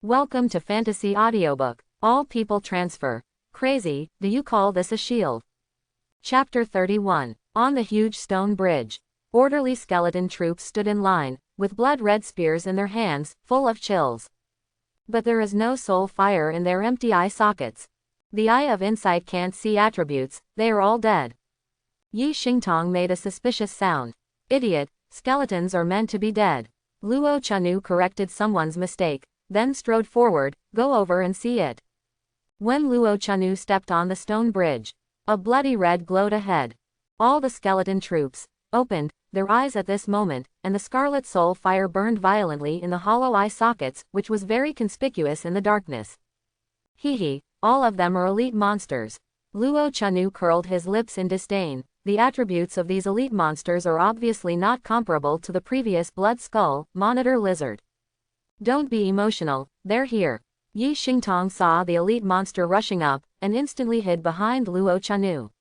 Welcome to Fantasy Audiobook. All people transfer. Crazy, do you call this a shield? Chapter 31. On the huge stone bridge. Orderly skeleton troops stood in line, with blood-red spears in their hands, full of chills. But there is no soul fire in their empty eye sockets. The eye of insight can't see attributes, they are all dead. Yi Xingtong made a suspicious sound. Idiot, skeletons are meant to be dead. Luo Chanu corrected someone's mistake, then strode forward, go over and see it. When Luo Chanu stepped on the stone bridge, a bloody red glowed ahead. All the skeleton troops opened their eyes at this moment, and the scarlet soul fire burned violently in the hollow eye sockets, which was very conspicuous in the darkness. Hee, all of them are elite monsters. Luo Chanu curled his lips in disdain. The attributes of these elite monsters are obviously not comparable to the previous blood skull, monitor lizard. Don't be emotional, they're here. Yi Xingtong saw the elite monster rushing up, and instantly hid behind Luo Chanu.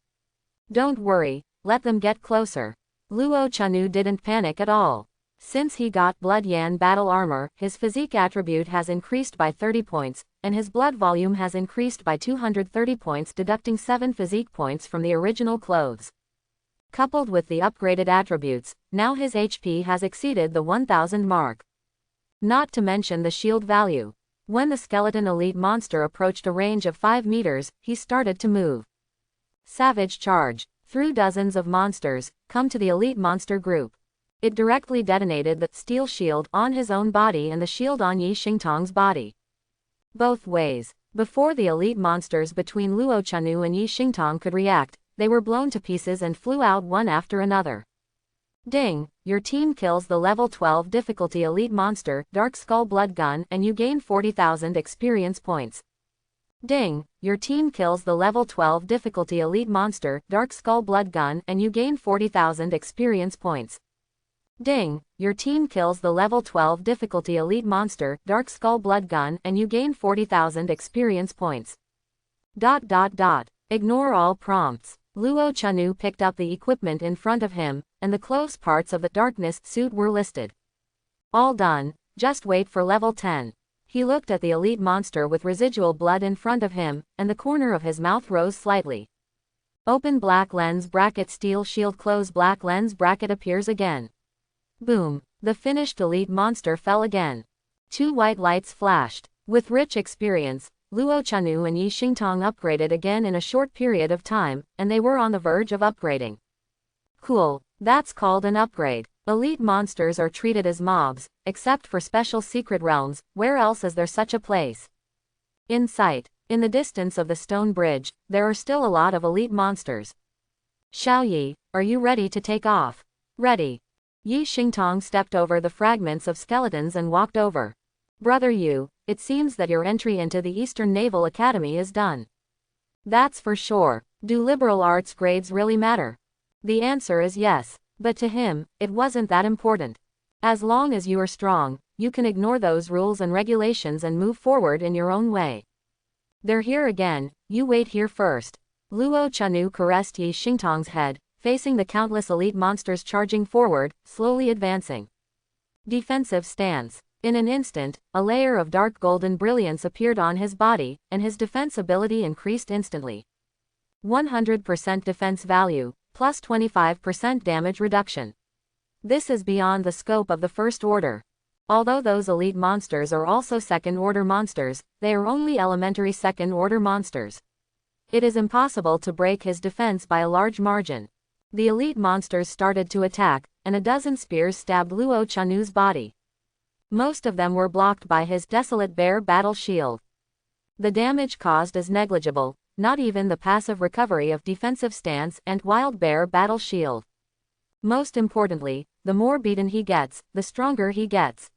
Don't worry, let them get closer. Luo Chanu didn't panic at all. Since he got Blood Yan battle armor, his physique attribute has increased by 30 points, and his blood volume has increased by 230 points, deducting 7 physique points from the original clothes. Coupled with the upgraded attributes, now his HP has exceeded the 1000 mark. Not to mention the shield value. When the skeleton elite monster approached a range of 5 meters, he started to move. Savage charge. Through dozens of monsters, come to the elite monster group. It directly detonated the steel shield on his own body and the shield on Yi Xingtong's body. Both ways. Before the elite monsters between Luo Chanu and Yi Xingtong could react, they were blown to pieces and flew out one after another. Ding, your team kills the level 12 difficulty elite monster, Dark Skull Blood Gun, and you gain 40,000 experience points. Ding, your team kills the level 12 difficulty elite monster, Dark Skull Blood Gun, and you gain 40,000 experience points. Ding, your team kills the level 12 difficulty elite monster, Dark Skull Blood Gun, and you gain 40,000 experience points. ... Ignore all prompts. Luo Chanu picked up the equipment in front of him, and the close parts of the darkness suit were listed. All done, just wait for level 10. He looked at the elite monster with residual blood in front of him, and the corner of his mouth rose slightly. Open black lens bracket steel shield close black lens bracket appears again. Boom, the finished elite monster fell again. 2 white lights flashed. With rich experience, Luo Chanu and Yi Xingtong upgraded again in a short period of time, and they were on the verge of upgrading. Cool, that's called an upgrade. Elite monsters are treated as mobs, except for special secret realms. Where else is there such a place? In sight, in the distance of the stone bridge, there are still a lot of elite monsters. Xiaoyi, are you ready to take off? Ready. Yi Xingtong stepped over the fragments of skeletons and walked over. Brother Yu, it seems that your entry into the Eastern Naval Academy is done. That's for sure. Do liberal arts grades really matter? The answer is yes, but to him, it wasn't that important. As long as you are strong, you can ignore those rules and regulations and move forward in your own way. They're here again, you wait here first. Luo Chanu caressed Yi Xingtong's head, facing the countless elite monsters charging forward, slowly advancing. Defensive stance. In an instant, a layer of dark golden brilliance appeared on his body, and his defense ability increased instantly. 100% defense value, plus 25% damage reduction. This is beyond the scope of the first order. Although those elite monsters are also second-order monsters, they are only elementary second-order monsters. It is impossible to break his defense by a large margin. The elite monsters started to attack, and a dozen spears stabbed Luo Chanu's body. Most of them were blocked by his desolate bear battle shield. The damage caused is negligible, not even the passive recovery of defensive stance and wild bear battle shield. Most importantly, the more beaten he gets, the stronger he gets.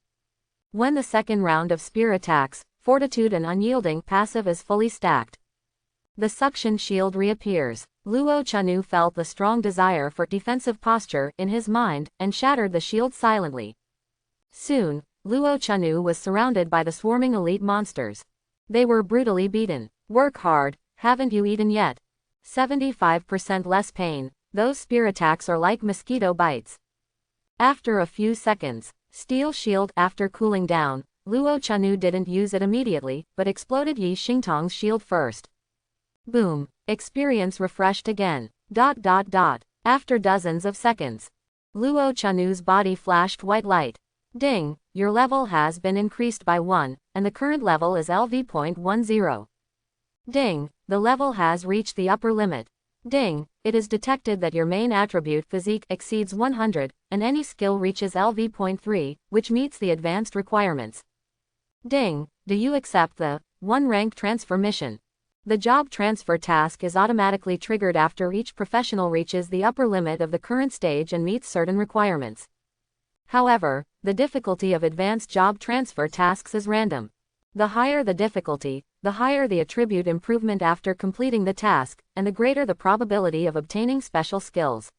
When the second round of spear attacks, fortitude and unyielding passive is fully stacked. The suction shield reappears. Luo Chanu felt the strong desire for defensive posture in his mind, and shattered the shield silently. Soon, Luo Chanu was surrounded by the swarming elite monsters. They were brutally beaten. Work hard, haven't you eaten yet? 75% less pain, those spear attacks are like mosquito bites. After a few seconds, steel shield after cooling down, Luo Chanu didn't use it immediately, but exploded Yi Xingtong's shield first. Boom. Experience refreshed again. After dozens of seconds, Luo Chanu's body flashed white light. Ding, your level has been increased by 1, and the current level is LV.10. Ding, the level has reached the upper limit. Ding, it is detected that your main attribute physique exceeds 100, and any skill reaches LV.3, which meets the advanced requirements. Ding, do you accept the 1 rank transfer mission? The job transfer task is automatically triggered after each professional reaches the upper limit of the current stage and meets certain requirements. However, the difficulty of advanced job transfer tasks is random. The higher the difficulty, the higher the attribute improvement after completing the task, and the greater the probability of obtaining special skills.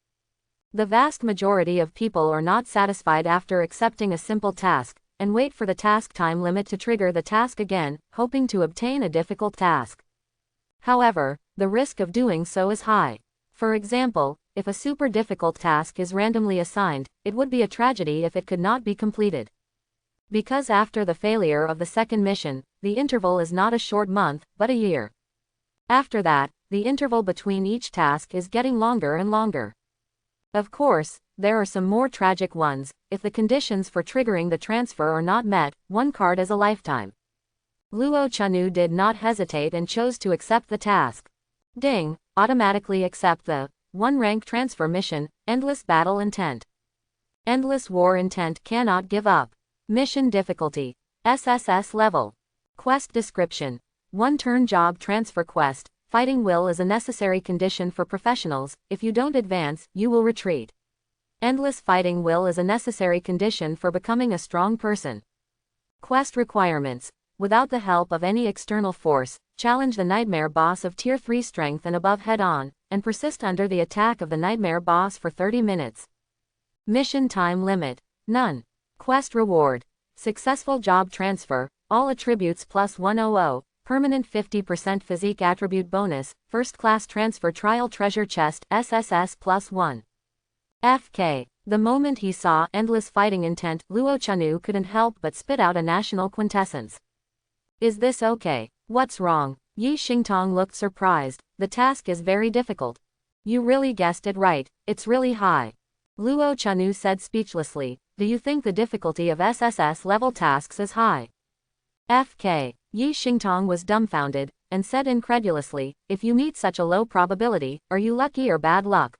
The vast majority of people are not satisfied after accepting a simple task, and wait for the task time limit to trigger the task again, hoping to obtain a difficult task. However, the risk of doing so is high. For example, if a super difficult task is randomly assigned, it would be a tragedy if it could not be completed. Because after the failure of the second mission, the interval is not a short month, but a year. After that, the interval between each task is getting longer and longer. Of course, there are some more tragic ones. If the conditions for triggering the transfer are not met, one card is a lifetime. Luo Chanu did not hesitate and chose to accept the task. Ding, automatically accept the 1 rank transfer mission, Endless Battle Intent. Endless War Intent cannot give up. Mission difficulty, SSS level. Quest description, 1 turn job transfer quest. Fighting will is a necessary condition for professionals. If you don't advance, you will retreat. Endless fighting will is a necessary condition for becoming a strong person. Quest requirements. Without the help of any external force, challenge the nightmare boss of tier 3 strength and above head-on, and persist under the attack of the nightmare boss for 30 minutes. Mission time limit, none. Quest reward, successful job transfer, all attributes plus 100, permanent 50% physique attribute bonus, first class transfer trial treasure chest, SSS plus 1. FK. The moment he saw endless fighting intent, Luo Chanu couldn't help but spit out a national quintessence. Is this okay? What's wrong? Yi Xingtong looked surprised. The task is very difficult. You really guessed it right, it's really high. Luo Chanu said speechlessly, do you think the difficulty of SSS level tasks is high? FK. Yi Xingtong was dumbfounded, and said incredulously, if you meet such a low probability, are you lucky or bad luck?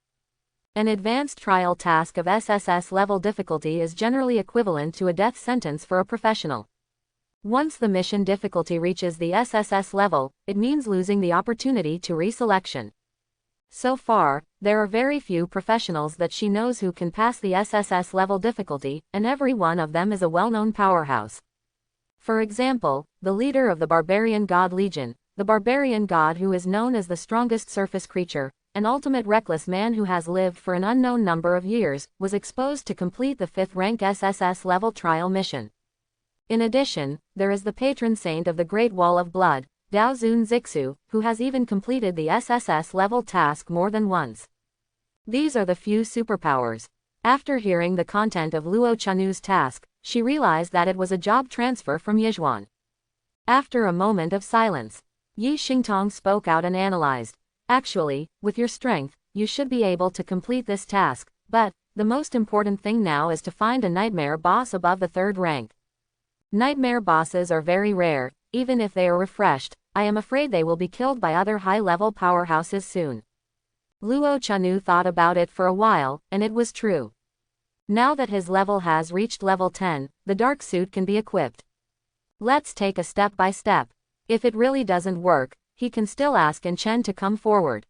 An advanced trial task of SSS level difficulty is generally equivalent to a death sentence for a professional. Once the mission difficulty reaches the SSS level, it means losing the opportunity to reselection. So far, there are very few professionals that she knows who can pass the SSS level difficulty, and every one of them is a well-known powerhouse. For example, the leader of the Barbarian God Legion, the Barbarian God who is known as the strongest surface creature, an ultimate reckless man who has lived for an unknown number of years, was exposed to complete the 5th rank SSS level trial mission. In addition, there is the patron saint of the Great Wall of Blood, Dao Zun Zixu, who has even completed the SSS level task more than once. These are the few superpowers. After hearing the content of Luo Chanu's task, she realized that it was a job transfer from Yizhuan. After a moment of silence, Yi Xingtong spoke out and analyzed. Actually, with your strength, you should be able to complete this task, but the most important thing now is to find a nightmare boss above the 3rd rank. Nightmare bosses are very rare. Even if they are refreshed, I am afraid they will be killed by other high-level powerhouses soon. Luo Chanu thought about it for a while, and it was true. Now that his level has reached level 10, the dark suit can be equipped. Let's take a step by step. If it really doesn't work, he can still ask Chen to come forward.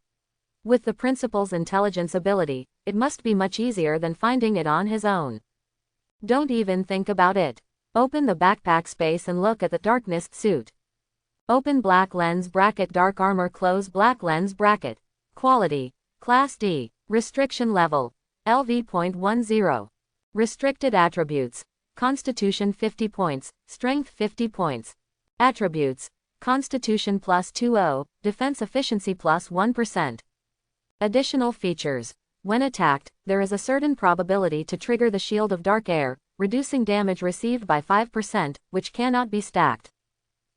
With the principal's intelligence ability, it must be much easier than finding it on his own. Don't even think about it. Open the backpack space and look at the darkness suit. Open black lens bracket dark armor close black lens bracket. Quality, Class D. Restriction level, LV.10. Restricted attributes, Constitution 50 points, Strength 50 points. Attributes, Constitution plus 20, Defense efficiency plus 1%. Additional features. When attacked, there is a certain probability to trigger the Shield of Dark Air, reducing damage received by 5%, which cannot be stacked.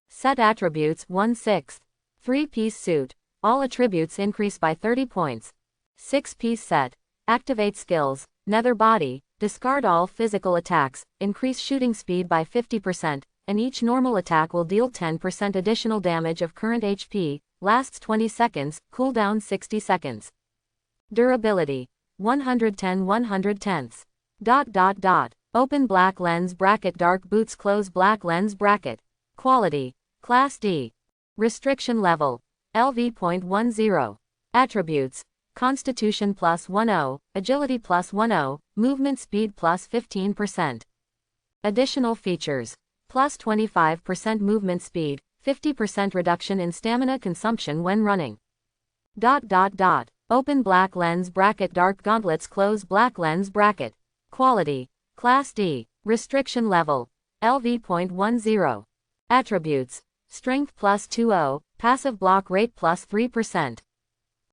Set attributes 1/6. 3-piece suit. All attributes increase by 30 points. 6-piece set. Activate skills. Nether body. Discard all physical attacks, increase shooting speed by 50%, and each normal attack will deal 10% additional damage of current HP, lasts 20 seconds, cooldown 60 seconds. Durability. 110 1/10. Open black lens bracket dark boots close black lens bracket. Quality. Class D. Restriction level. LV.10. Attributes. Constitution +10, Agility +10, Movement Speed +15%. Additional features. +25% movement speed, 50% reduction in stamina consumption when running. Open black lens bracket dark gauntlets close black lens bracket. Quality. Class D. Restriction level. LV.10. Attributes. Strength +20, Passive block rate +3%.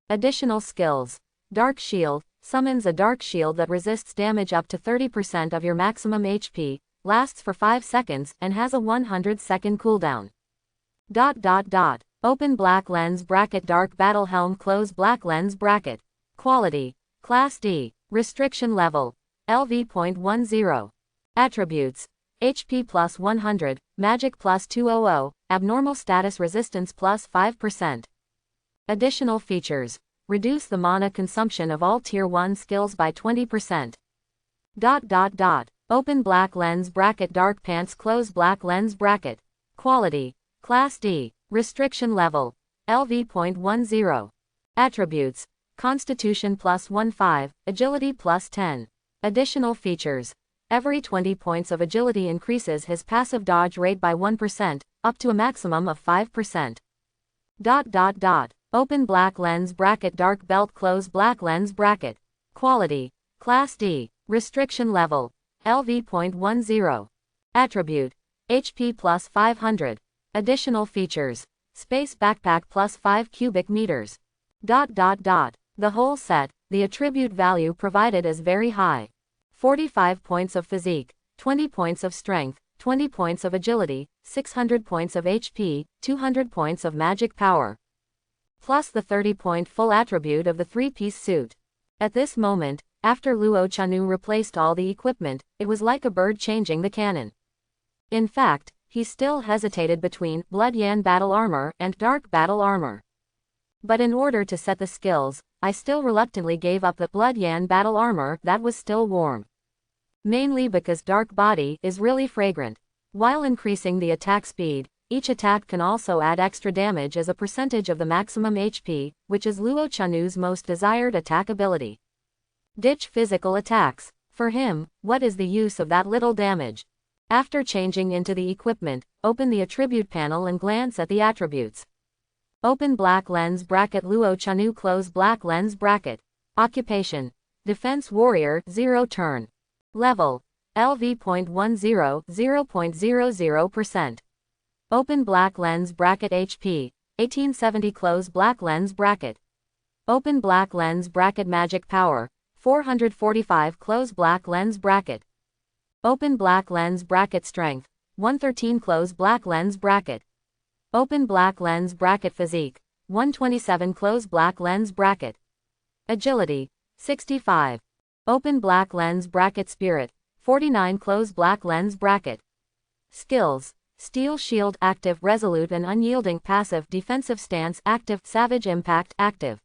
Additional skills. Dark Shield, summons a dark shield that resists damage up to 30% of your maximum HP, lasts for 5 seconds, and has a 100-second cooldown. Open black lens bracket dark battle helm close black lens bracket. Quality. Class D. Restriction level. LV.10. Attributes. HP +100, Magic +200, Abnormal status resistance +5%. Additional features. Reduce the mana consumption of all Tier 1 skills by 20%. Open black lens bracket dark pants close black lens bracket. Quality. Class D. Restriction level. LV.10. Attributes. Constitution +15, Agility +10. Additional features. Every 20 points of agility increases his passive dodge rate by 1%, up to a maximum of 5%. Open black lens bracket dark belt close black lens bracket. Quality. Class D. Restriction level. LV.10. Attribute. HP +500. Additional features. Space backpack +5 cubic meters. The whole set, the attribute value provided is very high. 45 points of physique, 20 points of strength, 20 points of agility, 600 points of HP, 200 points of magic power. Plus the 30-point full attribute of the 3-piece suit. At this moment, after Luo Chanu replaced all the equipment, it was like a bird changing the cannon. In fact, he still hesitated between Blood Yan battle armor and Dark battle armor. But in order to set the skills, I still reluctantly gave up the Blood Yan battle armor that was still warm. Mainly because Dark Body is really fragrant. While increasing the attack speed, each attack can also add extra damage as a percentage of the maximum HP, which is Luo Chanu's most desired attack ability. Ditch physical attacks. For him, what is the use of that little damage? After changing into the equipment, open the attribute panel and glance at the attributes. Open black lens bracket Luo Chanu close black lens bracket. Occupation. Defense Warrior 0 turn. Level. LV.10 0.00%. Open black lens bracket HP. 1870 close black lens bracket. Open black lens bracket magic power. 445 close black lens bracket. Open black lens bracket strength. 113 close black lens bracket. Open black lens bracket physique. 127 close black lens bracket. Agility. 65. Open black lens bracket spirit. 49 close black lens bracket. Skills. Steel shield active resolute and unyielding passive defensive stance active savage impact active.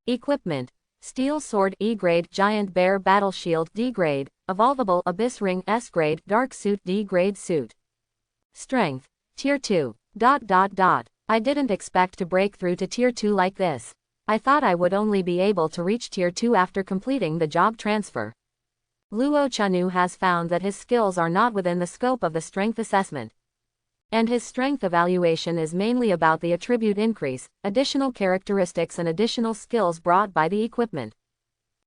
Equipment. Steel sword E grade giant bear battle shield D grade, evolvable abyss ring S grade dark suit D grade suit. Strength. Tier 2. I didn't expect to break through to Tier 2 like this. I thought I would only be able to reach Tier 2 after completing the job transfer. Luo Chanu has found that his skills are not within the scope of the strength assessment. And his strength evaluation is mainly about the attribute increase, additional characteristics and additional skills brought by the equipment.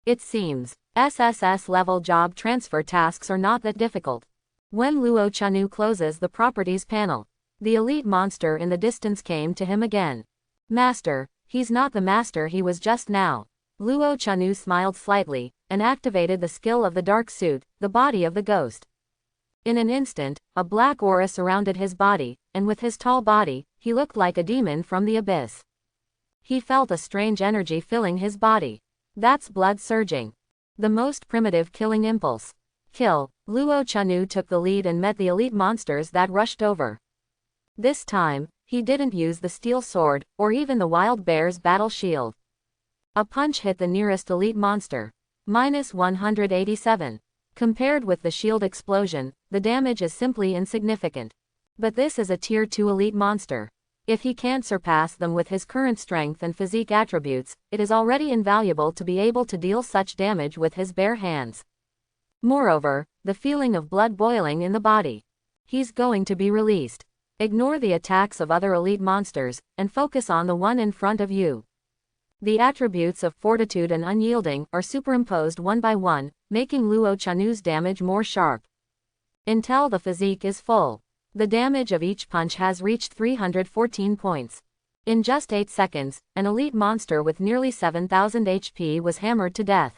It seems, SSS level job transfer tasks are not that difficult. When Luo Chanu closes the properties panel, the elite monster in the distance came to him again. Master, he's not the master he was just now. Luo Chanu smiled slightly, and activated the skill of the dark suit, the body of the ghost. In an instant, a black aura surrounded his body, and with his tall body, he looked like a demon from the abyss. He felt a strange energy filling his body. That's blood surging. The most primitive killing impulse. Kill. Luo Chanu took the lead and met the elite monsters that rushed over. This time, he didn't use the steel sword, or even the wild bear's battle shield. A punch hit the nearest elite monster. -187. Compared with the shield explosion, the damage is simply insignificant. But this is a tier 2 elite monster. If he can't surpass them with his current strength and physique attributes, it is already invaluable to be able to deal such damage with his bare hands. Moreover, the feeling of blood boiling in the body. He's going to be released. Ignore the attacks of other elite monsters, and focus on the one in front of you. The attributes of fortitude and unyielding are superimposed one by one, making Luo Chanu's damage more sharp. Until the physique is full. The damage of each punch has reached 314 points. In just 8 seconds, an elite monster with nearly 7,000 HP was hammered to death.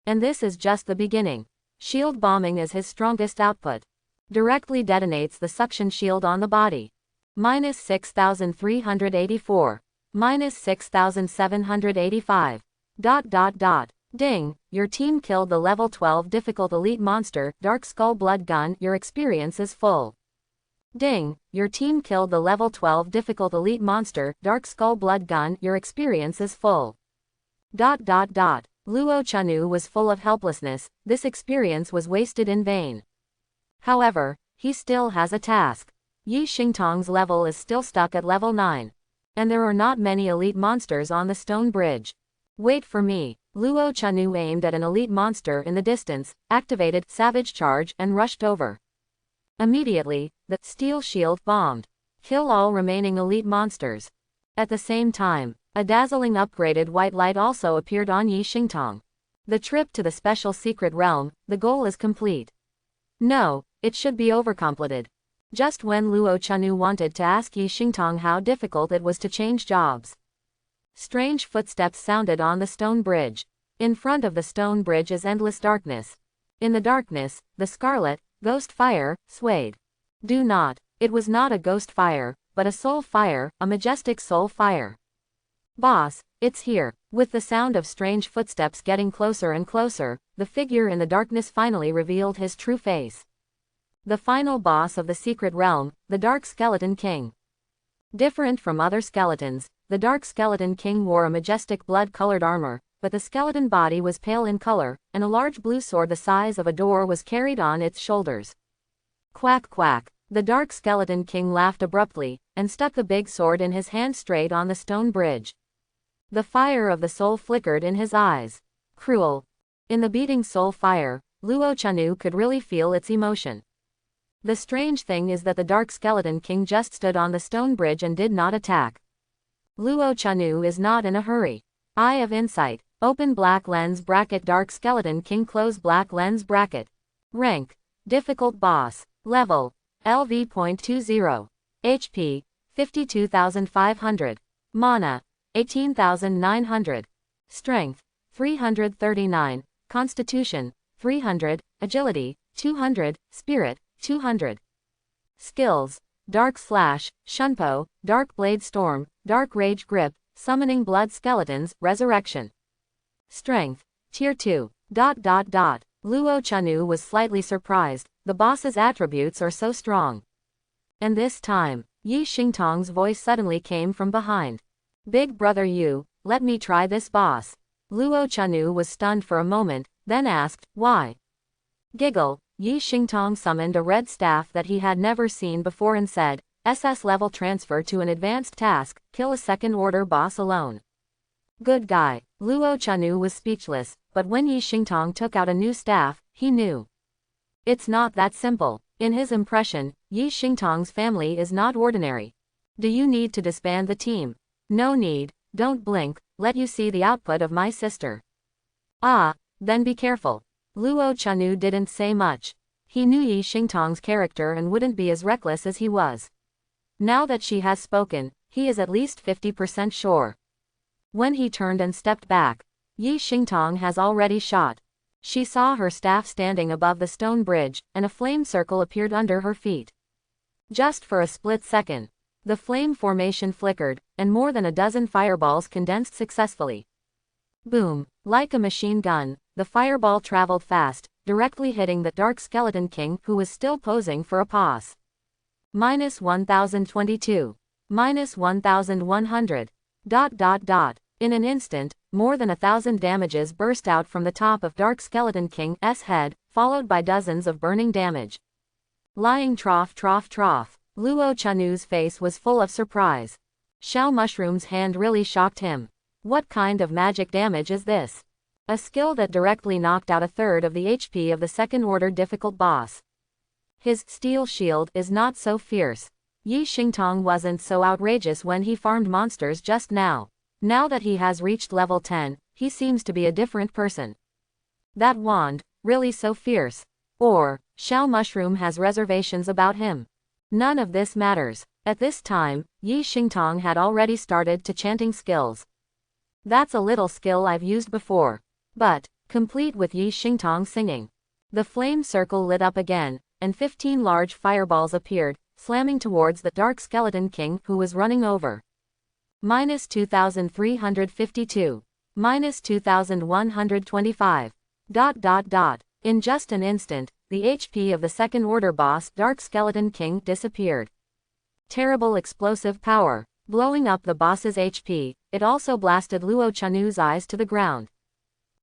And this is just the beginning. Shield bombing is his strongest output. Directly detonates the suction shield on the body. -6,384. -6,785. ... Ding, your team killed the level 12 difficult elite monster, Dark Skull Blood Gun, your experience is full. Ding, your team killed the level 12 difficult elite monster, Dark Skull Blood Gun, your experience is full. ... Luo Chanu was full of helplessness, this experience was wasted in vain. However, he still has a task. Yi Xingtong's level is still stuck at level 9. And there are not many elite monsters on the stone bridge. Wait for me. Luo Chanu aimed at an elite monster in the distance, activated Savage Charge and rushed over. Immediately, the steel shield bombed. Kill all remaining elite monsters. At the same time, a dazzling upgraded white light also appeared on Yi Xingtong. The trip to the special secret realm, the goal is complete. No, it should be overcompleted. Just when Luo Chanu wanted to ask Yi Xingtong how difficult it was to change jobs. Strange footsteps sounded on the stone bridge. In front of the stone bridge is endless darkness. In the darkness, the scarlet, ghost fire, swayed. Do not. It was not a ghost fire, but a soul fire, a majestic soul fire. Boss, it's here. With the sound of strange footsteps getting closer and closer, the figure in the darkness finally revealed his true face. The final boss of the secret realm, the Dark Skeleton King. Different from other skeletons, the Dark Skeleton King wore a majestic blood-colored armor, but the skeleton body was pale in color, and a large blue sword the size of a door was carried on its shoulders. Quack quack. The Dark Skeleton King laughed abruptly, and stuck the big sword in his hand straight on the stone bridge. The fire of the soul flickered in his eyes. Cruel. In the beating soul fire, Luo Chanu could really feel its emotion. The strange thing is that the Dark Skeleton King just stood on the stone bridge and did not attack. Luo Chanu is not in a hurry. Eye of Insight. Open black lens bracket. Dark Skeleton King close black lens bracket. Rank. Difficult boss. Level. LV.20. HP. 52,500. Mana. 18,900. Strength. 339. Constitution. 300. Agility. 200. Spirit. 200. Skills. Dark Slash, Shunpo, Dark Blade Storm, Dark Rage Grip, Summoning Blood Skeletons, Resurrection. Strength. Tier 2. Luo Chanu was slightly surprised, the boss's attributes are so strong. And this time, Yi Xingtong's voice suddenly came from behind. Big brother Yu, let me try this boss. Luo Chanu was stunned for a moment, then asked, why? Giggle. Yi Xingtong summoned a red staff that he had never seen before and said, SS level transfer to an advanced task, kill a second order boss alone. Good guy. Luo Chanu was speechless, but when Yi Xingtong took out a new staff, he knew. It's not that simple. In his impression, Yi Xingtong's family is not ordinary. Do you need to disband the team? No need, don't blink, let you see the output of my sister. Ah, then be careful. Luo Chanu didn't say much. He knew Yi Xingtong's character and wouldn't be as reckless as he was. Now that she has spoken, he is at least 50% sure. When he turned and stepped back, Yi Xingtong has already shot. She saw her staff standing above the stone bridge, and a flame circle appeared under her feet. Just for a split second, the flame formation flickered, and more than a dozen fireballs condensed successfully. Boom! Like a machine gun, the fireball traveled fast, directly hitting the Dark Skeleton King, who was still posing for a pause. -1022. -1100. ... In an instant, more than 1,000 damages burst out from the top of Dark Skeleton King's head, followed by dozens of burning damage. Lying trough. Luo Chanu's face was full of surprise. Xiao Mushroom's hand really shocked him. What kind of magic damage is this? A skill that directly knocked out a third of the HP of the second-order difficult boss. His steel shield is not so fierce. Yi Xingtong wasn't so outrageous when he farmed monsters just now. Now that he has reached level 10, he seems to be a different person. That wand, really so fierce? Or, Xiao Mushroom has reservations about him? None of this matters. At this time, Yi Xingtong had already started to chanting skills. That's a little skill I've used before. But, complete with Yi Xingtong singing. The flame circle lit up again, and 15 large fireballs appeared, slamming towards the Dark Skeleton King, who was running over. -2352. -2125. ... In just an instant, the HP of the second-order boss Dark Skeleton King disappeared. Terrible explosive power. Blowing up the boss's HP, it also blasted Luo Chanu's eyes to the ground.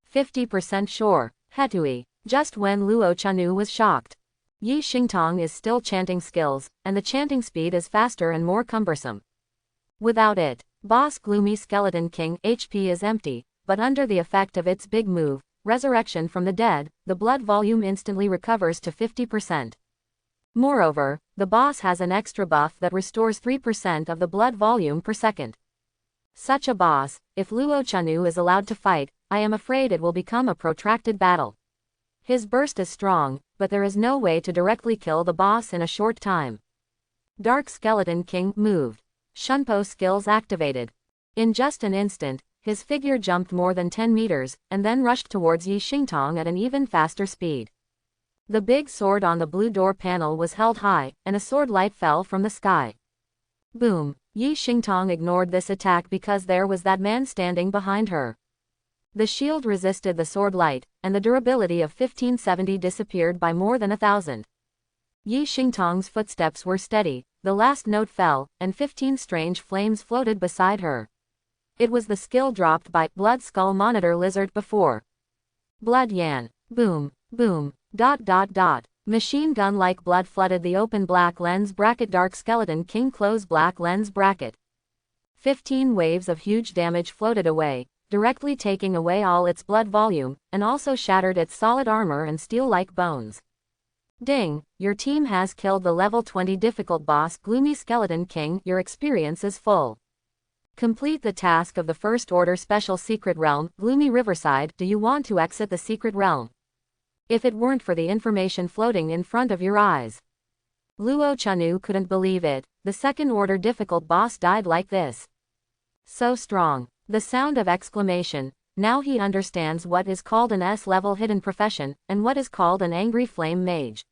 50% sure. Hetui. Just when Luo Chanu was shocked. Yi Xingtong is still chanting skills, and the chanting speed is faster and more cumbersome. Without it, Boss Gloomy Skeleton King HP is empty, but under the effect of its big move, Resurrection from the Dead, the blood volume instantly recovers to 50%. Moreover, the boss has an extra buff that restores 3% of the blood volume per second. Such a boss, if Luo Chanu is allowed to fight, I am afraid it will become a protracted battle. His burst is strong, but there is no way to directly kill the boss in a short time. Dark Skeleton King moved. Shunpo skills activated. In just an instant, his figure jumped more than 10 meters, and then rushed towards Yi Xingtong at an even faster speed. The big sword on the blue door panel was held high, and a sword light fell from the sky. Boom! Yi Xingtong ignored this attack because there was that man standing behind her. The shield resisted the sword light, and the durability of 1570 disappeared by more than 1,000. Yi Xingtong's footsteps were steady, the last note fell, and 15 strange flames floated beside her. It was the skill dropped by Blood Skull Monitor Lizard before. Blood Yan. Boom. Boom. ... Machine gun-like blood flooded the open black lens bracket Dark Skeleton King close black lens bracket. 15 waves of huge damage floated away, directly taking away all its blood volume, and also shattered its solid armor and steel-like bones. Ding! Your team has killed the level 20 difficult boss Gloomy Skeleton King. Your experience is full. Complete the task of the First Order Special Secret Realm, Gloomy Riverside. Do you want to exit the Secret Realm? If it weren't for the information floating in front of your eyes. Luo Chanu couldn't believe it. The second order difficult boss died like this. So strong. The sound of exclamation. Now he understands what is called an S-level hidden profession, and what is called an angry flame mage.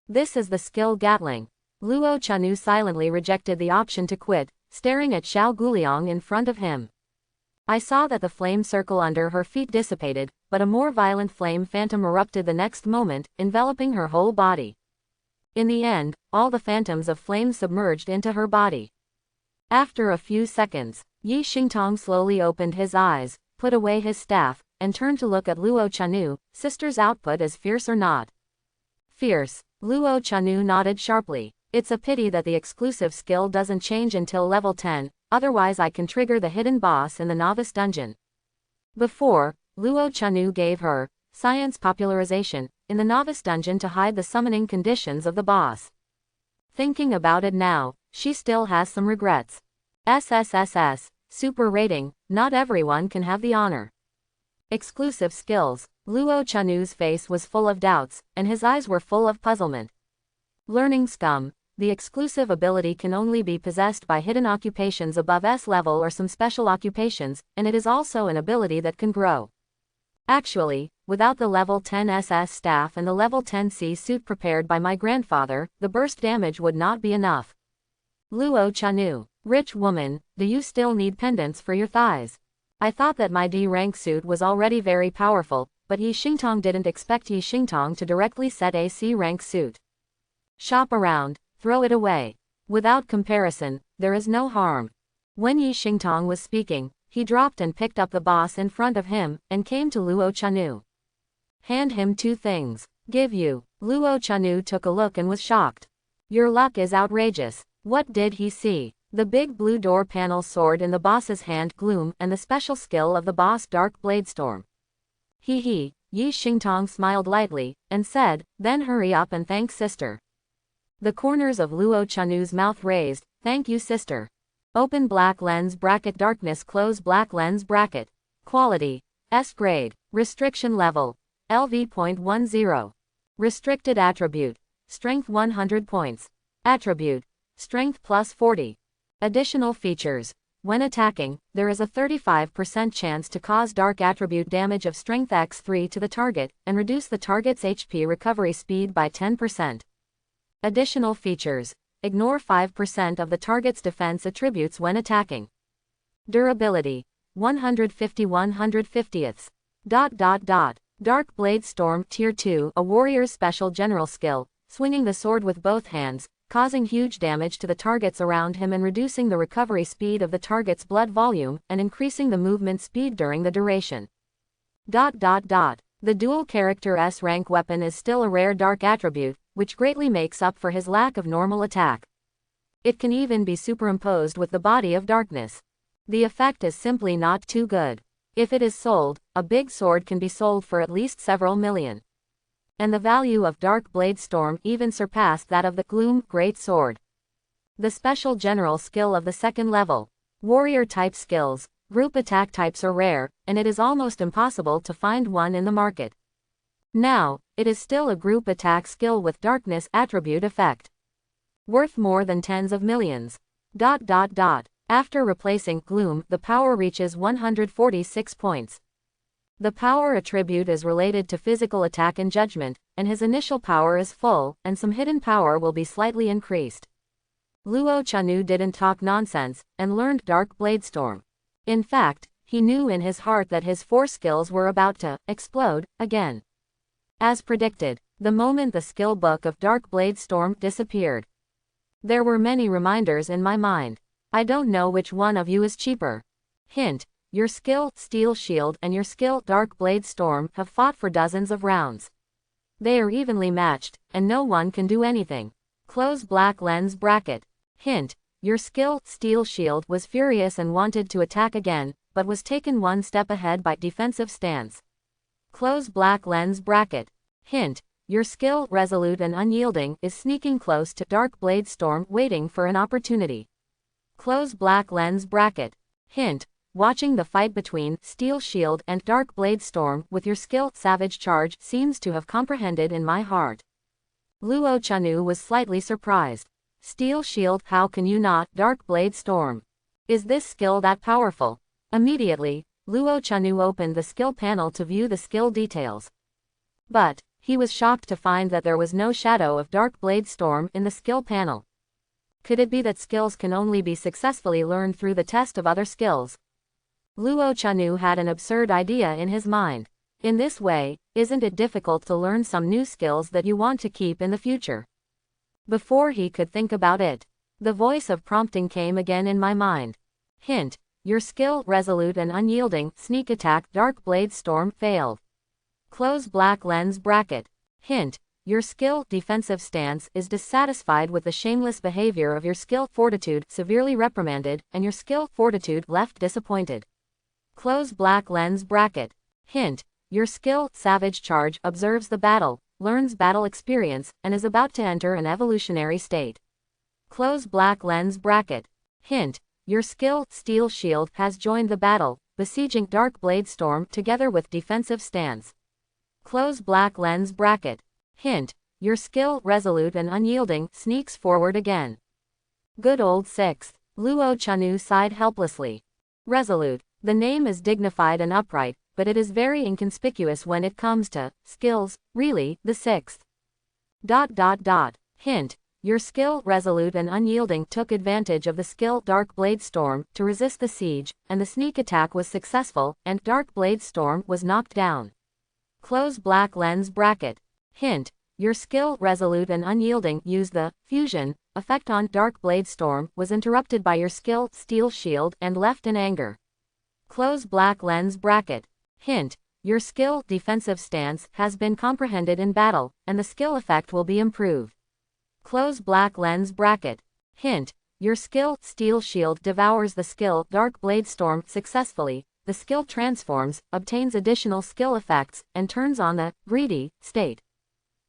This is the skill Gatling. Luo Chanu silently rejected the option to quit, staring at Xiao Guliang in front of him. I saw that the flame circle under her feet dissipated, but a more violent flame phantom erupted the next moment, enveloping her whole body. In the end, all the phantoms of flame submerged into her body. After a few seconds, Yi Xingtong slowly opened his eyes, put away his staff, and turned to look at Luo Chanu. Sister's output is fierce or not? Fierce. Luo Chanu nodded sharply. It's a pity that the exclusive skill doesn't change until level 10, otherwise I can trigger the hidden boss in the novice dungeon. Before, Luo Chanu gave her science popularization in the novice dungeon to hide the summoning conditions of the boss. Thinking about it now, she still has some regrets. SSSS, super rating, not everyone can have the honor. Exclusive skills. Luo Chanu's face was full of doubts, and his eyes were full of puzzlement. Learning scum. The exclusive ability can only be possessed by hidden occupations above S level or some special occupations, and it is also an ability that can grow. Actually, without the level 10 SS staff and the level 10 C suit prepared by my grandfather, the burst damage would not be enough. Luo Chanu, rich woman, do you still need pendants for your thighs? I thought that my D rank suit was already very powerful, but Yi Xingtong didn't expect Yi Xingtong to directly set a C rank suit. Shop around, throw it away. Without comparison, there is no harm. When Yi Xingtong was speaking, he dropped and picked up the boss in front of him, and came to Luo Chanu. Hand him 2 things. Give you. Luo Chanu took a look and was shocked. Your luck is outrageous. What did he see? The big blue door panel sword in the boss's hand Gloom and the special skill of the boss Dark Blade Storm. He. Yi Xingtong smiled lightly, and said, then hurry up and thank sister. The corners of Luo Chanu's mouth raised, thank you sister. Open black lens bracket darkness close black lens bracket. Quality. S grade. Restriction level. LV.10. Restricted attribute. Strength 100 points. Attribute. Strength plus 40. Additional features. When attacking, there is a 35% chance to cause dark attribute damage of strength x3 to the target, and reduce the target's HP recovery speed by 10%. Additional features. Ignore 5% of the target's defense attributes when attacking. Durability. 150/150ths. Dark Blade Storm Tier 2, a warrior's special general skill, swinging the sword with both hands, causing huge damage to the targets around him and reducing the recovery speed of the target's blood volume and increasing the movement speed during the duration. The dual character S-rank weapon is still a rare dark attribute, which greatly makes up for his lack of normal attack. It can even be superimposed with the body of darkness. The effect is simply not too good. If it is sold, a big sword can be sold for at least several million. And the value of Dark Blade Storm even surpassed that of the Gloom Great Sword. The special general skill of the 2nd level. Warrior type skills, group attack types are rare, and it is almost impossible to find one in the market. Now, it is still a group attack skill with darkness attribute effect. Worth more than tens of millions. After replacing Gloom, the power reaches 146 points. The power attribute is related to physical attack and judgment, and his initial power is full, and some hidden power will be slightly increased. Luo Chanu didn't talk nonsense, and learned Dark Blade Storm. In fact, he knew in his heart that his 4 skills were about to explode again. As predicted, the moment the skill book of Dark Blade Storm disappeared, there were many reminders in my mind. I don't know which one of you is cheaper. Hint. Your skill, Steel Shield, and your skill, Dark Blade Storm, have fought for dozens of rounds. They are evenly matched, and no one can do anything. Close black lens bracket. Hint. Your skill, Steel Shield, was furious and wanted to attack again, but was taken one step ahead by defensive stance. Close black lens bracket. Hint. Your skill, Resolute and Unyielding, is sneaking close to Dark Blade Storm, waiting for an opportunity. Close black lens bracket. Hint. Watching the fight between Steel Shield and Dark Blade Storm with your skill, Savage Charge, seems to have comprehended in my heart. Luo Chanu was slightly surprised. Steel Shield, how can you not? Dark Blade Storm. Is this skill that powerful? Immediately, Luo Chanu opened the skill panel to view the skill details. But he was shocked to find that there was no shadow of Dark Blade Storm in the skill panel. Could it be that skills can only be successfully learned through the test of other skills? Luo Chanu had an absurd idea in his mind. In this way, isn't it difficult to learn some new skills that you want to keep in the future? Before he could think about it, the voice of prompting came again in my mind. Hint. Your skill, Resolute and Unyielding, Sneak Attack, Dark Blade Storm, failed. Close black lens bracket. Hint. Your skill, Defensive Stance, is dissatisfied with the shameless behavior of your skill, Fortitude, severely reprimanded, and your skill, Fortitude, left disappointed. Close black lens bracket. Hint. Your skill, Savage Charge, observes the battle, learns battle experience, and is about to enter an evolutionary state. Close black lens bracket. Hint. Your skill, Steel Shield, has joined the battle, besieging Dark Blade Storm together with Defensive Stance. Close black lens bracket. Hint. Your skill, Resolute and Unyielding, sneaks forward again. Good old 6th. Luo Chanu sighed helplessly. Resolute. The name is dignified and upright, but it is very inconspicuous when it comes to skills, really, the sixth. Hint. Your skill, resolute and unyielding, took advantage of the skill Dark Blade Storm to resist the siege, and the sneak attack was successful, and Dark Blade Storm was knocked down. Close black lens bracket. Hint. Your skill, resolute and unyielding, used the fusion effect on Dark Blade Storm, was interrupted by your skill Steel Shield and left in anger. Close black lens bracket. Hint. Your skill defensive stance has been comprehended in battle, and the skill effect will be improved. Close black lens bracket. Hint. Your skill Steel Shield devours the skill Dark Blade Storm successfully. The skill transforms, obtains additional skill effects, and turns on the greedy state.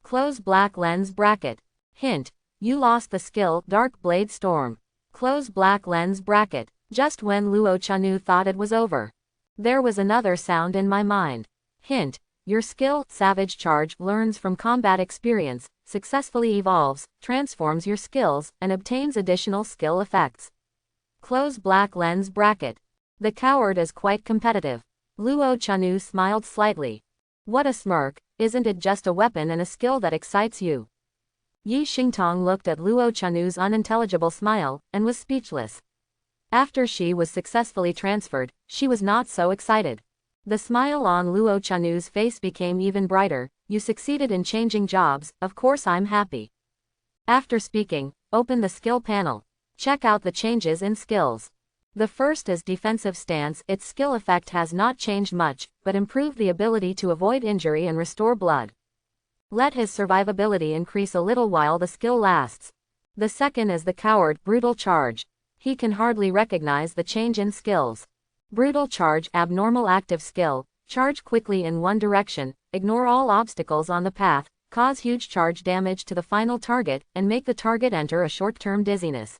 Close black lens bracket. Hint. You lost the skill Dark Blade Storm. Close black lens bracket. Just when Luo Chanu thought it was over, there was another sound in my mind. Hint. Your skill Savage Charge learns from combat experience, successfully evolves, transforms your skills, and obtains additional skill effects. Close black lens bracket. The coward is quite competitive. Luo Chanu smiled slightly. What a smirk, isn't it just a weapon and a skill that excites you? Yi Xingtong looked at Luo Chanu's unintelligible smile, and was speechless. After she was successfully transferred, she was not so excited. The smile on Luo Chanu's face became even brighter. You succeeded in changing jobs, of course I'm happy. After speaking, open the skill panel. Check out the changes in skills. The first is defensive stance. Its skill effect has not changed much, but improved the ability to avoid injury and restore blood. Let his survivability increase a little while the skill lasts. The second is the coward brutal charge. He can hardly recognize the change in skills. Brutal charge, abnormal active skill, charge quickly in one direction, ignore all obstacles on the path, cause huge charge damage to the final target, and make the target enter a short-term dizziness.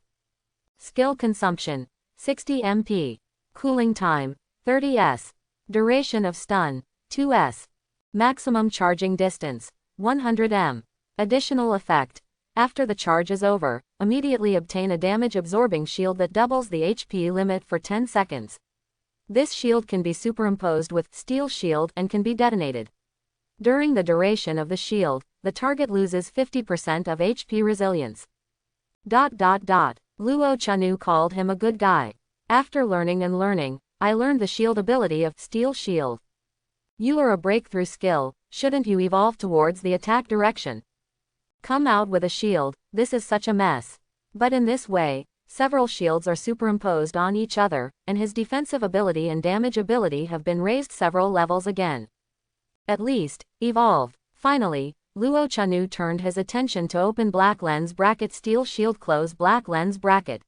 Skill consumption, 60 MP. Cooling time, 30s. Duration of stun, 2s. Maximum charging distance, 100 m. Additional effect. After the charge is over, immediately obtain a damage-absorbing shield that doubles the HP limit for 10 seconds. This shield can be superimposed with Steel Shield and can be detonated. During the duration of the shield, the target loses 50% of HP resilience. Luo Chanu called him a good guy. After learning and learning, I learned the shield ability of Steel Shield. You are a breakthrough skill, shouldn't you evolve towards the attack direction? Come out with a shield, this is such a mess. But in this way, several shields are superimposed on each other, and his defensive ability and damage ability have been raised several levels again. At least, evolve. Finally, Luo Chanu turned his attention to open black lens bracket Steel Shield close black lens bracket.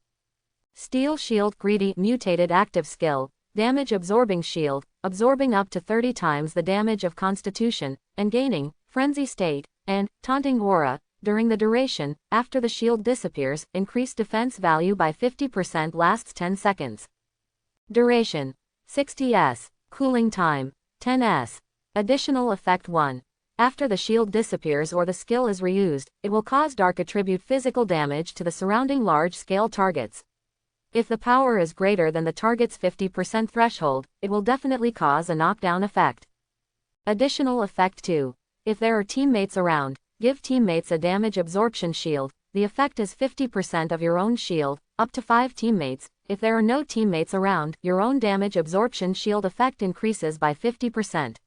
Steel Shield greedy mutated active skill, damage absorbing shield, absorbing up to 30 times the damage of constitution, and gaining frenzy state, and taunting aura. During the duration, after the shield disappears, increased defense value by 50% lasts 10 seconds. Duration, 60s. Cooling time, 10s. Additional effect 1. After the shield disappears or the skill is reused, it will cause dark attribute physical damage to the surrounding large-scale targets. If the power is greater than the target's 50% threshold, it will definitely cause a knockdown effect. Additional effect 2. If there are teammates around, give teammates a damage absorption shield. The effect is 50% of your own shield, up to 5 teammates. If there are no teammates around, your own damage absorption shield effect increases by 50%.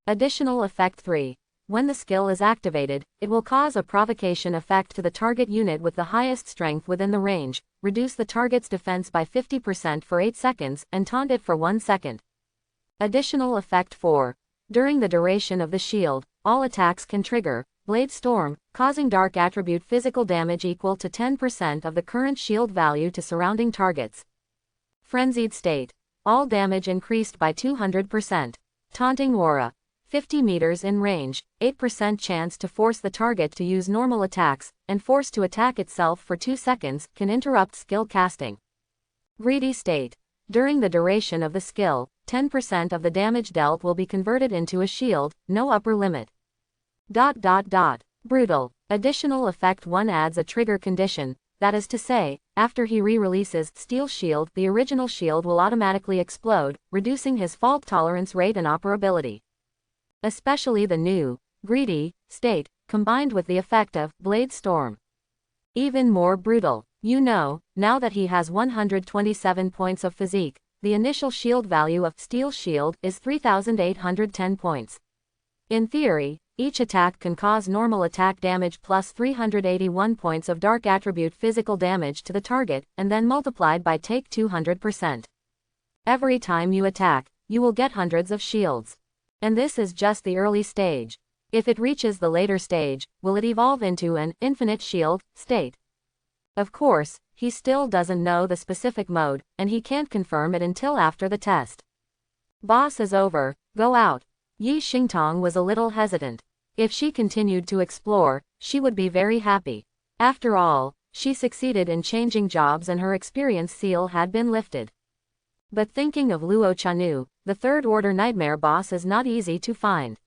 Additional effect 3. When the skill is activated, it will cause a provocation effect to the target unit with the highest strength within the range, reduce the target's defense by 50% for 8 seconds, and taunt it for 1 second. Additional effect 4. During the duration of the shield, all attacks can trigger Blade Storm, causing dark attribute physical damage equal to 10% of the current shield value to surrounding targets. Frenzied State. All damage increased by 200%. Taunting Aura. 50 meters in range, 8% chance to force the target to use normal attacks, and force to attack itself for 2 seconds, can interrupt skill casting. Greedy State. During the duration of the skill, 10% of the damage dealt will be converted into a shield, no upper limit. Brutal. Additional effect 1 adds a trigger condition. that is to say, after he re-releases Steel Shield, the original shield will automatically explode, reducing his fault tolerance rate and operability. Especially the new, greedy, state, combined with the effect of Blade Storm. Even more brutal. You know, now that he has 127 points of physique, the initial shield value of Steel Shield is 3,810 points. In theory, each attack can cause normal attack damage plus 381 points of dark attribute physical damage to the target, and then multiplied by take 200%. Every time you attack, you will get hundreds of shields. And this is just the early stage. If it reaches the later stage, will it evolve into an infinite shield state? Of course, he still doesn't know the specific mode, and he can't confirm it until after the test. Boss is over, go out. Yi Xingtong was a little hesitant. If she continued to explore, she would be very happy. After all, she succeeded in changing jobs and her experience seal had been lifted. But thinking of Luo Chanu, the third-order nightmare boss is not easy to find.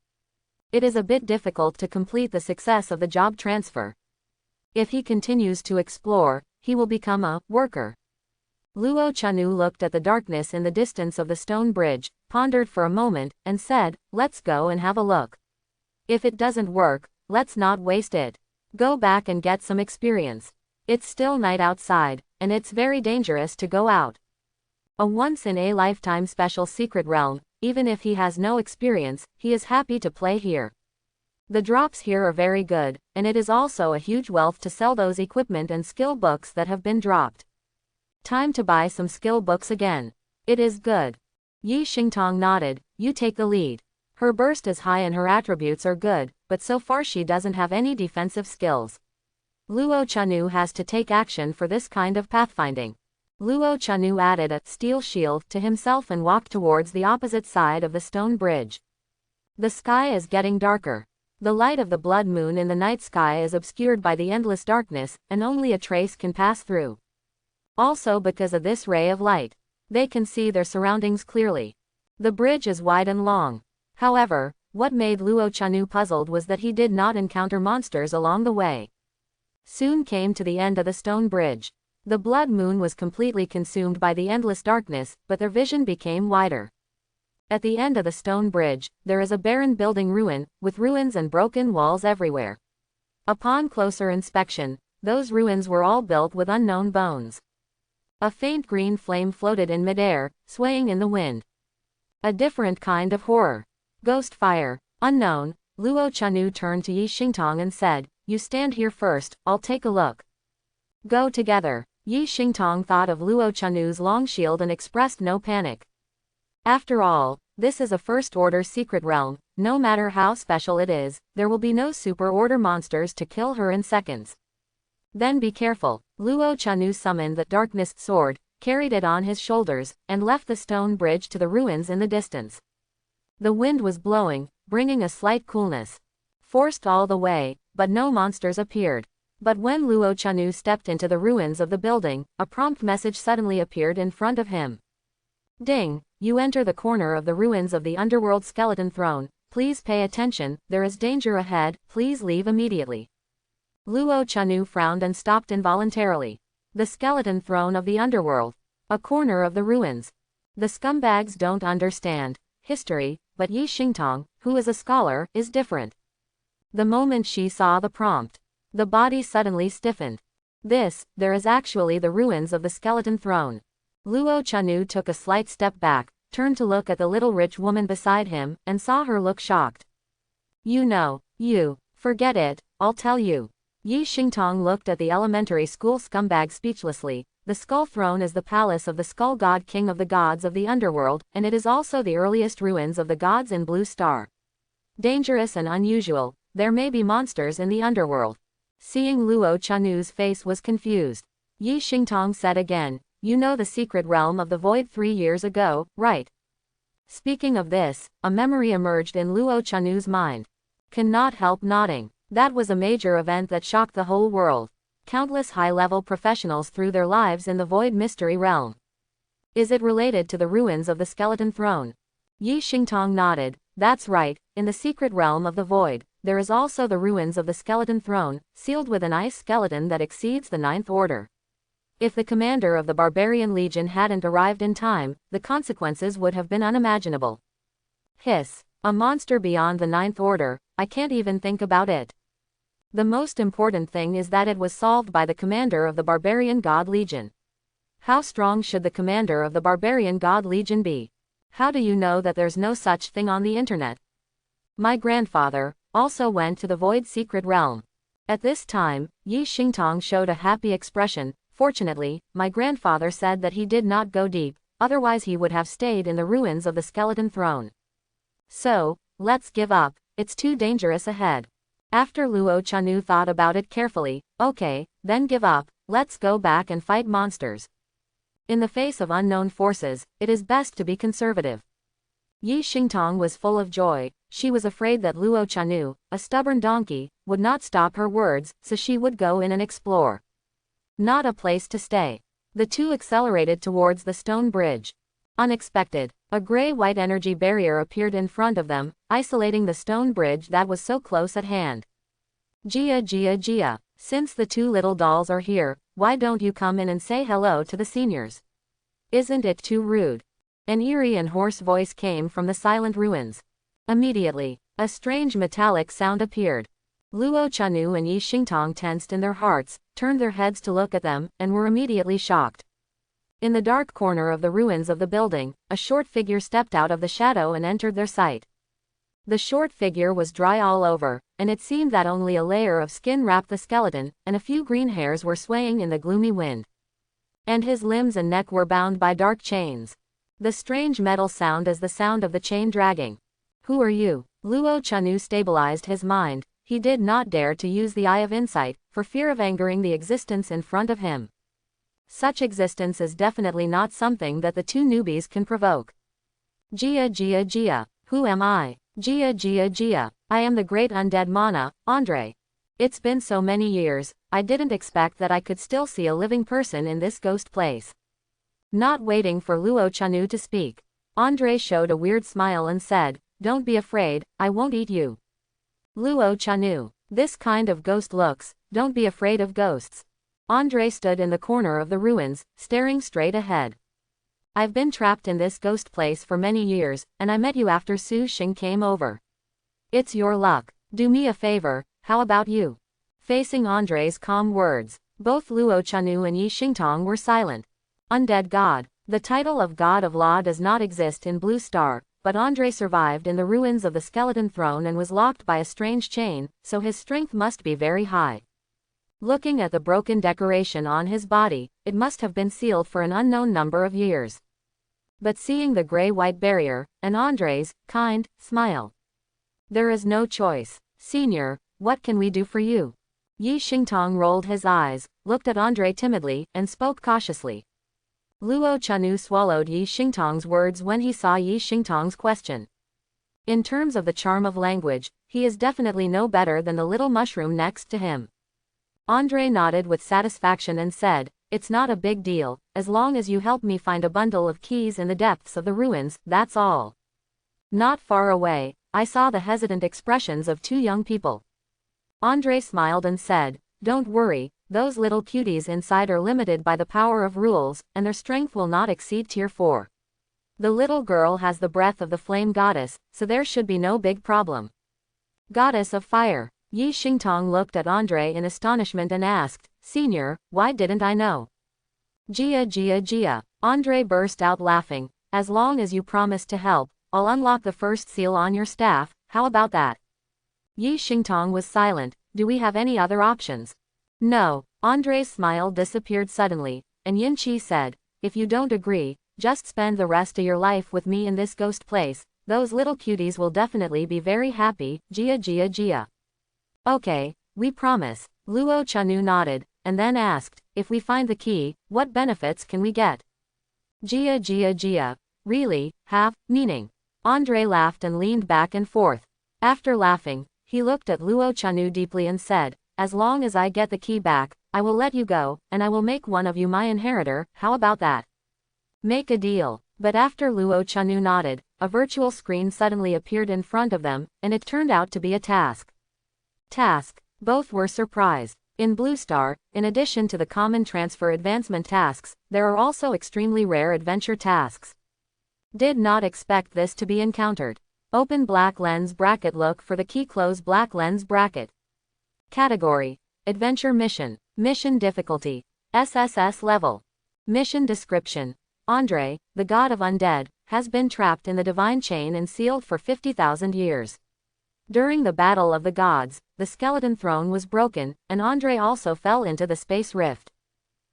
It is a bit difficult to complete the success of the job transfer. If he continues to explore, he will become a worker. Luo Chanu looked at the darkness in the distance of the stone bridge, pondered for a moment, and said, "Let's go and have a look. If it doesn't work, let's not waste it. Go back and get some experience. It's still night outside, and it's very dangerous to go out. A once-in-a-lifetime special secret realm, even if he has no experience, he is happy to play here. The drops here are very good, and it is also a huge wealth to sell those equipment and skill books that have been dropped. Time to buy some skill books again. It is good." Yi Xingtong nodded, "You take the lead. Her burst is high and her attributes are good, but so far she doesn't have any defensive skills. Luo Chanu has to take action for this kind of pathfinding." Luo Chanu added a steel shield to himself and walked towards the opposite side of the stone bridge. The sky is getting darker. The light of the blood moon in the night sky is obscured by the endless darkness, and only a trace can pass through. Also because of this ray of light, they can see their surroundings clearly. The bridge is wide and long. However, what made Luo Chanu puzzled was that he did not encounter monsters along the way. Soon came to the end of the stone bridge. The blood moon was completely consumed by the endless darkness, but their vision became wider. At the end of the stone bridge, there is a barren building ruin, with ruins and broken walls everywhere. Upon closer inspection, those ruins were all built with unknown bones. A faint green flame floated in midair, swaying in the wind. A different kind of horror. Ghost fire. Unknown. Luo Chanu turned to Yi Xingtong and said, "You stand here first, I'll take a look." Go together. Yi Xingtong thought of Luo Chanu's long shield and expressed no panic. After all, this is a first-order secret realm. No matter how special it is, there will be no super-order monsters to kill her in seconds. Then be careful. Luo Chanu summoned the darkness sword, carried it on his shoulders, and left the stone bridge to the ruins in the distance. The wind was blowing, bringing a slight coolness. Forced all the way, but no monsters appeared. But when Luo Chanu stepped into the ruins of the building, a prompt message suddenly appeared in front of him. Ding! You enter the corner of the ruins of the underworld skeleton throne. Please pay attention, there is danger ahead, please leave immediately. Luo Chanu frowned and stopped involuntarily. The skeleton throne of the underworld. A corner of the ruins. The scumbags don't understand history, but Yi Xingtong, who is a scholar, is different. The moment she saw the prompt, the body suddenly stiffened. There is actually the ruins of the skeleton throne. Luo Chanu took a slight step back, turned to look at the little rich woman beside him, and saw her look shocked. Forget it, I'll tell you. Yi Xingtong looked at the elementary school scumbag speechlessly. The Skull Throne is the palace of the Skull God, King of the gods of the underworld, and it is also the earliest ruins of the gods in Blue Star. Dangerous and unusual, there may be monsters in the underworld. Seeing Luo Chanu's face was confused, Yi Xingtong said again, "You know the secret realm of the void 3 years ago, right?" Speaking of this, a memory emerged in Luo Chanu's mind. Cannot help nodding. That was a major event that shocked the whole world. Countless high-level professionals threw their lives in the void mystery realm. Is it related to the ruins of the skeleton throne? Yi Xingtong nodded. That's right, in the secret realm of the void, there is also the ruins of the skeleton throne, sealed with an ice skeleton that exceeds the 9th order. If the commander of the barbarian legion hadn't arrived in time, the consequences would have been unimaginable. Hiss. A monster beyond the 9th order, I can't even think about it. The most important thing is that it was solved by the commander of the barbarian god legion. How strong should the commander of the barbarian god legion be? How do you know that there's no such thing on the internet? My grandfather also went to the void secret realm. At this time, Yi Xingtong showed a happy expression. Fortunately, my grandfather said that he did not go deep, otherwise he would have stayed in the ruins of the skeleton throne. So, let's give up, it's too dangerous ahead. After Luo Chanu thought about it carefully, okay, then give up, let's go back and fight monsters. In the face of unknown forces, it is best to be conservative. Yi Xingtong was full of joy. She was afraid that Luo Chanu, a stubborn donkey, would not stop her words, so she would go in and explore. Not a place to stay. The two accelerated towards the stone bridge. Unexpected, a gray-white energy barrier appeared in front of them, isolating the stone bridge that was so close at hand. Gia, since the two little dolls are here, why don't you come in and say hello to the seniors? Isn't it too rude? An eerie and hoarse voice came from the silent ruins. Immediately, a strange metallic sound appeared. Luo Chanu and Yi Xingtong tensed in their hearts, turned their heads to look at them, and were immediately shocked. In the dark corner of the ruins of the building, a short figure stepped out of the shadow and entered their sight. The short figure was dry all over, and it seemed that only a layer of skin wrapped the skeleton, and a few green hairs were swaying in the gloomy wind. And his limbs and neck were bound by dark chains. The strange metal sound as the sound of the chain dragging. Who are you? Luo Chanu stabilized his mind. He did not dare to use the Eye of Insight, for fear of angering the existence in front of him. Such existence is definitely not something that the two newbies can provoke. Gia, who am I? Gia, I am the great undead Mana, Andre. It's been so many years, I didn't expect that I could still see a living person in this ghost place. Not waiting for Luo Chanu to speak, Andre showed a weird smile and said, don't be afraid, I won't eat you. Luo Chanu, this kind of ghost looks, don't be afraid of ghosts. Andre stood in the corner of the ruins, staring straight ahead. I've been trapped in this ghost place for many years, and I met you after Su Xing came over. It's your luck. Do me a favor, how about you? Facing Andre's calm words, both Luo Chanu and Yi Xingtong were silent. Undead God. The title of God of Law does not exist in Blue Star, but Andre survived in the ruins of the skeleton throne and was locked by a strange chain, so his strength must be very high. Looking at the broken decoration on his body, it must have been sealed for an unknown number of years. But seeing the gray-white barrier, and Andre's kind smile, there is no choice. Senior, what can we do for you? Yi Xingtong rolled his eyes, looked at Andre timidly, and spoke cautiously. Luo Chanu swallowed Yi Xingtong's words when he saw Yi Xingtong's question. In terms of the charm of language, he is definitely no better than the little mushroom next to him. Andre nodded with satisfaction and said, it's not a big deal, as long as you help me find a bundle of keys in the depths of the ruins, that's all. Not far away, I saw the hesitant expressions of two young people. Andre smiled and said, don't worry, those little cuties inside are limited by the power of rules, and their strength will not exceed tier 4. The little girl has the breath of the flame goddess, so there should be no big problem. Goddess of fire. Yi Xingtong looked at Andre in astonishment and asked, Senior, why didn't I know? Gia. Andre burst out laughing. As long as you promise to help, I'll unlock the first seal on your staff, how about that? Yi Xingtong was silent. Do we have any other options? No. Andre's smile disappeared suddenly, and Yin Qi said, if you don't agree, just spend the rest of your life with me in this ghost place, those little cuties will definitely be very happy. Gia. Okay, we promise. Luo Chanu nodded, and then asked, if we find the key, what benefits can we get? Gia. Really, have meaning. Andre laughed and leaned back and forth. After laughing, he looked at Luo Chanu deeply and said, as long as I get the key back, I will let you go, and I will make one of you my inheritor, how about that? Make a deal. But after Luo Chanu nodded, a virtual screen suddenly appeared in front of them, and it turned out to be a task. Task. Both were surprised. In Blue Star, in addition to the common transfer advancement tasks, there are also extremely rare adventure tasks. Did not expect this to be encountered. Open black lens bracket. Look for the key. Close black lens bracket. Category. Adventure mission. Mission difficulty. SSS level. Mission description. Andre, the god of undead, has been trapped in the divine chain and sealed for 50,000 years. During the Battle of the Gods, the skeleton throne was broken, and Andre also fell into the space rift.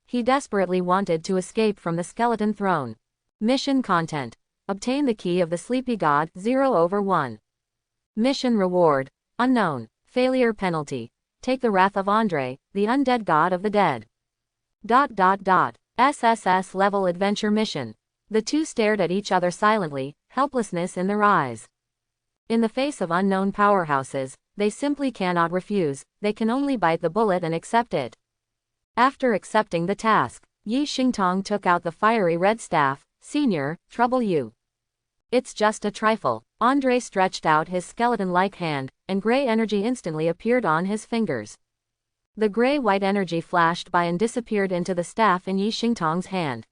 He desperately wanted to escape from the skeleton throne. Mission content. Obtain the key of the sleepy god, 0/1. Mission reward. Unknown. Failure penalty. Take the wrath of Andre, the undead god of the dead. SSS level adventure mission. The two stared at each other silently, helplessness in their eyes. In the face of unknown powerhouses, they simply cannot refuse, they can only bite the bullet and accept it. After accepting the task, Yi Xingtong took out the fiery red staff. Senior, trouble you. It's just a trifle. Andre stretched out his skeleton-like hand, and gray energy instantly appeared on his fingers. The gray-white energy flashed by and disappeared into the staff in Yi Xingtong's hand.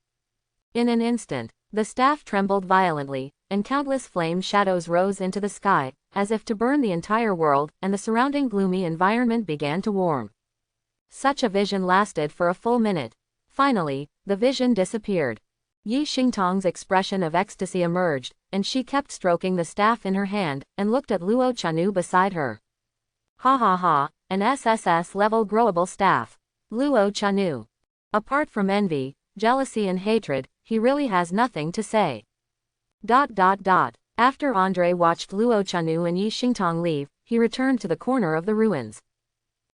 In an instant, the staff trembled violently, and countless flame shadows rose into the sky, as if to burn the entire world, and the surrounding gloomy environment began to warm. Such a vision lasted for a full minute. Finally, the vision disappeared. Yi Xingtong's expression of ecstasy emerged, and she kept stroking the staff in her hand, and looked at Luo Chanu beside her. Ha ha ha, an SSS level growable staff. Luo Chanu. Apart from envy, jealousy and hatred, he really has nothing to say. After Andre watched Luo Chanu and Yi Xingtong leave, he returned to the corner of the ruins.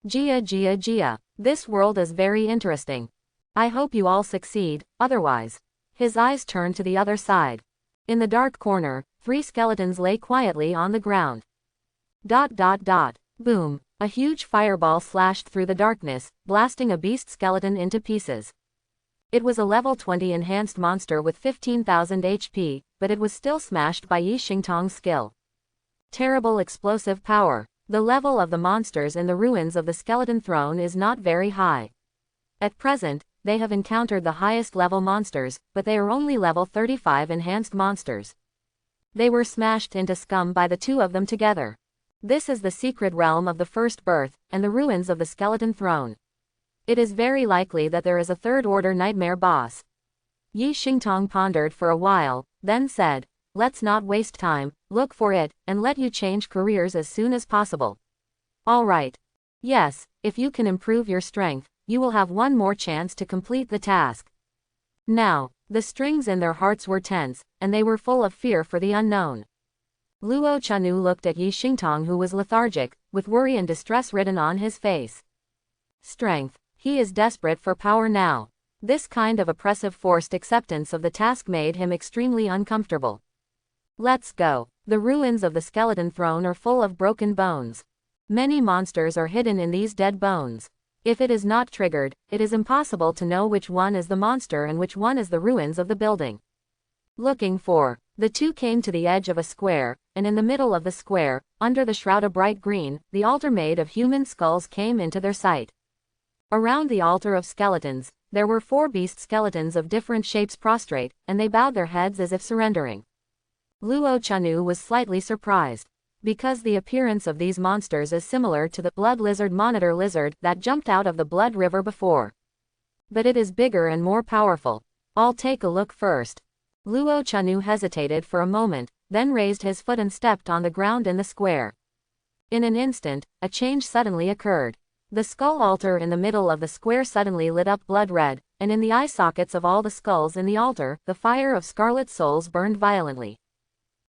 Jia, this world is very interesting. I hope you all succeed, otherwise. His eyes turned to the other side. In the dark corner, 3 skeletons lay quietly on the ground. Boom, a huge fireball slashed through the darkness, blasting a beast skeleton into pieces. It was a level 20 enhanced monster with 15,000 HP, but it was still smashed by Yi Xingtong's skill. Terrible explosive power. The level of the monsters in the ruins of the skeleton throne is not very high. At present, they have encountered the highest level monsters, but they are only level 35 enhanced monsters. They were smashed into scum by the 2 of them together. This is the secret realm of the first birth, and the ruins of the skeleton throne. It is very likely that there is a third-order nightmare boss. Yi Xingtong pondered for a while, then said, let's not waste time, look for it, and let you change careers as soon as possible. All right. Yes, if you can improve your strength, you will have one more chance to complete the task. Now, the strings in their hearts were tense, and they were full of fear for the unknown. Luo Chanu looked at Yi Xingtong, who was lethargic, with worry and distress written on his face. Strength. He is desperate for power now. This kind of oppressive forced acceptance of the task made him extremely uncomfortable. Let's go. The ruins of the skeleton throne are full of broken bones. Many monsters are hidden in these dead bones. If it is not triggered, it is impossible to know which one is the monster and which one is the ruins of the building. Looking for. The 2 came to the edge of a square, and in the middle of the square, under the shroud of bright green, the altar made of human skulls came into their sight. Around the altar of skeletons, there were 4 beast skeletons of different shapes prostrate, and they bowed their heads as if surrendering. Luo Chanu was slightly surprised, because the appearance of these monsters is similar to the blood lizard monitor lizard that jumped out of the blood river before. But it is bigger and more powerful. I'll take a look first. Luo Chanu hesitated for a moment, then raised his foot and stepped on the ground in the square. In an instant, a change suddenly occurred. The skull altar in the middle of the square suddenly lit up blood red, and in the eye sockets of all the skulls in the altar, the fire of scarlet souls burned violently.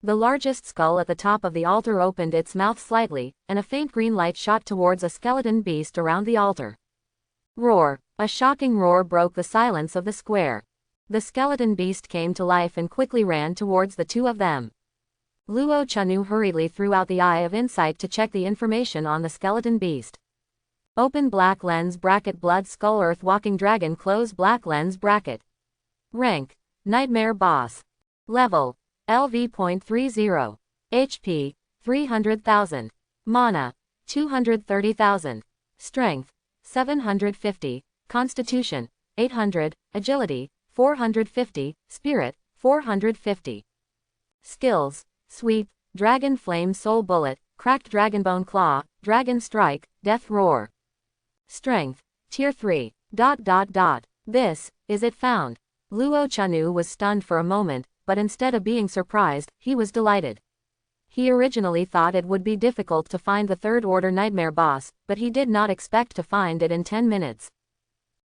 The largest skull at the top of the altar opened its mouth slightly, and a faint green light shot towards a skeleton beast around the altar. Roar! A shocking roar broke the silence of the square. The skeleton beast came to life and quickly ran towards the 2 of them. Luo Chanu hurriedly threw out the eye of insight to check the information on the skeleton beast. Open black lens bracket blood skull earth walking dragon close black lens bracket. Rank. Nightmare boss. Level. LV.30. HP. 300,000. Mana. 230,000. Strength, 750. Constitution, 800. Agility, 450. Spirit, 450. Skills, Sweep, Dragon Flame Soul Bullet, Cracked Dragonbone Claw, Dragon Strike, Death Roar. Strength, Tier 3. This is it found. Luo Chanu was stunned for a moment, but instead of being surprised, he was delighted. He originally thought it would be difficult to find the third-order nightmare boss, but he did not expect to find it in 10 minutes.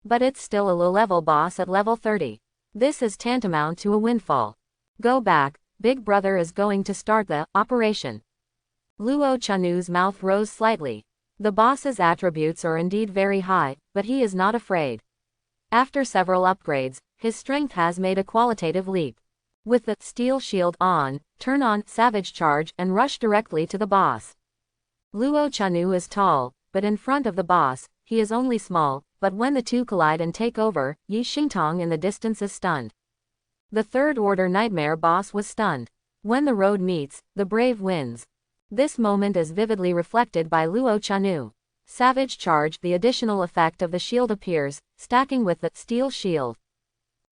But it's still a low-level boss at level 30. This is tantamount to a windfall. Go back, Big Brother is going to start the operation. Luo Chanu's mouth rose slightly. The boss's attributes are indeed very high, but he is not afraid. After several upgrades, his strength has made a qualitative leap. With the Steel Shield on, turn on Savage Charge and rush directly to the boss. Luo Chanu is tall, but in front of the boss, he is only small, but when the two collide and take over, Yi Xingtong in the distance is stunned. The third-order nightmare boss was stunned. When the road meets, the brave wins. This moment is vividly reflected by Luo Chanu. Savage Charge, the additional effect of the shield appears, stacking with the Steel Shield.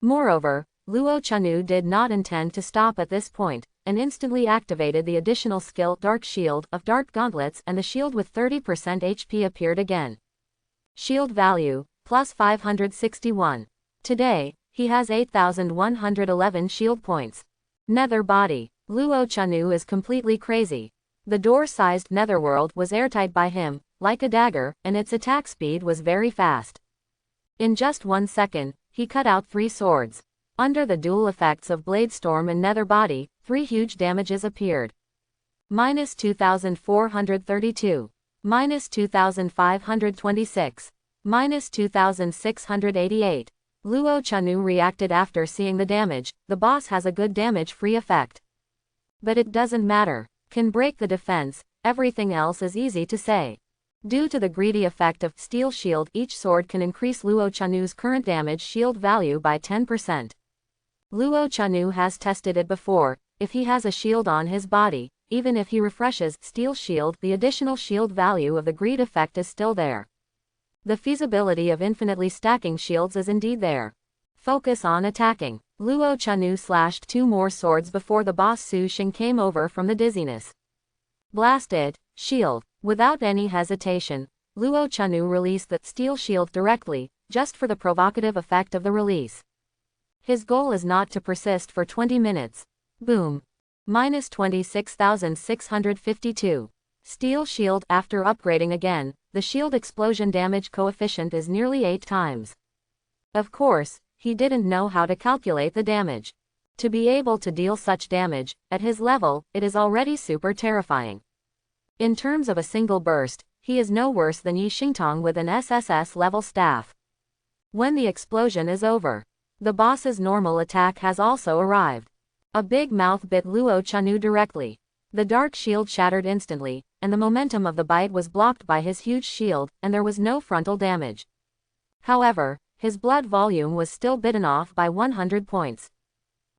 Moreover, Luo Chanu did not intend to stop at this point, and instantly activated the additional skill Dark Shield of Dark Gauntlets, and the shield with 30% HP appeared again. Shield value, plus 561. Today, he has 8,111 shield points. Nether body. Luo Chanu is completely crazy. The door-sized netherworld was airtight by him, like a dagger, and its attack speed was very fast. In just 1 second, he cut out 3 swords. Under the dual effects of Blade Storm and Nether Body, 3 huge damages appeared. Minus 2,432. Minus 2,526. Minus 2,688. Luo Chanu reacted after seeing the damage. The boss has a good damage-free effect. But it doesn't matter. Can break the defense, everything else is easy to say. Due to the greedy effect of Steel Shield, each sword can increase Luo Chanu's current damage shield value by 10%. Luo Chanu has tested it before. If he has a shield on his body, even if he refreshes Steel Shield, the additional shield value of the greed effect is still there. The feasibility of infinitely stacking shields is indeed there. Focus on attacking. Luo Chanu slashed 2 more swords before the boss Su Xing came over from the dizziness. Blast it, shield. Without any hesitation, Luo Chanu released the Steel Shield directly, just for the provocative effect of the release. His goal is not to persist for 20 minutes. Boom. Minus 26,652. Steel Shield. After upgrading again, the shield explosion damage coefficient is nearly 8 times. Of course, he didn't know how to calculate the damage. To be able to deal such damage, at his level, it is already super terrifying. In terms of a single burst, he is no worse than Yi Xingtong with an SSS level staff. When the explosion is over, the boss's normal attack has also arrived. A big mouth bit Luo Chanu directly. The dark shield shattered instantly, and the momentum of the bite was blocked by his huge shield, and there was no frontal damage. However, his blood volume was still bitten off by 100 points.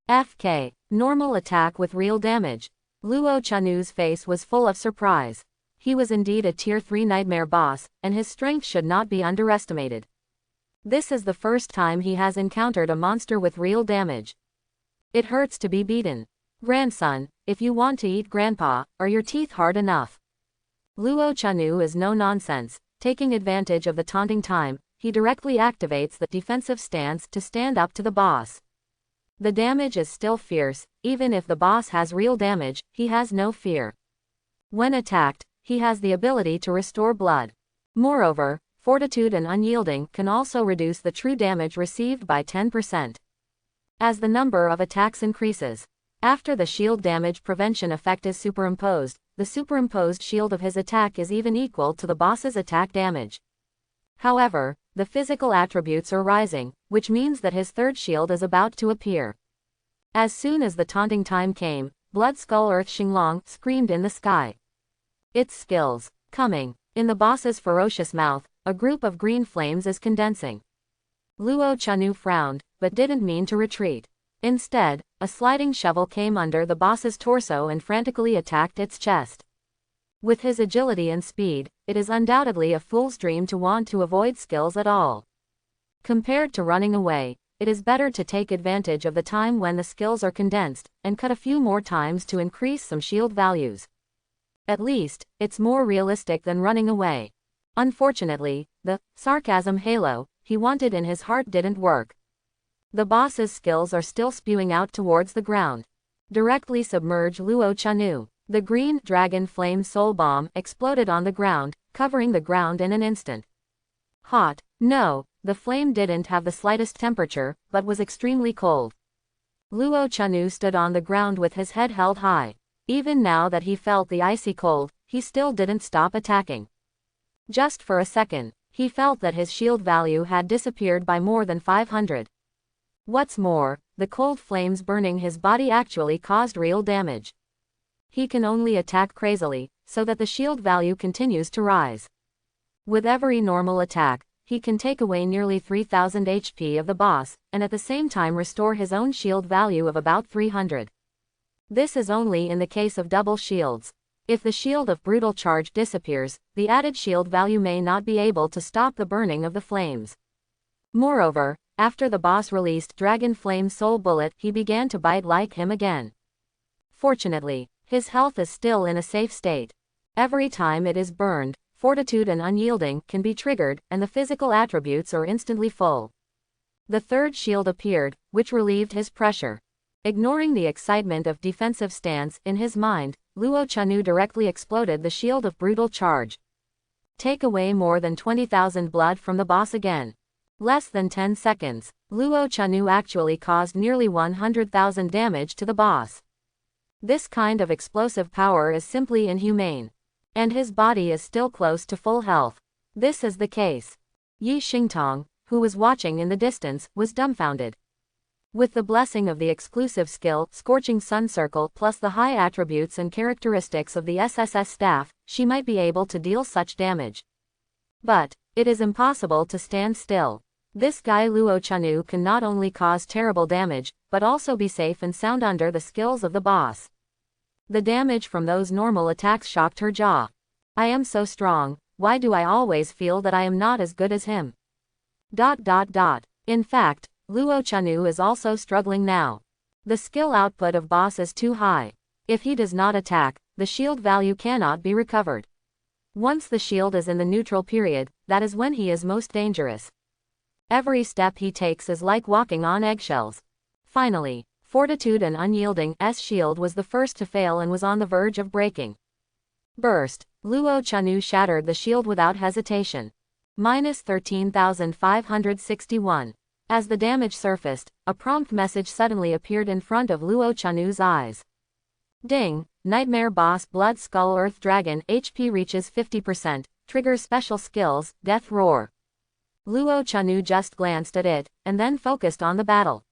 FK. Normal attack with real damage. Luo Chanu's face was full of surprise. He was indeed a Tier 3 nightmare boss, and his strength should not be underestimated. This is the first time he has encountered a monster with real damage. It hurts to be beaten. Grandson, if you want to eat grandpa, are your teeth hard enough? Luo Chanu is no nonsense. Taking advantage of the taunting time, he directly activates the defensive stance to stand up to the boss. The damage is still fierce. Even if the boss has real damage, he has no fear. When attacked, he has the ability to restore blood. Moreover, fortitude and unyielding can also reduce the true damage received by 10%. As the number of attacks increases, after the shield damage prevention effect is superimposed, the superimposed shield of his attack is even equal to the boss's attack damage. However, the physical attributes are rising, which means that his third shield is about to appear. As soon as the taunting time came, Blood Skull Earth Xinglong screamed in the sky. Its skills. Coming. In the boss's ferocious mouth, a group of green flames is condensing. Luo Chanu frowned, but didn't mean to retreat. Instead, a sliding shovel came under the boss's torso and frantically attacked its chest. With his agility and speed, it is undoubtedly a fool's dream to want to avoid skills at all. Compared to running away, it is better to take advantage of the time when the skills are condensed, and cut a few more times to increase some shield values. At least, it's more realistic than running away. Unfortunately, the sarcasm halo he wanted in his heart didn't work. The boss's skills are still spewing out towards the ground. Directly submerge Luo Chanu. The green dragon flame soul bomb exploded on the ground, covering the ground in an instant. Hot? No, the flame didn't have the slightest temperature, but was extremely cold. Luo Chanu stood on the ground with his head held high. Even now that he felt the icy cold, he still didn't stop attacking. Just for a second, he felt that his shield value had disappeared by more than 500. What's more, the cold flames burning his body actually caused real damage. He can only attack crazily, so that the shield value continues to rise. With every normal attack, he can take away nearly 3000 HP of the boss, and at the same time restore his own shield value of about 300. This is only in the case of double shields. If the shield of brutal charge disappears, the added shield value may not be able to stop the burning of the flames. Moreover, after the boss released Dragon Flame Soul Bullet, he began to bite like him again. Fortunately, his health is still in a safe state. Every time it is burned, Fortitude and Unyielding can be triggered, and the physical attributes are instantly full. The third shield appeared, which relieved his pressure. Ignoring the excitement of defensive stance in his mind, Luo Chanu directly exploded the shield of brutal charge. Take away more than 20,000 blood from the boss again. Less than 10 seconds, Luo Chanu actually caused nearly 100,000 damage to the boss. This kind of explosive power is simply inhumane. And his body is still close to full health. This is the case. Yi Xingtong, who was watching in the distance, was dumbfounded. With the blessing of the exclusive skill, Scorching Sun Circle, plus the high attributes and characteristics of the SSS staff, she might be able to deal such damage. But it is impossible to stand still. This guy Luo Chanu can not only cause terrible damage, but also be safe and sound under the skills of the boss. The damage from those normal attacks shocked her jaw. I am so strong, why do I always feel that I am not as good as him? In fact, Luo Chanu is also struggling now. The skill output of boss is too high. If he does not attack, the shield value cannot be recovered. Once the shield is in the neutral period, that is when he is most dangerous. Every step he takes is like walking on eggshells. Finally, Fortitude and Unyielding's shield was the first to fail and was on the verge of breaking. Burst. Luo Chanu shattered the shield without hesitation. Minus 13,561. As the damage surfaced, a prompt message suddenly appeared in front of Luo Chanu's eyes. Ding! Nightmare Boss Blood Skull Earth Dragon HP reaches 50%, triggers special skills, Death Roar. Luo Chanu just glanced at it, and then focused on the battle.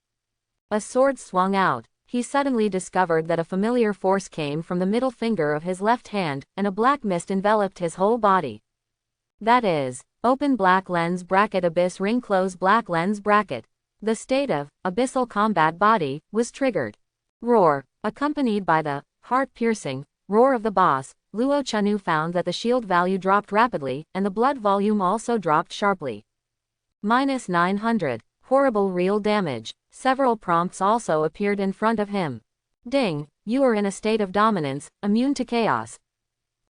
A sword swung out. He suddenly discovered that a familiar force came from the middle finger of his left hand, and a black mist enveloped his whole body. That is, open black lens bracket abyss ring close black lens bracket. The state of abyssal combat body was triggered. Roar. Accompanied by the heart-piercing roar of the boss, Luo Chanu found that the shield value dropped rapidly, and the blood volume also dropped sharply. Minus 900. Horrible real damage. Several prompts also appeared in front of him. Ding! You are in a state of dominance, immune to chaos.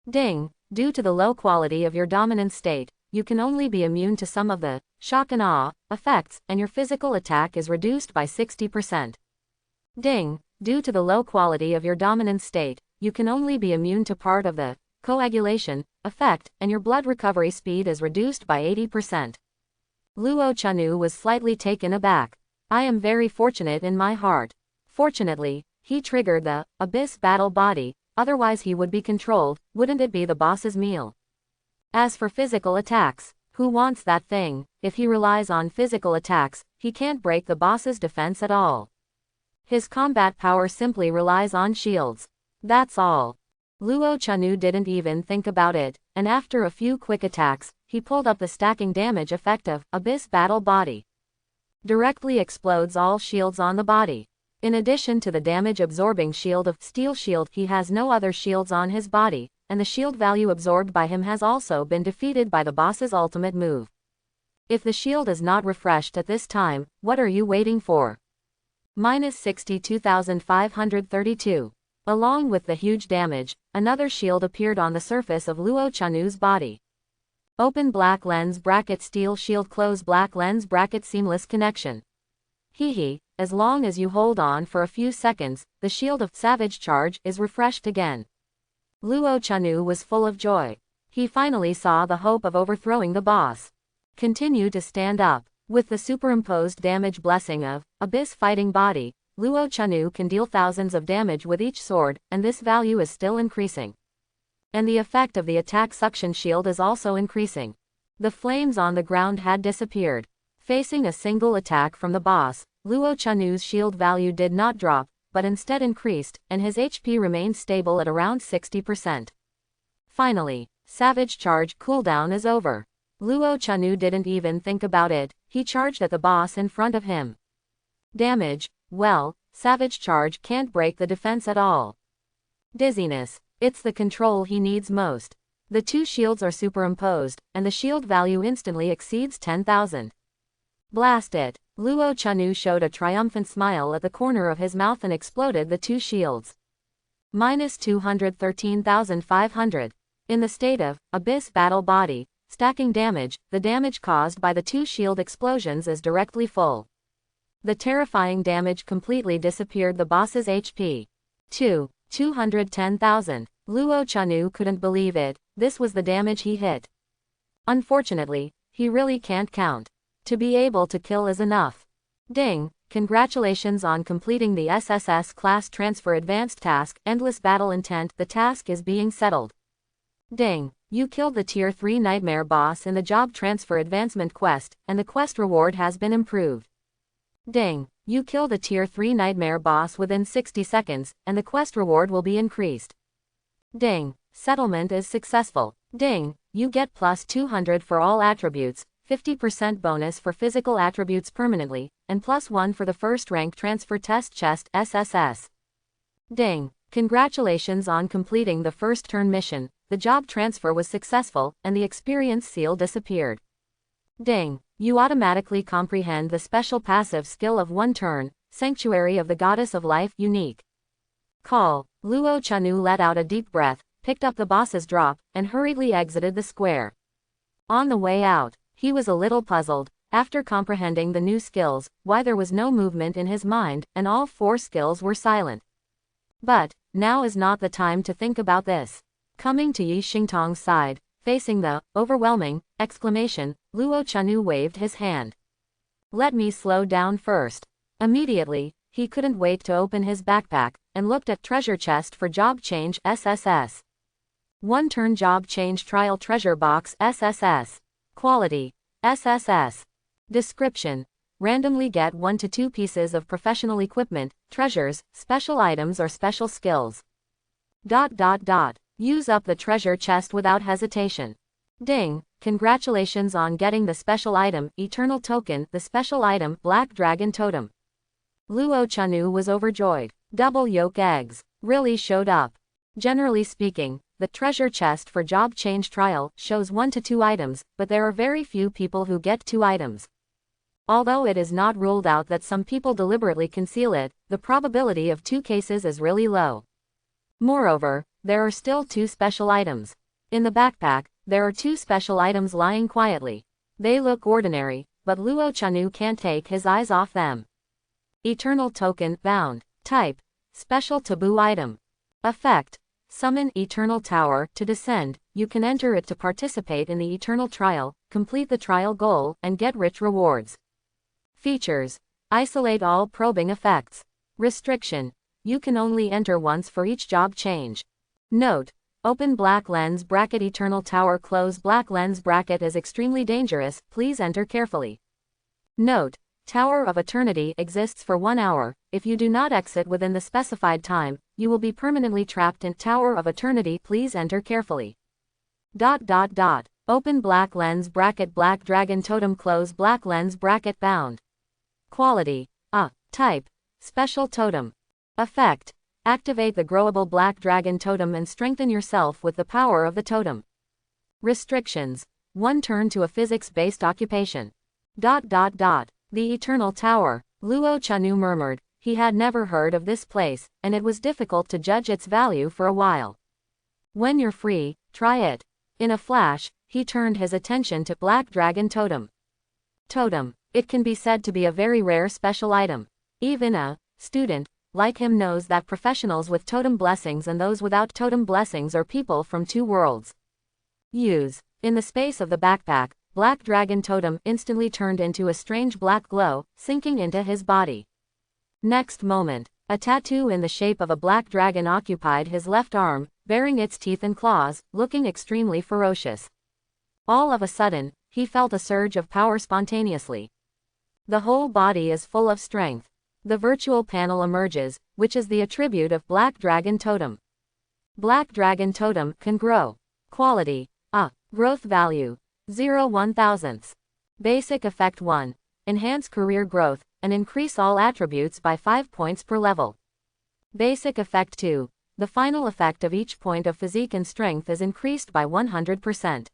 Ding! Due to the low quality of your dominant state, you can only be immune to some of the shock and awe effects, and your physical attack is reduced by 60%. Ding! Due to the low quality of your dominant state, you can only be immune to part of the coagulation effect, and your blood recovery speed is reduced by 80%. Luo Chanu was slightly taken aback. I am very fortunate in my heart. Fortunately, he triggered the abyss battle body, otherwise he would be controlled, wouldn't it be the boss's meal? As for physical attacks, who wants that thing? If he relies on physical attacks, he can't break the boss's defense at all. His combat power simply relies on shields. That's all. Luo Chanu didn't even think about it, and after a few quick attacks, he pulled up the stacking damage effect of abyss battle body. Directly explodes all shields on the body. In addition to the damage absorbing shield of steel shield, he has no other shields on his body, and the shield value absorbed by him has also been defeated by the boss's ultimate move. If the shield is not refreshed at this time, what are you waiting for? Minus 62,532. Along with the huge damage, another shield appeared on the surface of Luo Chanu's body. Open black lens bracket steel shield close black lens bracket seamless connection. Hehe, as long as you hold on for a few seconds, the shield of Savage Charge is refreshed again. Luo Chanu was full of joy. He finally saw the hope of overthrowing the boss. Continue to stand up. With the superimposed damage blessing of Abyss Fighting Body, Luo Chanu can deal thousands of damage with each sword, and this value is still increasing. And the effect of the attack suction shield is also increasing. The flames on the ground had disappeared. Facing a single attack from the boss, Luo Chanu's shield value did not drop, but instead increased, and his HP remained stable at around 60%. Finally, Savage Charge cooldown is over. Luo Chanu didn't even think about it, he charged at the boss in front of him. Damage, well, Savage Charge can't break the defense at all. Dizziness, it's the control he needs most. The two shields are superimposed, and the shield value instantly exceeds 10,000. Blast it! Luo Chanu showed a triumphant smile at the corner of his mouth and exploded the two shields. Minus 213,500. In the state of Abyss Battle Body, stacking damage, the damage caused by the two shield explosions is directly full. The terrifying damage completely disappeared the boss's HP. 210,000. Luo Chanu couldn't believe it, this was the damage he hit. Unfortunately, he really can't count. To be able to kill is enough. Ding, congratulations on completing the SSS Class Transfer Advanced Task Endless Battle Intent. The task is being settled. Ding, you killed the Tier 3 Nightmare boss in the Job Transfer Advancement quest, and the quest reward has been improved. Ding, you killed a Tier 3 Nightmare boss within 60 seconds, and the quest reward will be increased. Ding, settlement is successful. Ding, you get plus 200 for all attributes, 50% bonus for physical attributes permanently, and plus 1 for the first rank transfer test chest SSS. Ding, congratulations on completing the first turn mission, the job transfer was successful, and the experience seal disappeared. Ding, you automatically comprehend the special passive skill of 1 turn, Sanctuary of the Goddess of Life unique. Call, Luo Chanu let out a deep breath, picked up the boss's drop, and hurriedly exited the square. On the way out, he was a little puzzled, after comprehending the new skills, why there was no movement in his mind, and all 4 skills were silent. But, now is not the time to think about this. Coming to Yi Xingtong's side, facing the overwhelming exclamation, Luo Chanu waved his hand. Let me slow down first. Immediately, he couldn't wait to open his backpack, and looked at treasure chest for job change SSS. 1 turn job change trial treasure box SSS. Quality, SSS. Description, randomly get 1 to 2 pieces of professional equipment, treasures, special items or special skills. ... Use up the treasure chest without hesitation. Ding, congratulations on getting the special item, Eternal Token, the special item, Black Dragon Totem. Luo Chanu was overjoyed. Double yolk eggs really showed up. Generally speaking, the treasure chest for job change trial shows 1 to 2 items, but there are very few people who get 2 items. Although it is not ruled out that some people deliberately conceal it, the probability of 2 cases is really low. Moreover, there are still 2 special items. In the backpack, there are 2 special items lying quietly. They look ordinary, but Luo Chanu can't take his eyes off them. Eternal Token, bound. Type, special taboo item. Effect, summon Eternal Tower. To descend, you can enter it to participate in the Eternal Trial, complete the trial goal, and get rich rewards. Features, isolate all probing effects. Restriction, you can only enter once for each job change. Note, open black lens bracket Eternal Tower close black lens bracket is extremely dangerous, please enter carefully. Note, Tower of Eternity exists for 1 hour, if you do not exit within the specified time, you will be permanently trapped in Tower of Eternity, please enter carefully. ... Open black lens bracket Black Dragon Totem close black lens bracket bound. Quality, type, special totem. Effect, Activate the growable Black Dragon Totem and strengthen yourself with the power of the totem. Restrictions. 1 turn to a physics-based occupation. The Eternal Tower, Luo Chanu murmured. He had never heard of this place, and it was difficult to judge its value for a while. When you're free, try it. In a flash, he turned his attention to Black Dragon Totem. Totem. It can be said to be a very rare special item. Even a student like him knows that professionals with totem blessings and those without totem blessings are people from 2 worlds. Use. In the space of the backpack, Black Dragon Totem instantly turned into a strange black glow, sinking into his body. Next moment, a tattoo in the shape of a black dragon occupied his left arm, baring its teeth and claws, looking extremely ferocious. All of a sudden, he felt a surge of power spontaneously. The whole body is full of strength. The virtual panel emerges, which is the attribute of Black Dragon Totem. Black Dragon Totem can grow. Quality. Growth value. 0.001. Basic effect 1. Enhance career growth, and increase all attributes by 5 points per level. Basic effect 2. The final effect of each point of physique and strength is increased by 100%.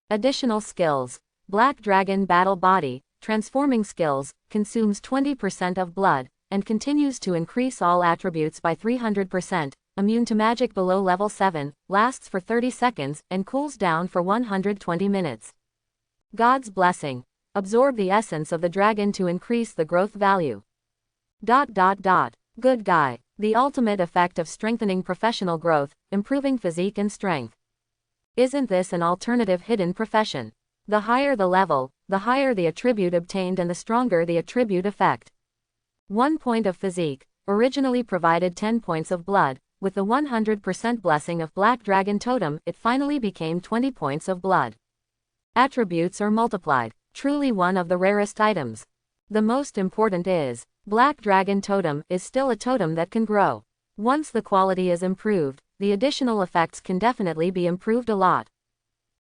Additional skills. Black Dragon Battle Body, transforming skills, consumes 20% of blood, and continues to increase all attributes by 300%, immune to magic below level 7, lasts for 30 seconds, and cools down for 120 minutes. God's Blessing. Absorb the essence of the dragon to increase the growth value. Good Guy. The ultimate effect of strengthening professional growth, improving physique and strength. Isn't this an alternative hidden profession? The higher the level, the higher the attribute obtained and the stronger the attribute effect. 1 point of physique, originally provided 10 points of blood. With the 100% blessing of Black Dragon Totem, it finally became 20 points of blood. Attributes are multiplied. Truly one of the rarest items. The most important is, Black Dragon Totem is still a totem that can grow. Once the quality is improved, the additional effects can definitely be improved a lot.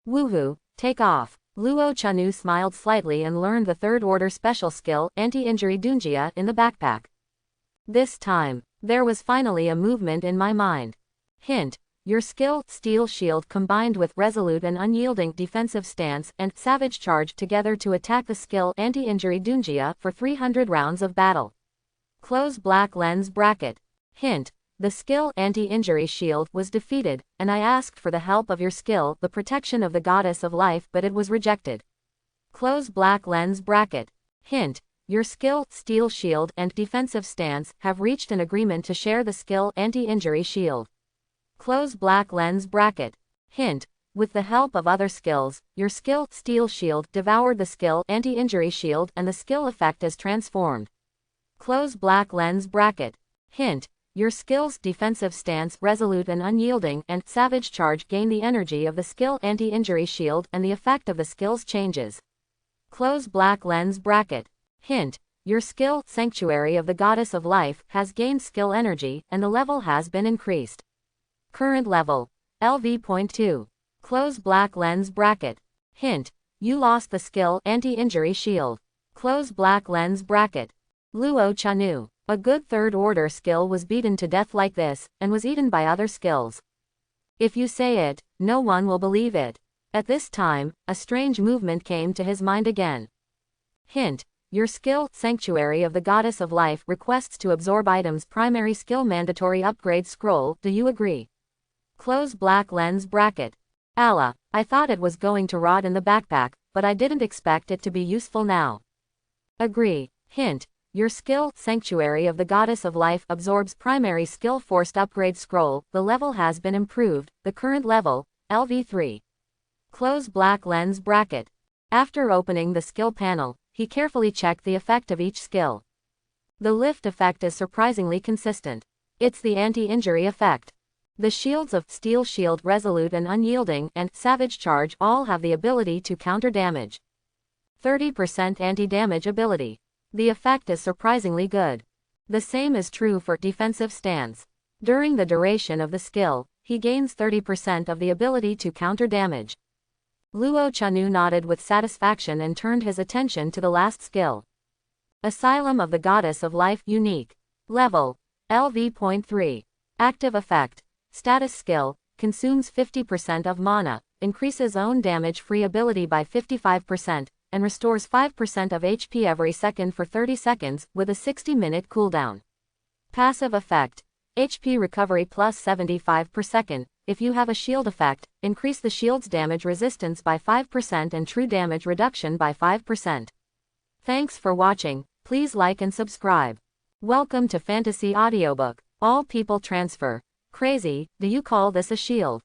Woohoo, take off. Luo Chanu smiled slightly and learned the 3rd order special skill, Anti-Injury Dunjia, in the backpack. This time, there was finally a movement in my mind. Hint. Your skill, Steel Shield, combined with Resolute and Unyielding Defensive Stance and Savage Charge together to attack the skill Anti-Injury Dunjia for 300 rounds of battle. Close black lens bracket. Hint. The skill Anti-Injury Shield was defeated, and I asked for the help of your skill, the Protection of the Goddess of Life, but it was rejected. Close black lens bracket. Hint. Your skill, Steel Shield, and Defensive Stance have reached an agreement to share the skill Anti-Injury Shield. Close black lens bracket. Hint. With the help of other skills, your skill, Steel Shield, devoured the skill Anti-Injury Shield and the skill effect is transformed. Close black lens bracket. Hint. Your skills, Defensive Stance, Resolute and Unyielding, and Savage Charge gain the energy of the skill Anti-Injury Shield and the effect of the skills changes. Close black lens bracket. Hint. Your skill, Sanctuary of the Goddess of Life, has gained skill energy, and the level has been increased. Current level. LV.2. Close black lens bracket. Hint. You lost the skill, Anti-Injury Shield. Close black lens bracket. Luo Chanu. A good 3rd order skill was beaten to death like this, and was eaten by other skills. If you say it, no one will believe it. At this time, a strange movement came to his mind again. Hint. Your skill, Sanctuary of the Goddess of Life, requests to absorb items primary skill mandatory upgrade scroll, do you agree? Close black lens bracket. Allah, I thought it was going to rot in the backpack, but I didn't expect it to be useful now. Agree. Hint. Your skill, Sanctuary of the Goddess of Life, absorbs primary skill forced upgrade scroll, the level has been improved, the current level, LV3. Close black lens bracket. After opening the skill panel, he carefully checked the effect of each skill. The lift effect is surprisingly consistent. It's the anti-injury effect. The shields of Steel Shield, Resolute and Unyielding, and Savage Charge all have the ability to counter damage. 30% anti-damage ability. The effect is surprisingly good. The same is true for Defensive Stance. During the duration of the skill, he gains 30% of the ability to counter damage. Luo Chanu nodded with satisfaction and turned his attention to the last skill. Asylum of the Goddess of Life, unique. Level. LV.3. Active effect. Status skill. Consumes 50% of mana, increases own damage-free ability by 55%, and restores 5% of HP every second for 30 seconds, with a 60-minute cooldown. Passive effect. HP recovery plus 75 per second. If you have a shield effect, increase the shield's damage resistance by 5% and true damage reduction by 5%. Thanks for watching. Please like and subscribe. Welcome to Fantasy Audiobook. All people transfer. Crazy, do you call this a shield?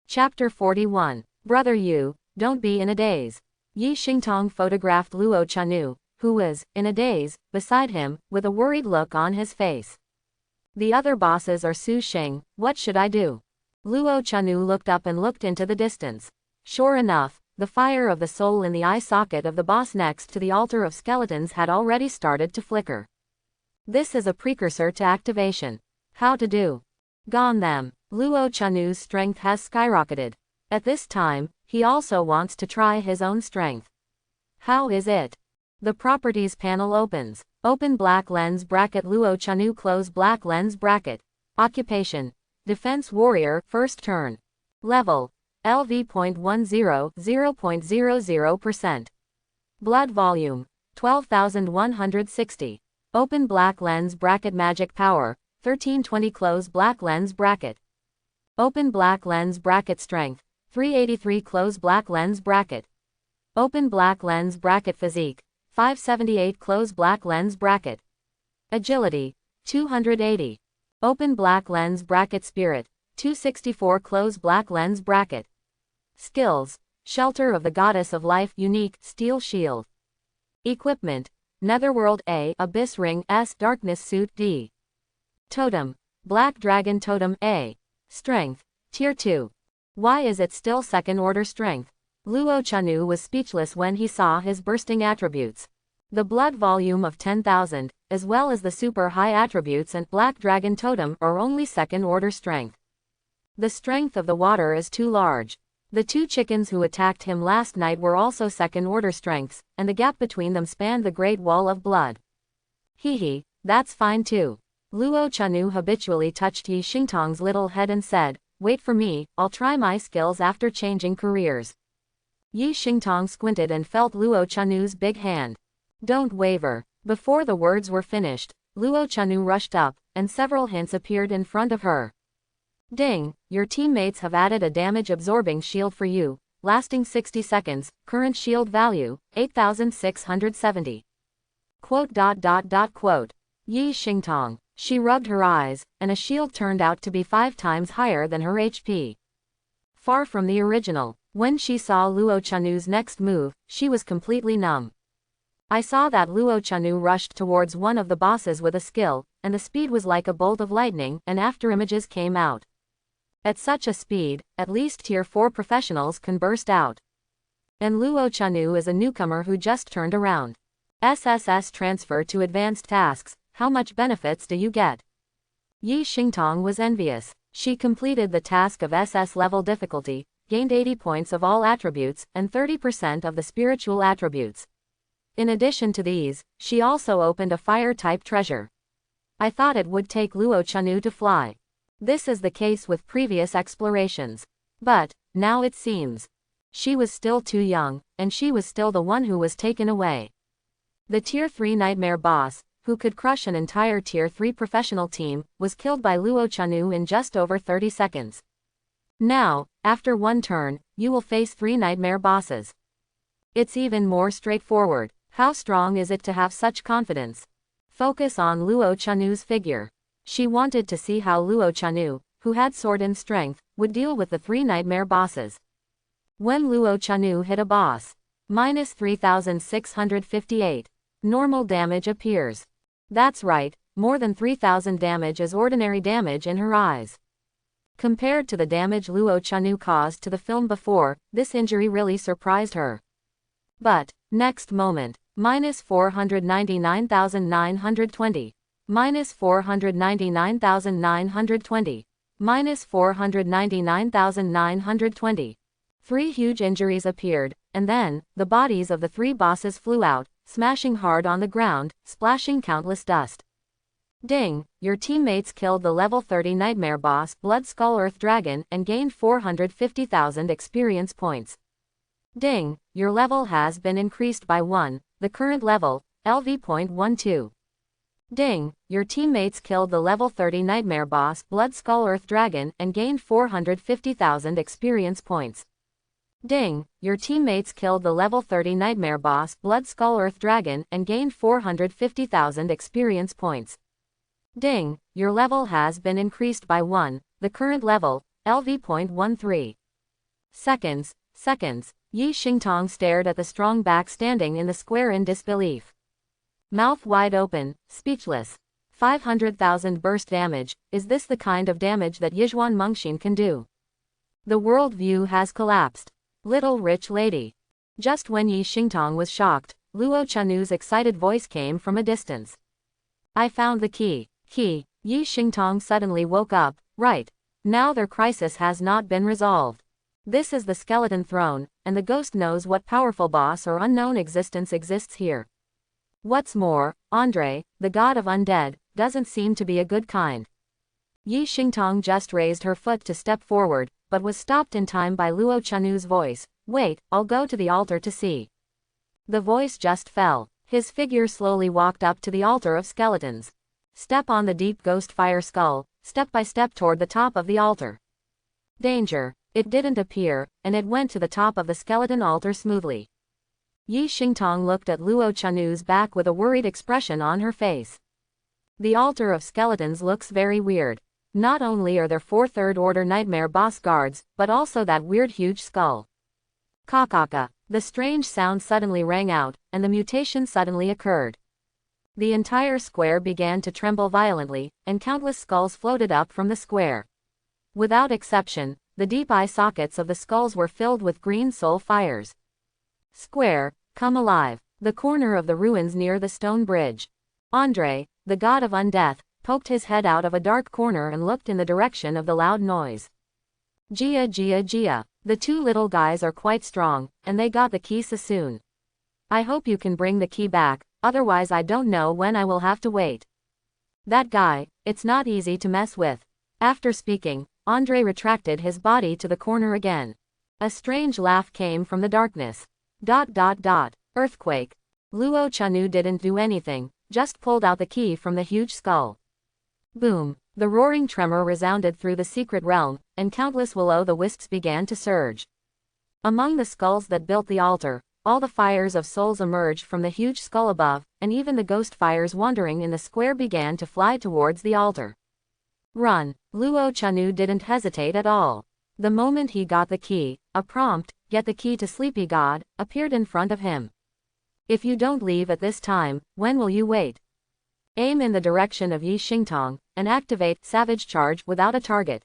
Chapter 41. Brother Yu, don't be in a daze. Yi Xingtong photographed Luo Chanu, who was, in a daze, beside him, with a worried look on his face. The other bosses are Su Xing, what should I do? Luo Chanu looked up and looked into the distance. Sure enough, the fire of the soul in the eye socket of the boss next to the altar of skeletons had already started to flicker. This is a precursor to activation. How to do? Gone them. Luo Chanu's strength has skyrocketed. At this time, he also wants to try his own strength. How is it? The properties panel opens. Open black lens bracket Luo Chanu close black lens bracket. Occupation. Defense warrior, first turn. Level. LV.10, 0.00%. Blood volume. 12,160. Open black lens bracket magic power. 1320 close black lens bracket. Open black lens bracket strength. 383 close black lens bracket. Open black lens bracket physique. 578 close black lens bracket. Agility. 280. Open black lens bracket spirit. 264 close black lens bracket. Skills. Shelter of the Goddess of Life unique steel shield. Equipment. Netherworld A Abyss Ring S Darkness Suit D. Totem. Black Dragon Totem A. Strength. Tier 2. Why is it still second order strength? Luo Chanu was speechless when he saw his bursting attributes. The blood volume of 10,000, as well as the super high attributes and Black Dragon Totem are only second order strength. The strength of the water is too large. The two chickens who attacked him last night were also second order strengths, and the gap between them spanned the Great Wall of Blood. Hehe, that's fine too. Luo Chanu habitually touched Yi Xingtong's little head and said, wait for me, I'll try my skills after changing careers. Yi Xingtong squinted and felt Luo Chanu's big hand. Don't waver. Before the words were finished, Luo Chanu rushed up, and several hints appeared in front of her. Ding, your teammates have added a damage-absorbing shield for you, lasting 60 seconds, current shield value, 8,670. Quote. Yi Xingtong. She rubbed her eyes, and a shield turned out to be 5 times higher than her HP. Far from the original. When she saw Luo Chanu's next move, she was completely numb. I saw that Luo Chanu rushed towards one of the bosses with a skill, and the speed was like a bolt of lightning, and afterimages came out. At such a speed, at least tier 4 professionals can burst out. And Luo Chanu is a newcomer who just turned around. SSS transfer to advanced tasks, how much benefits do you get? Yi Xingtong was envious. She completed the task of SS level difficulty, gained 80 points of all attributes, and 30% of the spiritual attributes. In addition to these, she also opened a fire-type treasure. I thought it would take Luo Chanu to fly. This is the case with previous explorations. But, now it seems. She was still too young, and she was still the one who was taken away. The Tier 3 Nightmare boss, who could crush an entire Tier 3 professional team, was killed by Luo Chanu in just over 30 seconds. Now, after one turn, you will face 3 Nightmare bosses. It's even more straightforward. How strong is it to have such confidence? Focus on Luo Chanu's figure. She wanted to see how Luo Chanu, who had sword and strength, would deal with the 3 Nightmare bosses. When Luo Chanu hit a boss, minus 3,658. Normal damage appears. That's right, more than 3,000 damage is ordinary damage in her eyes. Compared to the damage Luo Chanu caused to the film before, this injury really surprised her. But, next moment, minus 499,920. Minus 499,920. Minus 499,920. 3 huge injuries appeared, and then, the bodies of the 3 bosses flew out, smashing hard on the ground, splashing countless dust. Ding, your teammates killed the level 30 Nightmare boss Blood Skull Earth Dragon and gained 450,000 experience points. Ding, your level has been increased by 1, the current level, LV.12. Ding, your teammates killed the level 30 Nightmare boss Blood Skull Earth Dragon and gained 450,000 experience points. Ding, your teammates killed the level 30 Nightmare boss Blood Skull Earth Dragon and gained 450,000 experience points. Ding, your level has been increased by 1, the current level, LV.13. Seconds. Yi Xingtong stared at the strong back standing in the square in disbelief. Mouth wide open, speechless. 500,000 burst damage, is this the kind of damage that Yizhuan Mengxin can do? The world view has collapsed. Little rich lady. Just when Yi Xingtong was shocked, Luo Chanu's excited voice came from a distance. I found the key. Yi Xingtong suddenly woke up. Right. Now their crisis has not been resolved. This is the skeleton throne, and the ghost knows what powerful boss or unknown existence exists here. What's more, Andre, the god of undead, doesn't seem to be a good kind. Yi Xingtong just raised her foot to step forward, but was stopped in time by Luo Chanu's voice. Wait, I'll go to the altar to see. The voice just fell. His figure slowly walked up to the altar of skeletons. Step on the deep ghost fire skull, step by step toward the top of the altar. Danger. It didn't appear, and it went to the top of the skeleton altar smoothly. Yi Xingtong looked at Luo Chanu's back with a worried expression on her face. The altar of skeletons looks very weird. Not only are there 4 third-order nightmare boss guards, but also that weird huge skull. Kakaka. The strange sound suddenly rang out, and the mutation suddenly occurred. The entire square began to tremble violently, and countless skulls floated up from the square. Without exception, the deep eye sockets of the skulls were filled with green soul fires. Square, come alive. The corner of the ruins near the stone bridge. Andre, the god of undeath, poked his head out of a dark corner and looked in the direction of the loud noise. Gia. The 2 little guys are quite strong, and they got the key so soon. I hope you can bring the key back, otherwise I don't know when I will have to wait. That guy, it's not easy to mess with. After speaking, Andre retracted his body to the corner again. A strange laugh came from the darkness. Earthquake. Luo Chanu didn't do anything, just pulled out the key from the huge skull. Boom. The roaring tremor resounded through the secret realm, and countless will-o'-the-wisps began to surge. Among the skulls that built the altar, all the fires of souls emerged from the huge skull above, and even the ghost fires wandering in the square began to fly towards the altar. Run. Luo Chanu didn't hesitate at all. The moment he got the key, a prompt, "Get the key to Sleepy God," appeared in front of him. If you don't leave at this time, when will you wait? Aim in the direction of Yi Xingtong, and activate Savage Charge without a target.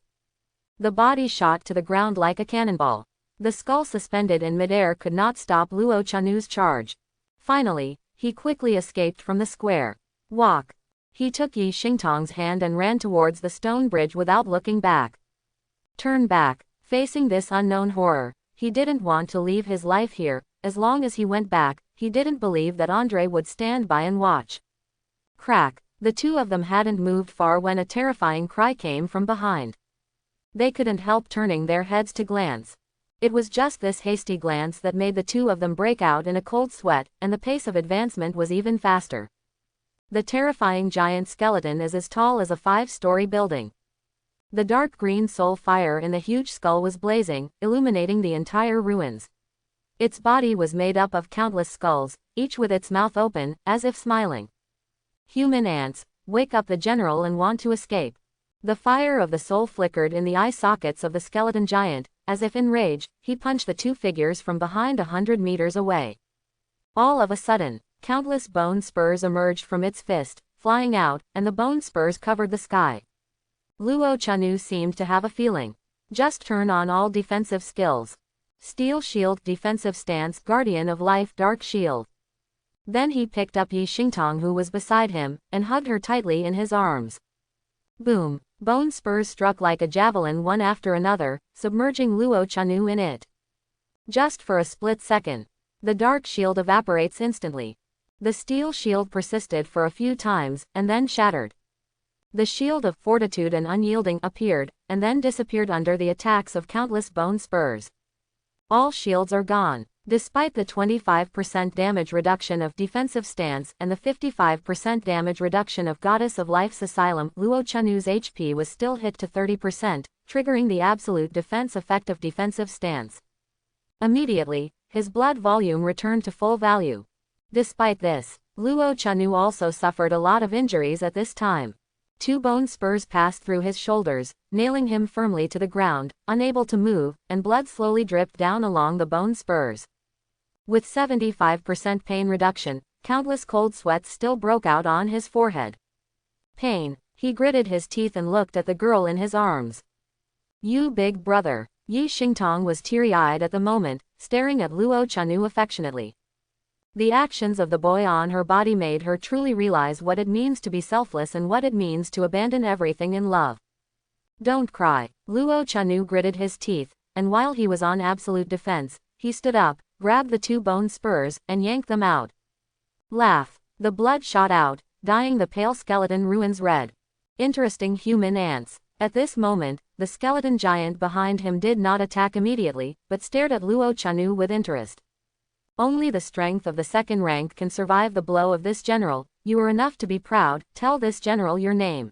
The body shot to the ground like a cannonball. The skull suspended in midair could not stop Luo Chanu's charge. Finally, he quickly escaped from the square. Walk. He took Yi Xingtong's hand and ran towards the stone bridge without looking back. Turn back. Facing this unknown horror, he didn't want to leave his life here. As long as he went back, he didn't believe that Andre would stand by and watch. Crack. The 2 of them hadn't moved far when a terrifying cry came from behind. They couldn't help turning their heads to glance. It was just this hasty glance that made the 2 of them break out in a cold sweat, and the pace of advancement was even faster. The terrifying giant skeleton is as tall as a 5-story building. The dark green soul fire in the huge skull was blazing, illuminating the entire ruins. Its body was made up of countless skulls, each with its mouth open, as if smiling. Human ants, wake up the general and want to escape. The fire of the soul flickered in the eye sockets of the skeleton giant. As if in rage, he punched the 2 figures from behind 100 meters away. All of a sudden, countless bone spurs emerged from its fist, flying out, and the bone spurs covered the sky. Luo Chanu seemed to have a feeling. Just turn on all defensive skills. Steel Shield, Defensive Stance, Guardian of Life, Dark Shield. Then he picked up Yi Xingtong, who was beside him, and hugged her tightly in his arms. Boom. Bone spurs struck like a javelin one after another, submerging Luo Chanu in it. Just for a split second. The dark shield evaporates instantly. The steel shield persisted for a few times, and then shattered. The shield of fortitude and unyielding appeared, and then disappeared under the attacks of countless bone spurs. All shields are gone. Despite the 25% damage reduction of defensive stance and the 55% damage reduction of Goddess of Life's Asylum, Luo Chanu's HP was still hit to 30%, triggering the absolute defense effect of defensive stance. Immediately, his blood volume returned to full value. Despite this, Luo Chanu also suffered a lot of injuries at this time. 2 bone spurs passed through his shoulders, nailing him firmly to the ground, unable to move, and blood slowly dripped down along the bone spurs. With 75% pain reduction, countless cold sweats still broke out on his forehead. Pain. He gritted his teeth and looked at the girl in his arms. "You big brother." Yi Xingtong was teary-eyed at the moment, staring at Luo Chanu affectionately. The actions of the boy on her body made her truly realize what it means to be selfless and what it means to abandon everything in love. "Don't cry." Luo Chanu gritted his teeth, and while he was on absolute defense, he stood up, grabbed the 2 bone spurs, and yanked them out. Laugh. The blood shot out, dyeing the pale skeleton ruins red. Interesting human ants. At this moment, the skeleton giant behind him did not attack immediately, but stared at Luo Chanu with interest. "Only the strength of the second rank can survive the blow of this general. You are enough to be proud. Tell this general your name."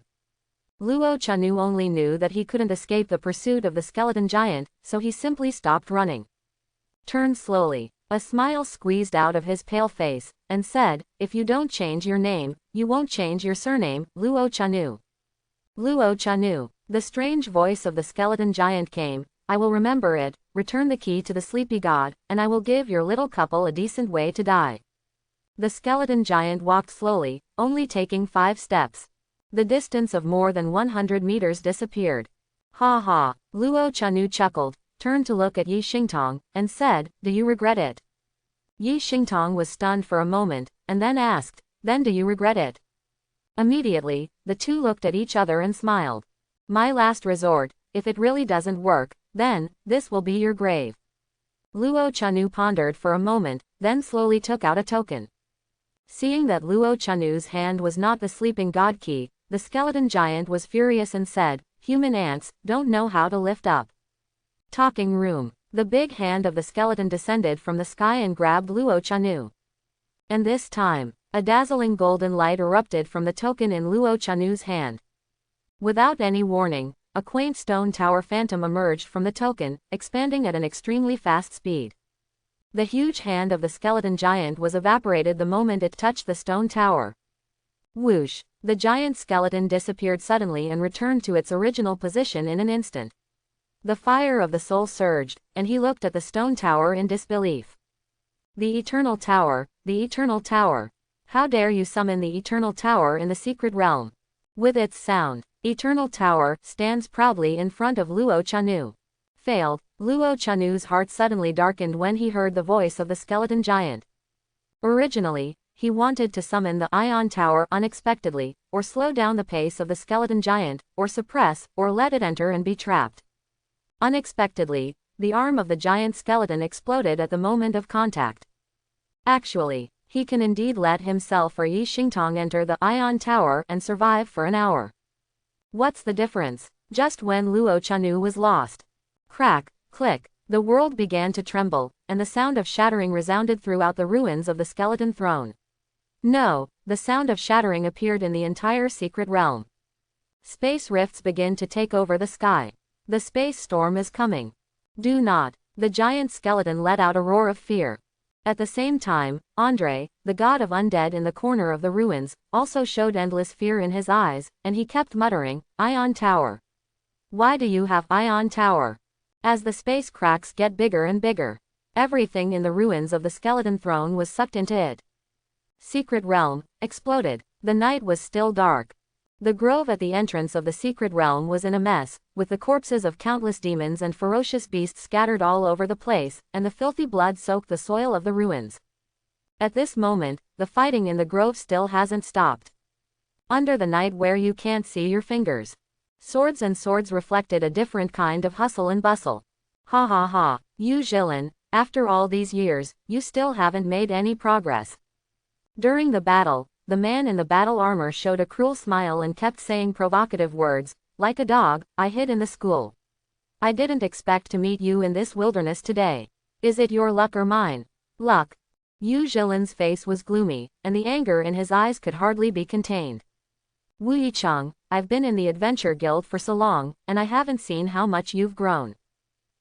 Luo Chanu only knew that he couldn't escape the pursuit of the skeleton giant, so he simply stopped running. Turned slowly. A smile squeezed out of his pale face, and said, "If you don't change your name, you won't change your surname, Luo Chanu." Luo Chanu. The strange voice of the skeleton giant came. "I will remember it. Return the key to the sleepy god, and I will give your little couple a decent way to die." The skeleton giant walked slowly, only taking 5 steps. The distance of more than 100 meters disappeared. "Ha ha." Luo Chanu chuckled, turned to look at Yi Xingtong, and said, "Do you regret it?" Yi Xingtong was stunned for a moment, and then asked, "Then do you regret it?" Immediately, the 2 looked at each other and smiled. "My last resort. If it really doesn't work, then, this will be your grave." Luo Chanu pondered for a moment, then slowly took out a token. Seeing that Luo Chanu's hand was not the sleeping god key, the skeleton giant was furious and said, "Human ants, don't know how to lift up." Talking room. The big hand of the skeleton descended from the sky and grabbed Luo Chanu. And this time, a dazzling golden light erupted from the token in Luo Chanu's hand. Without any warning, a quaint stone tower phantom emerged from the token, expanding at an extremely fast speed. The huge hand of the skeleton giant was evaporated the moment it touched the stone tower. Whoosh! The giant skeleton disappeared suddenly and returned to its original position in an instant. The fire of the soul surged, and he looked at the stone tower in disbelief. "The Eternal Tower, the Eternal Tower. How dare you summon the Eternal Tower in the secret realm?" With its sound, Eternal Tower stands proudly in front of Luo Chanu. Failed. Luo Chanu's heart suddenly darkened when he heard the voice of the skeleton giant. Originally, he wanted to summon the Ion Tower unexpectedly, or slow down the pace of the skeleton giant, or suppress, or let it enter and be trapped. Unexpectedly, the arm of the giant skeleton exploded at the moment of contact. Actually, he can indeed let himself or Yi Xingtong enter the Ion Tower and survive for an hour. What's the difference? Just when Luo Chanu was lost. Crack, click, the world began to tremble, and the sound of shattering resounded throughout the ruins of the skeleton throne. No, the sound of shattering appeared in the entire secret realm. Space rifts begin to take over the sky. The space storm is coming. Do not. The giant skeleton let out a roar of fear. At the same time, Andre, the god of undead in the corner of the ruins, also showed endless fear in his eyes, and he kept muttering, "Ion Tower. Why do you have Ion Tower?" As the space cracks get bigger and bigger, everything in the ruins of the skeleton throne was sucked into it. Secret realm exploded. The night was still dark. The grove at the entrance of the secret realm was in a mess, with the corpses of countless demons and ferocious beasts scattered all over the place, and the filthy blood soaked the soil of the ruins. At this moment, the fighting in the grove still hasn't stopped. Under the night where you can't see your fingers, swords and swords reflected a different kind of hustle and bustle. Ha ha ha, Yu Jilin, after all these years, you still haven't made any progress. During the battle, the man in the battle armor showed a cruel smile and kept saying provocative words, like a dog, I hid in the school. I didn't expect to meet you in this wilderness today. Is it your luck or mine? Luck. Yu Jilin's face was gloomy, and the anger in his eyes could hardly be contained. Wu Yicheng, I've been in the Adventure Guild for so long, and I haven't seen how much you've grown.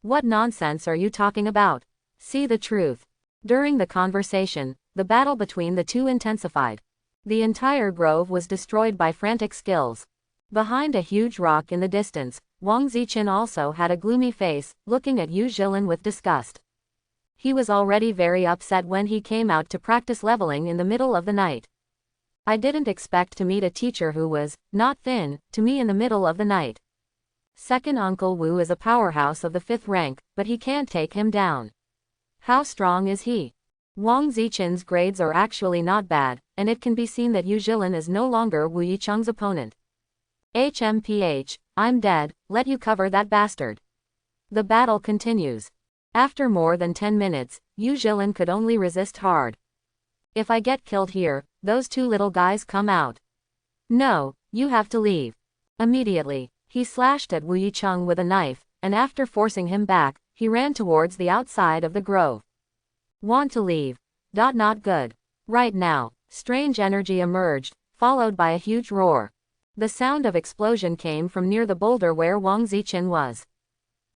What nonsense are you talking about? See the truth. During the conversation, the battle between the two intensified. The entire grove was destroyed by frantic skills. Behind a huge rock in the distance, Wang Ziqin also had a gloomy face, looking at Yu Jilin with disgust. He was already very upset when he came out to practice leveling in the middle of the night. I didn't expect to meet a teacher who was, not thin, to me in the middle of the night. Second Uncle Wu is a powerhouse of the 5th rank, but he can't take him down. How strong is he? Wang Ziqin's grades are actually not bad, and it can be seen that Yu Jilin is no longer Wu Yicheng's opponent. HMPH, I'm dead, let you cover that bastard. The battle continues. After more than 10 minutes, Yu Jilin could only resist hard. If I get killed here, those two little guys come out. No, you have to leave. Immediately, he slashed at Wu Yicheng with a knife, and after forcing him back, he ran towards the outside of the grove. Want to leave? Not good. Right now, strange energy emerged, followed by a huge roar. The sound of explosion came from near the boulder where Wang Ziqin was.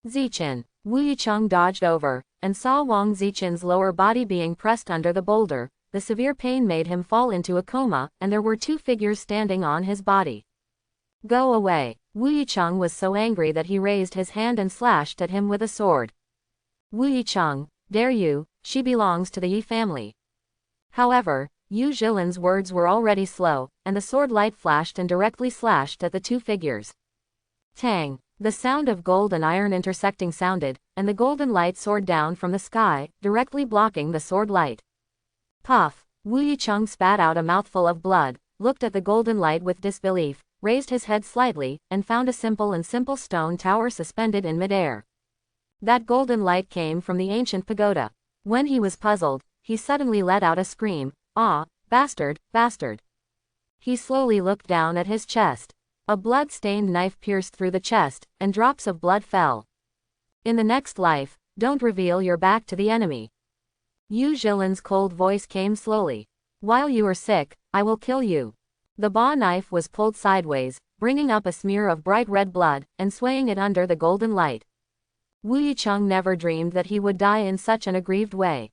Ziqin. Wu Yicheng dodged over, and saw Wang Ziqin's lower body being pressed under the boulder. The severe pain made him fall into a coma, and there were two figures standing on his body. Go away. Wu Yicheng was so angry that he raised his hand and slashed at him with a sword. Wu Yicheng, dare you, she belongs to the Yi family. However, Yu Jilin's words were already slow, and the sword light flashed and directly slashed at the two figures. Tang. The sound of gold and iron intersecting sounded, and the golden light soared down from the sky, directly blocking the sword light. Puff. Wu Yicheng spat out a mouthful of blood, looked at the golden light with disbelief, raised his head slightly, and found a simple stone tower suspended in midair. That golden light came from the ancient pagoda. When he was puzzled, he suddenly let out a scream, ah, bastard, bastard. He slowly looked down at his chest. A blood-stained knife pierced through the chest, and drops of blood fell. In the next life, don't reveal your back to the enemy. Yu Jilin's cold voice came slowly. While you are sick, I will kill you. The ba knife was pulled sideways, bringing up a smear of bright red blood, and swaying it under the golden light. Wu Yicheng never dreamed that he would die in such an aggrieved way.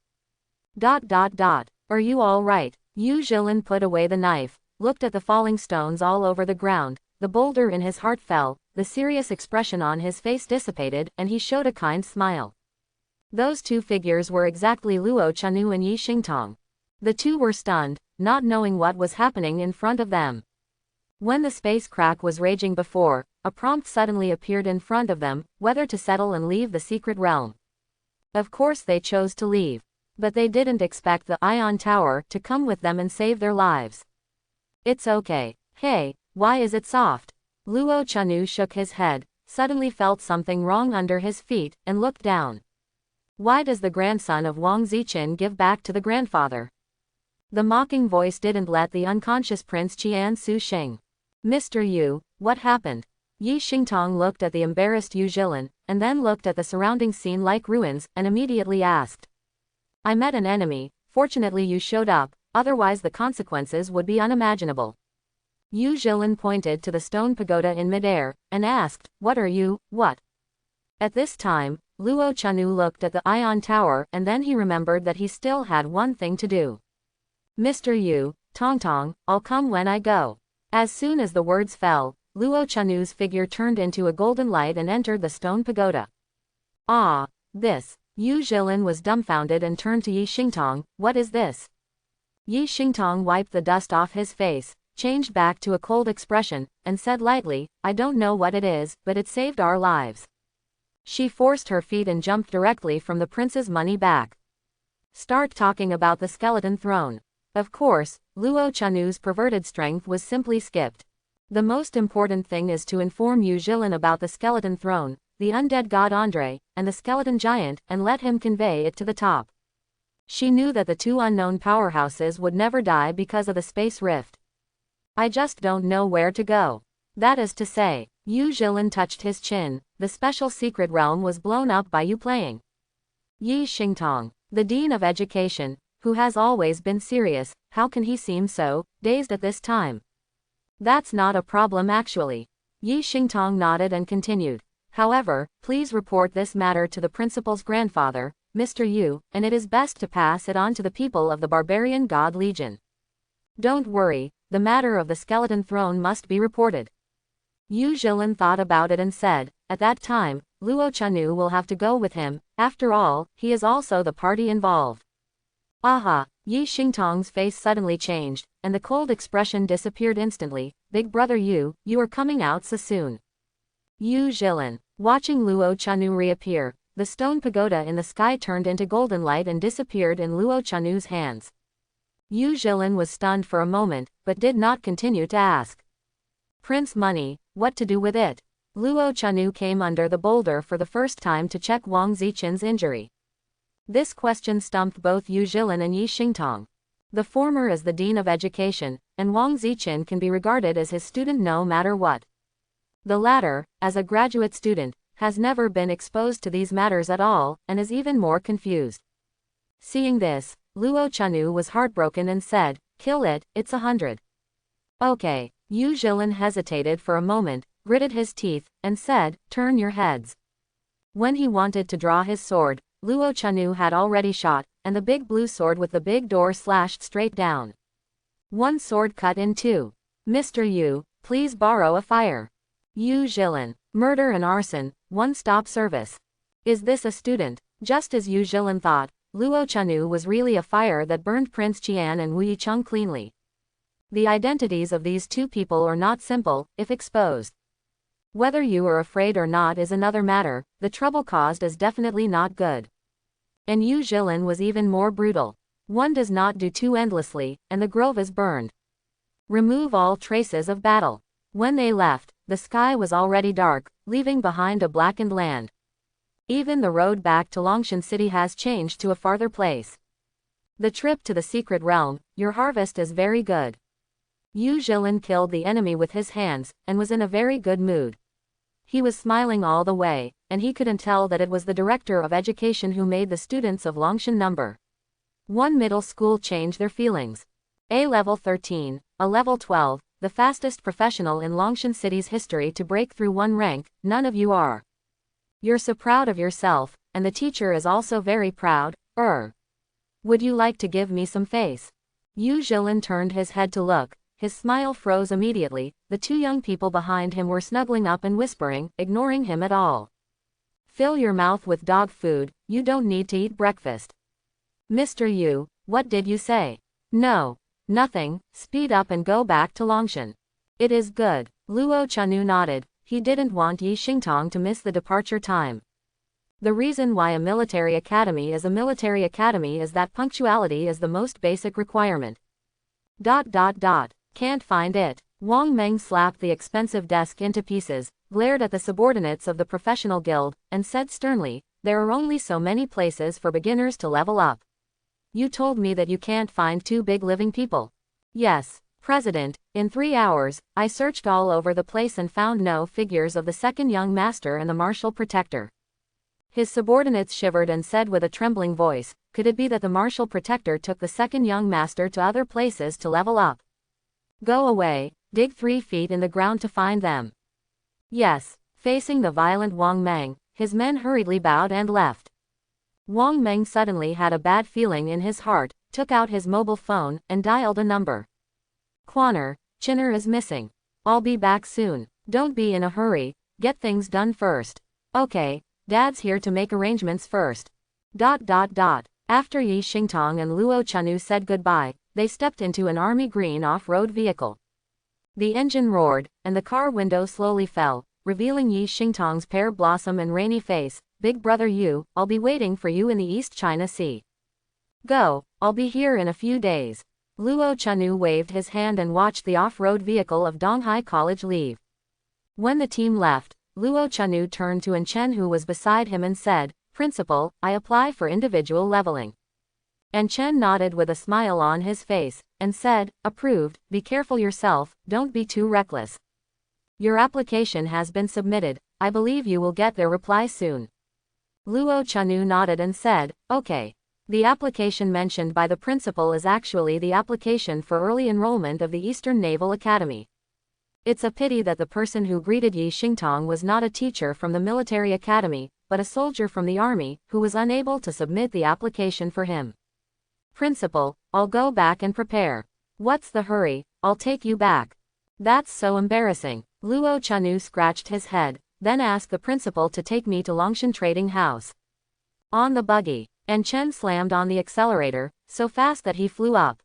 Are you all right? Yu Jilin put away the knife, looked at the falling stones all over the ground, the boulder in his heart fell, the serious expression on his face dissipated, and he showed a kind smile. Those two figures were exactly Luo Chanu and Yi Xingtong. The two were stunned, not knowing what was happening in front of them. When the space crack was raging before, a prompt suddenly appeared in front of them, whether to settle and leave the secret realm. Of course they chose to leave. But they didn't expect the Ion Tower to come with them and save their lives. It's okay. Hey, why is it soft? Luo Chanu shook his head, suddenly felt something wrong under his feet, and looked down. Why does the grandson of Wang Ziqin give back to the grandfather? The mocking voice didn't let the unconscious Prince Qian Su Sheng. Mr. Yu, what happened? Yi Xingtong looked at the embarrassed Yu Jilin, and then looked at the surrounding scene like ruins, and immediately asked. I met an enemy, fortunately you showed up, otherwise the consequences would be unimaginable. Yu Jilin pointed to the stone pagoda in midair, and asked, what are you, what? At this time, Luo Chanu looked at the Ion Tower and then he remembered that he still had one thing to do. Mr. Yu, Tongtong, I'll come when I go. As soon as the words fell, Luo Chanu's figure turned into a golden light and entered the stone pagoda. Ah, this. Yu Jilin was dumbfounded and turned to Yi Xingtong, what is this? Yi Xingtong wiped the dust off his face, changed back to a cold expression, and said lightly, I don't know what it is, but it saved our lives. She forced her feet and jumped directly from the prince's money back. Start talking about the skeleton throne. Of course, Luo Chanu's perverted strength was simply skipped. The most important thing is to inform Yu Jilin about the skeleton throne, the undead god Andre, and the skeleton giant, and let him convey it to the top. She knew that the two unknown powerhouses would never die because of the space rift. I just don't know where to go. That is to say, Yu Jilin touched his chin. The special secret realm was blown up by you playing. Yi Xingtong, the Dean of Education, who has always been serious, how can he seem so dazed at this time? That's not a problem actually. Yi Xingtong nodded and continued. However, please report this matter to the principal's grandfather, Mr. Yu, and it is best to pass it on to the people of the Barbarian God Legion. Don't worry, the matter of the skeleton throne must be reported. Yu Jilin thought about it and said, at that time, Luo Chanu will have to go with him, after all, he is also the party involved. Aha, Yi Xingtong's face suddenly changed, and the cold expression disappeared instantly. Big brother Yu, you are coming out so soon. Yu Jilin, watching Luo Chanu reappear, the stone pagoda in the sky turned into golden light and disappeared in Luo Chanu's hands. Yu Jilin was stunned for a moment, but did not continue to ask. Prince Money, what to do with it? Luo Chanu came under the boulder for the first time to check Wang Zichen's injury. This question stumped both Yu Jilin and Yi Xingtong. The former is the Dean of Education, and Wang Zichen can be regarded as his student no matter what. The latter, as a graduate student, has never been exposed to these matters at all, and is even more confused. Seeing this, Luo Chanu was heartbroken and said, kill it, it's 100. Okay. Yu Jilin hesitated for a moment, gritted his teeth, and said, turn your heads. When he wanted to draw his sword, Luo Chanu had already shot, and the big blue sword with the big door slashed straight down. One sword cut in two. Mr. Yu, please borrow a fire. Yu Jilin, murder and arson, one-stop service. Is this a student? Just as Yu Jilin thought, Luo Chanu was really a fire that burned Prince Qian and Wu Yicheng cleanly. The identities of these two people are not simple, if exposed. Whether you are afraid or not is another matter, the trouble caused is definitely not good. And Yu Jilin was even more brutal. One does not do too endlessly, and the grove is burned. Remove all traces of battle. When they left, the sky was already dark, leaving behind a blackened land. Even the road back to Longshan City has changed to a farther place. The trip to the secret realm, your harvest is very good. Yu Jilin killed the enemy with his hands, and was in a very good mood. He was smiling all the way, and he couldn't tell that it was the director of education who made the students of Longshan number 1 middle school change their feelings. A level 13, a level 12, the fastest professional in Longshan City's history to break through one rank, none of you are. You're so proud of yourself, and the teacher is also very proud. Would you like to give me some face? Yu Jilin turned his head to look. His smile froze immediately. The two young people behind him were snuggling up and whispering, ignoring him at all. Fill your mouth with dog food, you don't need to eat breakfast. Mr. Yu, what did you say? No. Nothing, speed up and go back to Longshan. It is good. Luo Chanu nodded. He didn't want Yi Xingtong to miss the departure time. The reason why a military academy is that punctuality is the most basic requirement. Can't find it. Wang Meng slapped the expensive desk into pieces, glared at the subordinates of the professional guild, and said sternly, there are only so many places for beginners to level up. You told me that you can't find two big living people. Yes, President, in 3 hours, I searched all over the place and found no figures of the second young master and the martial protector. His subordinates shivered and said with a trembling voice, could it be that the martial protector took the second young master to other places to level up? Go away, dig 3 feet in the ground to find them. Yes, facing the violent Wang Meng, his men hurriedly bowed and left. Wang Meng suddenly had a bad feeling in his heart, took out his mobile phone, and dialed a number. Quaner, Chinner is missing. I'll be back soon. Don't be in a hurry, get things done first. Okay, Dad's here to make arrangements first. After Yi Xingtong and Luo Chanu said goodbye, they stepped into an army green off-road vehicle. The engine roared, and the car window slowly fell, revealing Yi Xingtong's pear blossom and rainy face. Big brother Yu, I'll be waiting for you in the East China Sea. Go, I'll be here in a few days. Luo Chanu waved his hand and watched the off-road vehicle of Donghai College leave. When the team left, Luo Chanu turned to An Chen who was beside him and said, Principal, I apply for individual leveling. And Chen nodded with a smile on his face, and said, approved, be careful yourself, don't be too reckless. Your application has been submitted, I believe you will get their reply soon. Luo Chanu nodded and said, okay. The application mentioned by the principal is actually the application for early enrollment of the Eastern Naval Academy. It's a pity that the person who greeted Yi Xingtong was not a teacher from the military academy, but a soldier from the army, who was unable to submit the application for him. Principal, I'll go back and prepare. What's the hurry, I'll take you back. That's so embarrassing. Luo Chanu scratched his head, then asked the principal to take me to Longshan Trading House. On the buggy, and Chen slammed on the accelerator, so fast that he flew up.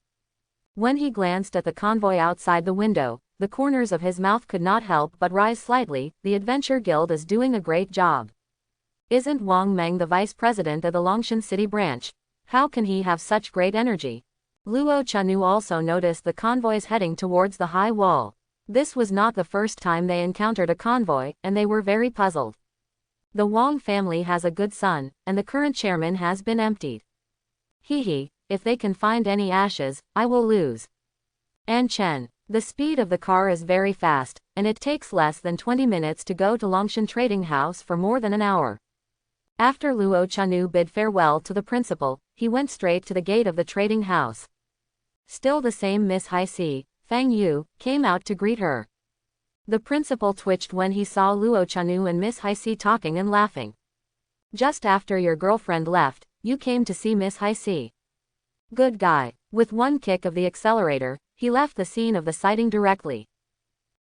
When he glanced at the convoy outside the window, the corners of his mouth could not help but rise slightly. The Adventure Guild is doing a great job. Isn't Wang Meng the vice president of the Longshan City branch? How can he have such great energy? Luo Chanu also noticed the convoys heading towards the high wall. This was not the first time they encountered a convoy, and they were very puzzled. The Wang family has a good son, and the current chairman has been emptied. Hee, if they can find any ashes, I will lose. And Chen, the speed of the car is very fast, and it takes less than 20 minutes to go to Longshan Trading House for more than an hour. After Luo Chanu bid farewell to the principal, he went straight to the gate of the trading house. Still the same Miss Haixi, Fang Yu, came out to greet her. The principal twitched when he saw Luo Chanu and Miss Haixi talking and laughing. Just after your girlfriend left, you came to see Miss Haixi. Good guy. With one kick of the accelerator, he left the scene of the sighting directly.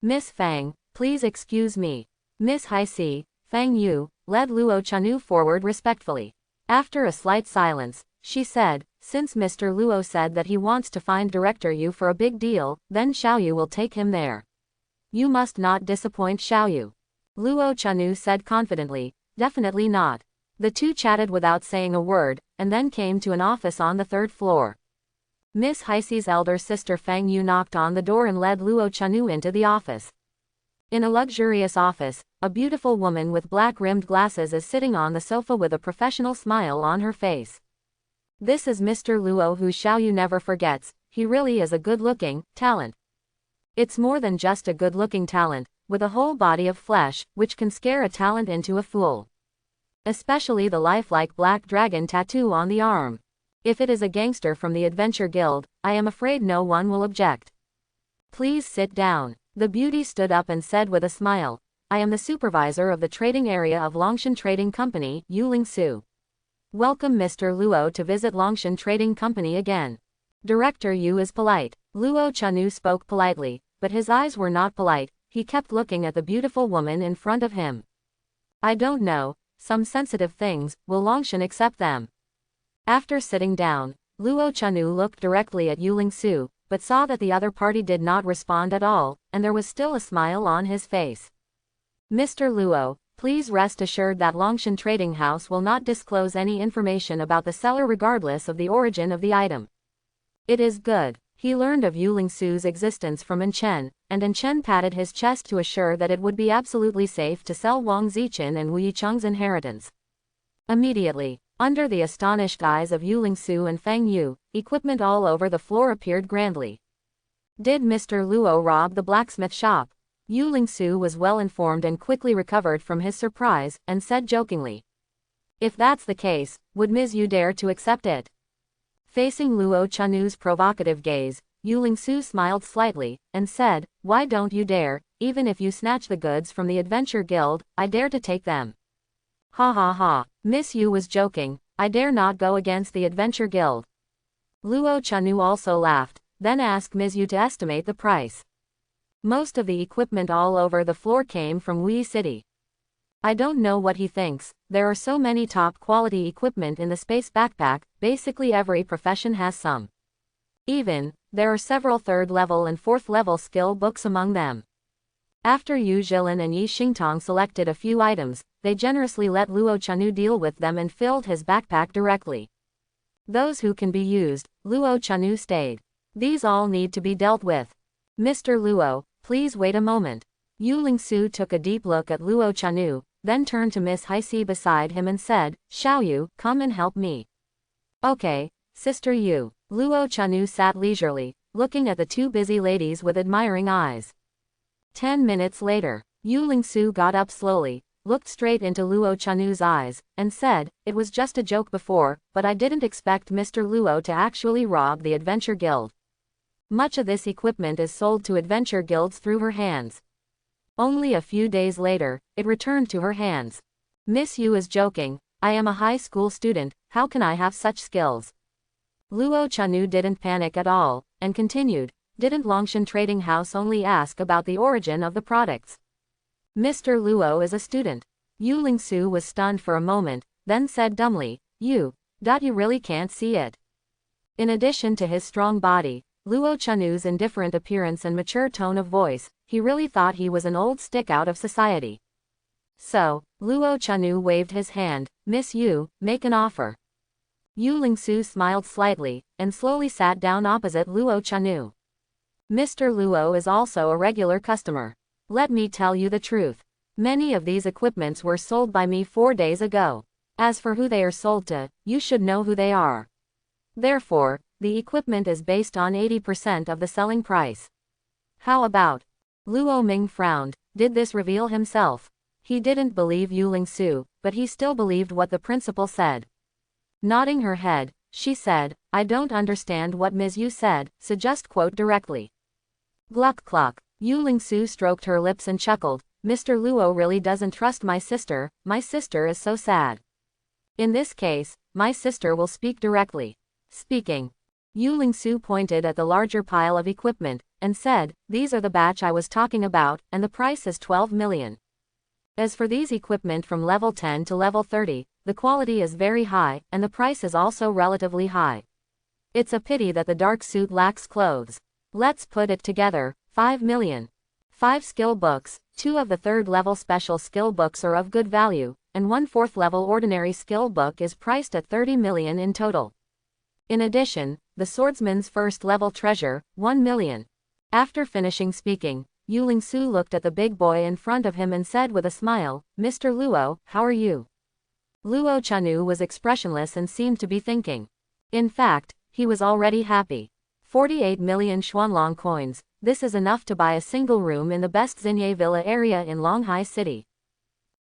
Miss Fang, please excuse me. Miss Haixi, Fang Yu, led Luo Chanu forward respectfully. After a slight silence, she said, since Mr. Luo said that he wants to find Director Yu for a big deal, then Xiaoyu will take him there. You must not disappoint Xiaoyu. Luo Chanu said confidently, definitely not. The two chatted without saying a word, and then came to an office on the third floor. Miss Haixi's elder sister Fang Yu knocked on the door and led Luo Chanu into the office. In a luxurious office, a beautiful woman with black-rimmed glasses is sitting on the sofa with a professional smile on her face. This is Mr. Luo, who Xiaoyu never forgets. He really is a good-looking talent. It's more than just a good-looking talent, with a whole body of flesh, which can scare a talent into a fool. Especially the lifelike black dragon tattoo on the arm. If it is a gangster from the Adventure Guild, I am afraid no one will object. Please sit down. The beauty stood up and said with a smile, I am the supervisor of the trading area of Longshan Trading Company, Yuling Su. Welcome Mr. Luo to visit Longshan Trading Company again. Director Yu is polite. Luo Chanu spoke politely, but his eyes were not polite. He kept looking at the beautiful woman in front of him. I don't know, some sensitive things, will Longshan accept them? After sitting down, Luo Chanu looked directly at Yuling Su, but saw that the other party did not respond at all, and there was still a smile on his face. Mr. Luo, please rest assured that Longshan Trading House will not disclose any information about the seller regardless of the origin of the item. It is good. He learned of Yuling Su's existence from Enchen, and Enchen patted his chest to assure that it would be absolutely safe to sell Wang Zichen and Wu Yicheng's inheritance. Immediately, under the astonished eyes of Yuling Su and Fang Yu, equipment all over the floor appeared grandly. Did Mr. Luo rob the blacksmith shop? Yuling Su was well informed and quickly recovered from his surprise, and said jokingly. If that's the case, would Ms. Yu dare to accept it? Facing Luo Chanu's provocative gaze, Yuling Su smiled slightly, and said, why don't you dare, even if you snatch the goods from the Adventure Guild, I dare to take them. Ha ha ha, Miss Yu was joking, I dare not go against the Adventure Guild. Luo Chanu also laughed, then asked Ms. Yu to estimate the price. Most of the equipment all over the floor came from Wei City. I don't know what he thinks, there are so many top quality equipment in the space backpack, basically every profession has some. Even, there are several 3rd level and 4th level skill books among them. After Yu Zhilin and Yi Xingtong selected a few items, they generously let Luo Chanu deal with them and filled his backpack directly. Those who can be used, Luo Chanu stayed. These all need to be dealt with. Mr. Luo, please wait a moment. Yuling Su took a deep look at Luo Chanu, then turned to Miss Haixi beside him and said, Xiaoyu, come and help me. Okay, Sister Yu. Luo Chanu sat leisurely, looking at the two busy ladies with admiring eyes. 10 minutes later, Yu Lingsu got up slowly, looked straight into Luo Chanu's eyes, and said, "It was just a joke before, but I didn't expect Mr. Luo to actually rob the Adventure Guild. Much of this equipment is sold to adventure guilds through her hands." Only a few days later, it returned to her hands. "Miss Yu is joking. I am a high school student, how can I have such skills?" Luo Chanu didn't panic at all, and continued, "Didn't Longshan Trading House only ask about the origin of the products?" "Mr. Luo is a student." Yu Lingsu was stunned for a moment, then said dumbly, You really can't see it." In addition to his strong body, Luo Chanu's indifferent appearance and mature tone of voice, he really thought he was an old stick out of society. So, Luo Chanu waved his hand, "Miss Yu, make an offer." Yu Lingsu smiled slightly, and slowly sat down opposite Luo Chanu. "Mr. Luo is also a regular customer. Let me tell you the truth. Many of these equipments were sold by me 4 days ago. As for who they are sold to, you should know who they are. Therefore, the equipment is based on 80% of the selling price." "How about?" Luo Ming frowned. Did this reveal himself? He didn't believe Yu Lingsu, but he still believed what the principal said. Nodding her head, she said, "I don't understand what Ms. Yu said, so just quote directly." Gluck cluck. Yu Lingsu stroked her lips and chuckled. "Mr. Luo really doesn't trust my sister is so sad. In this case, my sister will speak directly." Speaking. Yu Lingsu pointed at the larger pile of equipment, and said, "These are the batch I was talking about, and the price is 12 million. As for these equipment from level 10 to level 30, the quality is very high, and the price is also relatively high. It's a pity that the dark suit lacks clothes. Let's put it together, 5 million. 5 skill books, 2 of the 3rd level special skill books are of good value, and 1 4th level ordinary skill book is priced at 30 million in total. In addition, the swordsman's 1st level treasure, 1 million. After finishing speaking, Yu Lingsu looked at the big boy in front of him and said with a smile, "Mr. Luo, how are you?" Luo Chanu was expressionless and seemed to be thinking. In fact, he was already happy. 48 million Xuanlong coins, this is enough to buy a single room in the best Xinye Villa area in Longhai City.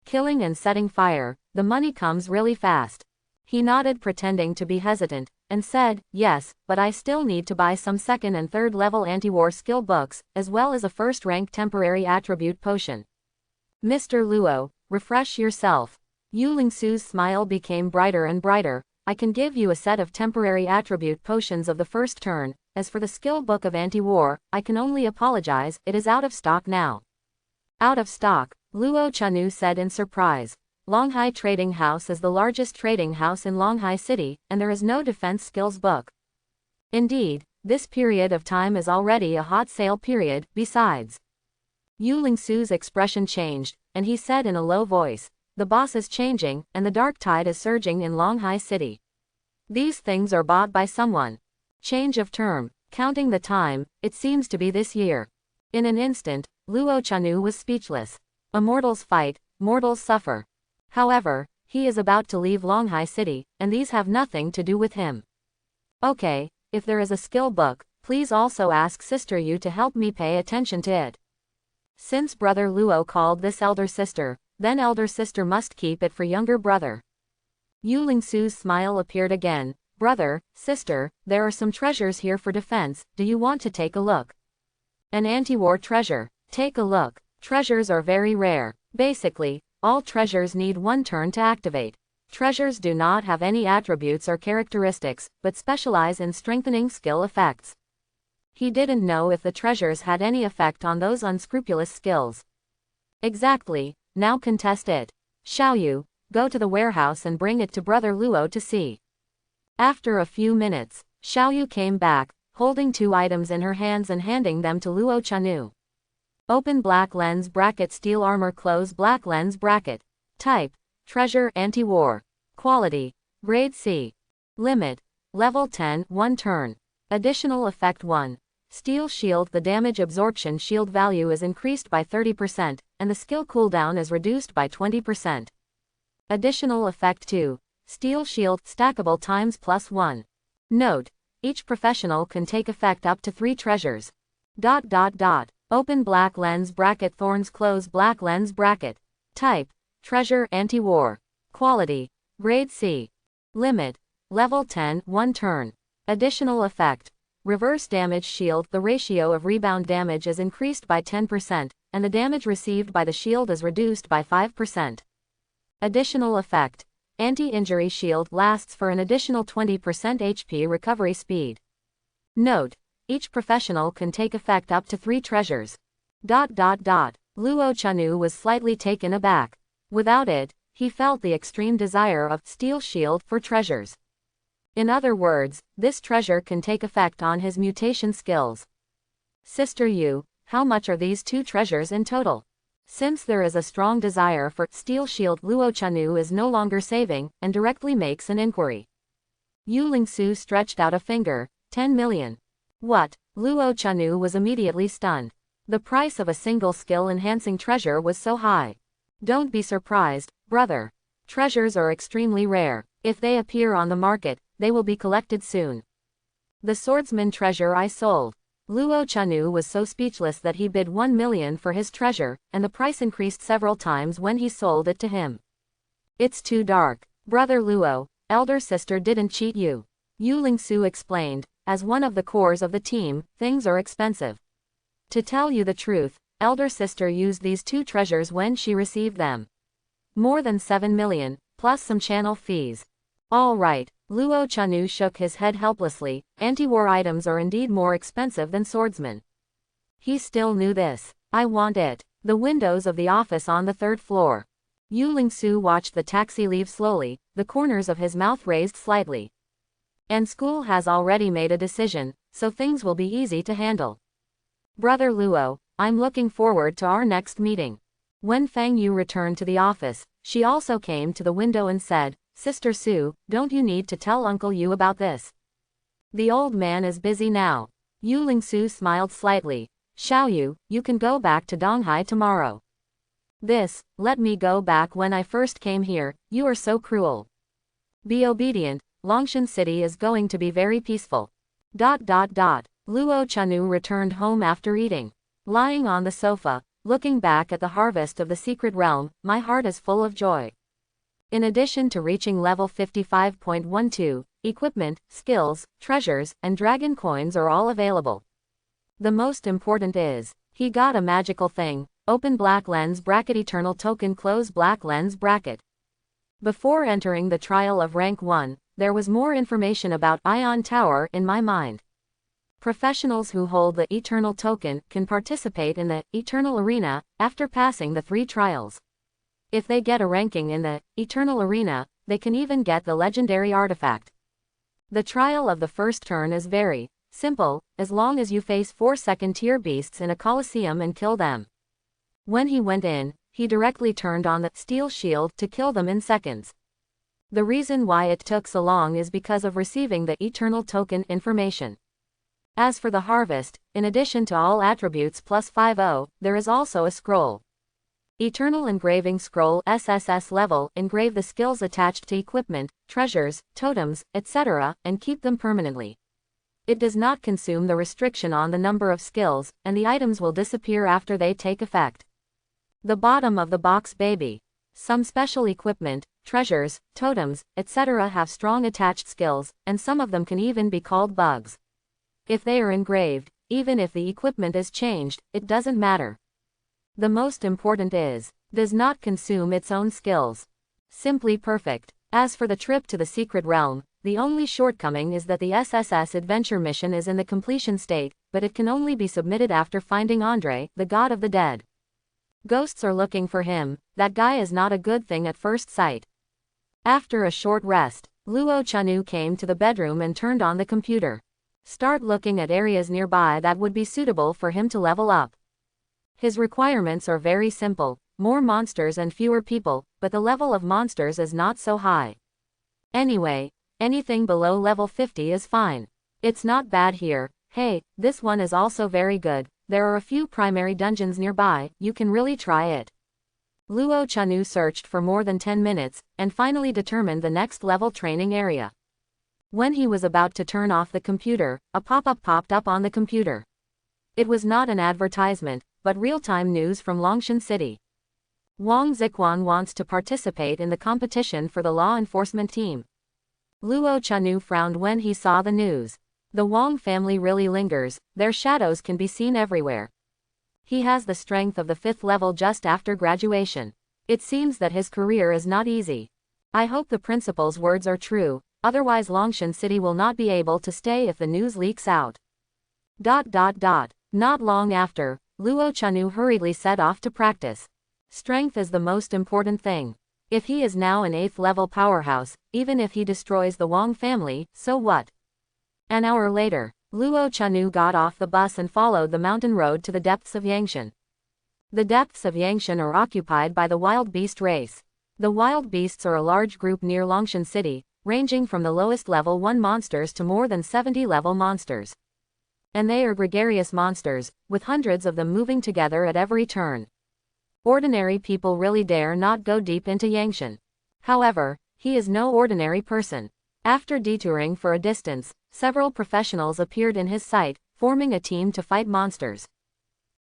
Killing and setting fire, the money comes really fast. He nodded, pretending to be hesitant, and said, "Yes, but I still need to buy some 2nd and 3rd level anti-war skill books, as well as a 1st rank temporary attribute potion." "Mr. Luo, refresh yourself." Yu Lingsu's smile became brighter and brighter. "I can give you a set of temporary attribute potions of the 1st turn. As for the skill book of anti-war, I can only apologize, it is out of stock now." "Out of stock?" Luo Chanu said in surprise. Longhai Trading House is the largest trading house in Longhai City, and there is no defense skills book. Indeed, this period of time is already a hot sale period. Besides, Yu Lingsu's expression changed, and he said in a low voice, "The boss is changing, and the dark tide is surging in Longhai City. These things are bought by someone. Change of term, counting the time, it seems to be this year." In an instant, Luo Chanu was speechless. Immortals fight, mortals suffer. However, he is about to leave Longhai City, and these have nothing to do with him. "Okay, if there is a skill book, please also ask Sister Yu to help me pay attention to it. Since brother Luo called this elder sister, then elder sister must keep it for younger brother." Yu Lingsu's smile appeared again. "Brother, sister, there are some treasures here for defense, do you want to take a look?" "An anti-war treasure. Take a look. Treasures are very rare. Basically, all treasures need 1 turn to activate. Treasures do not have any attributes or characteristics, but specialize in strengthening skill effects." He didn't know if the treasures had any effect on those unscrupulous skills. "Exactly, now contest it. Xiaoyu, go to the warehouse and bring it to brother Luo to see." After a few minutes, Xiaoyu came back, holding 2 items in her hands and handing them to Luo Chanu. Open black lens bracket, steel armor, close black lens bracket. Type, treasure, anti-war. Quality, grade C. Limit, level 10, 1 turn. Additional effect 1. Steel shield. The damage absorption shield value is increased by 30%, and the skill cooldown is reduced by 20%. Additional effect 2. Steel shield, stackable times +1. Note: each professional can take effect up to 3 treasures. Open black lens bracket thorns close black lens bracket. Type: treasure anti-war. Quality: grade C. Limit: level 10, 1 turn. Additional effect: reverse damage shield. The ratio of rebound damage is increased by 10%, and the damage received by the shield is reduced by 5%. Additional effect: anti-injury shield lasts for an additional 20% HP recovery speed. Note: each professional can take effect up to 3 treasures. Luo Chanu was slightly taken aback. Without it, he felt the extreme desire of steel shield for treasures. In other words, this treasure can take effect on his mutation skills. Sister Yu, how much are these 2 treasures in total? Since there is a strong desire for steel shield, Luo Chanu is no longer saving, and directly makes an inquiry. Yu Lingsu stretched out a finger. 10 million. What? Luo Chanu was immediately stunned. The price of a single skill-enhancing treasure was so high. Don't be surprised, brother. Treasures are extremely rare. If they appear on the market, they will be collected soon. The swordsman treasure I sold. Luo Chanu was so speechless that he bid 1 million for his treasure, and the price increased several times when he sold it to him. It's too dark. Brother Luo, elder sister didn't cheat you. Yu Lingsu explained. As one of the cores of the team, things are expensive. To tell you the truth, elder sister used these 2 treasures when she received them. More than 7 million, plus some channel fees. All right, Luo Chanu shook his head helplessly. Anti-war items are indeed more expensive than swordsmen. He still knew this. I want it. The windows of the office on the 3rd floor. Yu Lingsu watched the taxi leave slowly, the corners of his mouth raised slightly. And school has already made a decision, so things will be easy to handle. Brother Luo, I'm looking forward to our next meeting. When Fang Yu returned to the office, she also came to the window and said, Sister Su, don't you need to tell Uncle Yu about this? The old man is busy now. Yu Lingsu smiled slightly. Xiao Yu, you can go back to Donghai tomorrow. Let me go back when I first came here, you are so cruel. Be obedient. Longshan City is going to be very peaceful. Luo Chanu returned home after eating. Lying on the sofa, looking back at the harvest of the secret realm, my heart is full of joy. In addition to reaching level 55.12, equipment, skills, treasures, and dragon coins are all available. The most important is, he got a magical thing, open black lens bracket eternal token close black lens bracket. Before entering the trial of rank 1, there was more information about Ion Tower in my mind. Professionals who hold the Eternal Token can participate in the Eternal Arena after passing the 3 trials. If they get a ranking in the Eternal Arena, they can even get the legendary artifact. The trial of the first turn is very simple, as long as you face 4 second-tier beasts in a coliseum and kill them. When he went in, he directly turned on the steel shield to kill them in seconds. The reason why it took so long is because of receiving the Eternal Token information. As for the harvest, in addition to all attributes plus 50, there is also a scroll. Eternal Engraving Scroll SSS level, engrave the skills attached to equipment, treasures, totems, etc., and keep them permanently. It does not consume the restriction on the number of skills, and the items will disappear after they take effect. The bottom of the box baby. Some special equipment, treasures, totems, etc. have strong attached skills, and some of them can even be called bugs. If they are engraved, even if the equipment is changed, it doesn't matter. The most important is, does not consume its own skills. Simply perfect. As for the trip to the secret realm, the only shortcoming is that the SSS adventure mission is in the completion state, but it can only be submitted after finding Andre, the god of the dead. Ghosts are looking for him. That guy is not a good thing at first sight. After a short rest, Luo Chanu came to the bedroom and turned on the computer. Start looking at areas nearby that would be suitable for him to level up. His requirements are very simple, more monsters and fewer people, but the level of monsters is not so high. Anyway, anything below level 50 is fine. It's not bad here. Hey, this one is also very good. There are a few primary dungeons nearby, you can really try it. Luo Chanu searched for more than 10 minutes, and finally determined the next level training area. When he was about to turn off the computer, a pop-up popped up on the computer. It was not an advertisement, but real-time news from Longshan City. Wang Ziquan wants to participate in the competition for the law enforcement team. Luo Chanu frowned when he saw the news. The Wang family really lingers, their shadows can be seen everywhere. He has the strength of the 5th level just after graduation. It seems that his career is not easy. I hope the principal's words are true, otherwise Longshan City will not be able to stay if the news leaks out. Not long after, Luo Chanu hurriedly set off to practice. Strength is the most important thing. If he is now an 8th level powerhouse, even if he destroys the Wang family, so what? An hour later, Luo Chanu got off the bus and followed the mountain road to the depths of Yangshan. The depths of Yangshan are occupied by the wild beast race. The wild beasts are a large group near Longshan City, ranging from the lowest level 1 monsters to more than 70 level monsters. And they are gregarious monsters, with hundreds of them moving together at every turn. Ordinary people really dare not go deep into Yangshan. However, he is no ordinary person. After detouring for a distance, several professionals appeared in his sight, forming a team to fight monsters.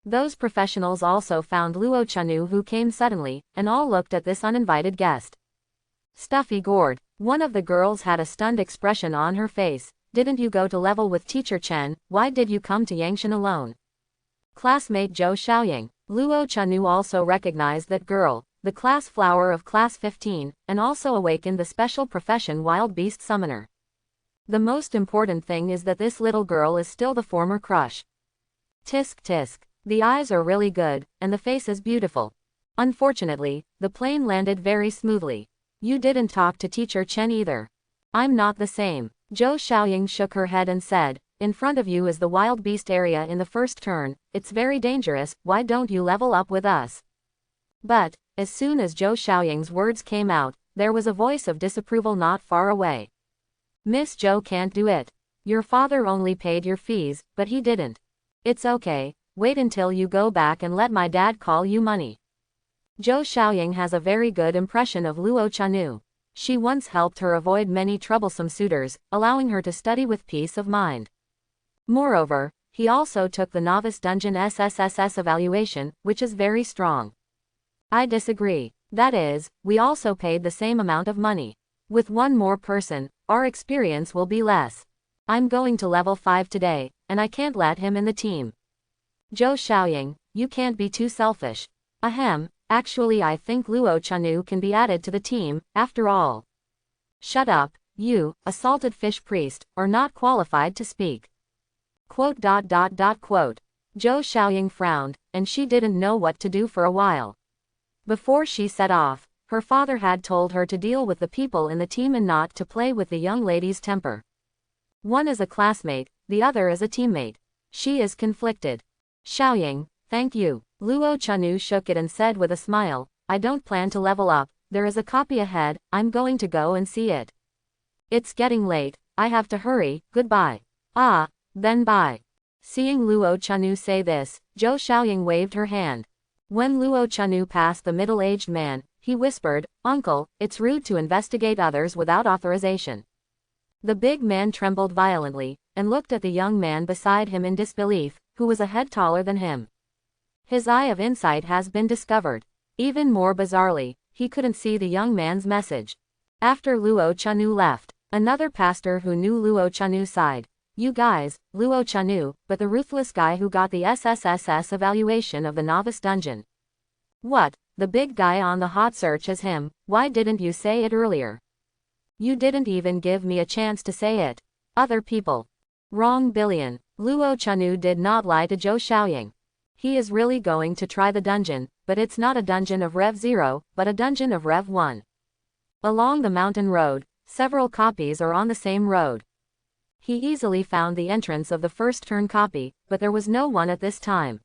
Those professionals also found Luo Chanu, who came suddenly, and all looked at this uninvited guest. Stuffy gourd. One of the girls had a stunned expression on her face. Didn't you go to level with Teacher Chen? Why did you come to Yangshan alone? Classmate Zhou Xiaoying. Luo Chanu also recognized that girl, the class flower of class 15, and also awakened the special profession Wild Beast Summoner. The most important thing is that this little girl is still the former crush. Tisk tisk. The eyes are really good, and the face is beautiful. Unfortunately, the plane landed very smoothly. You didn't talk to Teacher Chen either. I'm not the same. Zhou Xiaoying shook her head and said, in front of you is the wild beast area in the first turn, it's very dangerous, why don't you level up with us? But, as soon as Zhou Xiaoying's words came out, there was a voice of disapproval not far away. Miss Zhou can't do it. Your father only paid your fees, but he didn't. It's okay, wait until you go back and let my dad call you money. Zhou Xiaoying has a very good impression of Luo Chanu. She once helped her avoid many troublesome suitors, allowing her to study with peace of mind. Moreover, he also took the novice dungeon SSSS evaluation, which is very strong. I disagree. That is, we also paid the same amount of money. With one more person, our experience will be less. I'm going to level 5 today, and I can't let him in the team. Zhou Xiaoying, you can't be too selfish. Ahem, actually I think Luo Chanu can be added to the team, after all. Shut up, you, a salted fish priest, are not qualified to speak. Quote. Zhou Xiaoying frowned, and she didn't know what to do for a while. Before she set off, her father had told her to deal with the people in the team and not to play with the young lady's temper. One is a classmate, the other is a teammate. She is conflicted. Xiaoying, thank you. Luo Chanu shook it and said with a smile, I don't plan to level up, there is a copy ahead, I'm going to go and see it. It's getting late, I have to hurry, goodbye. Ah, then bye. Seeing Luo Chanu say this, Zhou Xiaoying waved her hand. When Luo Chanu passed the middle-aged man, he whispered, Uncle, it's rude to investigate others without authorization. The big man trembled violently, and looked at the young man beside him in disbelief, who was a head taller than him. His eye of insight has been discovered. Even more bizarrely, he couldn't see the young man's message. After Luo Chanu left, another pastor who knew Luo Chanu sighed. You guys, Luo Chanu, but the ruthless guy who got the SSSS evaluation of the novice dungeon. What, the big guy on the hot search is him, why didn't you say it earlier? You didn't even give me a chance to say it. Other people. Wrong billion. Luo Chanu did not lie to Zhou Xiaoying. He is really going to try the dungeon, but it's not a dungeon of Rev 0, but a dungeon of Rev 1. Along the mountain road, several copies are on the same road. He easily found the entrance of the first turn copy, but there was no one at this time.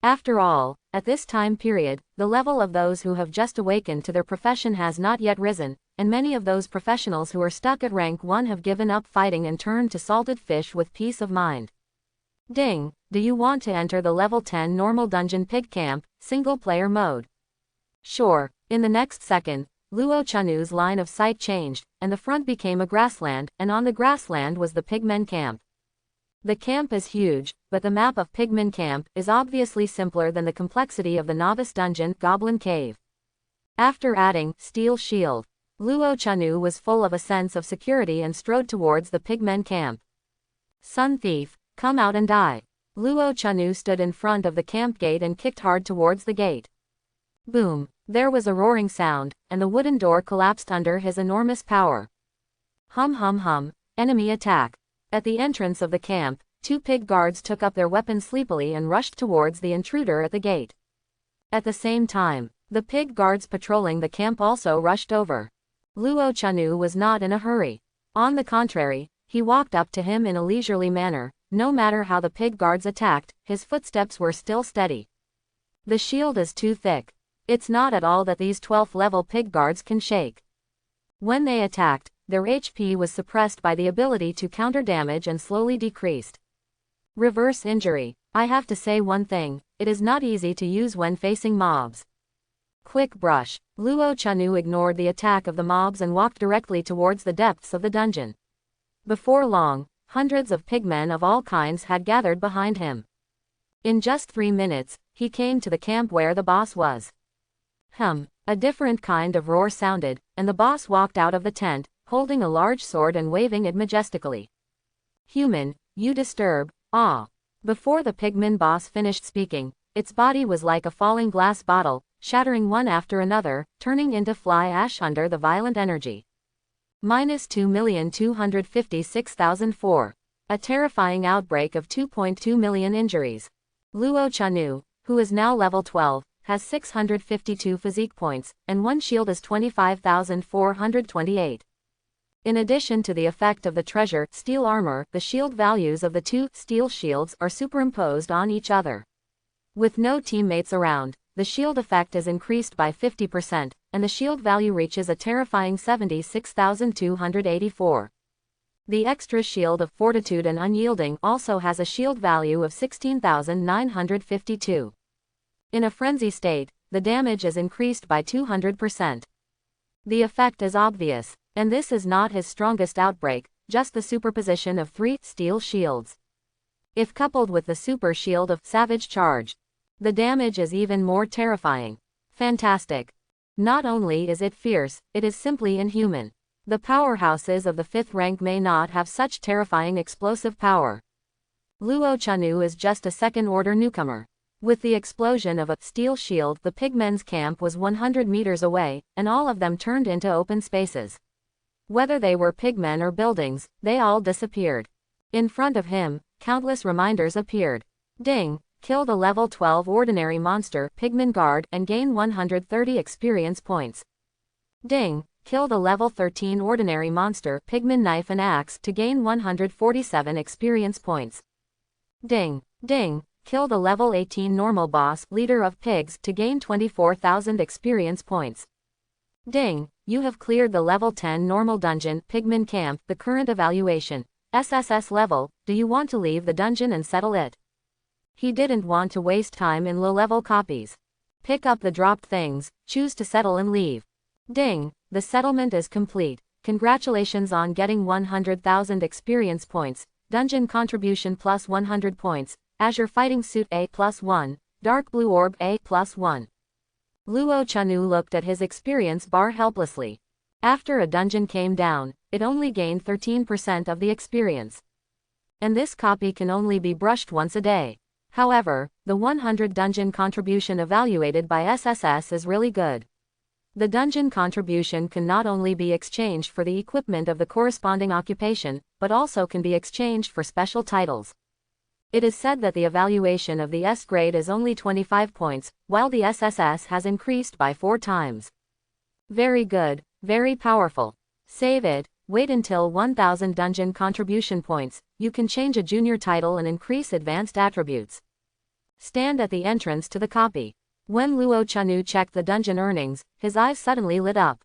After all, at this time period, the level of those who have just awakened to their profession has not yet risen, and many of those professionals who are stuck at rank 1 have given up fighting and turned to salted fish with peace of mind. Ding, do you want to enter the level 10 normal dungeon pig camp, single player mode? Sure. In the next second, Luo Chanu's line of sight changed, and the front became a grassland, and on the grassland was the pigmen camp. The camp is huge, but the map of Pigmen Camp is obviously simpler than the complexity of the novice dungeon Goblin Cave. After adding Steel Shield, Luo Chanu was full of a sense of security and strode towards the Pigmen Camp. Sun Thief, come out and die. Luo Chanu stood in front of the camp gate and kicked hard towards the gate. Boom, there was a roaring sound, and the wooden door collapsed under his enormous power. Hum hum hum, enemy attack. At the entrance of the camp, 2 pig guards took up their weapons sleepily and rushed towards the intruder at the gate. At the same time, the pig guards patrolling the camp also rushed over. Luo Chanu was not in a hurry. On the contrary, he walked up to him in a leisurely manner. No matter how the pig guards attacked, his footsteps were still steady. The shield is too thick. It's not at all that these 12th level pig guards can shake. When they attacked, their HP was suppressed by the ability to counter damage and slowly decreased. Reverse injury. I have to say one thing, it is not easy to use when facing mobs. Quick brush. Luo Chanu ignored the attack of the mobs and walked directly towards the depths of the dungeon. Before long, hundreds of pigmen of all kinds had gathered behind him. In just 3 minutes, he came to the camp where the boss was. A different kind of roar sounded, and the boss walked out of the tent, holding a large sword and waving it majestically. Human, you disturb, Before the pigman boss finished speaking, its body was like a falling glass bottle, shattering one after another, turning into fly ash under the violent energy. -2,256,004. A terrifying outbreak of 2.2 million injuries. Luo Chanu, who is now level 12, has 652 physique points, and 1 shield is 25,428. In addition to the effect of the treasure steel armor, the shield values of the 2 steel shields are superimposed on each other. With no teammates around, the shield effect is increased by 50%, and the shield value reaches a terrifying 76,284. The extra shield of fortitude and unyielding also has a shield value of 16,952. In a frenzy state, the damage is increased by 200%. The effect is obvious, and this is not his strongest outbreak, just the superposition of 3 steel shields. If coupled with the super shield of Savage Charge, the damage is even more terrifying. Fantastic. Not only is it fierce, it is simply inhuman. The powerhouses of the 5th rank may not have such terrifying explosive power. Luo Chanu is just a second-order newcomer. With the explosion of a steel shield, the pigmen's camp was 100 meters away, and all of them turned into open spaces. Whether they were pigmen or buildings, they all disappeared. In front of him, countless reminders appeared. Ding! Kill the level 12 ordinary monster pigmen guard and gain 130 experience points. Ding! Kill the level 13 ordinary monster pigmen knife and axe to gain 147 experience points. Ding! Ding! Kill the level 18 normal boss leader of pigs to gain 24,000 experience points. Ding! You have cleared the level 10 normal dungeon Pigmen Camp. The current evaluation, SSS level. Do you want to leave the dungeon and settle it? He didn't want to waste time in low-level copies. Pick up the dropped things, choose to settle and leave. Ding! The settlement is complete. Congratulations on getting 100,000 experience points. Dungeon contribution plus 100 points. Azure Fighting Suit A +1, Dark Blue Orb A +1. Luo Chanu looked at his experience bar helplessly. After a dungeon came down, it only gained 13% of the experience. And this copy can only be brushed once a day. However, the 100 dungeon contribution evaluated by SSS is really good. The dungeon contribution can not only be exchanged for the equipment of the corresponding occupation, but also can be exchanged for special titles. It is said that the evaluation of the S grade is only 25 points, while the SSS has increased by 4 times. Very good, very powerful. Save it, wait until 1000 dungeon contribution points, you can change a junior title and increase advanced attributes. Stand at the entrance to the copy. When Luo Chanu checked the dungeon earnings, his eyes suddenly lit up.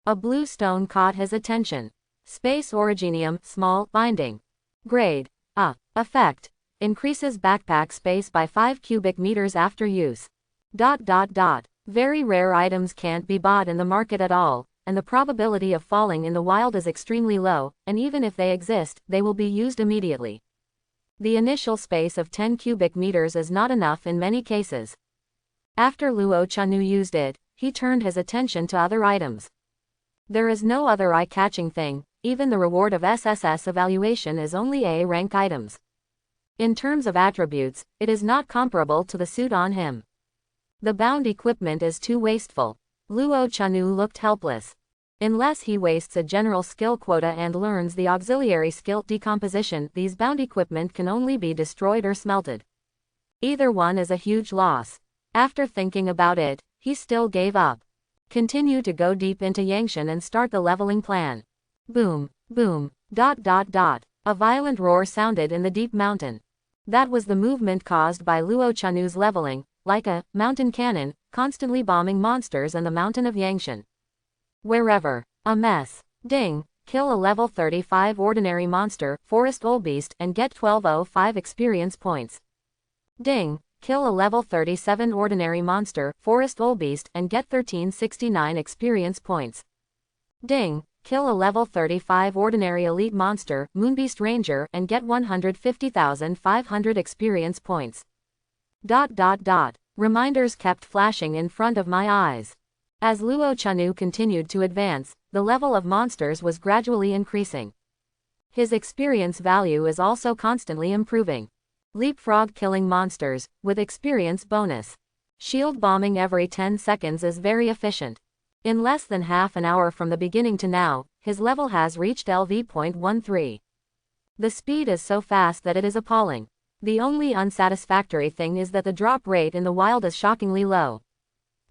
A blue stone caught his attention. Space Originium, small, binding. Grade, A. Effect. Increases backpack space by 5 cubic meters after use. Very rare items can't be bought in the market at all, and the probability of falling in the wild is extremely low, and even if they exist, they will be used immediately. The initial space of 10 cubic meters is not enough in many cases. After Luo Chanu used it, he turned his attention to other items. There is no other eye-catching thing, even the reward of SSS evaluation is only A-rank items. In terms of attributes, it is not comparable to the suit on him. The bound equipment is too wasteful. Luo Chanu looked helpless. Unless he wastes a general skill quota and learns the auxiliary skill decomposition, these bound equipment can only be destroyed or smelted. Either one is a huge loss. After thinking about it, he still gave up. Continue to go deep into Yangshan and start the leveling plan. Boom, boom, ... A violent roar sounded in the deep mountain. That was the movement caused by Luo Chanu's leveling, like a mountain cannon, constantly bombing monsters in the mountain of Yangshan. Wherever. A mess. Ding. Kill a level 35 ordinary monster, Forest Oldbeast, and get 1205 experience points. Ding. Kill a level 37 ordinary monster, Forest Oldbeast, and get 1369 experience points. Ding. Kill a level 35 ordinary elite monster, Moonbeast Ranger, and get 150,500 experience points. Reminders kept flashing in front of my eyes. As Luo Chanu continued to advance, the level of monsters was gradually increasing. His experience value is also constantly improving. Leapfrog killing monsters, with experience bonus. Shield bombing every 10 seconds is very efficient. In less than half an hour from the beginning to now, his level has reached LV.13. The speed is so fast that it is appalling. The only unsatisfactory thing is that the drop rate in the wild is shockingly low.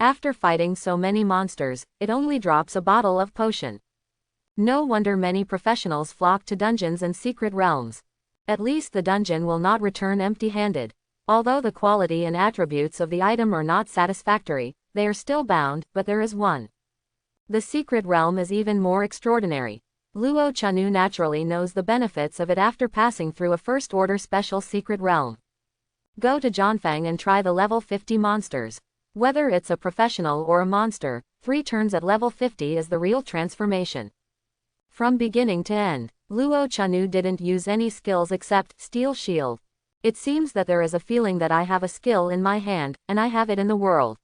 After fighting so many monsters, it only drops a bottle of potion. No wonder many professionals flock to dungeons and secret realms. At least the dungeon will not return empty-handed. Although the quality and attributes of the item are not satisfactory, they are still bound, but there is one. The secret realm is even more extraordinary. Luo Chanu naturally knows the benefits of it after passing through a first-order special secret realm. Go to Zhanfang and try the level 50 monsters. Whether it's a professional or a monster, 3 turns at level 50 is the real transformation. From beginning to end, Luo Chanu didn't use any skills except Steel Shield. It seems that there is a feeling that I have a skill in my hand, and I have it in the world.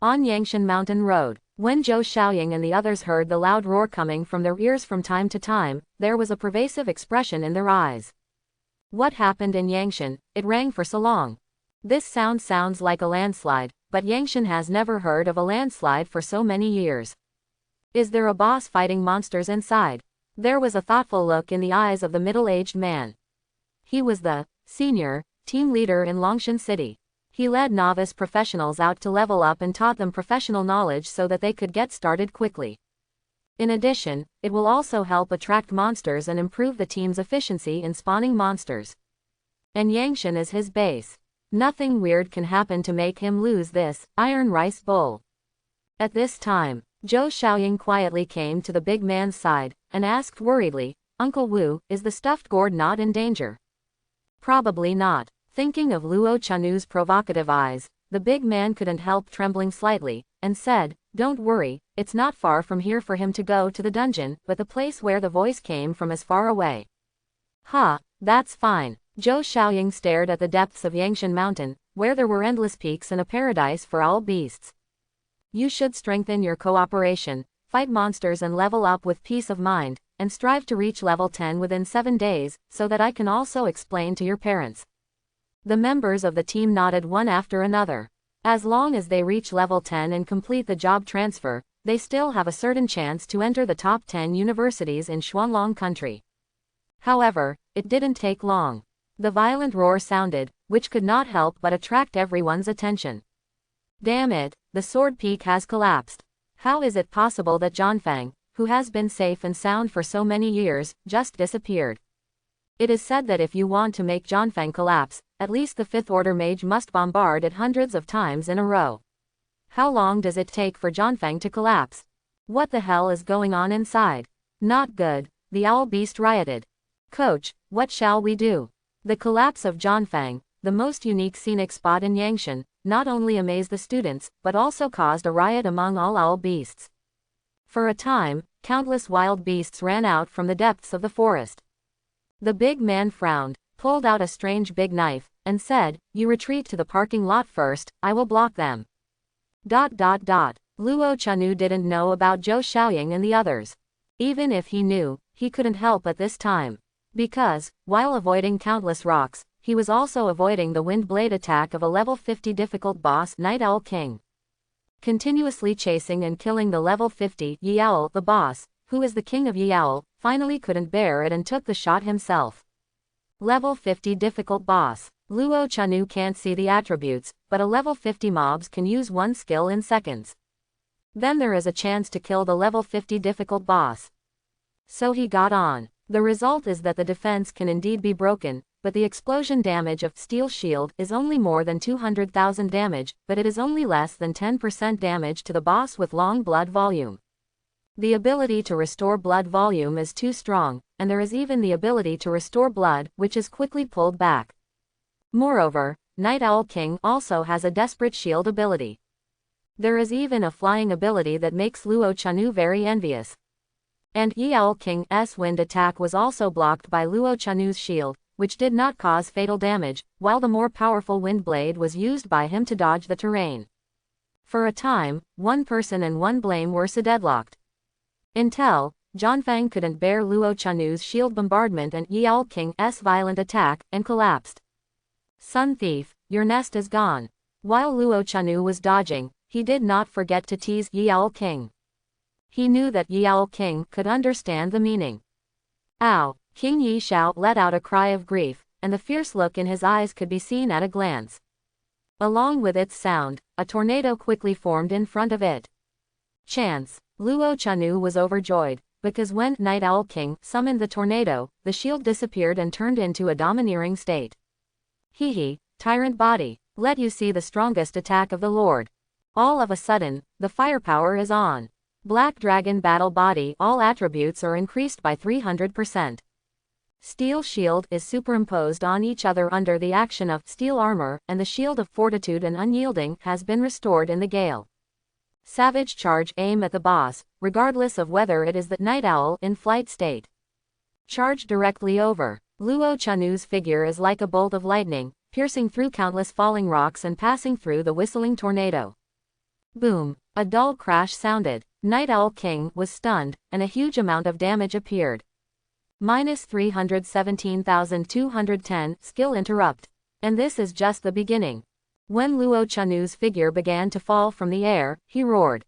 On Yangshan Mountain Road, when Zhou Xiaoying and the others heard the loud roar coming from their ears from time to time, there was a pervasive expression in their eyes. What happened in Yangshan? It rang for so long. This sounds like a landslide, but Yangshan has never heard of a landslide for so many years. Is there a boss fighting monsters inside? There was a thoughtful look in the eyes of the middle-aged man. He was the senior team leader in Longshan City. He led novice professionals out to level up and taught them professional knowledge so that they could get started quickly. In addition, it will also help attract monsters and improve the team's efficiency in spawning monsters. And Yangshan is his base. Nothing weird can happen to make him lose this iron rice bowl. At this time, Zhou Xiaoying quietly came to the big man's side and asked worriedly, "Uncle Wu, is the stuffed gourd not in danger?" Probably not. Thinking of Luo Chanu's provocative eyes, the big man couldn't help trembling slightly, and said, "Don't worry, it's not far from here for him to go to the dungeon, but the place where the voice came from is far away." That's fine. Zhou Xiaoying stared at the depths of Yangshan Mountain, where there were endless peaks and a paradise for all beasts. You should strengthen your cooperation, fight monsters and level up with peace of mind, and strive to reach level 10 within 7 days, so that I can also explain to your parents. The members of the team nodded one after another. As long as they reach level 10 and complete the job transfer, they still have a certain chance to enter the top 10 universities in Xuanlong country. However, it didn't take long. The violent roar sounded, which could not help but attract everyone's attention. Damn it, the sword peak has collapsed. How is it possible that Zhanfang, who has been safe and sound for so many years, just disappeared? It is said that if you want to make Zhanfang collapse, at least the 5th order mage must bombard it hundreds of times in a row. How long does it take for Zhanfang to collapse? What the hell is going on inside? Not good, the owl beast rioted. Coach, what shall we do? The collapse of Zhanfang, the most unique scenic spot in Yangshan, not only amazed the students, but also caused a riot among all owl beasts. For a time, countless wild beasts ran out from the depths of the forest. The big man frowned, pulled out a strange big knife, and said, "You retreat to the parking lot first, I will block them." Luo Chanu didn't know about Zhou Xiaoying and the others. Even if he knew, he couldn't help at this time. Because, while avoiding countless rocks, he was also avoiding the wind blade attack of a level 50 difficult boss, Night Owl King. Continuously chasing and killing the level 50 Yi Owl, the boss, who is the king of Yi Owl, finally couldn't bear it and took the shot himself. Level 50 difficult boss. Luo Chanu can't see the attributes, but a level 50 mobs can use one skill in seconds. Then there is a chance to kill the level 50 difficult boss. So he got on. The result is that the defense can indeed be broken, but the explosion damage of Steel Shield is only more than 200,000 damage, but it is only less than 10% damage to the boss with long blood volume. The ability to restore blood volume is too strong, and there is even the ability to restore blood, which is quickly pulled back. Moreover, Night Owl King also has a desperate shield ability. There is even a flying ability that makes Luo Chanu very envious. And Yi Owl King's wind attack was also blocked by Luo Chanu's shield, which did not cause fatal damage, while the more powerful wind blade was used by him to dodge the terrain. For a time, one person and one blame were deadlocked. Until, Zhanfang couldn't bear Luo Chanu's shield bombardment and Yi Owl King's violent attack, and collapsed. "Sun Thief, your nest is gone." While Luo Chanu was dodging, he did not forget to tease Yi Owl King. He knew that Yi Owl King could understand the meaning. "Ow!" King Yi Xiao let out a cry of grief, and the fierce look in his eyes could be seen at a glance. Along with its sound, a tornado quickly formed in front of it. Chance. Luo Chanu was overjoyed, because when Night Owl King summoned the tornado, the shield disappeared and turned into a domineering state. "Hee, tyrant body, let you see the strongest attack of the Lord." All of a sudden, the firepower is on. Black Dragon Battle Body, all attributes are increased by 300%. Steel Shield is superimposed on each other under the action of Steel Armor, and the Shield of Fortitude and Unyielding has been restored in the gale. Savage Charge, aim at the boss, regardless of whether it is the Night Owl in flight state. Charge directly over. Luo Chanu's figure is like a bolt of lightning, piercing through countless falling rocks and passing through the whistling tornado. Boom! A dull crash sounded. Night Owl King was stunned, and a huge amount of damage appeared. Minus 317,210, skill interrupt. And this is just the beginning. When Luo Chanu's figure began to fall from the air, he roared.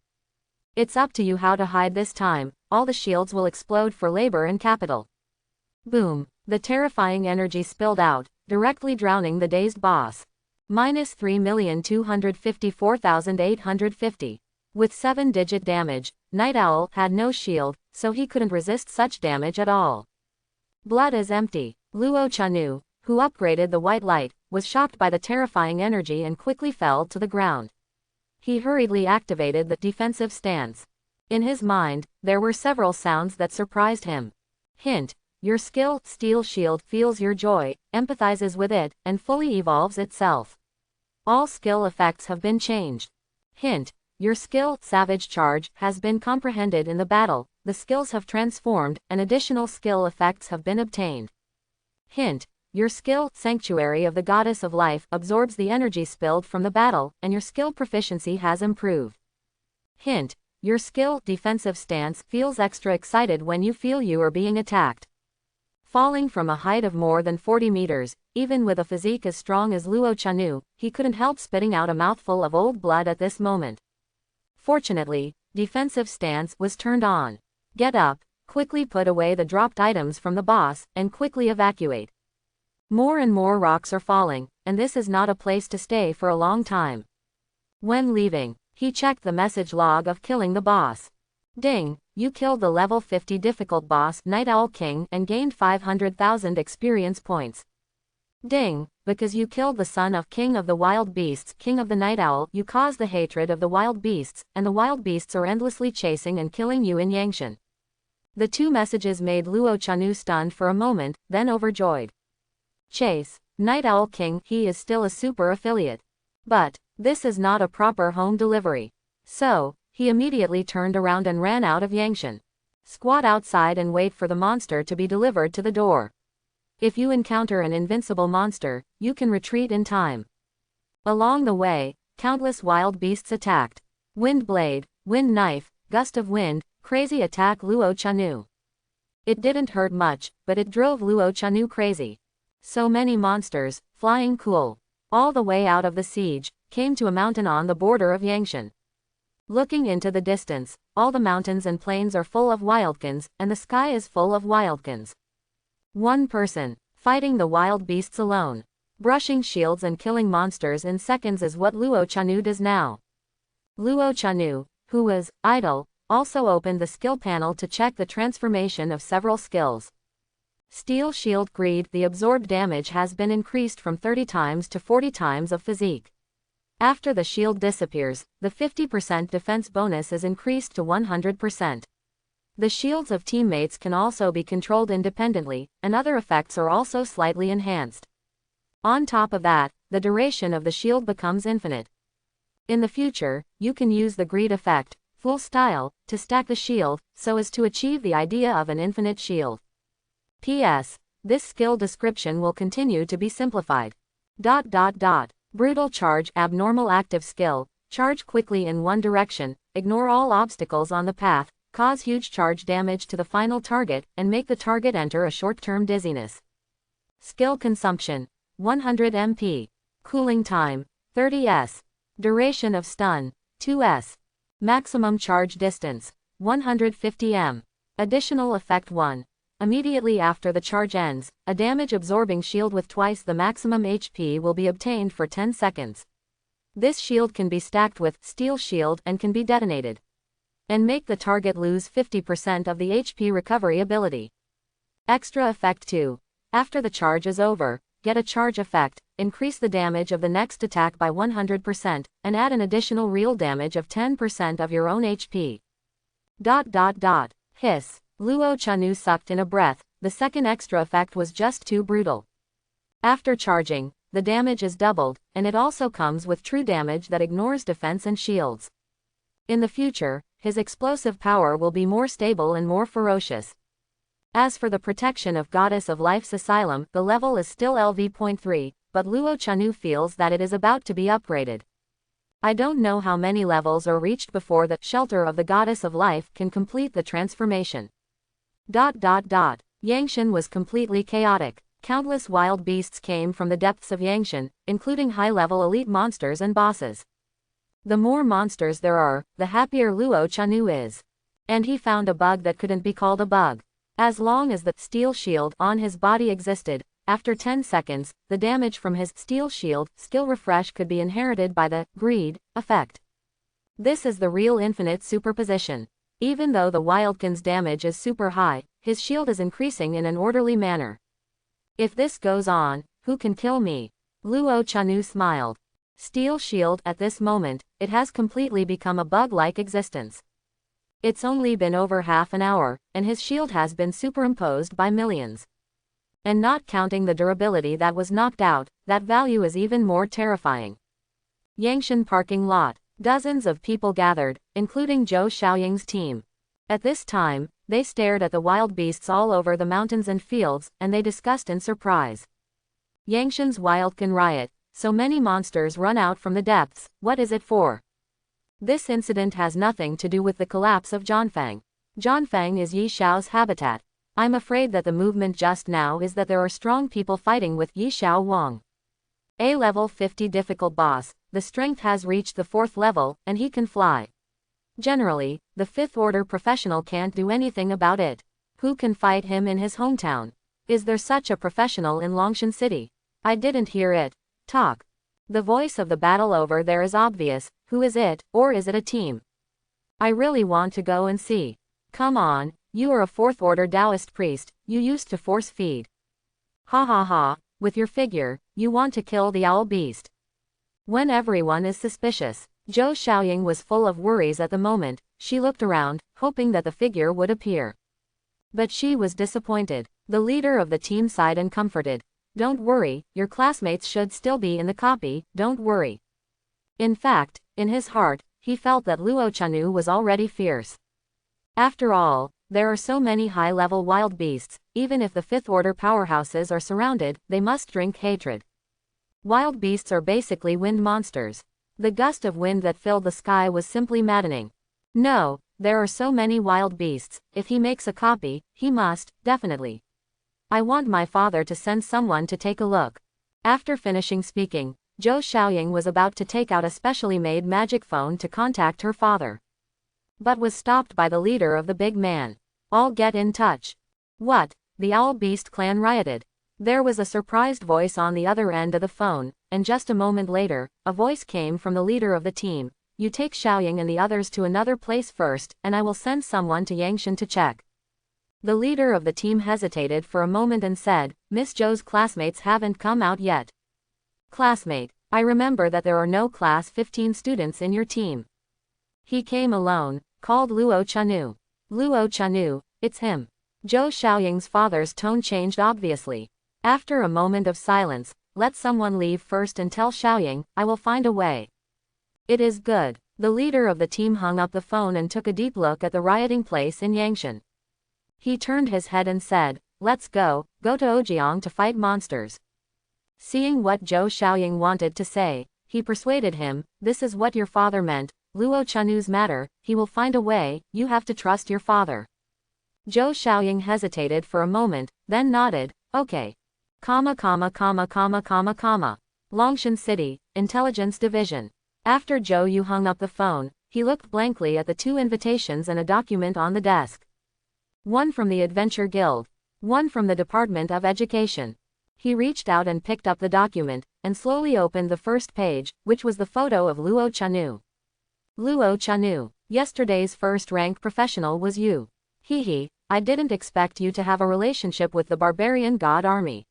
"It's up to you how to hide this time, all the shields will explode for labor and capital." Boom! The terrifying energy spilled out, directly drowning the dazed boss. Minus 3,254,850. With 7-digit damage, Night Owl had no shield, so he couldn't resist such damage at all. Blood is empty. Luo Chanu, who upgraded the white light, was shocked by the terrifying energy and quickly fell to the ground. He hurriedly activated the defensive stance. In his mind, there were several sounds that surprised him. Hint: your skill, Steel Shield, feels your joy, empathizes with it, and fully evolves itself. All skill effects have been changed. Hint: your skill, Savage Charge, has been comprehended in the battle, the skills have transformed, and additional skill effects have been obtained. Hint: your skill, Sanctuary of the Goddess of Life, absorbs the energy spilled from the battle, and your skill proficiency has improved. Hint: your skill, Defensive Stance, feels extra excited when you feel you are being attacked. Falling from a height of more than 40 meters, even with a physique as strong as Luo Chanu, he couldn't help spitting out a mouthful of old blood at this moment. Fortunately, Defensive Stance was turned on. Get up, quickly put away the dropped items from the boss, and quickly evacuate. More and more rocks are falling, and this is not a place to stay for a long time. When leaving, he checked the message log of killing the boss. Ding! You killed the level 50 difficult boss, Night Owl King, and gained 500,000 experience points. Ding! Because you killed the son of King of the Wild Beasts, King of the Night Owl, you caused the hatred of the wild beasts, and the wild beasts are endlessly chasing and killing you in Yangshan. The two messages made Luo Chanu stunned for a moment, then overjoyed. Chase. Night Owl King, he is still a super affiliate. But, This is not a proper home delivery. So, he immediately turned around and ran out of Yangshan. Squat outside and wait for the monster to be delivered to the door. If you encounter an invincible monster, you can retreat in time. Along the way, countless wild beasts attacked. Wind blade, wind knife, gust of wind, crazy attack Luo Chanu. It didn't hurt much, but it drove Luo Chanu crazy. So many monsters, flying cool, all the way out of the siege, came to a mountain on the border of Yangshan. Looking into the distance, all the mountains and plains are full of wildkins, and the sky is full of wildkins. One person, fighting the wild beasts alone. Brushing shields and killing monsters in seconds is what Luo Chanu does now. Luo Chanu, who was idle, also opened the skill panel to check the transformation of several skills. Steel Shield Greed. The absorbed damage has been increased from 30 times to 40 times of physique. After the shield disappears, the 50% defense bonus is increased to 100%. The shields of teammates can also be controlled independently, and other effects are also slightly enhanced. On top of that, the duration of the shield becomes infinite. In the future, you can use the greed effect, full style, to stack the shield, so as to achieve the idea of an infinite shield. P.S. This skill description will continue to be simplified. Brutal charge. Abnormal active skill, charge quickly in one direction, ignore all obstacles on the path, cause huge charge damage to the final target, and make the target enter a short-term dizziness. Skill consumption, 100 MP. Cooling time, 30s. Duration of stun, 2s. Maximum charge distance, 150 m. Additional effect 1. Immediately after the charge ends, a damage-absorbing shield with twice the maximum HP will be obtained for 10 seconds. This shield can be stacked with Steel Shield and can be detonated, and make the target lose 50% of the HP recovery ability. Extra effect 2. After the charge is over, get a charge effect, increase the damage of the next attack by 100%, and add an additional real damage of 10% of your own HP. Hiss. Luo Chanu sucked in a breath. The second extra effect was just too brutal. After charging, the damage is doubled, and it also comes with true damage that ignores defense and shields. In the future, his explosive power will be more stable and more ferocious. As for the protection of Goddess of Life's Asylum, the level is still LV.3, but Luo Chanu feels that it is about to be upgraded. I don't know how many levels are reached before the Shelter of the Goddess of Life can complete the transformation. Yangshan was completely chaotic. Countless wild beasts came from the depths of Yangshan, including high-level elite monsters and bosses. The more monsters there are, the happier Luo Chanu is. And he found a bug that couldn't be called a bug. As long as the Steel Shield on his body existed, after 10 seconds, the damage from his Steel Shield skill refresh could be inherited by the Greed effect. This is the real infinite superposition. Even though the Wildkin's damage is super high, his shield is increasing in an orderly manner. If this goes on, who can kill me? Luo Chanu smiled. Steel Shield. At this moment, it has completely become a bug-like existence. It's only been over half an hour, and his shield has been superimposed by millions. And not counting the durability that was knocked out, that value is even more terrifying. Yangshan parking lot. Dozens of people gathered, including Zhou Xiaoying's team. At this time, they stared at the wild beasts all over the mountains and fields, and they discussed in surprise. Yangshan's Wildkin riot. So many monsters run out from the depths. What is it for? This incident has nothing to do with the collapse of Zhanfang. Zhanfang is Yi Xiao's habitat. I'm afraid that the movement just now is that there are strong people fighting with Yi Xiao Wang. A level 50 difficult boss. The strength has reached the 4th level, and he can fly. Generally, the 5th order professional can't do anything about it. Who can fight him in his hometown? Is there such a professional in Longshan City? I didn't hear it. Talk. The voice of the battle over there is obvious. Who is it, or is it a team? I really want to go and see. Come on, you are a 4th order Taoist priest, you used to force feed. Ha ha ha, with your figure, you want to kill the owl beast. When everyone is suspicious. Zhou Xiaoying was full of worries at the moment. She looked around, hoping that the figure would appear. But she was disappointed. The leader of the team sighed and comforted. Don't worry, your classmates should still be in the copy, don't worry. In fact, in his heart, he felt that Luo Chanu was already fierce. After all, there are so many high-level wild beasts, even if the fifth-order powerhouses are surrounded, they must drink hatred. Wild beasts are basically wind monsters. The gust of wind that filled the sky was simply maddening. No, there are so many wild beasts, if he makes a copy, he must, definitely. I want my father to send someone to take a look. After finishing speaking, Zhou Xiaoying was about to take out a specially made magic phone to contact her father, but was stopped by the leader of the big man. All get in touch. What? The Owl Beast clan rioted. There was a surprised voice on the other end of the phone, and just a moment later, a voice came from the leader of the team. You take Xiaoying and the others to another place first, and I will send someone to Yangshan to check. The leader of the team hesitated for a moment and said, Miss Zhou's classmates haven't come out yet. Classmate, I remember that there are no class 15 students in your team. He came alone, called Luo Chanu. Luo Chanu, it's him. Zhou Xiaoying's father's tone changed obviously. After a moment of silence, let someone leave first and tell Xiaoying, I will find a way. It is good. The leader of the team hung up the phone and took a deep look at the rioting place in Yangshan. He turned his head and said, let's go to Ojiang to fight monsters. Seeing what Zhou Xiaoying wanted to say, he persuaded him, this is what your father meant, Luo Chanu's matter, he will find a way, you have to trust your father. Zhou Xiaoying hesitated for a moment, then nodded, okay. Longshan City, Intelligence Division. After Zhou Yu hung up the phone, he looked blankly at the two invitations and a document on the desk. One from the Adventure Guild. One from the Department of Education. He reached out and picked up the document, and slowly opened the first page, which was the photo of Luo Chanu. Luo Chanu, yesterday's first-rank professional was you. Hehe, I didn't expect you to have a relationship with the barbarian god army.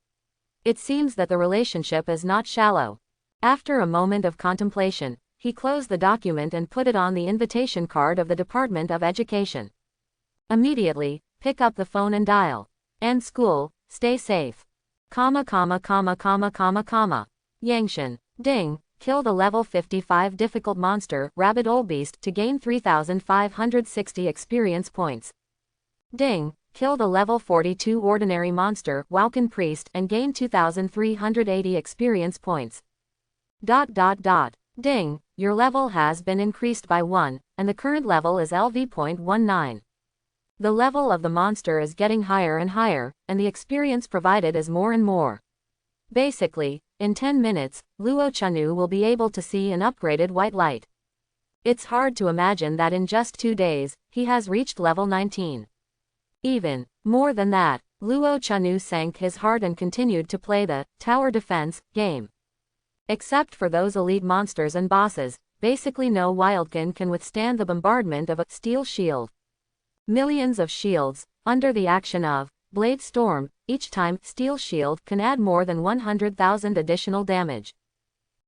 It seems that the relationship is not shallow. After a moment of contemplation, he closed the document and put it on the invitation card of the Department of Education. Immediately, pick up the phone and dial. And school, stay safe. Yangshan. Ding. Killed a level 55 difficult monster, Rabid Old Beast, to gain 3,560 experience points. Ding. Killed a level 42 ordinary monster, Waukan Priest, and gained 2,380 experience points. Ding. Your level has been increased by 1, and the current level is LV.19. The level of the monster is getting higher and higher, and the experience provided is more and more. Basically, in 10 minutes, Luo Chanu will be able to see an upgraded white light. It's hard to imagine that in just 2 days, he has reached level 19. Even more than that, Luo Chanu sank his heart and continued to play the tower defense game. Except for those elite monsters and bosses, basically no wildkin can withstand the bombardment of a steel shield. Millions of shields, under the action of Blade Storm, each time Steel Shield can add more than 100,000 additional damage.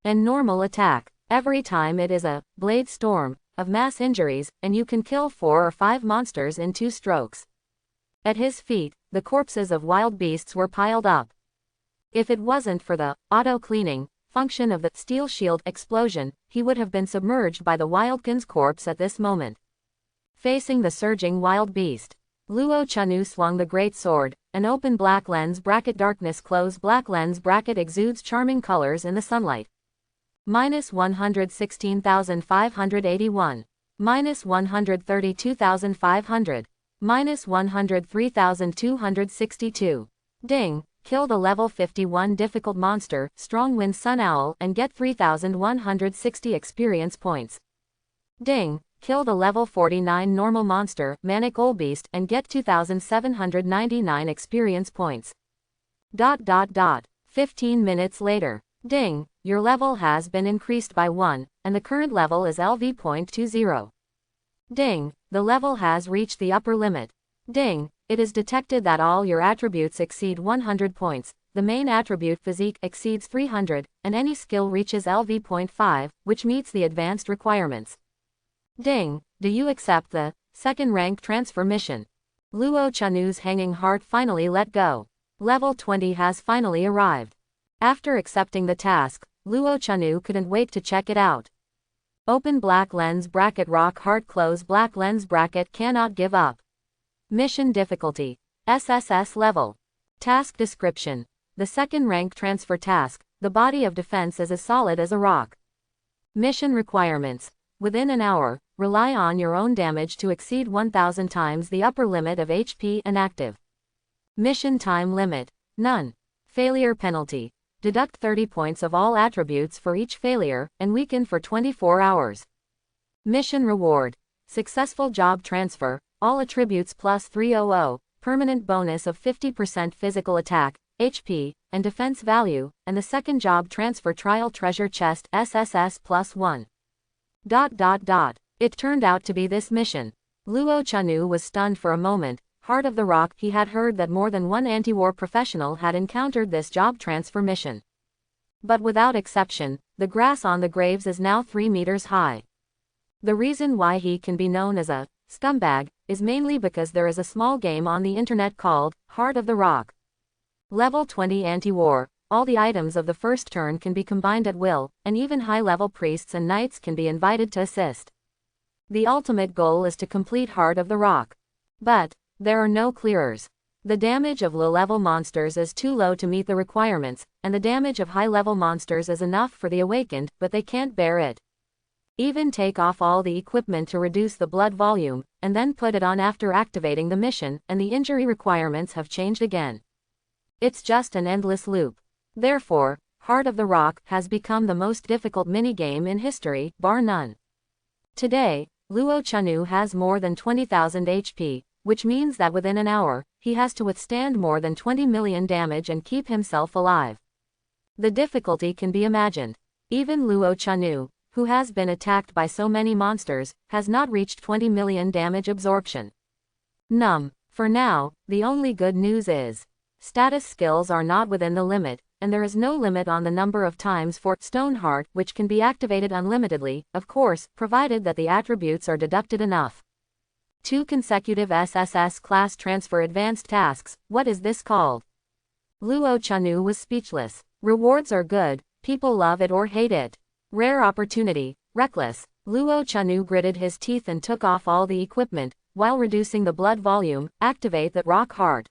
And normal attack, every time it is a Blade Storm, of mass injuries, and you can kill 4 or 5 monsters in 2 strokes. At his feet, the corpses of wild beasts were piled up. If it wasn't for the auto-cleaning function of the Steel Shield explosion, he would have been submerged by the wildkin's corpse at this moment. Facing the surging wild beast, Luo Chanu swung the great sword, an open black lens bracket darkness closed black lens bracket exudes charming colors in the sunlight. -116,581. -132,500. -103,262. Ding. Killed a level 51 difficult monster, Strong Wind Sun Owl, and get 3,160 experience points. Ding. Killed a level 49 normal monster, Manic Old Beast, and get 2,799 experience points. 15 minutes later. Ding. Your level has been increased by 1, and the current level is LV.20. Ding. The level has reached the upper limit. Ding. It is detected that all your attributes exceed 100 points, the main attribute physique exceeds 300, and any skill reaches LV.5, which meets the advanced requirements. Ding. Do you accept the second rank transfer mission? Luo Chanu's hanging heart finally let go. Level 20 has finally arrived. After accepting the task, Luo Chanu couldn't wait to check it out. Open black lens bracket rock hard close black lens bracket cannot give up. Mission difficulty. SSS level. Task description. The second rank transfer task, the body of defense is as solid as a rock. Mission requirements. Within an hour, rely on your own damage to exceed 1000 times the upper limit of HP and active. Mission time limit. None. Failure penalty. Deduct 30 points of all attributes for each failure, and weaken for 24 hours. Mission reward. Successful job transfer, all attributes plus 300, permanent bonus of 50% physical attack, HP, and defense value, and the second job transfer trial treasure chest SSS plus 1. It turned out to be this mission. Luo Chanu was stunned for a moment. Heart of the Rock, he had heard that more than one anti-war professional had encountered this job transfer mission. But without exception, the grass on the graves is now 3 meters high. The reason why he can be known as a scumbag is mainly because there is a small game on the internet called Heart of the Rock. Level 20 anti-war, all the items of the first turn can be combined at will, and even high-level priests and knights can be invited to assist. The ultimate goal is to complete Heart of the Rock. But there are no clearers. The damage of low-level monsters is too low to meet the requirements, and the damage of high-level monsters is enough for the awakened, but they can't bear it. Even take off all the equipment to reduce the blood volume, and then put it on after activating the mission, and the injury requirements have changed again. It's just an endless loop. Therefore, Heart of the Rock has become the most difficult minigame in history, bar none. Today, Luo Chanu has more than 20,000 HP, which means that within an hour, he has to withstand more than 20 million damage and keep himself alive. The difficulty can be imagined. Even Luo Chanu, who has been attacked by so many monsters, has not reached 20 million damage absorption. For now, the only good news is status skills are not within the limit, and there is no limit on the number of times for Stoneheart, which can be activated unlimitedly, of course, provided that the attributes are deducted enough. 2 consecutive SSS class transfer advanced tasks, what is this called? Luo Chanu was speechless. Rewards are good, people love it or hate it. Rare opportunity, reckless. Luo Chanu gritted his teeth and took off all the equipment, while reducing the blood volume. Activate that rock heart.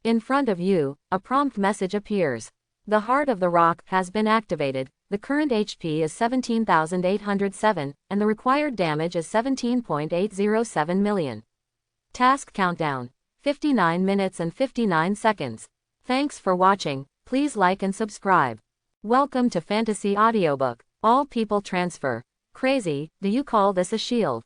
In front of you, a prompt message appears. The Heart of the Rock has been activated. The current HP is 17,807, and the required damage is 17.807 million. Task countdown. 59 minutes and 59 seconds. Thanks for watching. Please like and subscribe. Welcome to Fantasy Audiobook. All people transfer. Crazy, do you call this a shield?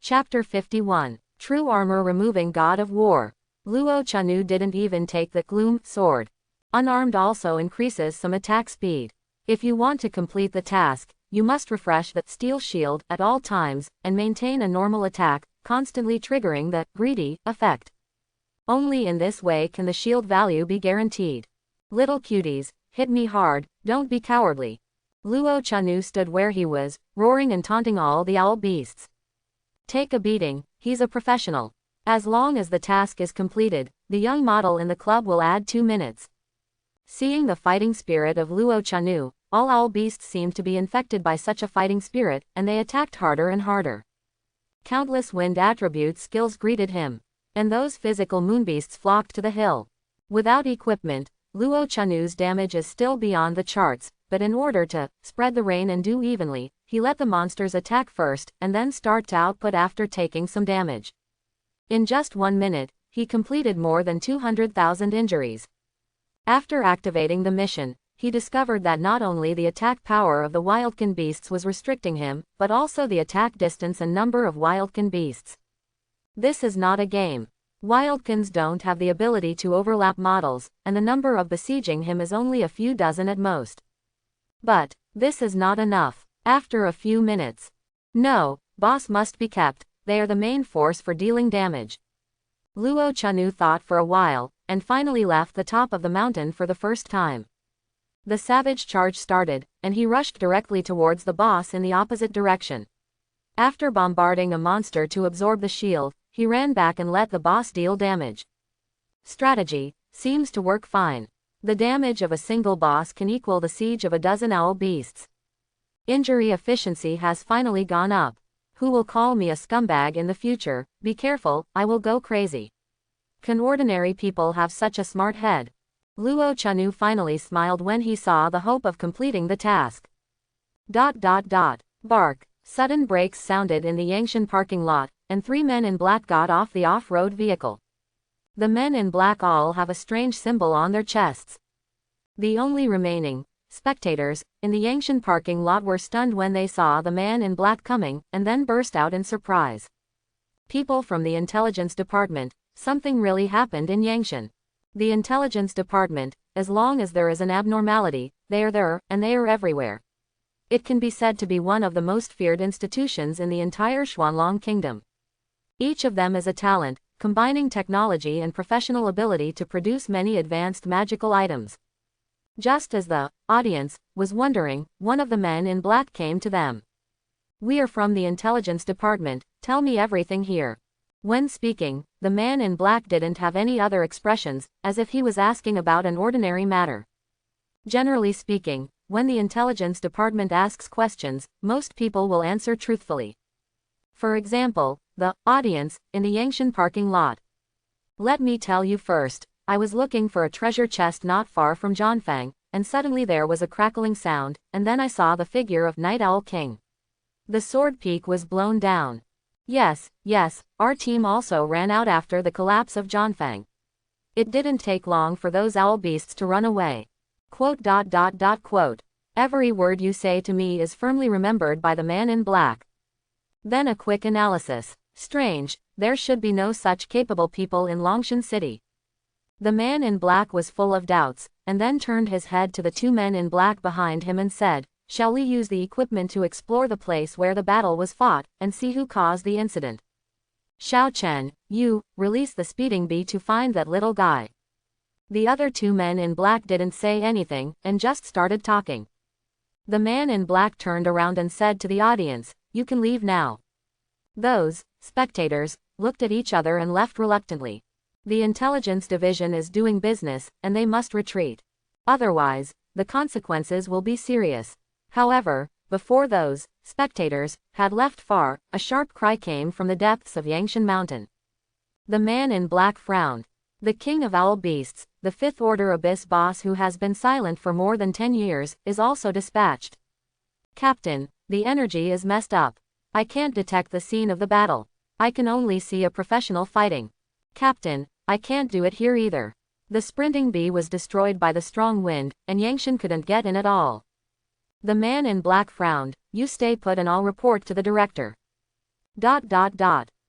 Chapter 51. True Armor Removing God of War. Luo Chanu didn't even take the Gloom Sword. Unarmed also increases some attack speed. If you want to complete the task, you must refresh the Steel Shield at all times, and maintain a normal attack, constantly triggering the Greedy effect. Only in this way can the shield value be guaranteed. Little cuties, hit me hard, don't be cowardly. Luo Chanu stood where he was, roaring and taunting all the owl beasts. Take a beating, he's a professional. As long as the task is completed, the young model in the club will add 2 minutes. Seeing the fighting spirit of Luo Chanu, all owl beasts seemed to be infected by such a fighting spirit, and they attacked harder and harder. Countless wind attribute skills greeted him, and those physical moonbeasts flocked to the hill. Without equipment, Luo Chanu's damage is still beyond the charts, but in order to spread the rain and do evenly, he let the monsters attack first, and then start to output after taking some damage. In just 1 minute, he completed more than 200,000 injuries. After activating the mission, he discovered that not only the attack power of the wildkin beasts was restricting him, but also the attack distance and number of wildkin beasts. This is not a game. Wildkins don't have the ability to overlap models, and the number of besieging him is only a few dozen at most. But this is not enough. After a few minutes. No, boss must be kept, they are the main force for dealing damage. Luo Chanu thought for a while, and finally left the top of the mountain for the first time. The savage charge started, and he rushed directly towards the boss in the opposite direction. After bombarding a monster to absorb the shield, he ran back and let the boss deal damage. Strategy seems to work fine. The damage of a single boss can equal the siege of a dozen owl beasts. Injury efficiency has finally gone up. Who will call me a scumbag in the future? Be careful, I will go crazy. Can ordinary people have such a smart head? Luo Chanu finally smiled when he saw the hope of completing the task. Bark. Sudden brakes sounded in the Yangshan parking lot, and 3 men in black got off the off-road vehicle. The men in black all have a strange symbol on their chests. The only remaining spectators in the Yangshan parking lot were stunned when they saw the man in black coming, and then burst out in surprise. People from the intelligence department, something really happened in Yangshan. The intelligence department, as long as there is an abnormality, they are there, and they are everywhere. It can be said to be one of the most feared institutions in the entire Xuanlong Kingdom. Each of them is a talent, combining technology and professional ability to produce many advanced magical items. Just as the audience was wondering, one of the men in black came to them. "We are from the intelligence department, tell me everything here." When speaking, the man in black didn't have any other expressions, as if he was asking about an ordinary matter. Generally speaking, when the intelligence department asks questions, most people will answer truthfully. For example, the audience in the Yangshan parking lot. "Let me tell you first, I was looking for a treasure chest not far from Zhanfang, and suddenly there was a crackling sound, and then I saw the figure of Night Owl King. The sword peak was blown down. Yes, our team also ran out after the collapse of Zhanfang. It didn't take long for those owl beasts to run away. Quote. Every word you say to me is firmly remembered by the man in black." Then a quick analysis. Strange, there should be no such capable people in Longshan City. The man in black was full of doubts, and then turned his head to the 2 men in black behind him and said, "Shall we use the equipment to explore the place where the battle was fought, and see who caused the incident? Xiao Chen, you, release the speeding bee to find that little guy." The other 2 men in black didn't say anything, and just started talking. The man in black turned around and said to the audience, "You can leave now." Those spectators looked at each other and left reluctantly. The intelligence division is doing business, and they must retreat. Otherwise, the consequences will be serious. However, before those spectators had left far, a sharp cry came from the depths of Yangshan Mountain. The man in black frowned. The king of owl beasts, the 5th order abyss boss who has been silent for more than 10 years, is also dispatched. "Captain, the energy is messed up. I can't detect the scene of the battle. I can only see a professional fighting. Captain, I can't do it here either. The sprinting bee was destroyed by the strong wind, and Yangshan couldn't get in at all." The man in black frowned. "You stay put and I'll report to the director."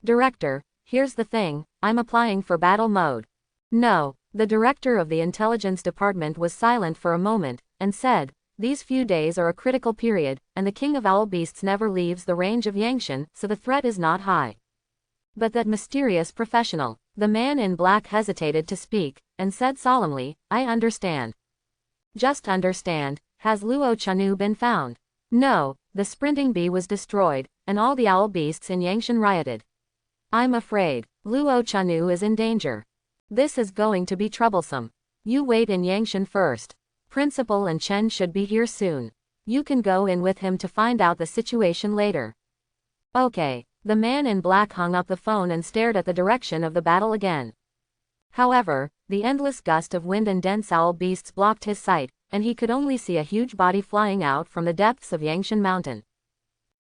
Director, here's the thing, I'm applying for battle mode. No. The director of the intelligence department was silent for a moment, and said, "These few days are a critical period, and the king of owl beasts never leaves the range of Yangshan, so the threat is not high." But that mysterious professional, the man in black hesitated to speak, and said solemnly, "I understand." "Just understand, has Luo Chanu been found?" "No, the sprinting bee was destroyed, and all the owl beasts in Yangshan rioted. I'm afraid Luo Chanu is in danger. This is going to be troublesome. You wait in Yangshan first. Principal and Chen should be here soon. You can go in with him to find out the situation later." Okay. The man in black hung up the phone and stared at the direction of the battle again. However, the endless gust of wind and dense owl beasts blocked his sight, and he could only see a huge body flying out from the depths of Yangshan Mountain.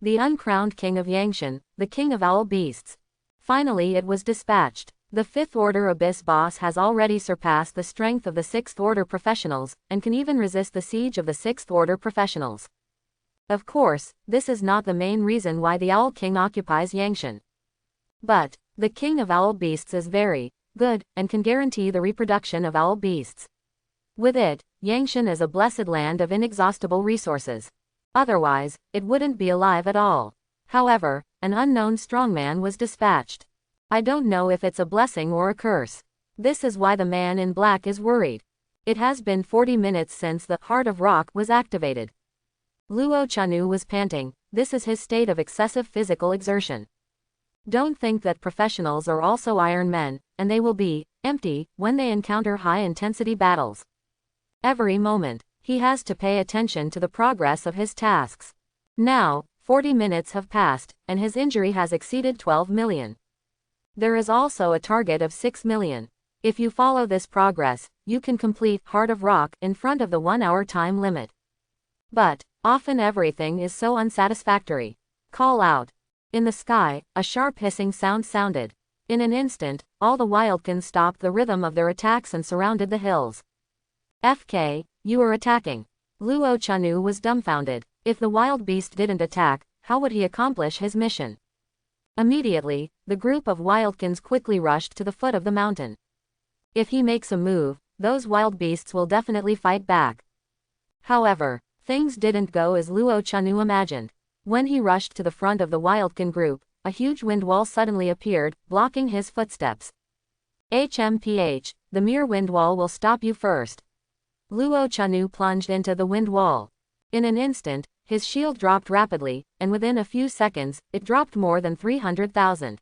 The uncrowned king of Yangshan, the king of owl beasts. Finally it was dispatched. The 5th order abyss boss has already surpassed the strength of the 6th order professionals, and can even resist the siege of the 6th order professionals. Of course, this is not the main reason why the Owl King occupies Yangshan. But the king of owl beasts is very good, and can guarantee the reproduction of owl beasts. With it, Yangshan is a blessed land of inexhaustible resources. Otherwise, it wouldn't be alive at all. However, an unknown strongman was dispatched. I don't know if it's a blessing or a curse. This is why the man in black is worried. It has been 40 minutes since the Heart of Rock was activated. Luo Chanu was panting. This is his state of excessive physical exertion. Don't think that professionals are also Iron Men, and they will be empty when they encounter high-intensity battles. Every moment, he has to pay attention to the progress of his tasks. Now, 40 minutes have passed, and his injury has exceeded 12 million. There is also a target of 6 million. If you follow this progress, you can complete Heart of Rock in front of the 1-hour time limit. But, often everything is so unsatisfactory. Call out. In the sky, a sharp hissing sound sounded. In an instant, all the wildkins stopped the rhythm of their attacks and surrounded the hills. FK, you are attacking. Luo Chanu was dumbfounded. If the wild beast didn't attack, how would he accomplish his mission? Immediately, the group of wildkins quickly rushed to the foot of the mountain. If he makes a move, those wild beasts will definitely fight back. However, things didn't go as Luo Chanu imagined. When he rushed to the front of the wildkin group, a huge wind wall suddenly appeared, blocking his footsteps. HMPH, the mere wind wall will stop you first. Luo Chanu plunged into the wind wall. In an instant, his shield dropped rapidly, and within a few seconds, it dropped more than 300,000.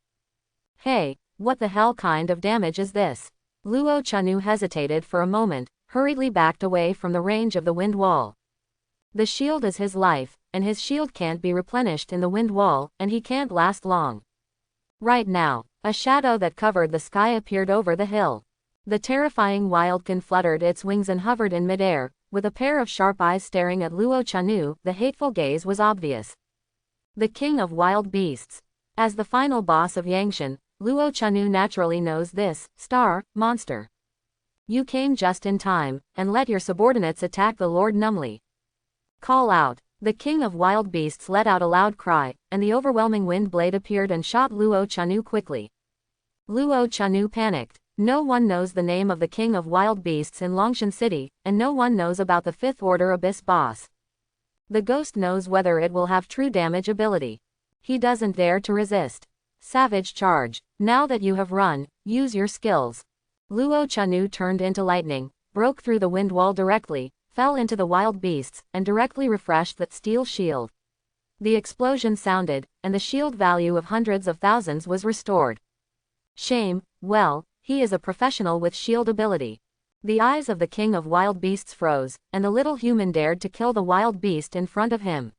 Hey, what the hell kind of damage is this? Luo Chanu hesitated for a moment, hurriedly backed away from the range of the wind wall. The shield is his life, and his shield can't be replenished in the wind wall, and he can't last long. Right now, a shadow that covered the sky appeared over the hill. The terrifying wildkin fluttered its wings and hovered in midair, with a pair of sharp eyes staring at Luo Chanu. The hateful gaze was obvious. The king of wild beasts. As the final boss of Yangshan, Luo Chanu naturally knows this monster. You came just in time, and let your subordinates attack the Lord numbly. Call out. The king of wild beasts let out a loud cry, and the overwhelming wind blade appeared and shot Luo Chanu quickly. Luo Chanu panicked. No one knows the name of the king of wild beasts in Longshan City, and no one knows about the 5th order abyss boss. The ghost knows whether it will have true damage ability. He doesn't dare to resist. Savage charge. Now that you have run, use your skills. Luo Chanu turned into lightning, broke through the wind wall directly, fell into the wild beasts, and directly refreshed that steel shield. The explosion sounded, and the shield value of hundreds of thousands was restored. Shame, well, he is a professional with shield ability. The eyes of the king of wild beasts froze, and the little human dared to kill the wild beast in front of him.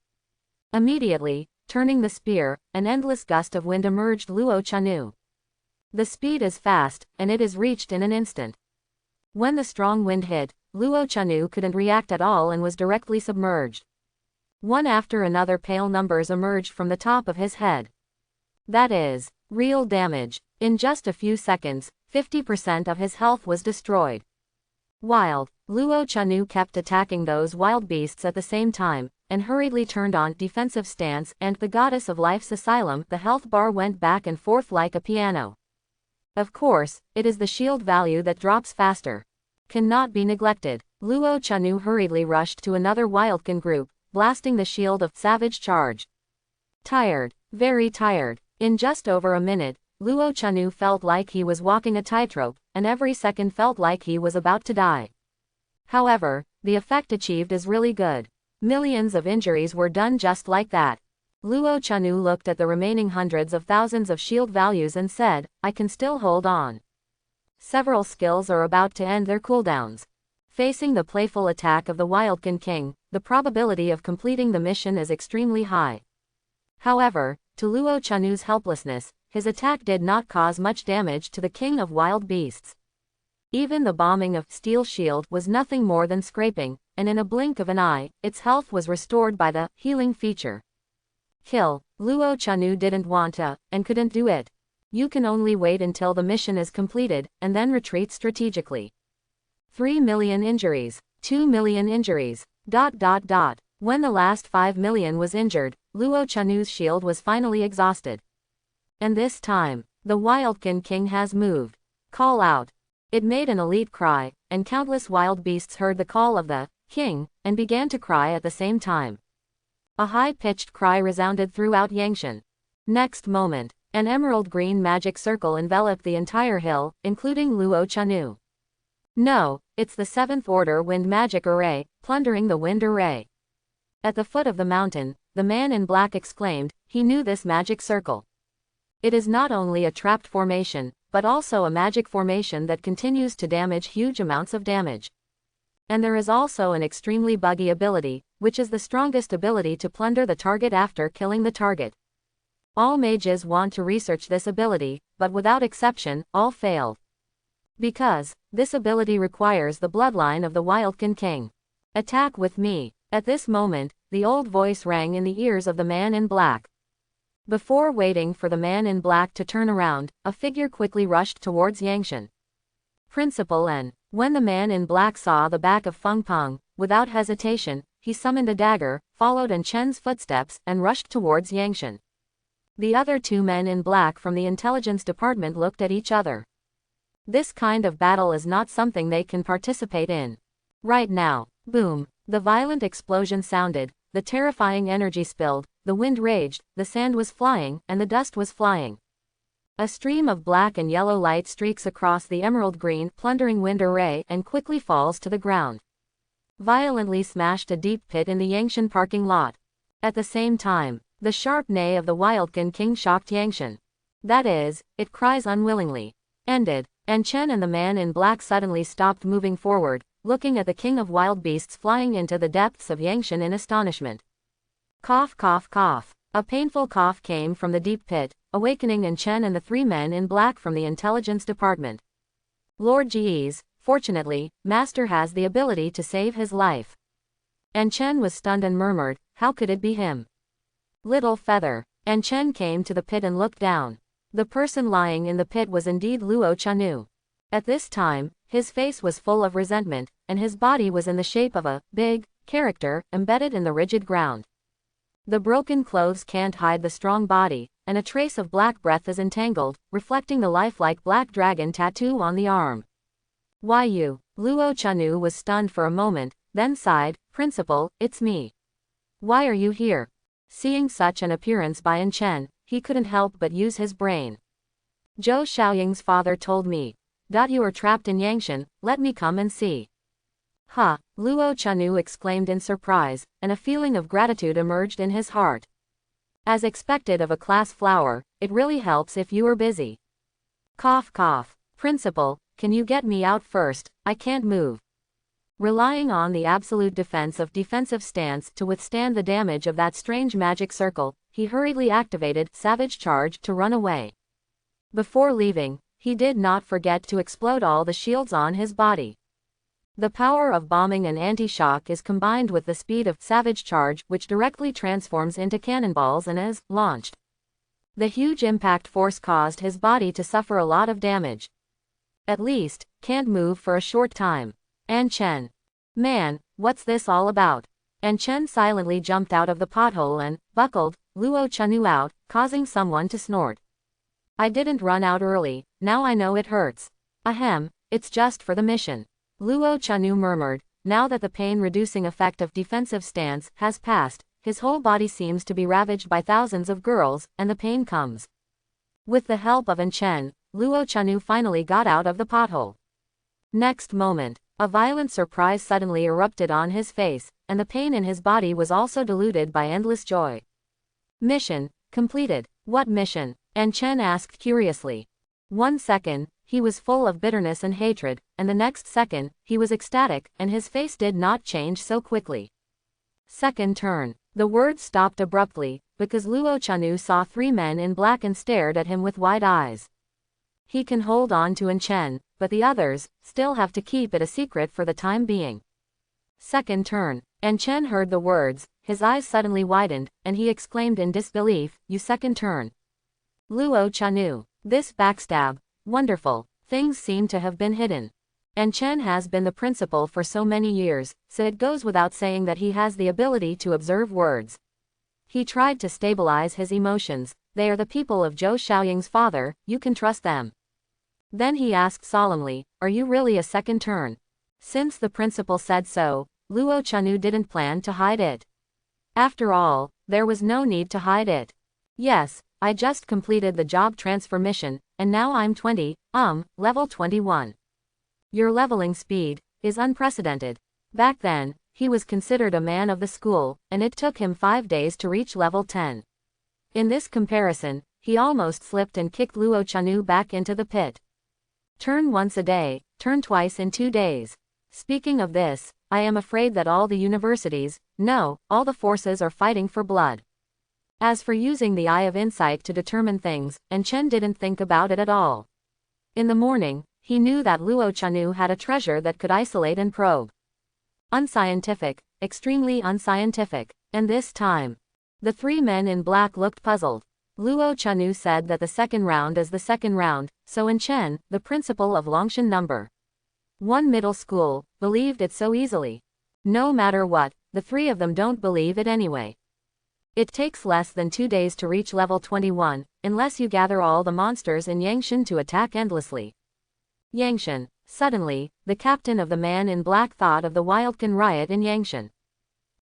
Immediately, turning the spear, an endless gust of wind emerged Luo Chanu. The speed is fast, and it is reached in an instant. When the strong wind hit, Luo Chanu couldn't react at all and was directly submerged. One after another pale numbers emerged from the top of his head. That is real damage. In just a few seconds, 50% of his health was destroyed. Wild, Luo Chanu kept attacking those wild beasts at the same time, and hurriedly turned on defensive stance, and the goddess of life's asylum, the health bar went back and forth like a piano. Of course, it is the shield value that drops faster. Cannot be neglected. Luo Chanu hurriedly rushed to another wildkin group, blasting the shield of savage charge. Tired, very tired. In just over a minute, Luo Chanu felt like he was walking a tightrope, and every second felt like he was about to die. However, the effect achieved is really good. Millions of injuries were done just like that. Luo Chanu looked at the remaining hundreds of thousands of shield values and said, I can still hold on. Several skills are about to end their cooldowns. Facing the playful attack of the Wildkin King, the probability of completing the mission is extremely high. However, to Luo Chanu's helplessness, his attack did not cause much damage to the king of wild beasts. Even the bombing of Steel Shield was nothing more than scraping, and in a blink of an eye, its health was restored by the healing feature. Kill. Luo Chanu didn't want to, and couldn't do it. You can only wait until the mission is completed, and then retreat strategically. 3 million injuries. 2 million injuries. ... When the last 5 million was injured, Luo Chanu's shield was finally exhausted. And this time, the Wildkin King has moved. Call out. It made an elite cry, and countless wild beasts heard the call of the king, and began to cry at the same time. A high-pitched cry resounded throughout Yangshan. Next moment, an emerald green magic circle enveloped the entire hill, including Luo Chanu. No, it's the 7th Order Wind Magic Array, plundering the Wind Array. At the foot of the mountain, the man in black exclaimed, he knew this magic circle. It is not only a trapped formation, but also a magic formation that continues to damage huge amounts of damage. And there is also an extremely buggy ability, which is the strongest ability to plunder the target after killing the target. All mages want to research this ability, but without exception, all failed. Because this ability requires the bloodline of the Wildkin King. Attack with me. At this moment, the old voice rang in the ears of the man in black. Before waiting for the man in black to turn around, a figure quickly rushed towards Yangshan. Principal N. When the man in black saw the back of Feng Peng, without hesitation, he summoned a dagger, followed An Chen's footsteps, and rushed towards Yangshan. The other two men in black from the intelligence department looked at each other. This kind of battle is not something they can participate in. Right now. Boom. The violent explosion sounded, the terrifying energy spilled, the wind raged, the sand was flying, and the dust was flying. A stream of black and yellow light streaks across the emerald green, plundering wind array and quickly falls to the ground. Violently smashed a deep pit in the Yangshan parking lot. At the same time, the sharp neigh of the Wildkin King shocked Yangshan. That is, it cries unwillingly. Ended. An Chen and the man in black suddenly stopped moving forward, looking at the king of wild beasts flying into the depths of Yangshan in astonishment. Cough, cough, cough. A painful cough came from the deep pit, awakening An Chen and the three men in black from the intelligence department. Lord Ji's, fortunately, Master has the ability to save his life. An Chen was stunned and murmured, how could it be him? Little feather. An Chen came to the pit and looked down. The person lying in the pit was indeed Luo Chanu. At this time, his face was full of resentment, and his body was in the shape of a big character embedded in the rigid ground. The broken clothes can't hide the strong body, and a trace of black breath is entangled, reflecting the lifelike black dragon tattoo on the arm. Why you? Luo Chanu was stunned for a moment, then sighed, Principal, it's me. Why are you here? Seeing such an appearance by An Chen, he couldn't help but use his brain. Zhou Xiaoying's father told me. You are trapped in Yangshan, let me come and see. Ha! Luo Chanu exclaimed in surprise, and a feeling of gratitude emerged in his heart. As expected of a class flower, it really helps if you are busy. Cough cough. Principal, can you get me out first? I can't move. Relying on the absolute defense of defensive stance to withstand the damage of that strange magic circle, he hurriedly activated Savage Charge to run away. Before leaving, he did not forget to explode all the shields on his body. The power of bombing and anti-shock is combined with the speed of Savage Charge, which directly transforms into cannonballs and is launched. The huge impact force caused his body to suffer a lot of damage. At least, can't move for a short time. An Chen. Man, what's this all about? An Chen silently jumped out of the pothole and buckled Luo Chanu out, causing someone to snort. I didn't run out early, now I know it hurts. Ahem, it's just for the mission. Luo Chanu murmured, now that the pain-reducing effect of defensive stance has passed, his whole body seems to be ravaged by thousands of girls, and the pain comes. With the help of An Chen, Luo Chanu finally got out of the pothole. Next moment, a violent surprise suddenly erupted on his face, and the pain in his body was also diluted by endless joy. Mission completed. What mission? An Chen asked curiously. 1 second, he was full of bitterness and hatred, and the next second, he was ecstatic, and his face did not change so quickly. Second turn. The words stopped abruptly, because Luo Chanu saw 3 men in black and stared at him with wide eyes. He can hold on to An Chen, but the others still have to keep it a secret for the time being. Second turn. An Chen heard the words, his eyes suddenly widened, and he exclaimed in disbelief, you second turn. Luo Chanu. This backstab. Wonderful. Things seem to have been hidden. An Chen has been the principal for so many years, so it goes without saying that he has the ability to observe words. He tried to stabilize his emotions. They are the people of Zhou Xiaoying's father, you can trust them. Then he asked solemnly, are you really a second turn? Since the principal said so, Luo Chanu didn't plan to hide it. After all, there was no need to hide it. Yes, I just completed the job transfer mission, and now I'm 20, level 21. Your leveling speed is unprecedented. Back then, he was considered a man of the school, and it took him 5 days to reach level 10. In this comparison, he almost slipped and kicked Luo Chanu back into the pit. Turn once a day, turn twice in 2 days. Speaking of this, I am afraid that all the universities, no, all the forces are fighting for blood. As for using the eye of insight to determine things, and Chen didn't think about it at all. In the morning, he knew that Luo Chanu had a treasure that could isolate and probe. Unscientific, extremely unscientific, and this time. The three men in black looked puzzled. Luo Chanu said that the second round is the second round, so in Chen, the principal of Longshan number 1 middle school, believed it so easily. No matter what, the three of them don't believe it anyway. It takes less than 2 days to reach level 21, unless you gather all the monsters in Yangshan to attack endlessly. Yangshan. Suddenly, the captain of the man in black thought of the Wildkin riot in Yangshan.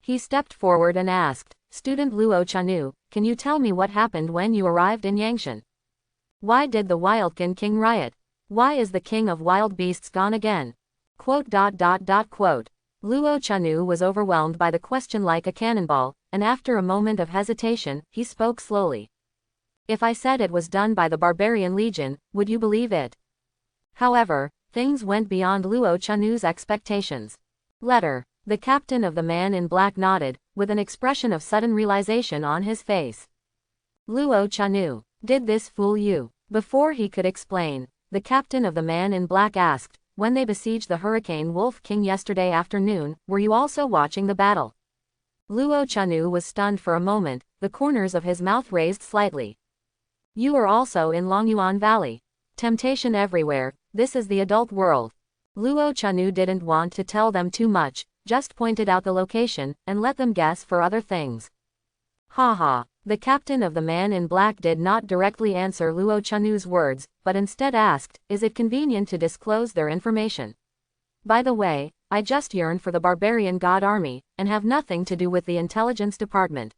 He stepped forward and asked, Student Luo Chanu, can you tell me what happened when you arrived in Yangshan? Why did the Wildkin king riot? Why is the king of wild beasts gone again? Quote. Luo Chanu was overwhelmed by the question like a cannonball, and after a moment of hesitation, he spoke slowly. If I said it was done by the Barbarian Legion, would you believe it? However, things went beyond Luo Chanu's expectations. Letter. The captain of the man in black nodded, with an expression of sudden realization on his face. Luo Chanu, did this fool you? Before he could explain, the captain of the man in black asked, when they besieged the Hurricane Wolf King yesterday afternoon, were you also watching the battle? Luo Chanu was stunned for a moment, the corners of his mouth raised slightly. You are also in Longyuan Valley. Temptation everywhere, this is the adult world. Luo Chanu didn't want to tell them too much, just pointed out the location, and let them guess for other things. Haha. The captain of the man in black did not directly answer Luo Chanu's words, but instead asked, is it convenient to disclose their information? By the way, I just yearn for the barbarian god army, and have nothing to do with the intelligence department.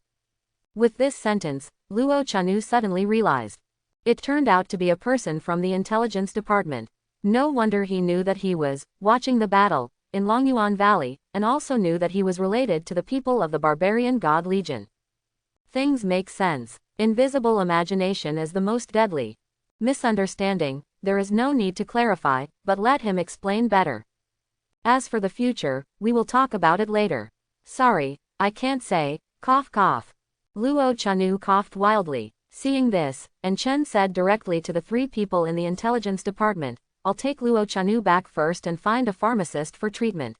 With this sentence, Luo Chanu suddenly realized. It turned out to be a person from the intelligence department. No wonder he knew that he was watching the battle in Longyuan Valley, and also knew that he was related to the people of the barbarian god legion. Things make sense. Invisible imagination is the most deadly. Misunderstanding, there is no need to clarify, but let him explain better. As for the future, we will talk about it later. Sorry, I can't say, cough cough. Luo Chanu coughed wildly. Seeing this, and Chen said directly to the three people in the intelligence department, I'll take Luo Chanu back first and find a pharmacist for treatment.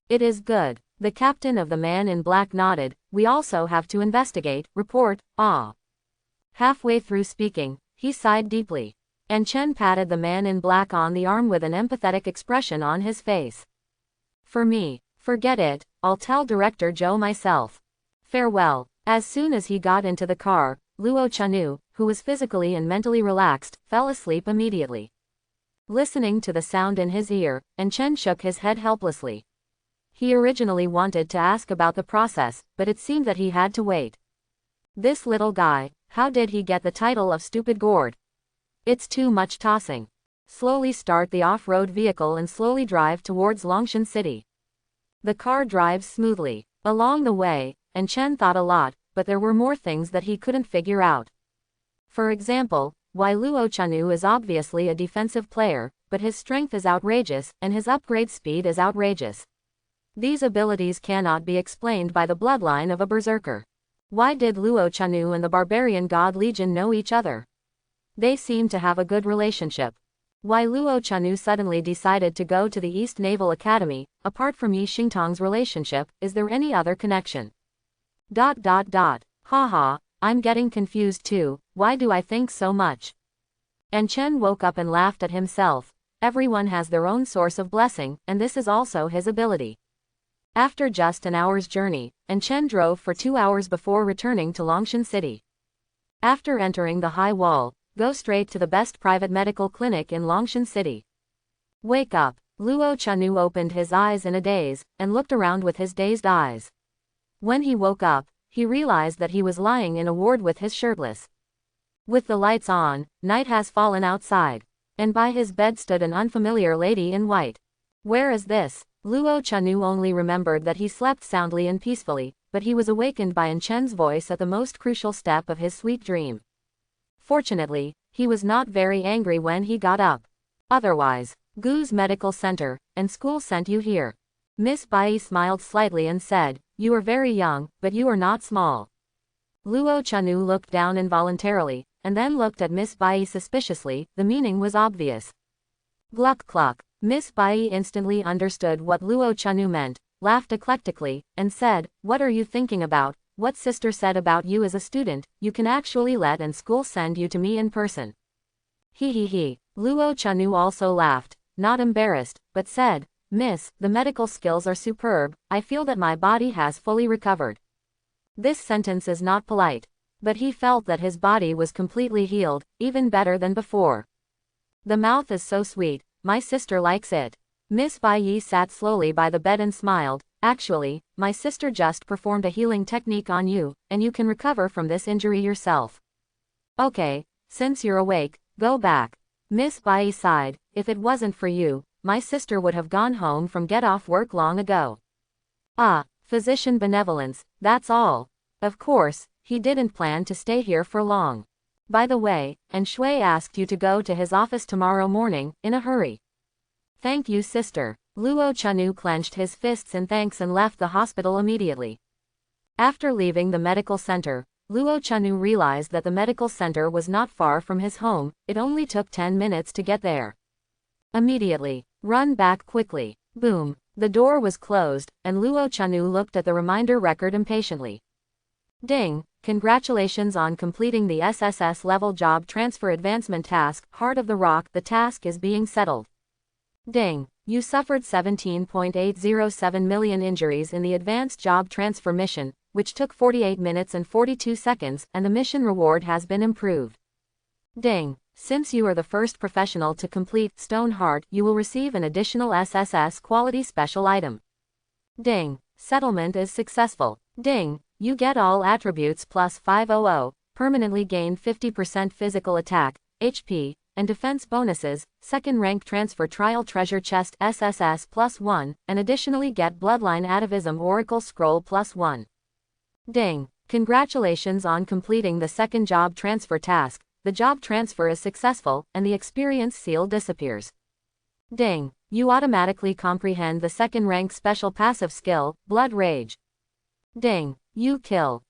It is good. The captain of the man in black nodded, we also have to investigate, report, ah. Halfway through speaking, he sighed deeply. And Chen patted the man in black on the arm with an empathetic expression on his face. For me, forget it, I'll tell Director Zhou myself. Farewell. As soon as he got into the car, Luo Chanu, who was physically and mentally relaxed, fell asleep immediately. Listening to the sound in his ear, and Chen shook his head helplessly. He originally wanted to ask about the process, but it seemed that he had to wait. This little guy, how did he get the title of stupid gourd? It's too much tossing. Slowly start the off-road vehicle and slowly drive towards Longshan City. The car drives smoothly. Along the way, and Chen thought a lot, but there were more things that he couldn't figure out. For example, why Luo Chanu is obviously a defensive player, but his strength is outrageous, and his upgrade speed is outrageous. These abilities cannot be explained by the bloodline of a berserker. Why did Luo Chanu and the barbarian god legion know each other? They seem to have a good relationship. Why Luo Chanu suddenly decided to go to the East Naval Academy, apart from Yi Xingtong's relationship, is there any other connection? Haha, I'm getting confused too, why do I think so much? And Chen woke up and laughed at himself. Everyone has their own source of blessing, and this is also his ability. After just an hour's journey, and Chen drove for 2 hours before returning to Longshan City. After entering the high wall, go straight to the best private medical clinic in Longshan City. Wake up. Luo Chanu opened his eyes in a daze, and looked around with his dazed eyes. When he woke up, he realized that he was lying in a ward with his shirtless. With the lights on, night has fallen outside, and by his bed stood an unfamiliar lady in white. Where is this? Luo Chanu only remembered that he slept soundly and peacefully, but he was awakened by An Chen's voice at the most crucial step of his sweet dream. Fortunately, he was not very angry when he got up. Otherwise, Gu's Medical Center, and school sent you here. Miss Bai smiled slightly and said, you are very young, but you are not small. Luo Chanu looked down involuntarily, and then looked at Miss Bai suspiciously. The meaning was obvious. Gluck cluck. Miss Bai instantly understood what Luo Chanu meant, laughed eclectically, and said, what are you thinking about? What sister said about you as a student, you can actually let and school send you to me in person. He. Luo Chanu also laughed, not embarrassed, but said, Miss, the medical skills are superb, I feel that my body has fully recovered. This sentence is not polite. But he felt that his body was completely healed, even better than before. The mouth is so sweet, my sister likes it. Miss Bai Yi sat slowly by the bed and smiled, actually, my sister just performed a healing technique on you, and you can recover from this injury yourself. Okay, since you're awake, go back. Miss Bai Yi sighed, if it wasn't for you, my sister would have gone home from get off work long ago. Ah, physician benevolence, that's all. Of course, he didn't plan to stay here for long. By the way, and Shui asked you to go to his office tomorrow morning, in a hurry. Thank you, sister. Luo Chanu clenched his fists in thanks and left the hospital immediately. After leaving the medical center, Luo Chanu realized that the medical center was not far from his home, it only took 10 minutes to get there. Immediately, run back quickly. Boom. The door was closed, and Luo Chanu looked at the reminder record impatiently. Ding, congratulations on completing the SSS level job transfer advancement task, Heart of the Rock, the task is being settled. Ding, you suffered 17.807 million injuries in the advanced job transfer mission, which took 48 minutes and 42 seconds, and the mission reward has been improved. Ding, since you are the first professional to complete Stone Heart, you will receive an additional SSS quality special item. Ding, settlement is successful. Ding, you get all attributes plus 500, permanently gain 50% physical attack, HP, and defense bonuses, second rank transfer trial treasure chest SSS plus 1, and additionally get bloodline atavism oracle scroll plus 1. Ding, congratulations on completing the second job transfer task, the job transfer is successful, and the experience seal disappears. Ding, you automatically comprehend the second rank special passive skill, Blood Rage. Ding, you kill.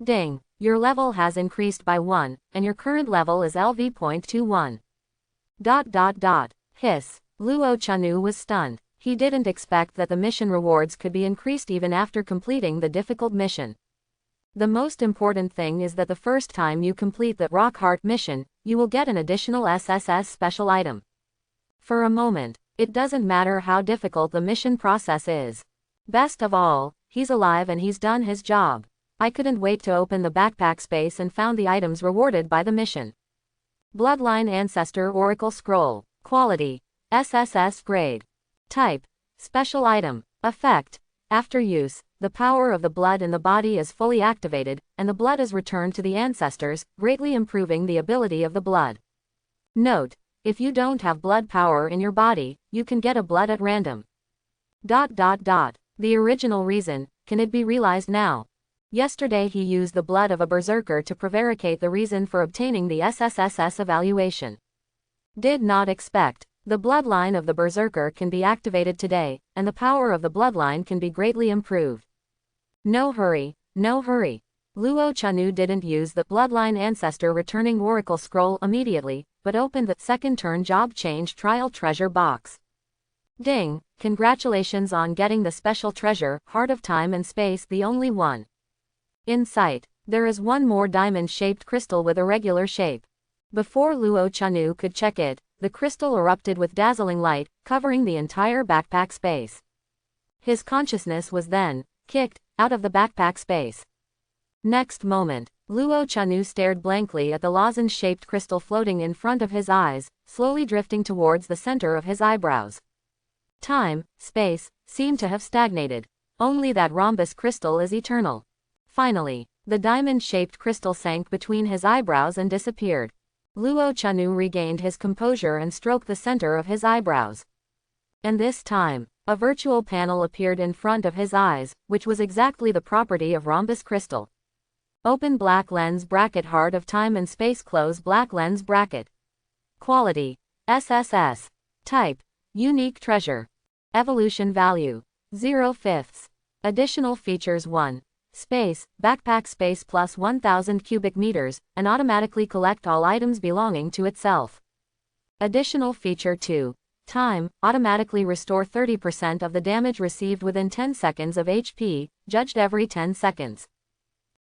Ding, your level has increased by 1, and your current level is LV.21. Hiss. Luo Chanu was stunned. He didn't expect that the mission rewards could be increased even after completing the difficult mission. The most important thing is that the first time you complete the Rock Heart mission, you will get an additional SSS special item. For a moment, it doesn't matter how difficult the mission process is. Best of all, he's alive and he's done his job. I couldn't wait to open the backpack space and found the items rewarded by the mission. Bloodline Ancestor Oracle Scroll. Quality, SSS grade. Type, Special Item. Effect, after use, the power of the blood in the body is fully activated, and the blood is returned to the ancestors, greatly improving the ability of the blood. Note, if you don't have blood power in your body, you can get a blood at random. The original reason, can it be realized now? Yesterday he used the blood of a berserker to prevaricate the reason for obtaining the SSSS evaluation. Did not expect. The bloodline of the berserker can be activated today, and the power of the bloodline can be greatly improved. No hurry, no hurry. Luo Chanu didn't use the bloodline ancestor returning oracle scroll immediately, but opened the second turn job change trial treasure box. Ding, congratulations on getting the special treasure, Heart of Time and Space, the only one. In sight, there is one more diamond-shaped crystal with irregular shape. Before Luo Chanu could check it, the crystal erupted with dazzling light, covering the entire backpack space. His consciousness was then kicked out of the backpack space. Next moment, Luo Chanu stared blankly at the lozenge-shaped crystal floating in front of his eyes, slowly drifting towards the center of his eyebrows. Time, space, seemed to have stagnated. Only that rhombus crystal is eternal. Finally, the diamond-shaped crystal sank between his eyebrows and disappeared. Luo Chanu regained his composure and stroked the center of his eyebrows. And this time, a virtual panel appeared in front of his eyes, which was exactly the property of rhombus crystal. Open black lens bracket Heart of Time and Space close black lens bracket. Quality, SSS. Type: Unique Treasure. Evolution Value: 0/5. Additional Features: 1. Space, backpack space plus 1000 cubic meters, and automatically collect all items belonging to itself. Additional Feature: 2. Time, automatically restore 30% of the damage received within 10 seconds of HP, judged every 10 seconds.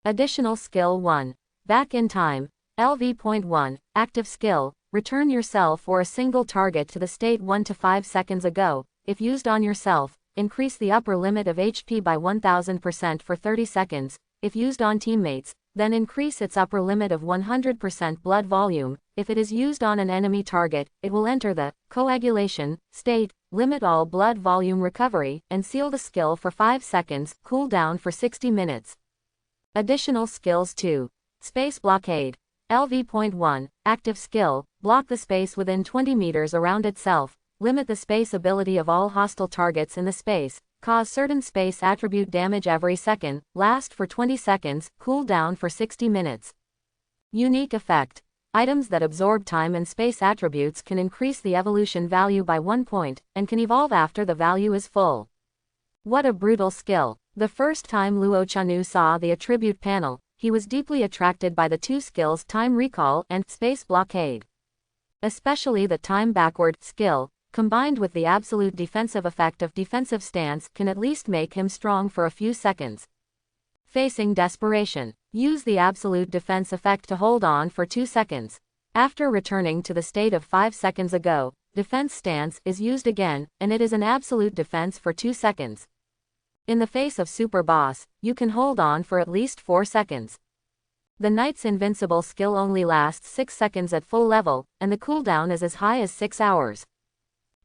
Additional Skill: 1. Back in Time. LV.1, Active Skill, return yourself or a single target to the state 1 to 5 seconds ago. If used on yourself, increase the upper limit of HP by 1000% for 30 seconds. If used on teammates, then increase its upper limit of 100% blood volume. If it is used on an enemy target, it will enter the coagulation state, limit all blood volume recovery, and seal the skill for 5 seconds, cooldown for 60 minutes. Additional Skills: 2. Space Blockade. LV.1, Active Skill, block the space within 20 meters around itself, limit the space ability of all hostile targets in the space, cause certain space attribute damage every second, last for 20 seconds, cool down for 60 minutes. Unique Effect. Items that absorb time and space attributes can increase the evolution value by 1 point, and can evolve after the value is full. What a brutal skill. The first time Luo Chanu saw the attribute panel, he was deeply attracted by the two skills Time Recall and Space Blockade. Especially the Time Backward skill, combined with the absolute defensive effect of Defensive Stance, can at least make him strong for a few seconds. Facing Desperation. Use the absolute defense effect to hold on for 2 seconds. After returning to the state of 5 seconds ago, Defense Stance is used again, and it is an absolute defense for 2 seconds. In the face of Super Boss, you can hold on for at least 4 seconds. The Knight's Invincible skill only lasts 6 seconds at full level, and the cooldown is as high as 6 hours.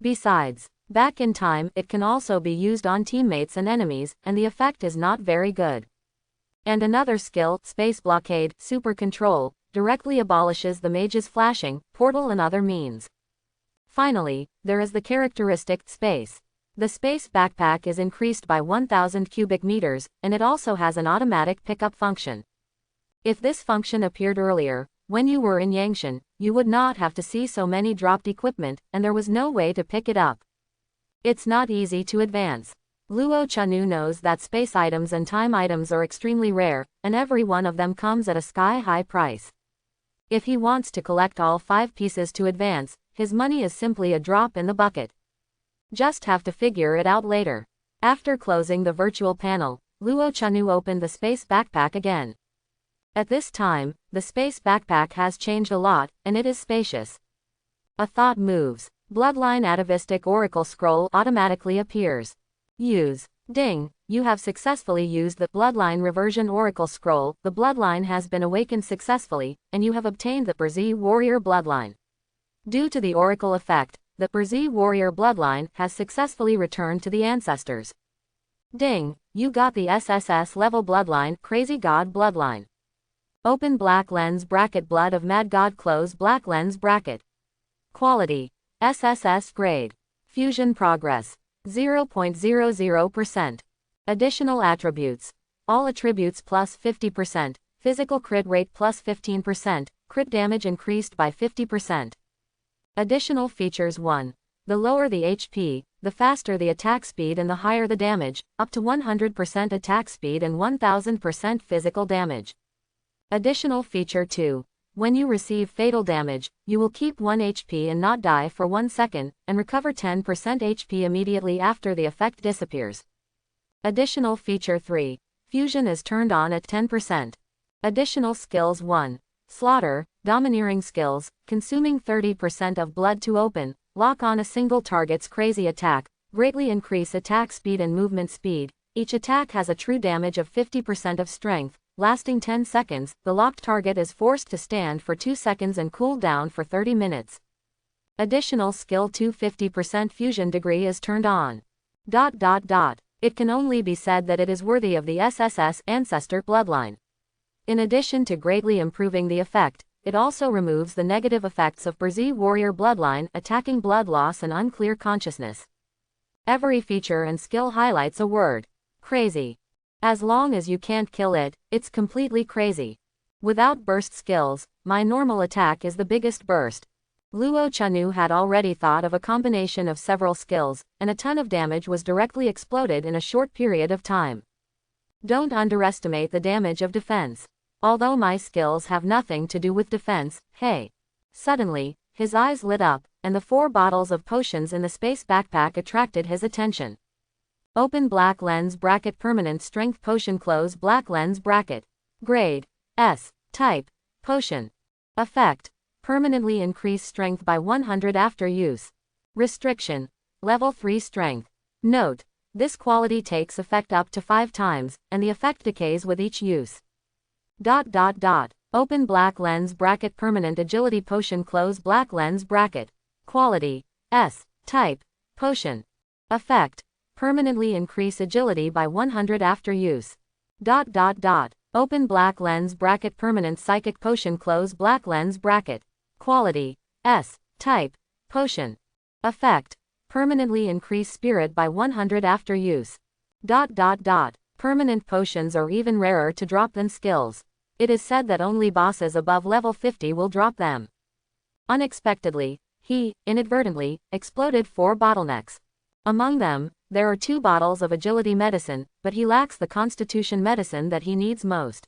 Besides, back in time, it can also be used on teammates and enemies, and the effect is not very good. And another skill, Space Blockade, Super Control, directly abolishes the mage's flashing, portal and other means. Finally, there is the characteristic, Space. The Space Backpack is increased by 1000 cubic meters, and it also has an automatic pickup function. If this function appeared earlier, when you were in Yangshan, you would not have to see so many dropped equipment, and there was no way to pick it up. It's not easy to advance. Luo Chanu knows that space items and time items are extremely rare, and every one of them comes at a sky-high price. If he wants to collect all 5 pieces to advance, his money is simply a drop in the bucket. Just have to figure it out later. After closing the virtual panel, Luo Chanu opened the Space Backpack again. At this time, the Space Backpack has changed a lot, and it is spacious. A thought moves. Bloodline Atavistic Oracle Scroll automatically appears. Use. Ding. You have successfully used the Bloodline Reversion Oracle Scroll. The bloodline has been awakened successfully, and you have obtained the Brzee Warrior Bloodline. Due to the Oracle effect, the Brzee Warrior Bloodline has successfully returned to the ancestors. Ding. You got the SSS level Bloodline, Crazy God Bloodline. Open black lens bracket Blood of Mad God, close black lens bracket. Quality. SSS grade. Fusion progress. 0.00%. Additional attributes. All attributes plus 50%, physical crit rate plus 15%, crit damage increased by 50%. Additional features: 1. The lower the HP, the faster the attack speed and the higher the damage, up to 100% attack speed and 1000% physical damage. Additional feature: 2. When you receive fatal damage, you will keep 1 HP and not die for 1 second, and recover 10% HP immediately after the effect disappears. Additional feature: 3. Fusion is turned on at 10%. Additional skills: 1. Slaughter, domineering skills, consuming 30% of blood to open, lock on a single target's crazy attack, greatly increase attack speed and movement speed. Each attack has a true damage of 50% of strength, lasting 10 seconds. The locked target is forced to stand for 2 seconds and cool down for 30 minutes. Additional skill: 250% fusion degree is turned on. It can only be said that it is worthy of the SSS ancestor bloodline. In addition to greatly improving the effect, it also removes the negative effects of Brzee Warrior Bloodline, attacking blood loss and unclear consciousness. Every feature and skill highlights a word. Crazy. As long as you can't kill it, it's completely crazy. Without burst skills, my normal attack is the biggest burst. Luo Chanu had already thought of a combination of several skills, and a ton of damage was directly exploded in a short period of time. Don't underestimate the damage of defense. Although my skills have nothing to do with defense, hey. Suddenly, his eyes lit up, and the 4 bottles of potions in the space backpack attracted his attention. Open black lens bracket permanent strength potion close black lens bracket. Grade S. Type potion. Effect: permanently increase strength by 100 after use. Restriction: level 3 strength. Note: this quality takes effect up to 5 times, and the effect decays with each use. Open black lens bracket permanent agility potion close black lens bracket. Quality S. Type potion. Effect: permanently increase agility by 100 after use. Open black lens bracket permanent psychic potion close black lens bracket. Quality S. Type potion. Effect: permanently increase spirit by 100 after use. Permanent potions are even rarer to drop than skills. It is said that only bosses above level 50 will drop them. Unexpectedly, he, inadvertently, exploded 4 bottlenecks. Among them, there are 2 bottles of agility medicine, but he lacks the constitution medicine that he needs most.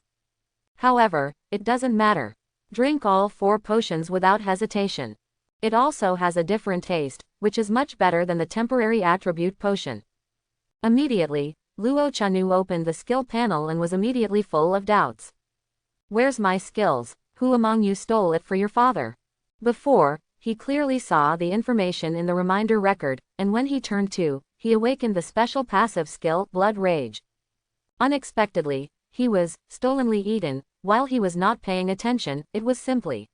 However, it doesn't matter. Drink all 4 potions without hesitation. It also has a different taste, which is much better than the temporary attribute potion. Immediately, Luo Chanu opened the skill panel and was immediately full of doubts. Where's my skills? Who among you stole it for your father? Before, he clearly saw the information in the reminder record, and when he turned to, he awakened the special passive skill, Blood Rage. Unexpectedly, he was stolenly eaten. While he was not paying attention, it was simply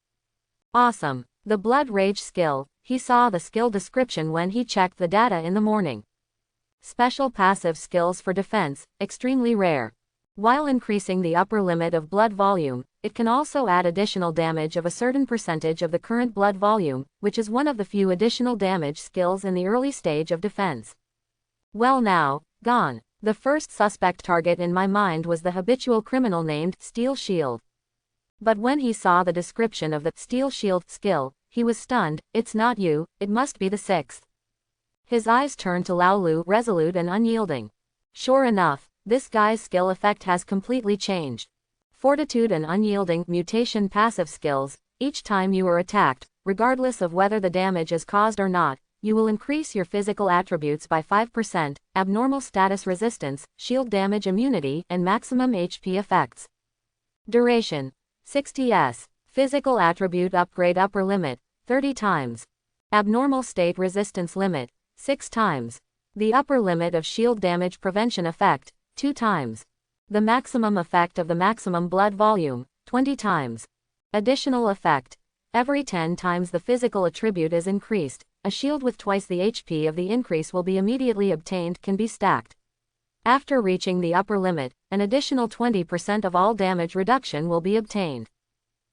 awesome. The Blood Rage skill, he saw the skill description when he checked the data in the morning. Special passive skills for defense, extremely rare. While increasing the upper limit of blood volume, it can also add additional damage of a certain percentage of the current blood volume, which is one of the few additional damage skills in the early stage of defense. Well now, gone. The first suspect target in my mind was the habitual criminal named Steel Shield. But when he saw the description of the Steel Shield skill, he was stunned. It's not you, it must be the 6th. His eyes turned to Laolu, resolute and unyielding. Sure enough, this guy's skill effect has completely changed. Fortitude and unyielding mutation passive skills. Each time you are attacked, regardless of whether the damage is caused or not, you will increase your physical attributes by 5%, abnormal status resistance, shield damage immunity, and maximum HP effects. Duration: 60s. Physical attribute upgrade upper limit, 30 times. Abnormal state resistance limit, 6 times. The upper limit of shield damage prevention effect, 2 times. The maximum effect of the maximum blood volume, 20 times. Additional effect: every 10 times the physical attribute is increased, a shield with twice the HP of the increase will be immediately obtained can be stacked. After reaching the upper limit, an additional 20% of all damage reduction will be obtained.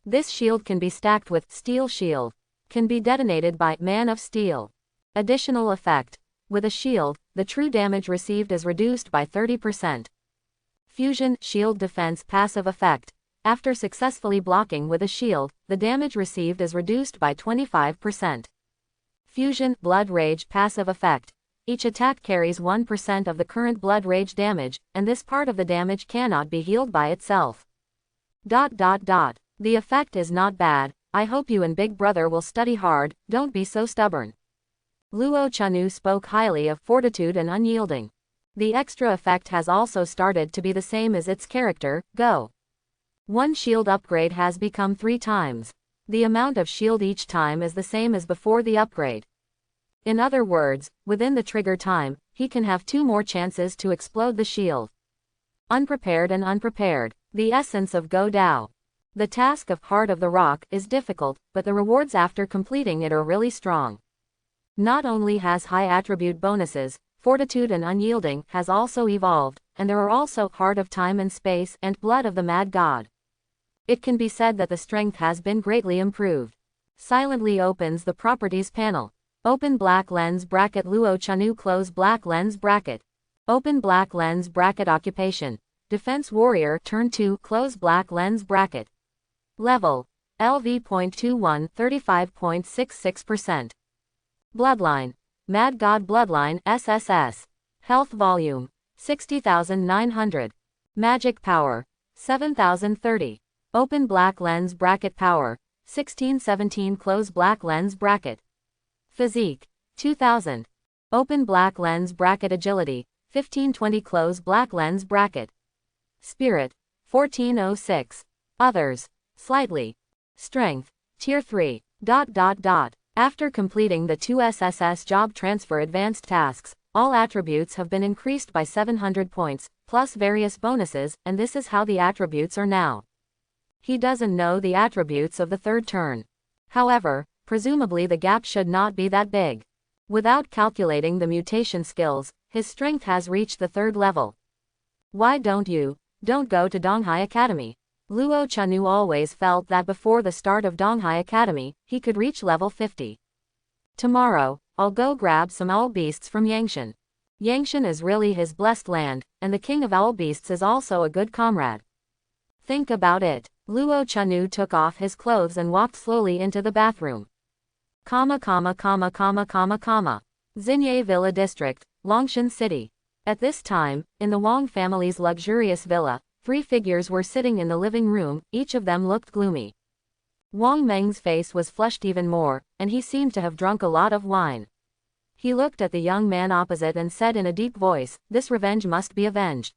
This shield can be stacked with Steel Shield. Can be detonated by Man of Steel. Additional effect: with a shield, the true damage received is reduced by 30%. Fusion Shield Defense passive effect: after successfully blocking with a shield, the damage received is reduced by 25%. Fusion Blood Rage passive effect: each attack carries 1% of the current blood rage damage, and this part of the damage cannot be healed by itself. The effect is not bad. I hope you and Big Brother will study hard, don't be so stubborn. Luo Chanu spoke highly of fortitude and unyielding. The extra effect has also started to be the same as its character, Go. One shield upgrade has become 3 times. The amount of shield each time is the same as before the upgrade. In other words, within the trigger time, he can have 2 more chances to explode the shield. Unprepared and unprepared. The essence of Go Dao. The task of Heart of the Rock is difficult, but the rewards after completing it are really strong. Not only has high attribute bonuses, Fortitude and Unyielding has also evolved, and there are also Heart of Time and Space and Blood of the Mad God. It can be said that the strength has been greatly improved. Silently opens the properties panel. Open black lens bracket Luo Chanu close black lens bracket. Open black lens bracket occupation. Defense warrior turn 2 close black lens bracket. Level LV.21 35.66%. Bloodline. Mad God Bloodline SSS. Health Volume 60,900. Magic Power 7,030. Open Black Lens Bracket Power 1617. Close Black Lens Bracket. Physique 2000. Open Black Lens Bracket. Agility 1520. Close Black Lens Bracket. Spirit 1406. Others slightly. Strength Tier 3. After completing the 2 SSS job transfer advanced tasks, all attributes have been increased by 700 points, plus various bonuses, and this is how the attributes are now. He doesn't know the attributes of the third turn. However, presumably the gap should not be that big. Without calculating the mutation skills, his strength has reached the 3rd level. Why don't go to Donghai Academy? Luo Chanu always felt that before the start of Donghai Academy, he could reach level 50. Tomorrow, I'll go grab some owl beasts from Yangshan. Yangshan is really his blessed land, and the king of owl beasts is also a good comrade. Think about it. Luo Chanu took off his clothes and walked slowly into the bathroom. Xinye Villa District, Longshan City. At this time, in the Wang family's luxurious villa, 3 figures were sitting in the living room, each of them looked gloomy. Wang Meng's face was flushed even more, and he seemed to have drunk a lot of wine. He looked at the young man opposite and said in a deep voice, "This revenge must be avenged."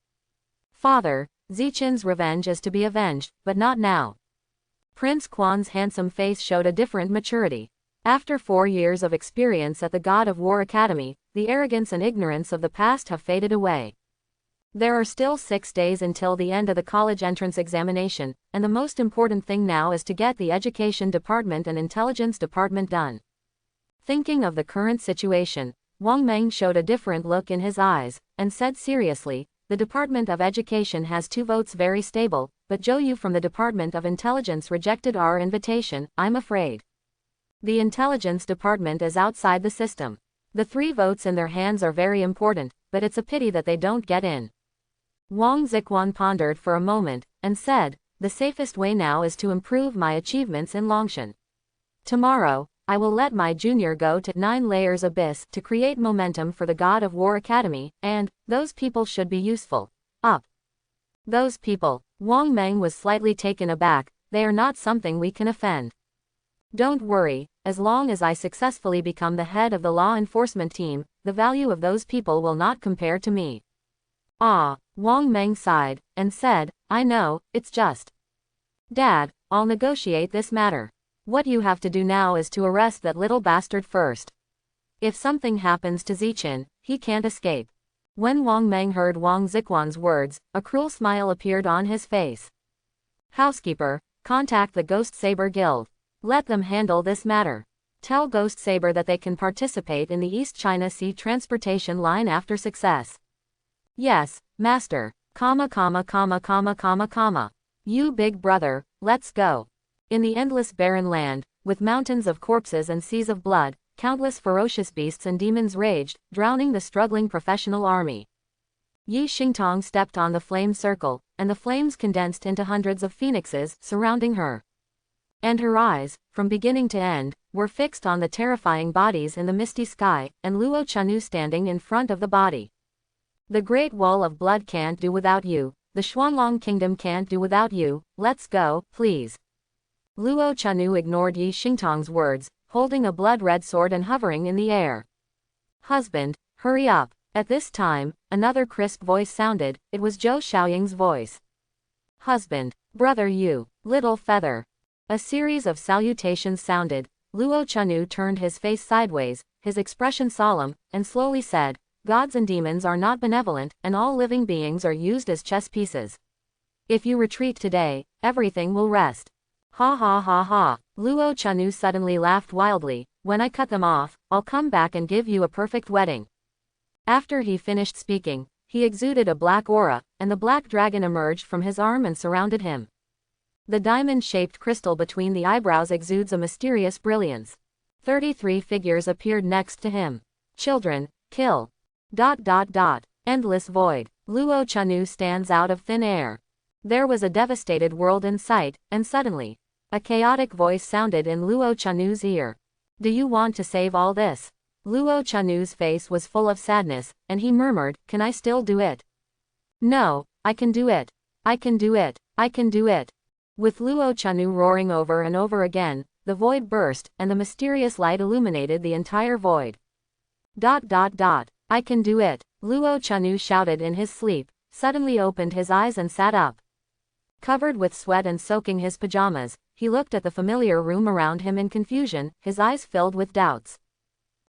"Father, Zichen's revenge is to be avenged, but not now." Prince Quan's handsome face showed a different maturity. After 4 years of experience at the God of War Academy, the arrogance and ignorance of the past have faded away. There are still 6 days until the end of the college entrance examination, and the most important thing now is to get the education department and intelligence department done. Thinking of the current situation, Wang Meng showed a different look in his eyes, and said seriously, "The Department of Education has 2 votes very stable, but Zhou Yu from the Department of Intelligence rejected our invitation, I'm afraid. The Intelligence Department is outside the system. The 3 votes in their hands are very important, but it's a pity that they don't get in." Wang Ziquan pondered for a moment, and said, "The safest way now is to improve my achievements in Longshan. Tomorrow, I will let my junior go to 9 Layers Abyss to create momentum for the God of War Academy, and those people should be useful. Up." "Those people?" Wang Meng was slightly taken aback, "They are not something we can offend. Don't worry, as long as I successfully become the head of the law enforcement team, the value of those people will not compare to me." "Ah," Wang Meng sighed, and said, "I know, it's just. Dad, I'll negotiate this matter. What you have to do now is to arrest that little bastard first. If something happens to Zichen, he can't escape." When Wang Meng heard Wang Ziquan's words, a cruel smile appeared on his face. "Housekeeper, contact the Ghost Saber Guild. Let them handle this matter. Tell Ghost Saber that they can participate in the East China Sea transportation line after success." "Yes, master. You big brother, let's go." In the endless barren land, with mountains of corpses and seas of blood, countless ferocious beasts and demons raged, drowning the struggling professional army. Yi Xingtong stepped on the flame circle, and the flames condensed into hundreds of phoenixes, surrounding her. And her eyes, from beginning to end, were fixed on the terrifying bodies in the misty sky, and Luo Chanu standing in front of the body. "The Great Wall of Blood can't do without you, the Xuanlong Kingdom can't do without you, let's go, please." Luo Chanu ignored Yi Xingtong's words, holding a blood-red sword and hovering in the air. "Husband, hurry up." At this time, another crisp voice sounded, it was Zhou Xiaoying's voice. "Husband, brother you, little feather." A series of salutations sounded. Luo Chanu turned his face sideways, his expression solemn, and slowly said, "Gods and demons are not benevolent, and all living beings are used as chess pieces. If you retreat today, everything will rest." "Ha ha ha ha." Luo Chanu suddenly laughed wildly, "When I cut them off, I'll come back and give you a perfect wedding." After he finished speaking, he exuded a black aura, and the black dragon emerged from his arm and surrounded him. The diamond-shaped crystal between the eyebrows exudes a mysterious brilliance. 33 figures appeared next to him. "Children, kill. ... Endless void. Luo Chanu stands out of thin air. There was a devastated world in sight, and suddenly, A chaotic voice sounded in Luo Chanu's ear. Do you want to save all this? Luo Chanu's face was full of sadness, and he murmured, can I still do it? No, I can do it. I can do it. I can do it. With Luo Chanu roaring over and over again, the void burst, and the mysterious light illuminated the entire void. ... I can do it. Luo Chanu shouted in his sleep, suddenly opened his eyes and sat up. Covered with sweat and soaking his pajamas, he looked at the familiar room around him in confusion, his eyes filled with doubts.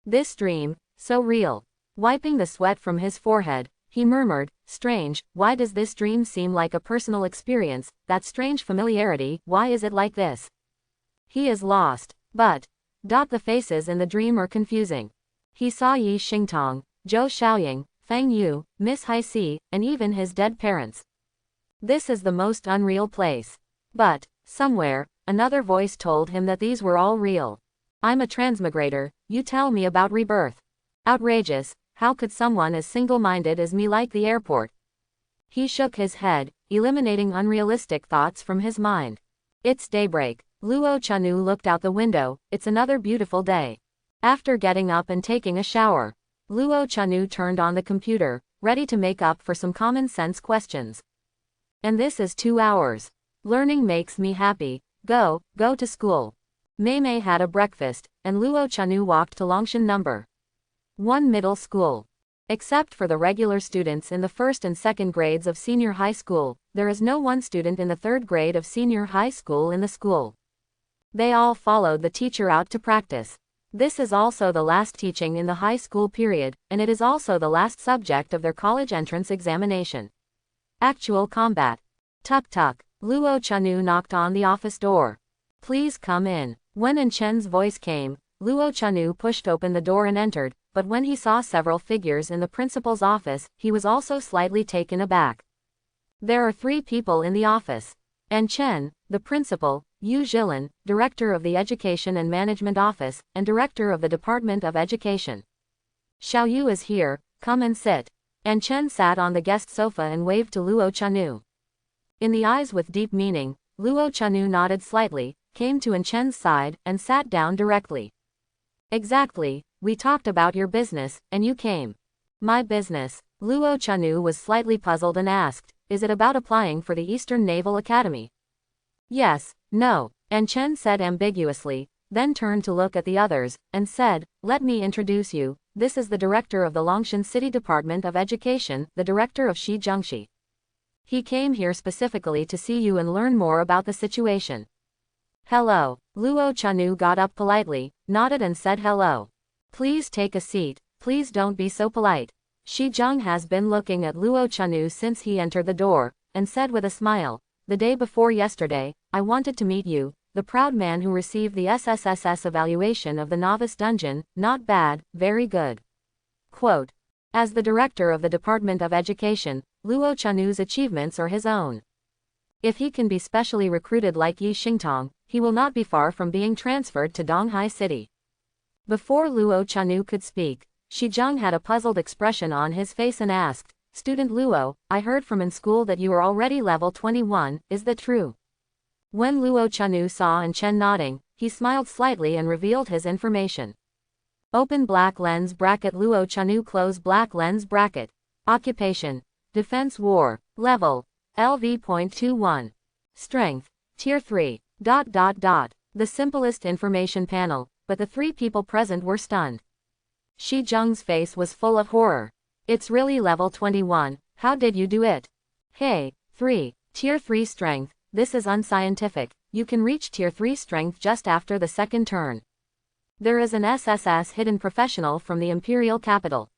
This dream, so real. Wiping the sweat from his forehead, he murmured, strange, why does this dream seem like a personal experience, that strange familiarity, why is it like this? He is lost. But, the faces in the dream are confusing. He saw Yi Xingtong, Zhou Xiaoying, Feng Yu, Miss Haixi, and even his dead parents. This is the most unreal place. But, somewhere, another voice told him that these were all real. I'm a transmigrator, you tell me about rebirth. Outrageous, how could someone as single-minded as me like the airport? He shook his head, eliminating unrealistic thoughts from his mind. It's daybreak. Luo Chanu looked out the window, it's another beautiful day. After getting up and taking a shower, Luo Chanu turned on the computer, ready to make up for some common sense questions. And this is 2 hours. Learning makes me happy. Go to school. Mei Mei had a breakfast, and Luo Chanu walked to Longshan No. 1 middle school. Except for the regular students in the first and second grades of senior high school, there is no one student in the third grade of senior high school in the school. They all followed the teacher out to practice. This is also the last teaching in the high school period, and it is also the last subject of their college entrance examination. Actual combat. Tuk tuk. Luo Chanu knocked on the office door. Please come in. When An Chen's voice came, Luo Chanu pushed open the door and entered, but when he saw several figures in the principal's office, he was also slightly taken aback. There are 3 people in the office. An Chen, the principal, Yu Zhilin, director of the Education and Management Office, and director of the Department of Education. Xiao Yu is here, come and sit. An Chen sat on the guest sofa and waved to Luo Chanu. In the eyes with deep meaning, Luo Chanu nodded slightly, came to An Chen's side, and sat down directly. Exactly, we talked about your business, and you came. My business? Luo Chanu was slightly puzzled and asked, is it about applying for the Eastern Naval Academy? Yes, no, An Chen said ambiguously, then turned to look at the others, and said, let me introduce you, this is the director of the Longshan City Department of Education, the director of Shizhengshi. He came here specifically to see you and learn more about the situation. Hello. Luo Chanu got up politely, nodded and said hello. Please take a seat, please don't be so polite. Shi Zheng has been looking at Luo Chanu since he entered the door, and said with a smile, the day before yesterday, I wanted to meet you, the proud man who received the SSSS evaluation of the novice dungeon, not bad, very good. Quote. As the director of the Department of Education, Luo Chanu's achievements are his own. If he can be specially recruited like Yi Xingtong, he will not be far from being transferred to Donghai City. Before Luo Chanu could speak, Shi Zheng had a puzzled expression on his face and asked, Student Luo, I heard from in school that you are already level 21, is that true? When Luo Chanu saw An Chen nodding, he smiled slightly and revealed his information. Open black lens bracket Luo Chanu close black lens bracket. Occupation. Defense War. Level. LV.21. Strength. Tier 3. ... The simplest information panel, but the 3 people present were stunned. Shi Zheng's face was full of horror. It's really level 21, how did you do it? Hey, 3. Tier 3 strength, this is unscientific, you can reach tier 3 strength just after the second turn. There is an SSS hidden professional from the Imperial Capital.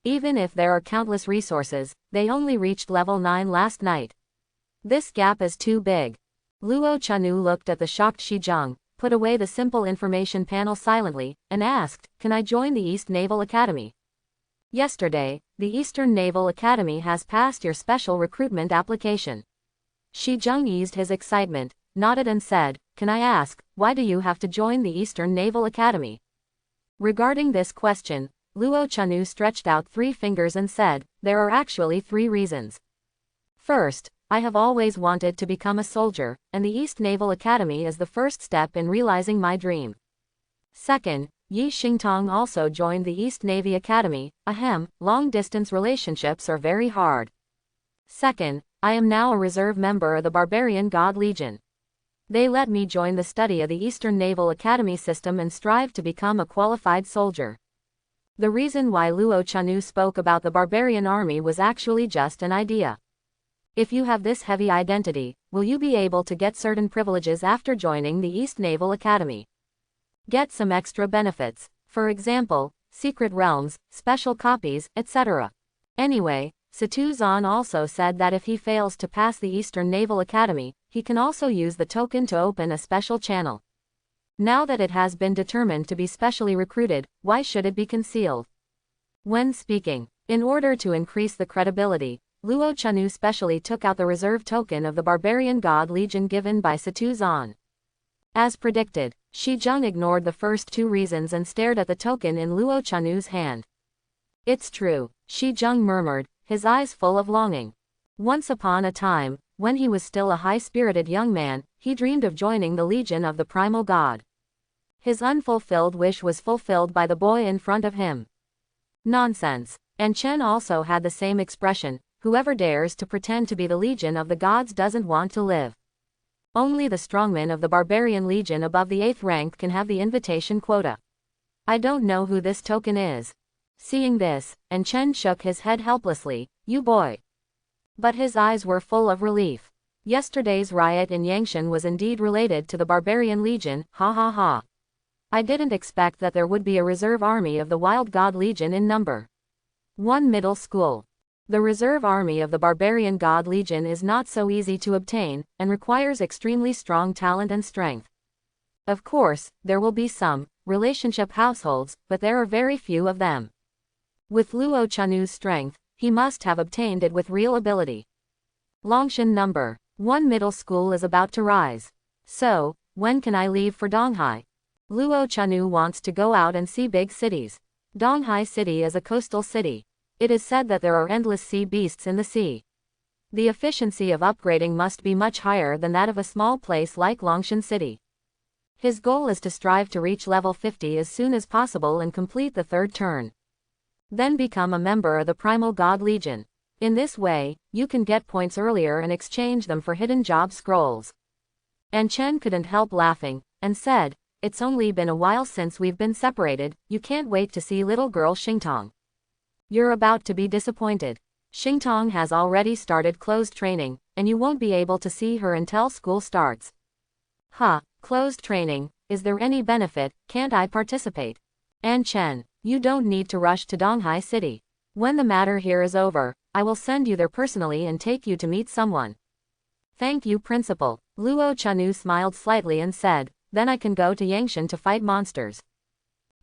Even if there are countless resources, they only reached level 9 last night. This gap is too big. Luo Chanu looked at the shocked Shi Zheng, put away the simple information panel silently, and asked, can I join the East Naval Academy? Yesterday, the Eastern Naval Academy has passed your special recruitment application. Shi Zheng eased his excitement, nodded and said, can I ask, why do you have to join the Eastern Naval Academy? Regarding this question, Luo Chanu stretched out 3 fingers and said, there are actually 3 reasons. First, I have always wanted to become a soldier, and the East Naval Academy is the first step in realizing my dream. Second, Yi Xingtong also joined the East Navy Academy. Ahem, long-distance relationships are very hard. Second, I am now a reserve member of the Barbarian God Legion. They let me join the study of the Eastern Naval Academy system and strive to become a qualified soldier. The reason why Luo Chanu spoke about the barbarian army was actually just an idea. If you have this heavy identity, will you be able to get certain privileges after joining the East Naval Academy? Get some extra benefits, for example, secret realms, special copies, etc. Anyway, Satu Zan also said that if he fails to pass the Eastern Naval Academy, he can also use the token to open a special channel. Now that it has been determined to be specially recruited, why should it be concealed? When speaking, in order to increase the credibility, Luo Chanu specially took out the reserve token of the Barbarian God Legion given by Satu Zan. As predicted, Shi Zheng ignored the first two reasons and stared at the token in Luo Chanu's hand. It's true, Shi Zheng murmured, his eyes full of longing. Once upon a time, when he was still a high-spirited young man, he dreamed of joining the Legion of the Primal God. His unfulfilled wish was fulfilled by the boy in front of him. Nonsense. And Chen also had the same expression, whoever dares to pretend to be the Legion of the Gods doesn't want to live. Only the strongmen of the Barbarian Legion above the 8th rank can have the invitation quota. I don't know who this token is. Seeing this, and Chen shook his head helplessly, you boy. But his eyes were full of relief. Yesterday's riot in Yangshan was indeed related to the Barbarian Legion, ha ha ha. I didn't expect that there would be a reserve army of the Wild God Legion in number. 1 middle school. The reserve army of the Barbarian God Legion is not so easy to obtain, and requires extremely strong talent and strength. Of course, there will be some relationship households, but there are very few of them. With Luo Chanu's strength, he must have obtained it with real ability. Longshan number 1 middle school is about to rise. So, when can I leave for Donghai? Luo Chanu wants to go out and see big cities. Donghai City is a coastal city. It is said that there are endless sea beasts in the sea. The efficiency of upgrading must be much higher than that of a small place like Longshan City. His goal is to strive to reach level 50 as soon as possible and complete the 3rd turn. Then become a member of the Primal God Legion. In this way, you can get points earlier and exchange them for hidden job scrolls. And Chen couldn't help laughing, and said, it's only been a while since we've been separated, you can't wait to see little girl Xingtong. You're about to be disappointed. Xingtong has already started closed training, and you won't be able to see her until school starts. Closed training, is there any benefit, can't I participate? And Chen, you don't need to rush to Donghai City. When the matter here is over, I will send you there personally and take you to meet someone. Thank you, Principal. Luo Chanu smiled slightly and said, then I can go to Yangshan to fight monsters.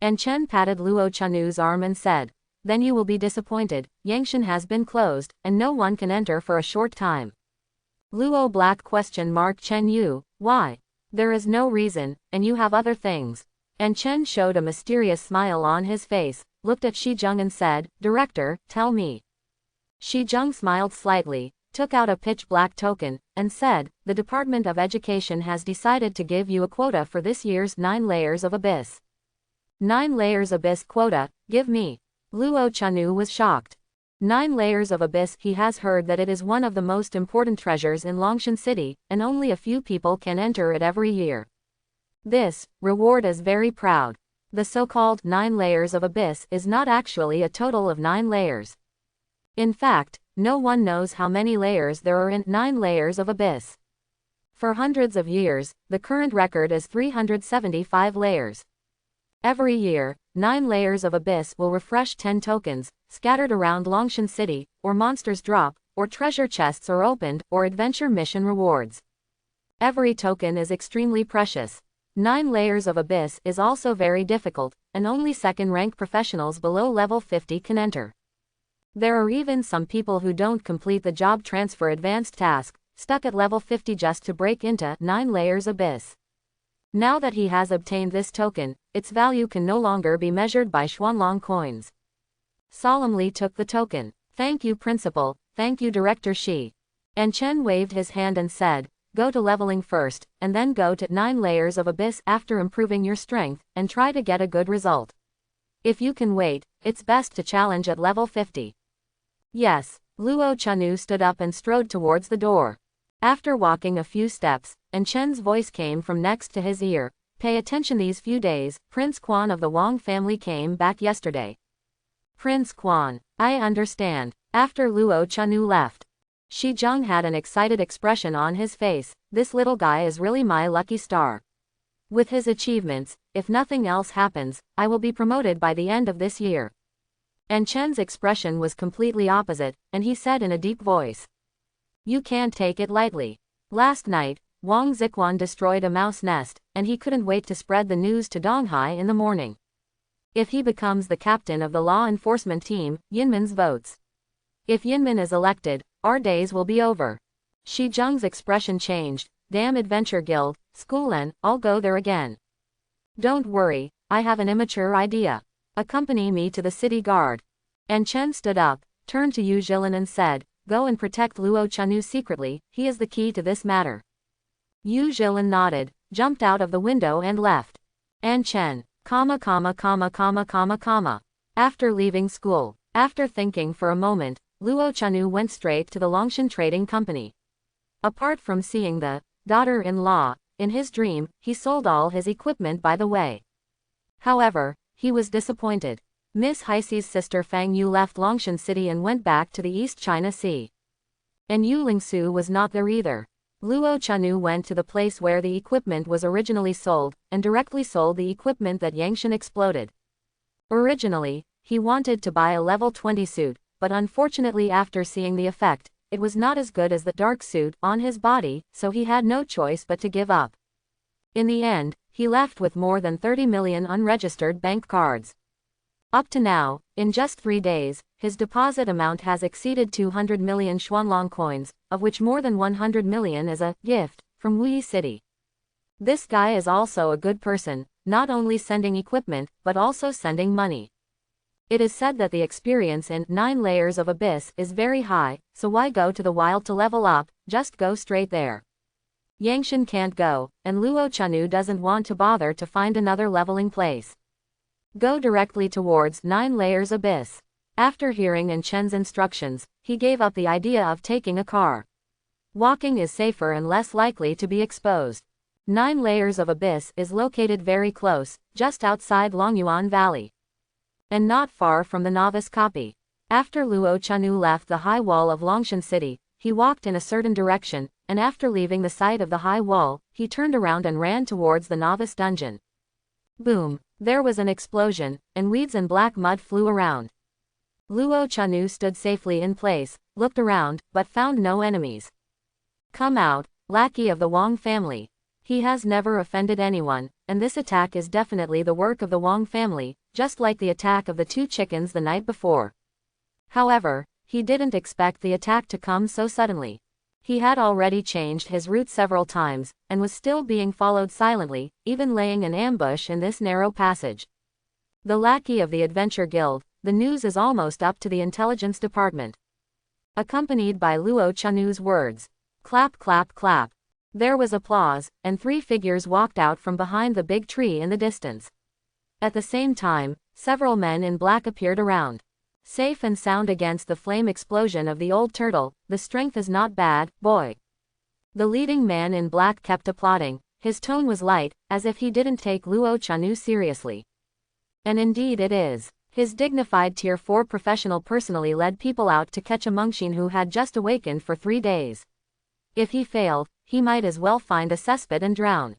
And Chen patted Luo Chanu's arm and said, then you will be disappointed, Yangshan has been closed, and no one can enter for a short time. Luo Black question mark Chen Yu, why? There is no reason, and you have other things. And Chen showed a mysterious smile on his face, looked at Shi Zheng and said, Director, tell me. Shi Zheng smiled slightly, took out a pitch-black token, and said, the Department of Education has decided to give you a quota for this year's 9 Layers of Abyss. 9 Layers Abyss quota, give me. Luo Chanu was shocked. 9 Layers of Abyss, he has heard that it is one of the most important treasures in Longshan City, and only a few people can enter it every year. This reward is very proud. The so-called 9 Layers of Abyss is not actually a total of 9 layers. In fact, no one knows how many layers there are in 9 Layers of Abyss. For hundreds of years, the current record is 375 layers. Every year, 9 Layers of Abyss will refresh 10 tokens, scattered around Longshan City, or monsters drop, or treasure chests are opened, or adventure mission rewards. Every token is extremely precious. 9 Layers of Abyss is also very difficult, and only second-rank professionals below level 50 can enter. There are even some people who don't complete the job transfer advanced task, stuck at level 50 just to break into 9 Layers Abyss. Now that he has obtained this token, its value can no longer be measured by Xuanlong coins. Solemnly took the token. Thank you, Principal. Thank you, Director Shi. And Chen waved his hand and said, go to leveling first, and then go to 9 layers of abyss after improving your strength, and try to get a good result. If you can wait, it's best to challenge at level 50. Yes, Luo Chanu stood up and strode towards the door. After walking a few steps, and Chen's voice came from next to his ear, pay attention these few days, Prince Quan of the Wang family came back yesterday. Prince Quan, I understand. After Luo Chanu left, Shi Zheng had an excited expression on his face. This little guy is really my lucky star. With his achievements, if nothing else happens, I will be promoted by the end of this year. And Chen's expression was completely opposite, and he said in a deep voice, you can't take it lightly. Last night, Wang Ziquan destroyed a mouse nest, and he couldn't wait to spread the news to Donghai in the morning. If he becomes the captain of the law enforcement team, Yinmin's votes. If Yinmin is elected, our days will be over. Shi Zheng's expression changed. Damn Adventure Guild, Schoolen, I'll go there again. Don't worry, I have an immature idea. Accompany me to the city guard. And Chen stood up, turned to Yu Jilin and said, go and protect Luo Chanu secretly, he is the key to this matter. Yu Jilin nodded, jumped out of the window and left. And Chen, after leaving school, after thinking for a moment, Luo Chanu went straight to the Longshan Trading Company. Apart from seeing the daughter-in-law, in his dream, he sold all his equipment by the way. However, he was disappointed. Miss Heisei's sister Fang Yu left Longshan City and went back to the East China Sea. And Yu Lingsu was not there either. Luo Chanu went to the place where the equipment was originally sold, and directly sold the equipment that Yangshan exploded. Originally, he wanted to buy a level 20 suit, but unfortunately after seeing the effect, it was not as good as the dark suit on his body, so he had no choice but to give up. In the end, he left with more than 30 million unregistered bank cards. Up to now, in just 3 days, his deposit amount has exceeded 200 million Xuanlong coins, of which more than 100 million is a gift from Wuyi City. This guy is also a good person, not only sending equipment, but also sending money. It is said that the experience in 9 layers of abyss is very high, so why go to the wild to level up, just go straight there. Yangshan can't go, and Luo Chanu doesn't want to bother to find another leveling place. Go directly towards 9 layers abyss. After hearing in Chen's instructions, he gave up the idea of taking a car. Walking is safer and less likely to be exposed. 9 layers of abyss is located very close, just outside Longyuan Valley. And not far from the novice copy. After Luo Chanu left the high wall of Longshan City, he walked in a certain direction, and after leaving the site of the high wall, he turned around and ran towards the novice dungeon. Boom! There was an explosion, and weeds and black mud flew around. Luo Chanu stood safely in place, looked around, but found no enemies. Come out, lackey of the Wang family. He has never offended anyone, and this attack is definitely the work of the Wang family, just like the attack of the 2 chickens the night before. However, he didn't expect the attack to come so suddenly. He had already changed his route several times, and was still being followed silently, even laying an ambush in this narrow passage. The lackey of the Adventure Guild, the news is almost up to the intelligence department. Accompanied by Luo Chanu's words. Clap clap clap. There was applause, and 3 figures walked out from behind the big tree in the distance. At the same time, several men in black appeared around. Safe and sound against the flame explosion of the old turtle, the strength is not bad, boy. The leading man in black kept applauding. His tone was light, as if he didn't take Luo Chanu seriously. And indeed it is. His dignified Tier 4 professional personally led people out to catch a Mengxin who had just awakened for 3 days. If he failed, he might as well find a cesspit and drown.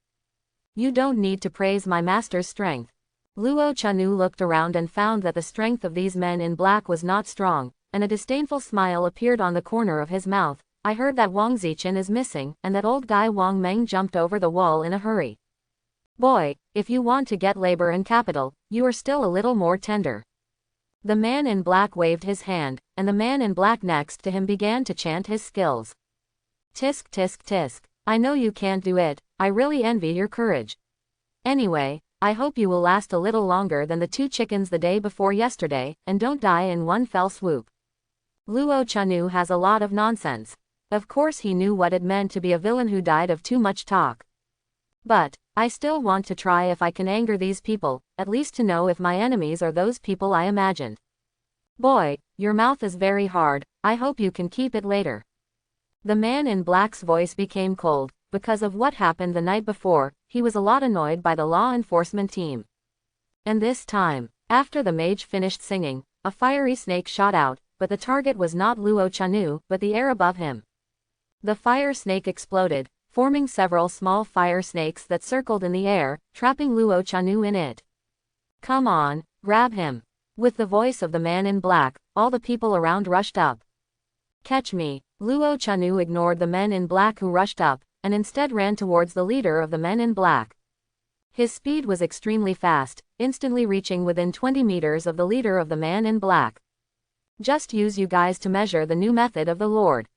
You don't need to praise my master's strength. Luo Chanu looked around and found that the strength of these men in black was not strong, and a disdainful smile appeared on the corner of his mouth. I heard that Wang Zichen is missing, and that old guy Wang Meng jumped over the wall in a hurry. Boy, if you want to get labor and capital, you are still a little more tender. The man in black waved his hand, and the man in black next to him began to chant his skills. Tisk tisk tisk. I know you can't do it, I really envy your courage. Anyway, I hope you will last a little longer than the 2 chickens the day before yesterday, and don't die in one fell swoop. Luo Chanu has a lot of nonsense. Of course he knew what it meant to be a villain who died of too much talk. But, I still want to try if I can anger these people, at least to know if my enemies are those people I imagined. Boy, your mouth is very hard, I hope you can keep it later. The man in black's voice became cold. Because of what happened the night before, he was a lot annoyed by the law enforcement team. And this time, after the mage finished singing, a fiery snake shot out, but the target was not Luo Chanu, but the air above him. The fire snake exploded, forming several small fire snakes that circled in the air, trapping Luo Chanu in it. Come on, grab him. With the voice of the man in black, all the people around rushed up. Catch me. Luo Chanu ignored the men in black who rushed up, and instead ran towards the leader of the men in black. His speed was extremely fast, instantly reaching within 20 meters of the leader of the man in black. Just use you guys to measure the new method of the Lord.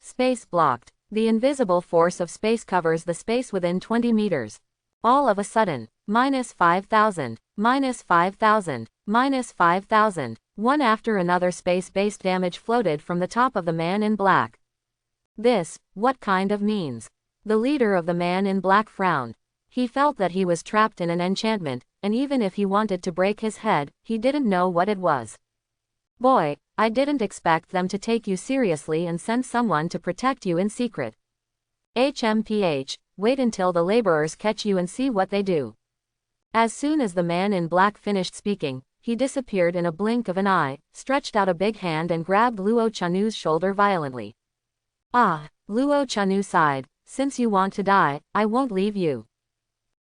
Space blocked. The invisible force of space covers the space within 20 meters. All of a sudden, -5,000, -5,000, -5,000, one after another space-based damage floated from the top of the man in black. This, what kind of means? The leader of the man in black frowned. He felt that he was trapped in an enchantment, and even if he wanted to break his head, he didn't know what it was. Boy, I didn't expect them to take you seriously and send someone to protect you in secret. HMPH, wait until the laborers catch you and see what they do. As soon as the man in black finished speaking, he disappeared in a blink of an eye, stretched out a big hand and grabbed Luo Chanu's shoulder violently. Ah, Luo Chanu sighed, since you want to die, I won't leave you.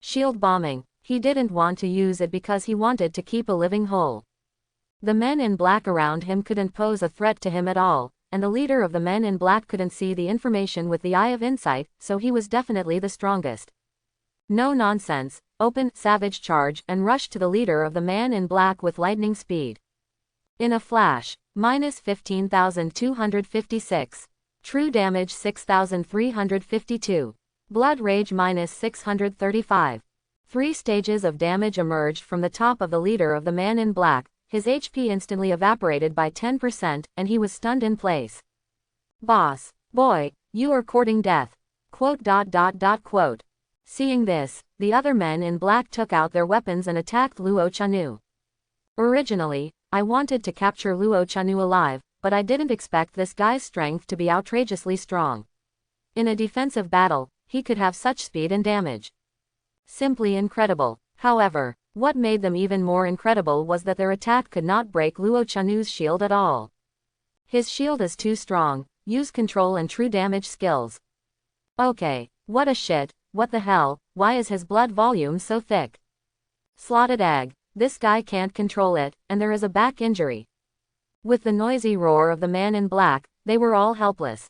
Shield bombing, he didn't want to use it because he wanted to keep a living whole. The men in black around him couldn't pose a threat to him at all, and the leader of the men in black couldn't see the information with the eye of insight, so he was definitely the strongest. No nonsense, open, savage charge and rush to the leader of the man in black with lightning speed. In a flash, -15,256. True damage 6,352. Blood rage -635. 3 stages of damage emerged from the top of the leader of the man in black. His HP instantly evaporated by 10%, and he was stunned in place. Boss, boy, you are courting death. Quote. Seeing this, the other men in black took out their weapons and attacked Luo Chanu. Originally, I wanted to capture Luo Chanu alive, but I didn't expect this guy's strength to be outrageously strong. In a defensive battle, he could have such speed and damage. Simply incredible. However, what made them even more incredible was that their attack could not break Luo Chanu's shield at all. His shield is too strong, use control and true damage skills. Okay, what a shit, what the hell, why is his blood volume so thick? Slotted egg, this guy can't control it, and there is a back injury. With the noisy roar of the man in black, they were all helpless.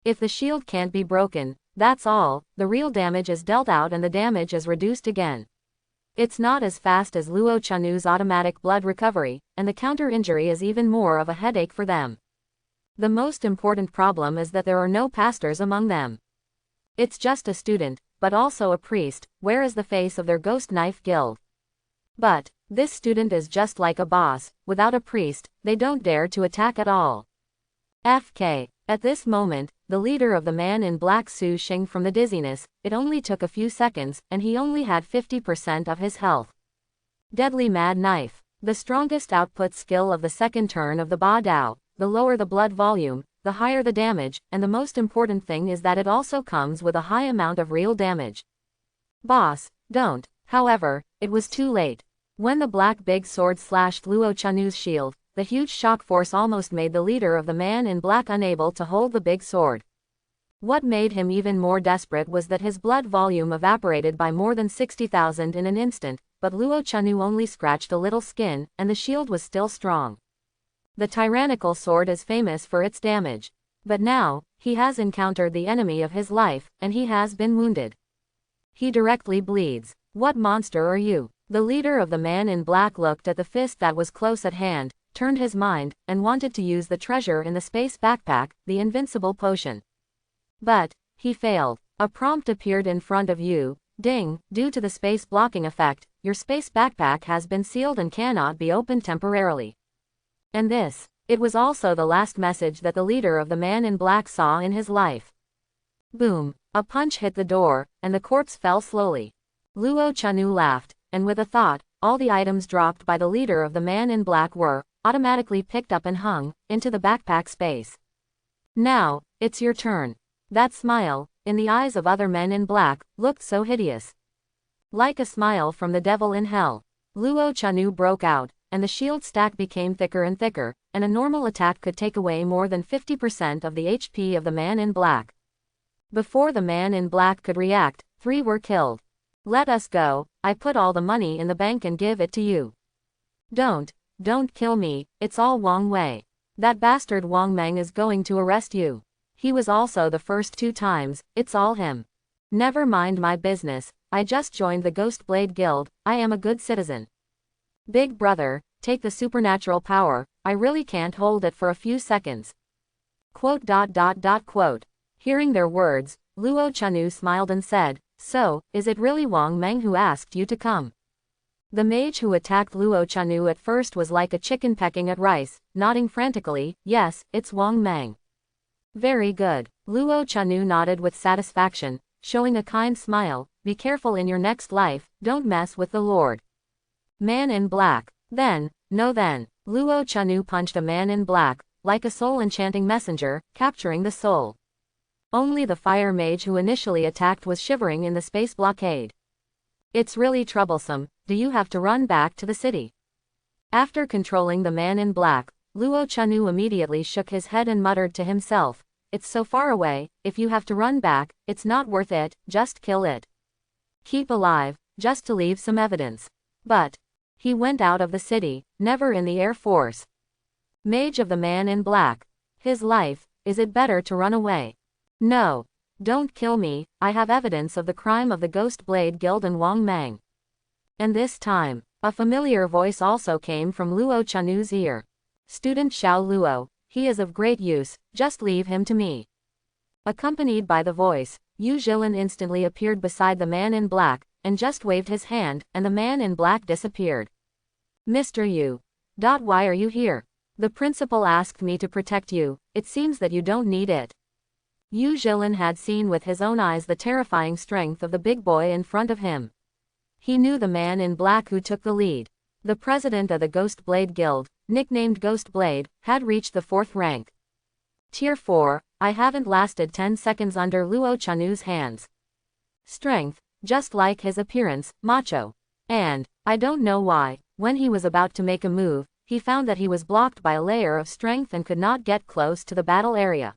If the shield can't be broken, that's all, the real damage is dealt out and the damage is reduced again. It's not as fast as Luo Chanu's automatic blood recovery, and the counter-injury is even more of a headache for them. The most important problem is that there are no pastors among them. It's just a student, but also a priest, where is the face of their ghost knife guild? But, this student is just like a boss, without a priest, they don't dare to attack at all. FK. At this moment, the leader of the man in black Su Xing from the dizziness, it only took a few seconds, and he only had 50% of his health. Deadly Mad Knife. The strongest output skill of the second turn of the Ba Dao, the lower the blood volume, the higher the damage, and the most important thing is that it also comes with a high amount of real damage. Boss, don't. However, it was too late. When the black big sword slashed Luo Chanu's shield, the huge shock force almost made the leader of the man in black unable to hold the big sword. What made him even more desperate was that his blood volume evaporated by more than 60,000 in an instant, but Luo Chanu only scratched a little skin, and the shield was still strong. The tyrannical sword is famous for its damage. But now, he has encountered the enemy of his life, and he has been wounded. He directly bleeds. What monster are you? The leader of the man in black looked at the fist that was close at hand, turned his mind, and wanted to use the treasure in the space backpack, the invincible potion. But, he failed. A prompt appeared in front of you. Ding, due to the space blocking effect, your space backpack has been sealed and cannot be opened temporarily. And this It was also the last message that the leader of the Man in Black saw in his life. Boom! A punch hit the door, and the corpse fell slowly. Luo Chanu laughed, and with a thought, all the items dropped by the leader of the Man in Black were automatically picked up and hung into the backpack space. Now, it's your turn. That smile, in the eyes of other men in black, looked so hideous. Like a smile from the devil in hell. Luo Chanu broke out, and the shield stack became thicker and thicker, and a normal attack could take away more than 50% of the HP of the Man in Black. Before the Man in Black could react, 3 were killed. Let us go, I put all the money in the bank and give it to you. Don't kill me, it's all Wang Wei. That bastard Wang Meng is going to arrest you. He was also the first 2 times, it's all him. Never mind my business, I just joined the Ghost Blade Guild, I am a good citizen. Big brother, take the supernatural power, I really can't hold it for a few seconds. Quote. Hearing their words, Luo Chanu smiled and said, so, is it really Wang Meng who asked you to come? The mage who attacked Luo Chanu at first was like a chicken pecking at rice, nodding frantically, yes, it's Wang Meng. Very good. Luo Chanu nodded with satisfaction, showing a kind smile, be careful in your next life, don't mess with the Lord. Man in Black. Then, Luo Chanu punched a Man in Black, like a soul-enchanting messenger, capturing the soul. Only the fire mage who initially attacked was shivering in the space blockade. It's really troublesome, do you have to run back to the city? After controlling the Man in Black, Luo Chanu immediately shook his head and muttered to himself, it's so far away, if you have to run back, it's not worth it, just kill it. Keep alive, just to leave some evidence. But he went out of the city, never in the Air Force. Mage of the Man in Black. His life, is it better to run away? No. Don't kill me, I have evidence of the crime of the Ghost Blade Guild and Wang Meng. And this time, a familiar voice also came from Luo Chanu's ear. Student Xiao Luo, he is of great use, just leave him to me. Accompanied by the voice, Yu Jilin instantly appeared beside the Man in Black, and just waved his hand, and the Man in Black disappeared. Mr. Yu. Why are you here? The principal asked me to protect you, it seems that you don't need it. Yu Jilin had seen with his own eyes the terrifying strength of the big boy in front of him. He knew the Man in Black who took the lead. The president of the Ghost Blade Guild, nicknamed Ghost Blade, had reached the 4th rank. Tier 4, I haven't lasted 10 seconds under Luo Chanu's hands. Strength, just like his appearance, macho. And, I don't know why, when he was about to make a move, he found that he was blocked by a layer of strength and could not get close to the battle area.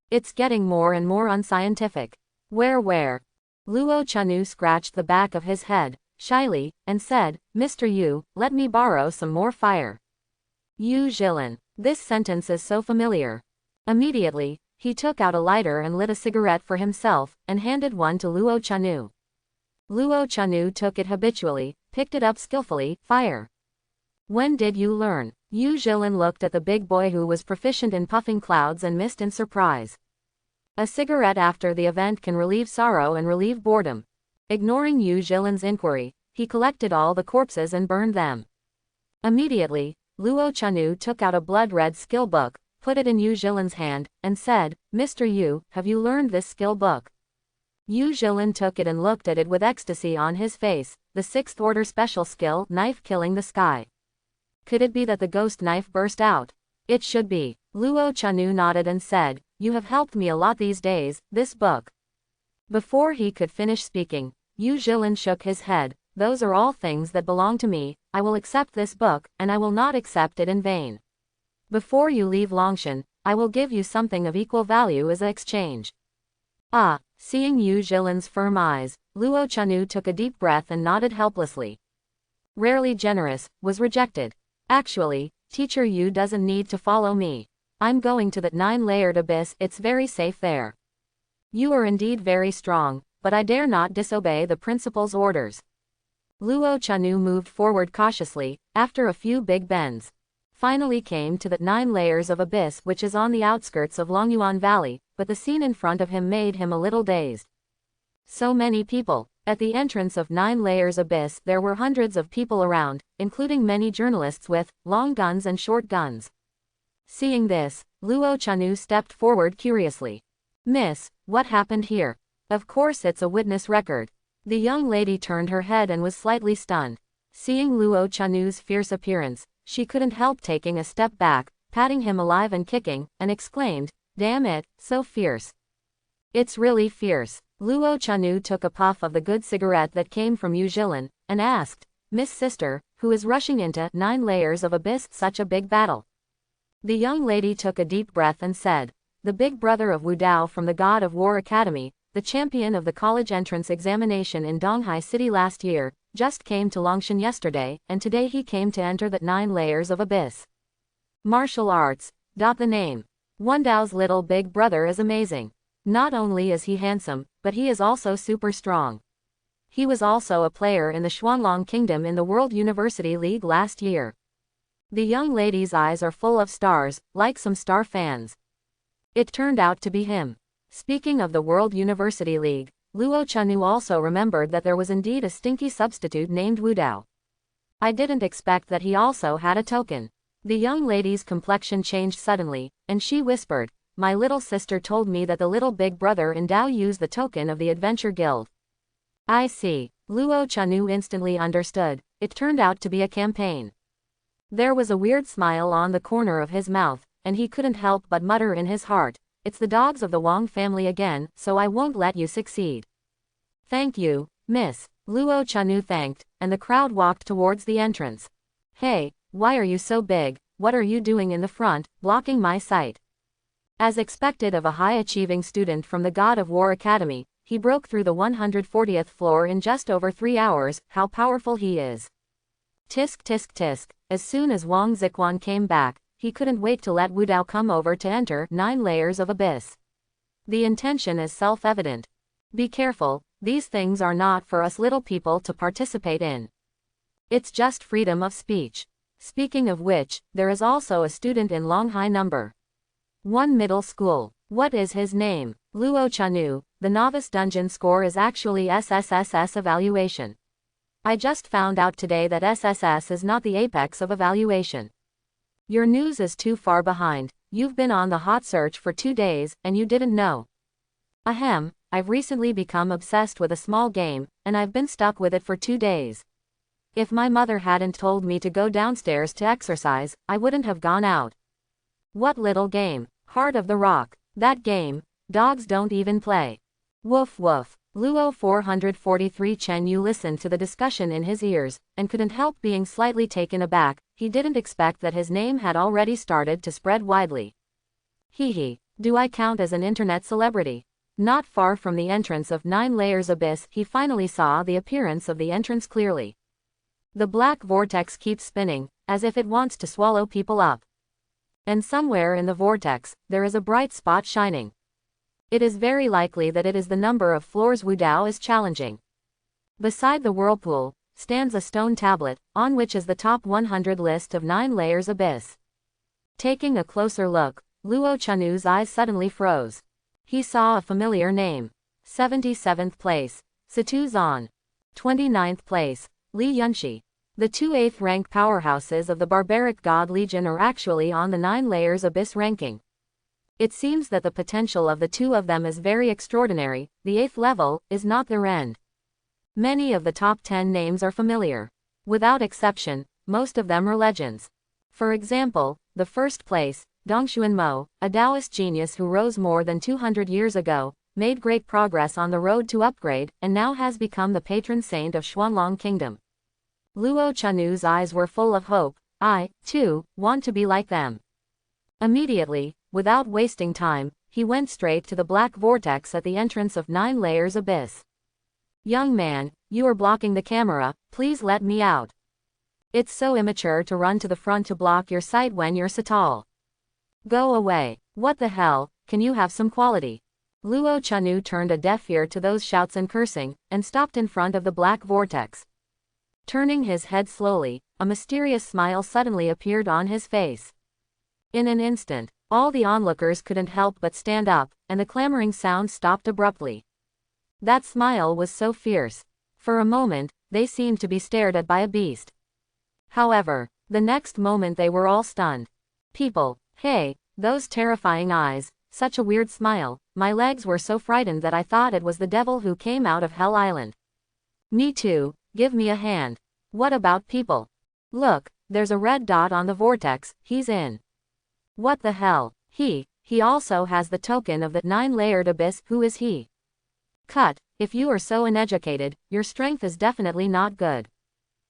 It's getting more and more unscientific. Where? Luo Chanu scratched the back of his head, shyly, and said, Mr. Yu, let me borrow some more fire. Yu Jilin. This sentence is so familiar. Immediately, he took out a lighter and lit a cigarette for himself, and handed one to Luo Chanu. Luo Chanu took it habitually, picked it up skillfully, fire. When did you learn? Yu Jilin looked at the big boy who was proficient in puffing clouds and mist in surprise. A cigarette after the event can relieve sorrow and relieve boredom. Ignoring Yu Jilin's inquiry, he collected all the corpses and burned them. Immediately, Luo Chanu took out a blood-red skill book, put it in Yu Jilin's hand, and said, Mr. Yu, have you learned this skill book? Yu Jilin took it and looked at it with ecstasy on his face, the 6th order special skill, knife killing the sky. Could it be that the ghost knife burst out? It should be. Luo Chanu nodded and said, you have helped me a lot these days, this book. Before he could finish speaking, Yu Jilin shook his head, those are all things that belong to me, I will accept this book, and I will not accept it in vain. Before you leave Longshan, I will give you something of equal value as an exchange. Ah, seeing Yu Jilin's firm eyes, Luo Chanu took a deep breath and nodded helplessly. Rarely generous, was rejected. Actually, Teacher Yu doesn't need to follow me. I'm going to that 9-layered abyss, it's very safe there. You are indeed very strong, but I dare not disobey the principal's orders. Luo Chanu moved forward cautiously, after a few big bends. Finally came to that 9 layers of abyss which is on the outskirts of Longyuan Valley, but the scene in front of him made him a little dazed. So many people. At the entrance of 9 layers abyss there were hundreds of people around, including many journalists with long guns and short guns. Seeing this, Luo Chanu stepped forward curiously. Miss, what happened here? Of course it's a witness record. The young lady turned her head and was slightly stunned. Seeing Luo Chanu's fierce appearance, she couldn't help taking a step back, patting him alive and kicking, and exclaimed, "Damn it, so fierce." "It's really fierce." Luo Chanu took a puff of the good cigarette that came from Yu Jilin, and asked, "Miss Sister, who is rushing into 9 layers of abyss such a big battle?" The young lady took a deep breath and said, "The big brother of Wu Dao from the God of War Academy, the champion of the college entrance examination in Donghai City last year, just came to Longshan yesterday, and today he came to enter the 9 layers of abyss. Martial arts. The name. Wu Dao's little big brother is amazing. Not only is he handsome, but he is also super strong. He was also a player in the Xuanlong Kingdom in the World University League last year." The young lady's eyes are full of stars, like some star fans. It turned out to be him. Speaking of the World University League, Luo Chanu also remembered that there was indeed a stinky substitute named Wu Dao. "I didn't expect that he also had a token." The young lady's complexion changed suddenly, and she whispered, "My little sister told me that the little big brother in Dao used the token of the Adventure Guild." "I see." Luo Chanu instantly understood. It turned out to be a campaign. There was a weird smile on the corner of his mouth, and he couldn't help but mutter in his heart, "It's the dogs of the Wang family again, so I won't let you succeed." "Thank you, miss," Luo Chanu thanked, and the crowd walked towards the entrance. "Hey, why are you so big? What are you doing in the front, blocking my sight?" As expected of a high-achieving student from the God of War Academy, he broke through the 140th floor in just over 3 hours. How powerful he is. Tisk tisk tisk. As soon as Wang Ziquan came back, he couldn't wait to let Wu Dao come over to enter 9 layers of abyss. The intention is self-evident. Be careful, these things are not for us little people to participate in. It's just freedom of speech. Speaking of which, there is also a student in Longhai number 1 middle school. What is his name? Luo Chanu. The novice dungeon score is actually SSSS evaluation. I just found out today that SSS is not the apex of evaluation. Your news is too far behind. You've been on the hot search for 2 days, and you didn't know. Ahem, I've recently become obsessed with a small game, and I've been stuck with it for 2 days. If my mother hadn't told me to go downstairs to exercise, I wouldn't have gone out. What little game? Heart of the Rock. That game, dogs don't even play. Woof woof. Luo 443 Chen Yu listened to the discussion in his ears, and couldn't help being slightly taken aback. He didn't expect that his name had already started to spread widely. Hee, do I count as an internet celebrity? Not far from the entrance of 9 layers abyss, he finally saw the appearance of the entrance clearly. The black vortex keeps spinning, as if it wants to swallow people up. And somewhere in the vortex, there is a bright spot shining. It is very likely that it is the number of floors Wu Dao is challenging. Beside the whirlpool, stands a stone tablet, on which is the top 100 list of 9 layers abyss. Taking a closer look, Luo Chanu's eyes suddenly froze. He saw a familiar name. 77th place, Situ Zan. 29th place, Li Yunxi. The 2 8th-rank powerhouses of the Barbaric God Legion are actually on the 9 layers abyss ranking. It seems that the potential of the 2 of them is very extraordinary. The 8th level is not their end. Many of the top 10 names are familiar. Without exception, most of them are legends. For example, the first place, Dongshuan Mo, a Taoist genius who rose more than 200 years ago, made great progress on the road to upgrade, and now has become the patron saint of Xuanlong Kingdom. Luo Chanu's eyes were full of hope. I, too, want to be like them. Immediately, without wasting time, he went straight to the black vortex at the entrance of 9 layers abyss. Young man, you are blocking the camera, please let me out. It's so immature to run to the front to block your sight when you're so tall. Go away. What the hell, can you have some quality? Luo Chanu turned a deaf ear to those shouts and cursing, and stopped in front of the black vortex. Turning his head slowly, a mysterious smile suddenly appeared on his face. In an instant, all the onlookers couldn't help but stand up, and the clamoring sound stopped abruptly. That smile was so fierce. For a moment, they seemed to be stared at by a beast. However, the next moment they were all stunned. People, Hey, those terrifying eyes, such a weird smile, my legs were so frightened that I thought it was the devil who came out of Hell Island. Me too, give me a hand. What about people? Look, there's a red dot on the vortex, he's in. What the hell? He also has the token of the 9-layered abyss, who is he? Cut, if you are so uneducated, your strength is definitely not good.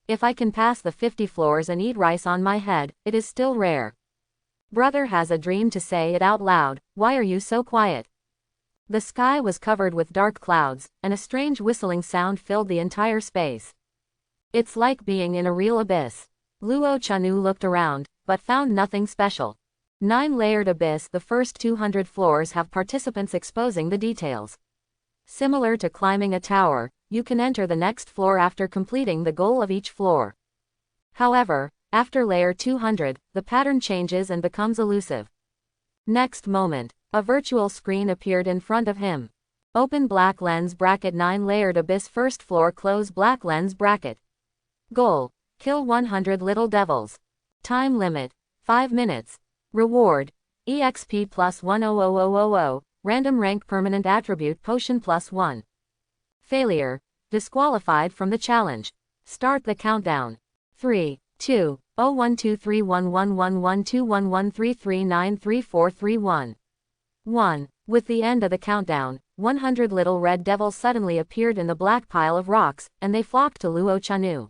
If I can pass the 50 floors and eat rice on my head, it is still rare. Brother has a dream to say it out loud, why are you so quiet? The sky was covered with dark clouds, and a strange whistling sound filled the entire space. It's like being in a real abyss. Luo Chanu looked around, but found nothing special. 9-layered abyss. The first 200 floors have participants exposing the details. Similar to climbing a tower, you can enter the next floor after completing the goal of each floor. However, after layer 200, the pattern changes and becomes elusive. Next moment, a virtual screen appeared in front of him. Open black lens bracket 9-layered abyss first floor close black lens bracket. Goal: kill 100 little devils. Time limit: 5 minutes. Reward: EXP plus 10000, random rank permanent attribute potion plus 1. Failure: disqualified from the challenge. Start the countdown. 3, 2, 012311121133934331. 1. With the end of the countdown, 100 little red devils suddenly appeared in the black pile of rocks, and they flocked to Luo Chanu.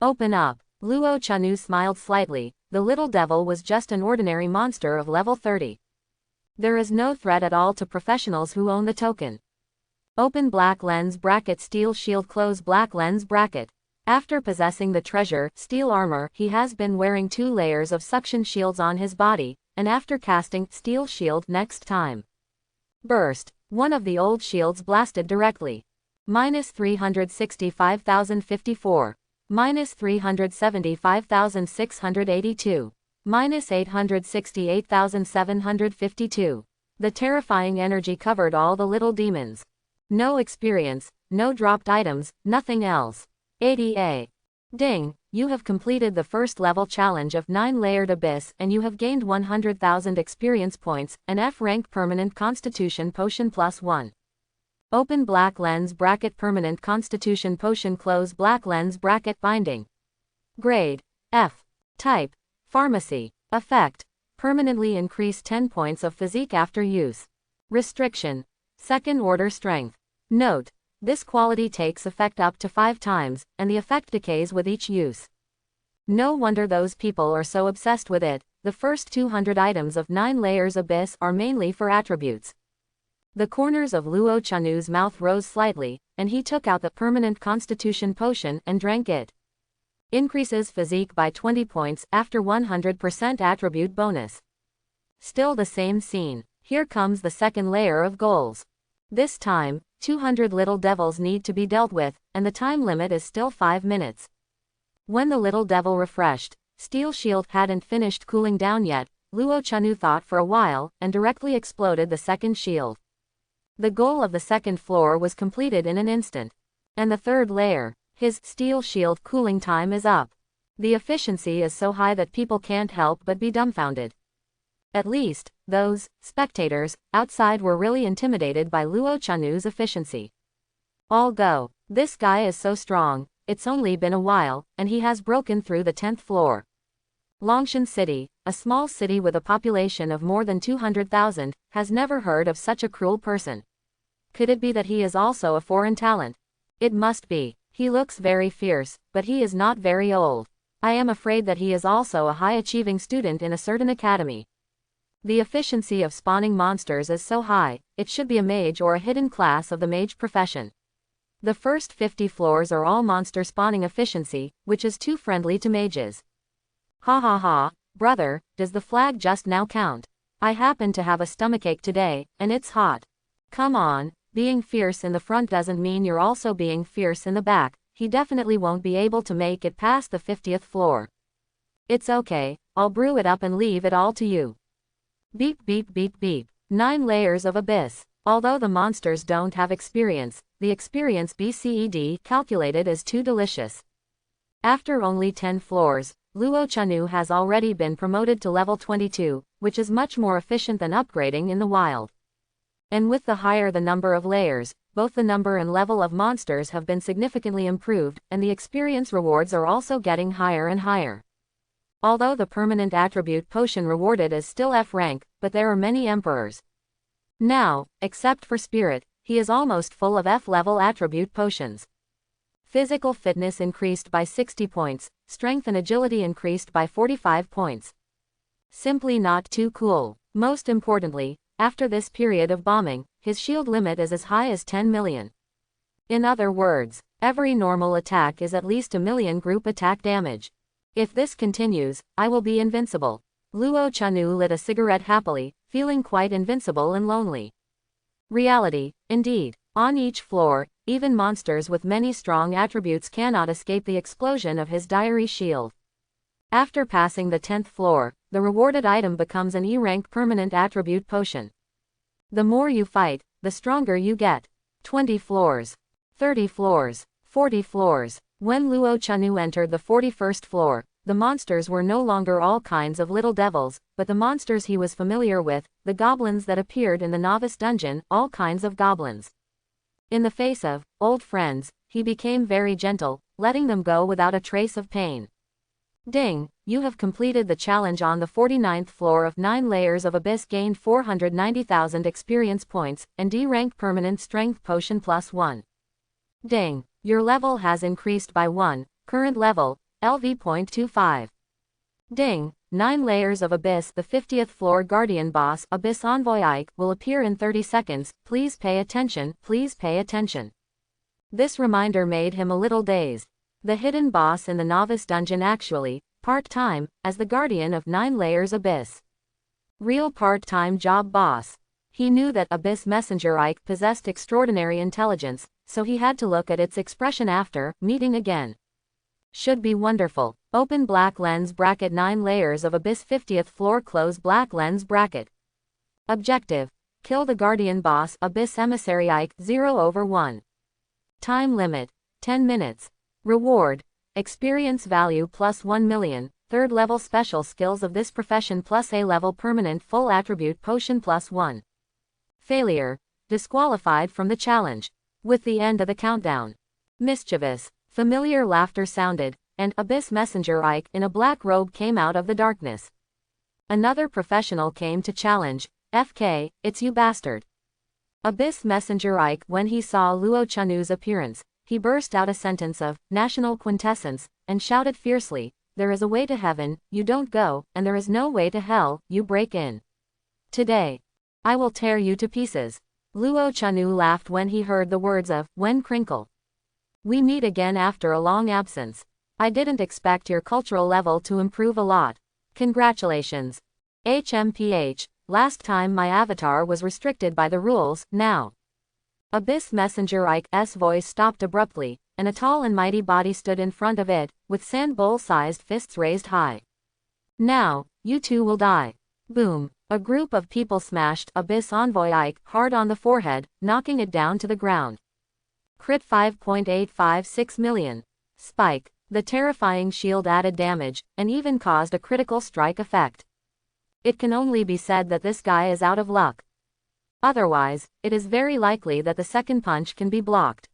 Open up. Luo Chanu smiled slightly. The little devil was just an ordinary monster of level 30. There is no threat at all to professionals who own the token. Open black lens bracket steel shield close black lens bracket. After possessing the treasure, steel armor, he has been wearing 2 layers of suction shields on his body, and after casting steel shield next time. Burst. One of the old shields blasted directly. Minus 365,054. Minus 375,682. Minus 868,752. The terrifying energy covered all the little demons. No experience, no dropped items, nothing else. 80A. Ding, you have completed the first level challenge of 9-layered abyss and you have gained 100,000 experience points, an F rank permanent constitution potion plus 1. Open black lens bracket permanent constitution potion close black lens bracket binding. Grade: F. Type: pharmacy. Effect: permanently increase 10 points of physique after use. Restriction: second order strength. Note: this quality takes effect up to 5 times, and the effect decays with each use. No wonder those people are so obsessed with it. The first 200 items of 9 layers abyss are mainly for attributes. The corners of Luo Chanu's mouth rose slightly, and he took out the permanent constitution potion and drank it. Increases physique by 20 points after 100% attribute bonus. Still the same scene. Here comes the second layer of goals. This time, 200 little devils need to be dealt with, and the time limit is still 5 minutes. When the little devil refreshed, steel shield hadn't finished cooling down yet. Luo Chanu thought for a while, and directly exploded the second shield. The goal of the second floor was completed in an instant. And the third layer, his steel shield cooling time is up. The efficiency is so high that people can't help but be dumbfounded. At least, those spectators outside were really intimidated by Luo Chanu's efficiency. All go. This guy is so strong, it's only been a while, and he has broken through the 10th floor. Longshan City, a small city with a population of more than 200,000, has never heard of such a cruel person. Could it be that he is also a foreign talent? It must be. He looks very fierce, but he is not very old. I am afraid that he is also a high-achieving student in a certain academy. The efficiency of spawning monsters is so high, it should be a mage or a hidden class of the mage profession. The first 50 floors are all monster spawning efficiency, which is too friendly to mages. Ha ha ha, brother, does the flag just now count? I happen to have a stomachache today, and it's hot. Come on, being fierce in the front doesn't mean you're also being fierce in the back. He definitely won't be able to make it past the 50th floor. It's okay, I'll brew it up and leave it all to you. Beep beep beep beep. 9 layers of abyss. Although the monsters don't have experience, the experience BCED calculated is too delicious. After only 10 floors, Luo Chanu has already been promoted to level 22, which is much more efficient than upgrading in the wild. And with the higher the number of layers, both the number and level of monsters have been significantly improved, and the experience rewards are also getting higher and higher. Although the permanent attribute potion rewarded is still F rank, but there are many emperors. Now, except for Spirit, he is almost full of F-level attribute potions. Physical fitness increased by 60 points, strength and agility increased by 45 points. Simply not too cool. Most importantly, after this period of bombing, his shield limit is as high as 10 million. In other words, every normal attack is at least 1 million group attack damage. If this continues, I will be invincible. Luo Chanu lit a cigarette happily, feeling quite invincible and lonely. Reality, indeed. On each floor, even monsters with many strong attributes cannot escape the explosion of his diary shield. After passing the 10th floor, the rewarded item becomes an E-rank permanent attribute potion. The more you fight, the stronger you get. 20 floors. 30 floors. 40 floors. When Luo Chanu entered the 41st floor, the monsters were no longer all kinds of little devils, but the monsters he was familiar with, the goblins that appeared in the novice dungeon, all kinds of goblins. In the face of old friends, he became very gentle, letting them go without a trace of pain. Ding, you have completed the challenge on the 49th floor of 9 layers of abyss, gained 490,000 experience points, and D-rank permanent strength potion +1. Ding, your level has increased by 1, current level, LV.25. Ding, 9 layers of abyss, the 50th floor guardian boss, Abyss Envoy Ike, will appear in 30 seconds, please pay attention, please pay attention. This reminder made him a little dazed. The hidden boss in the novice dungeon actually, part-time, as the guardian of 9 layers abyss. Real part-time job boss. He knew that Abyss Messenger Ike possessed extraordinary intelligence, so he had to look at its expression after meeting again. Should be wonderful. Open black lens bracket 9 layers of abyss 50th floor, close black lens bracket. Objective. Kill the guardian boss Abyss Emissary Ike 0/1. Time limit. 10 minutes. Reward. Experience value +1 million, 3rd level special skills of this profession plus A level permanent full attribute potion +1. Failure. Disqualified from the challenge. With the end of the countdown. Mischievous. Familiar laughter sounded, and Abyss Messenger Ike in a black robe came out of the darkness. Another professional came to challenge, FK, it's you bastard. Abyss Messenger Ike, when he saw Luo Chanu's appearance, he burst out a sentence of national quintessence, and shouted fiercely, there is a way to heaven, you don't go, and there is no way to hell, you break in. Today, I will tear you to pieces. Luo Chanu laughed when he heard the words of Wen Crinkle. We meet again after a long absence. I didn't expect your cultural level to improve a lot. Congratulations. HMPH, last time my avatar was restricted by the rules, now. Abyss Messenger Ike's voice stopped abruptly, and a tall and mighty body stood in front of it, with sand bowl-sized fists raised high. Now, you two will die. Boom. A group of people smashed Abyss Envoy Ike hard on the forehead, knocking it down to the ground. Crit 5.856 million. Spike. The terrifying shield added damage, and even caused a critical strike effect. It can only be said that this guy is out of luck. Otherwise, it is very likely that the second punch can be blocked.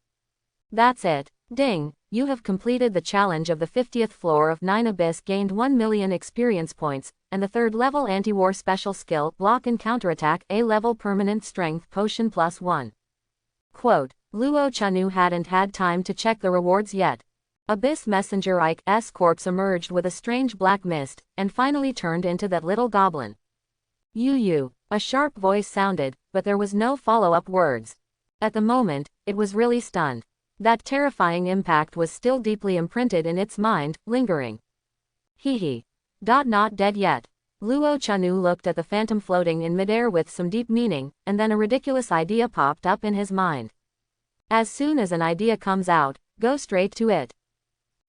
That's it. Ding, you have completed the challenge of the 50th floor of 9 abyss, gained 1 million experience points, and the 3rd level anti-war special skill, block and counterattack, A level permanent strength potion +1. Quote, Luo Chanu hadn't had time to check the rewards yet. Abyss Messenger Ike's corpse emerged with a strange black mist, and finally turned into that little goblin. You. A sharp voice sounded, but there was no follow-up words. At the moment, it was really stunned. That terrifying impact was still deeply imprinted in its mind, lingering. Hee. Not dead yet. Luo Chanu looked at the phantom floating in midair with some deep meaning, and then a ridiculous idea popped up in his mind. As soon as an idea comes out, go straight to it.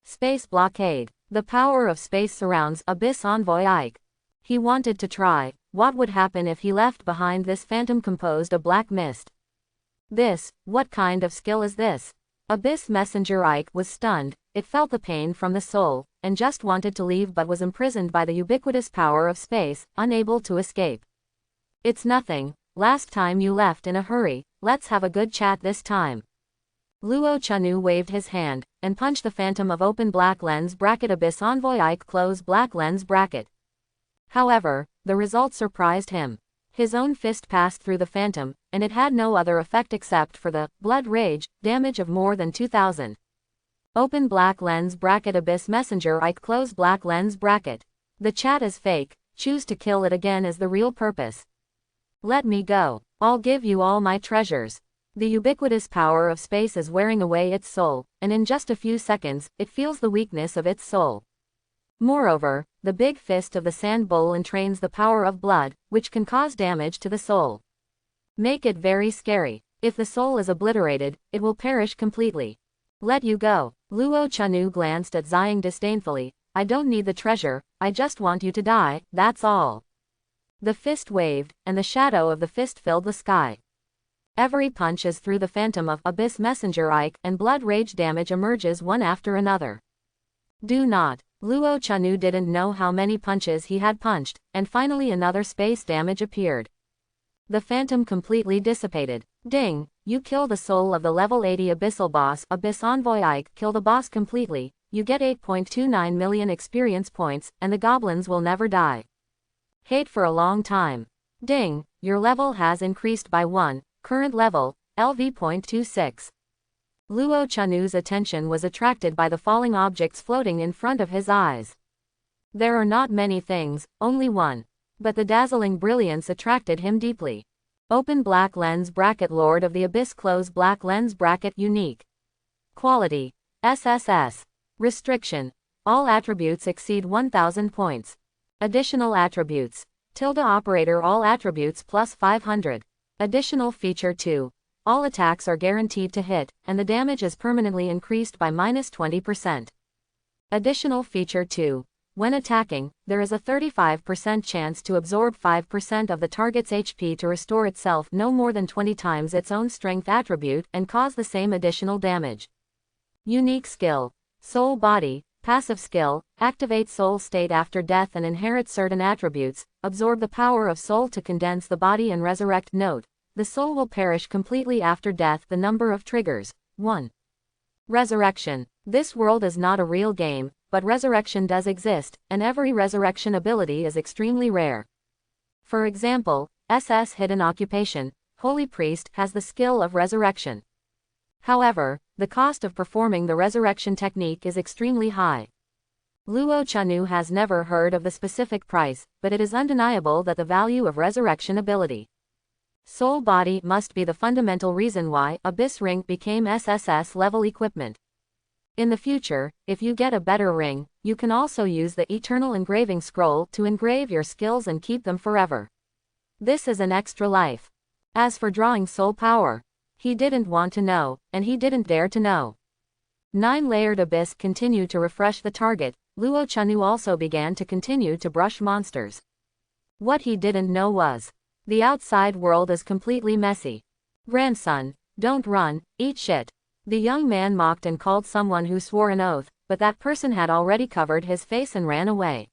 Space blockade. The power of space surrounds Abyss Envoy Ike. He wanted to try, what would happen if he left behind this phantom composed of black mist. What kind of skill is this? Abyss Messenger Ike was stunned, it felt the pain from the soul, and just wanted to leave but was imprisoned by the ubiquitous power of space, unable to escape. It's nothing, last time you left in a hurry, let's have a good chat this time. Luo Chanu waved his hand, and punched the phantom of open black lens bracket Abyss Envoy Ike close black lens bracket. However, the result surprised him. His own fist passed through the phantom, and it had no other effect except for the blood rage damage of more than 2,000. Open black lens bracket Abyss Messenger Ike close black lens bracket. The chat is fake, choose to kill it again is the real purpose. Let me go. I'll give you all my treasures. The ubiquitous power of space is wearing away its soul, and in just a few seconds, it feels the weakness of its soul. Moreover, the big fist of the sand bull entrains the power of blood, which can cause damage to the soul. Make it very scary. If the soul is obliterated, it will perish completely. Let you go. Luo Chanu glanced at Xiang disdainfully. I don't need the treasure, I just want you to die, that's all. The fist waved, and the shadow of the fist filled the sky. Every punch is through the phantom of Abyss Messenger Ike, and blood rage damage emerges one after another. Do not. Luo Chanu didn't know how many punches he had punched, and finally another space damage appeared. The phantom completely dissipated. Ding! You kill the soul of the level 80 abyssal boss Abyss Envoy Ike, kill the boss completely, you get 8.29 million experience points, and the goblins will never die. Hate for a long time. Ding! Your level has increased by 1, current level, LV.26. Luo Chanu's attention was attracted by the falling objects floating in front of his eyes. There are not many things, only one. But the dazzling brilliance attracted him deeply. Open black lens bracket Lord of the Abyss close black lens bracket unique. Quality. SSS. Restriction. All attributes exceed 1000 points. Additional attributes. Tilde operator all attributes plus 500. Additional feature 2. All attacks are guaranteed to hit, and the damage is permanently increased by minus 20%. Additional feature 2. When attacking, there is a 35% chance to absorb 5% of the target's HP to restore itself no more than 20 times its own strength attribute and cause the same additional damage. Unique skill. Soul Body. Passive skill. Activate soul state after death and inherit certain attributes. Absorb the power of soul to condense the body and resurrect. Note. The soul will perish completely after death. The number of triggers. 1. Resurrection. This world is not a real game, but resurrection does exist, and every resurrection ability is extremely rare. For example, SS Hidden Occupation, Holy Priest has the skill of resurrection. However, the cost of performing the resurrection technique is extremely high. Luo Chanu has never heard of the specific price, but it is undeniable that the value of resurrection ability. Soul Body must be the fundamental reason why Abyss Ring became SSS level equipment. In the future, if you get a better ring, you can also use the Eternal Engraving Scroll to engrave your skills and keep them forever. This is an extra life. As for drawing soul power, he didn't want to know, and he didn't dare to know. 9-layered Abyss continued to refresh the target. Luo Chanu also began to continue to brush monsters. What he didn't know was, the outside world is completely messy. Grandson, don't run, eat shit. The young man mocked and called someone who swore an oath, but that person had already covered his face and ran away.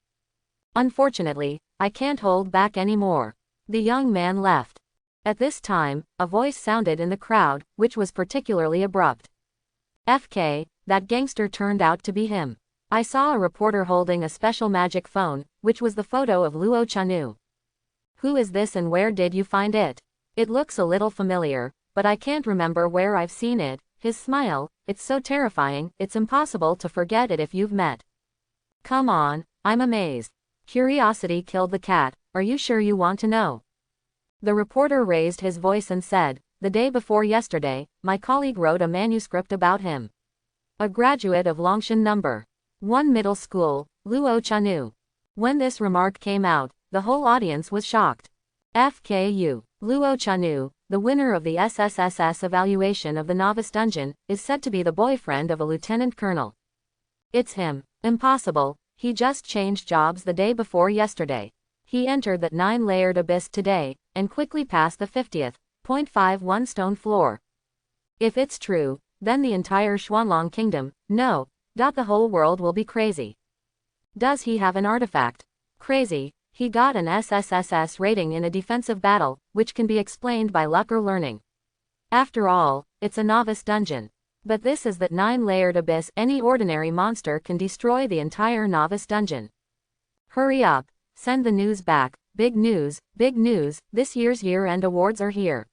Unfortunately, I can't hold back anymore. The young man left. At this time, a voice sounded in the crowd, which was particularly abrupt. FK, that gangster turned out to be him. I saw a reporter holding a special magic phone, which was the photo of Luo Chanu. Who is this and where did you find it? It looks a little familiar, but I can't remember where I've seen it. His smile, it's so terrifying, it's impossible to forget it if you've met. Come on, I'm amazed. Curiosity killed the cat, are you sure you want to know? The reporter raised his voice and said, the day before yesterday, my colleague wrote a manuscript about him. A graduate of Longshan No. 1 Middle School, Luo Chanu. When this remark came out, the whole audience was shocked. FKU. Luo Chanu, the winner of the SSSS evaluation of the Novice Dungeon, is said to be the boyfriend of a lieutenant colonel. It's him. Impossible, he just changed jobs the day before yesterday. He entered that 9-layered abyss today, and quickly passed the 50th.51 stone floor. If it's true, then the entire Xuanlong kingdom, no, the whole world will be crazy. Does he have an artifact? Crazy, he got an SSSS rating in a defensive battle, which can be explained by luck or learning. After all, it's a novice dungeon. But this is that 9-layered abyss. Any ordinary monster can destroy the entire novice dungeon. Hurry up, send the news back, big news, this year's year-end awards are here.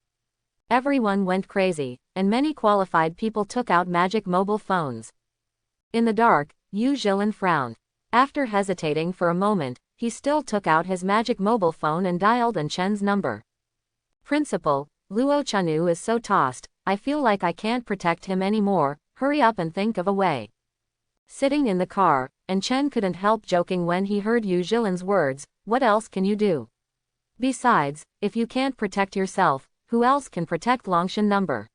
Everyone went crazy, and many qualified people took out magic mobile phones. In the dark, Yu Jilin frowned. After hesitating for a moment, he still took out his magic mobile phone and dialed An Chen's number. Principal, Luo Chanu is so tossed, I feel like I can't protect him anymore, hurry up and think of a way. Sitting in the car, An Chen couldn't help joking when he heard Yu Jilin's words, what else can you do? Besides, if you can't protect yourself, who else can protect Longshan number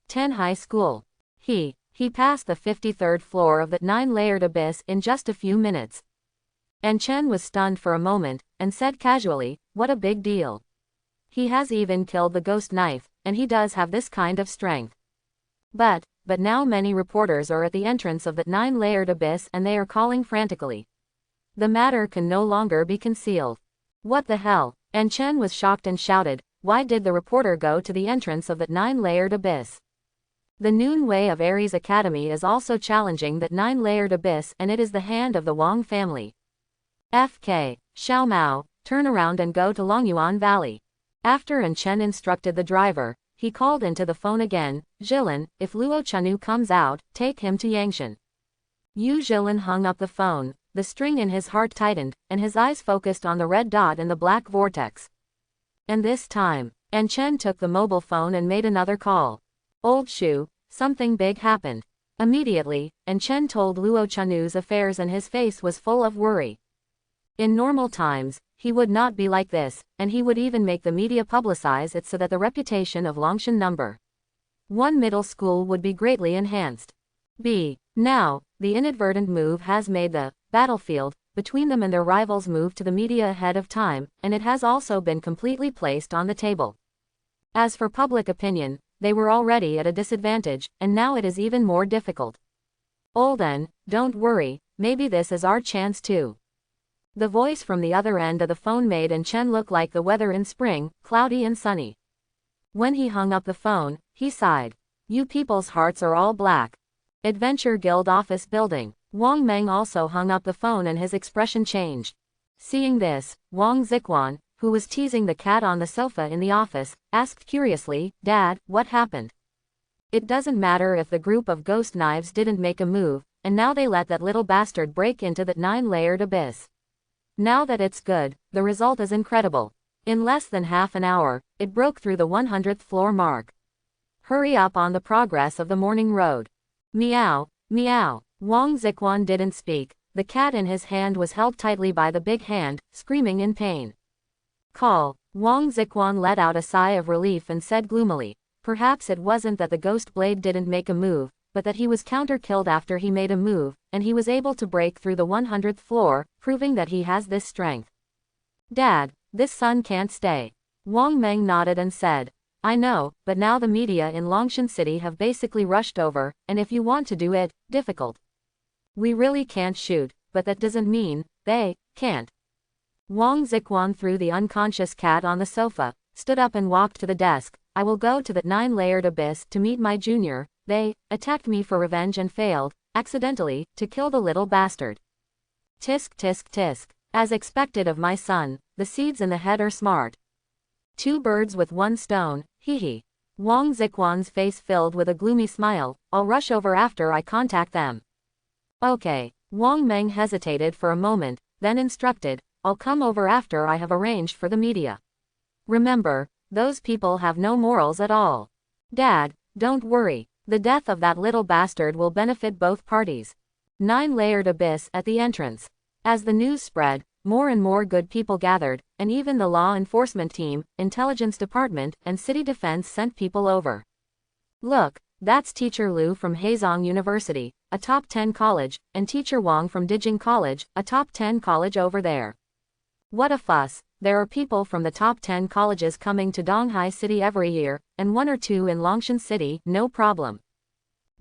10 high school? He passed the 53rd floor of that 9-layered abyss in just a few minutes. An Chen was stunned for a moment, and said casually, what a big deal. He has even killed the ghost knife, and he does have this kind of strength. But now many reporters are at the entrance of that 9-layered abyss and they are calling frantically. The matter can no longer be concealed. What the hell? An Chen was shocked and shouted, why did the reporter go to the entrance of that 9-layered abyss? The noon way of Ares Academy is also challenging that 9-layered abyss, and it is the hand of the Wang family. FK, Xiao Mao, turn around and go to Longyuan Valley. After An Chen instructed the driver, he called into the phone again, Jilin, if Luo Chanu comes out, take him to Yangshan. Yu Jilin hung up the phone, the string in his heart tightened, and his eyes focused on the red dot in the black vortex. And this time, An Chen took the mobile phone and made another call. Old Shu, something big happened. Immediately, An Chen told Luo Chanu's affairs and his face was full of worry. In normal times, he would not be like this, and he would even make the media publicize it so that the reputation of Longshan number 1 middle school would be greatly enhanced. Now, the inadvertent move has made the battlefield between them and their rivals move to the media ahead of time, and it has also been completely placed on the table. As for public opinion, they were already at a disadvantage, and now it is even more difficult. Olden, don't worry, maybe this is our chance too. The voice from the other end of the phone made An Chen look like the weather in spring, cloudy and sunny. When he hung up the phone, he sighed. You people's hearts are all black. Adventure Guild office building. Wang Meng also hung up the phone and his expression changed. Seeing this, Wang Ziquan, who was teasing the cat on the sofa in the office, asked curiously, Dad, what happened? It doesn't matter if the group of ghost knives didn't make a move, and now they let that little bastard break into that 9-layered abyss. Now that it's good, the result is incredible. In less than half an hour, it broke through the 100th floor mark. Hurry up on the progress of the morning road. Meow, meow. Wang Ziquan didn't speak. The cat in his hand was held tightly by the big hand, screaming in pain. Call. Wang Ziquan let out a sigh of relief and said gloomily, perhaps it wasn't that the ghost blade didn't make a move, but that he was counter-killed after he made a move, and he was able to break through the 100th floor, proving that he has this strength. Dad, this son can't stay. Wang Meng nodded and said, I know, but now the media in Longshan City have basically rushed over, and if you want to do it, difficult. We really can't shoot, but that doesn't mean they can't. Wang Ziquan threw the unconscious cat on the sofa, stood up and walked to the desk. I will go to that 9-layered abyss to meet my junior. They attacked me for revenge and failed, accidentally, to kill the little bastard. Tisk tisk tisk. As expected of my son, the seeds in the head are smart. 2 birds with 1 stone, hee hee. Wang Ziquan's face filled with a gloomy smile. I'll rush over after I contact them. Okay. Wang Meng hesitated for a moment, then instructed, I'll come over after I have arranged for the media. Remember, those people have no morals at all. Dad, don't worry. The death of that little bastard will benefit both parties. 9-layered abyss at the entrance. As the news spread, more and more good people gathered, and even the law enforcement team, intelligence department, and city defense sent people over. Look, that's Teacher Liu from Heizong University, a top 10 college, and Teacher Wang from Dijing College, a top 10 college over there. What a fuss. There are people from the top 10 colleges coming to Donghai City every year, and 1 or 2 in Longshan City, no problem.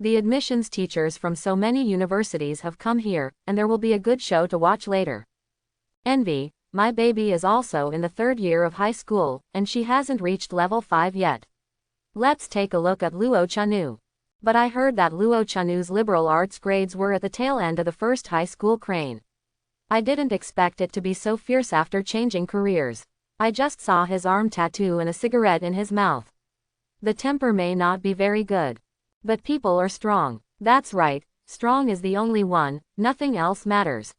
The admissions teachers from so many universities have come here, and there will be a good show to watch later. Envy, my baby is also in the 3rd year of high school, and she hasn't reached level 5 yet. Let's take a look at Luo Chanu. But I heard that Luo Chanu's liberal arts grades were at the tail end of the first high school crane. I didn't expect it to be so fierce after changing careers. I just saw his arm tattoo and a cigarette in his mouth. The temper may not be very good. But people are strong. That's right, strong is the only one, nothing else matters.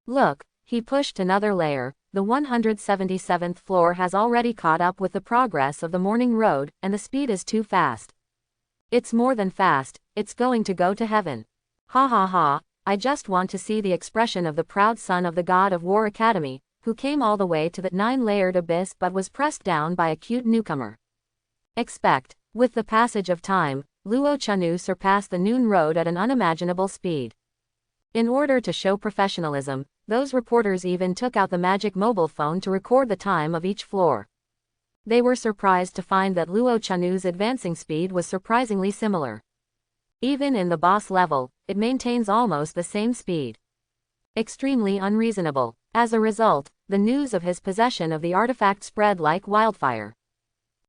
Look, he pushed another layer. The 177th floor has already caught up with the progress of the morning road, and the speed is too fast. It's more than fast, it's going to go to heaven. Ha ha ha, I just want to see the expression of the proud son of the God of War Academy, who came all the way to that 9-layered abyss but was pressed down by a cute newcomer. With the passage of time, Luo Chanu surpassed the noon road at an unimaginable speed. In order to show professionalism, those reporters even took out the magic mobile phone to record the time of each floor. They were surprised to find that Luo Chanu's advancing speed was surprisingly similar. Even in the boss level, it maintains almost the same speed. Extremely unreasonable. As a result, the news of his possession of the artifact spread like wildfire.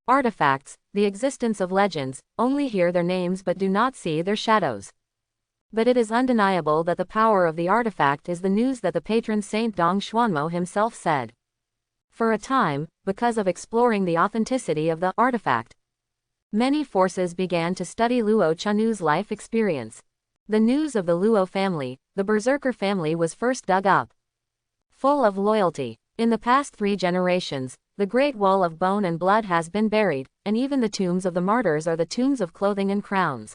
Artifacts, the existence of legends, only hear their names but do not see their shadows. But it is undeniable that the power of the artifact is the news that the patron saint Dong Xuanmo himself said. For a time, because of exploring the authenticity of the artifact, many forces began to study Luo Chanu's life experience. The news of the Luo family, the Berserker family, was first dug up. Full of loyalty. In the past 3 generations, the Great Wall of bone and blood has been buried, and even the tombs of the martyrs are the tombs of clothing and crowns.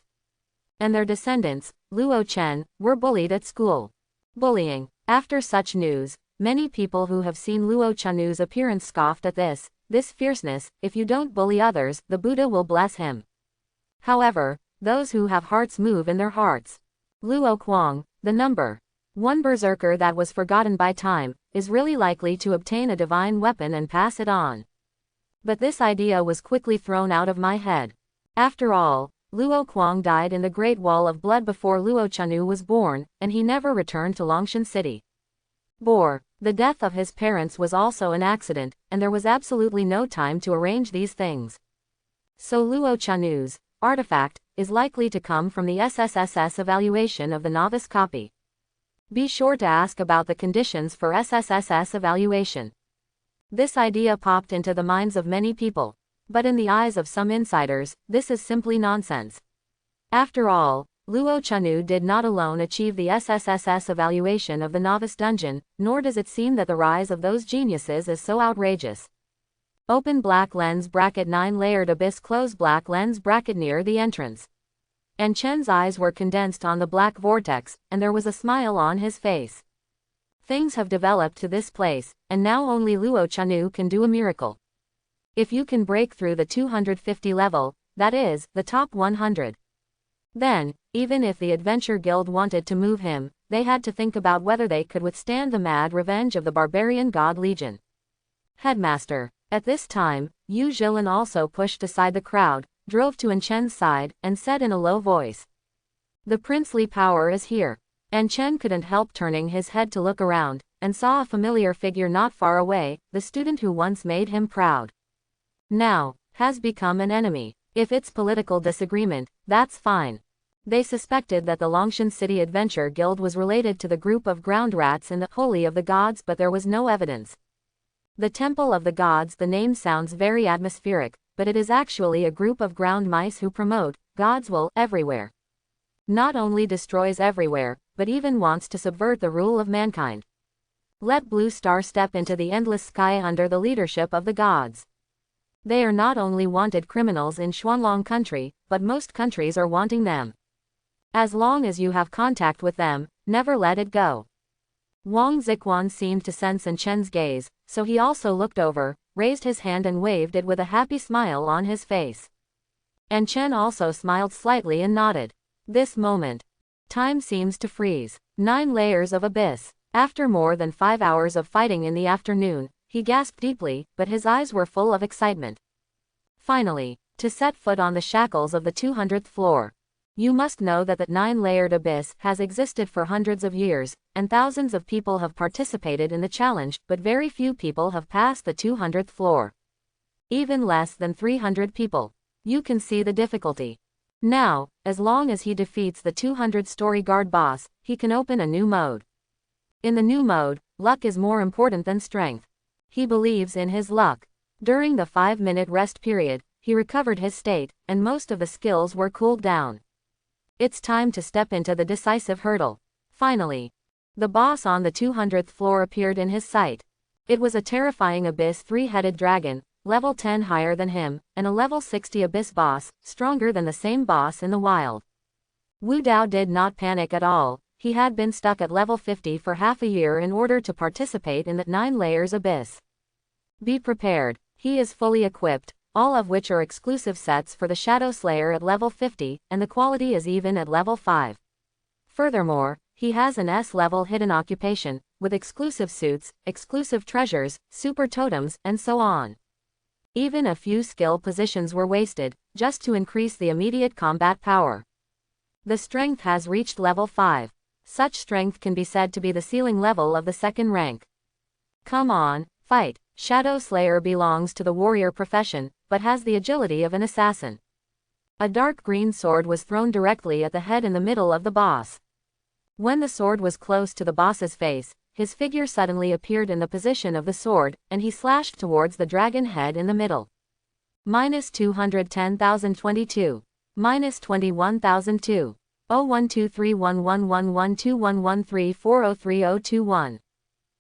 And their descendants, Luo Chen, were bullied at school. Bullying. After such news, many people who have seen Luo Chanu's appearance scoffed at this fierceness. If you don't bully others, the Buddha will bless him. However, those who have hearts move in their hearts. Luo Kuang, the number 1 berserker that was forgotten by time, is really likely to obtain a divine weapon and pass it on. But this idea was quickly thrown out of my head. After all, Luo Kuang died in the Great Wall of Blood before Luo Chanu was born, and he never returned to Longshan City. The death of his parents was also an accident, and there was absolutely no time to arrange these things. So Luo Chanu's artifact is likely to come from the SSSS evaluation of the novice copy. Be sure to ask about the conditions for SSSS evaluation. This idea popped into the minds of many people, but in the eyes of some insiders, this is simply nonsense. After all, Luo Chanu did not alone achieve the SSSS evaluation of the novice dungeon, nor does it seem that the rise of those geniuses is so outrageous. Open black lens bracket 9-layered abyss close black lens bracket near the entrance. And Chen's eyes were condensed on the black vortex, and there was a smile on his face. Things have developed to this place, and now only Luo Chanu can do a miracle. If you can break through the 250 level, that is, the top 100. Then, even if the Adventure Guild wanted to move him, they had to think about whether they could withstand the mad revenge of the Barbarian God Legion. Headmaster. At this time, Yu Zhilan also pushed aside the crowd, drove to An Chen's side, and said in a low voice, "The princely power is here." An Chen couldn't help turning his head to look around, and saw a familiar figure not far away, the student who once made him proud. Now, has become an enemy. If it's political disagreement, that's fine. They suspected that the Longshan City Adventure Guild was related to the group of ground rats in the Holy of the Gods, but there was no evidence. The Temple of the Gods, the name sounds very atmospheric, but it is actually a group of ground mice who promote God's will everywhere. Not only destroys everywhere, but even wants to subvert the rule of mankind. Let Blue Star step into the endless sky under the leadership of the gods. They are not only wanted criminals in Xuanlong country, but most countries are wanting them. As long as you have contact with them, never let it go. Wang Ziquan seemed to sense An Chen's gaze, so he also looked over, raised his hand and waved it with a happy smile on his face. An Chen also smiled slightly and nodded. This moment. Time seems to freeze. 9 layers of abyss. After more than 5 hours of fighting in the afternoon, he gasped deeply, but his eyes were full of excitement. Finally, to set foot on the shackles of the 200th floor. You must know that the 9-layered abyss has existed for hundreds of years, and thousands of people have participated in the challenge, but very few people have passed the 200th floor. Even less than 300 people. You can see the difficulty. Now, as long as he defeats the 200-story guard boss, he can open a new mode. In the new mode, luck is more important than strength. He believes in his luck. During the 5-minute rest period, he recovered his state, and most of the skills were cooled down. It's time to step into the decisive hurdle. Finally, the boss on the 200th floor appeared in his sight. It was a terrifying abyss 3-headed dragon, level 10 higher than him, and a level 60 abyss boss, stronger than the same boss in the wild. Wu Dao did not panic at all. He had been stuck at level 50 for half a year in order to participate in the 9 layers abyss. Be prepared. He is fully equipped, all of which are exclusive sets for the Shadow Slayer at level 50, and the quality is even at level 5. Furthermore, he has an S-level hidden occupation, with exclusive suits, exclusive treasures, super totems, and so on. Even a few skill positions were wasted, just to increase the immediate combat power. The strength has reached level 5. Such strength can be said to be the ceiling level of the second rank. Come on, fight. Shadow Slayer belongs to the warrior profession, but has the agility of an assassin. A dark green sword was thrown directly at the head in the middle of the boss. When the sword was close to the boss's face, his figure suddenly appeared in the position of the sword, and he slashed towards the dragon head in the middle. -210,022. -21,002. 012311121134030021.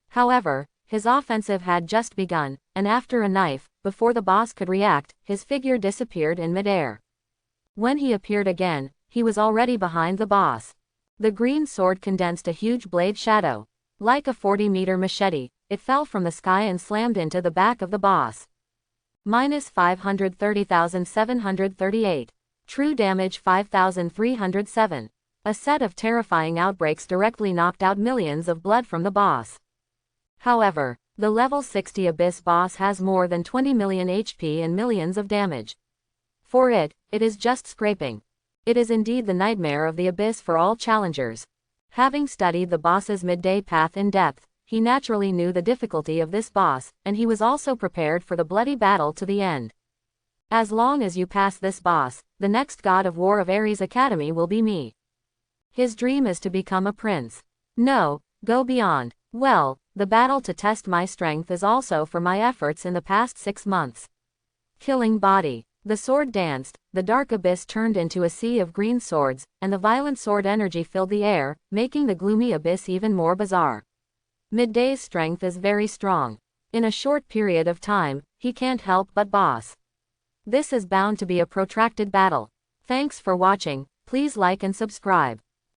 However, his offensive had just begun, and after a knife, before the boss could react, his figure disappeared in midair. When he appeared again, he was already behind the boss. The green sword condensed a huge blade shadow. Like a 40-meter machete, it fell from the sky and slammed into the back of the boss. -530,738. True damage 5,307. A set of terrifying outbreaks directly knocked out millions of blood from the boss. However, the level 60 abyss boss has more than 20 million HP and millions of damage. For it is just scraping. It is indeed the nightmare of the abyss for all challengers. Having studied the boss's midday path in depth, he naturally knew the difficulty of this boss, and he was also prepared for the bloody battle to the end. As long as you pass this boss, the next god of war of Ares Academy will be me. His dream is to become a prince. No, go beyond. Well, the battle to test my strength is also for my efforts in the past 6 months. Killing body. The sword danced, the dark abyss turned into a sea of green swords, and the violent sword energy filled the air, making the gloomy abyss even more bizarre. Midday's strength is very strong. In a short period of time, he can't help but boss. This is bound to be a protracted battle. Thanks for watching. Please like and subscribe.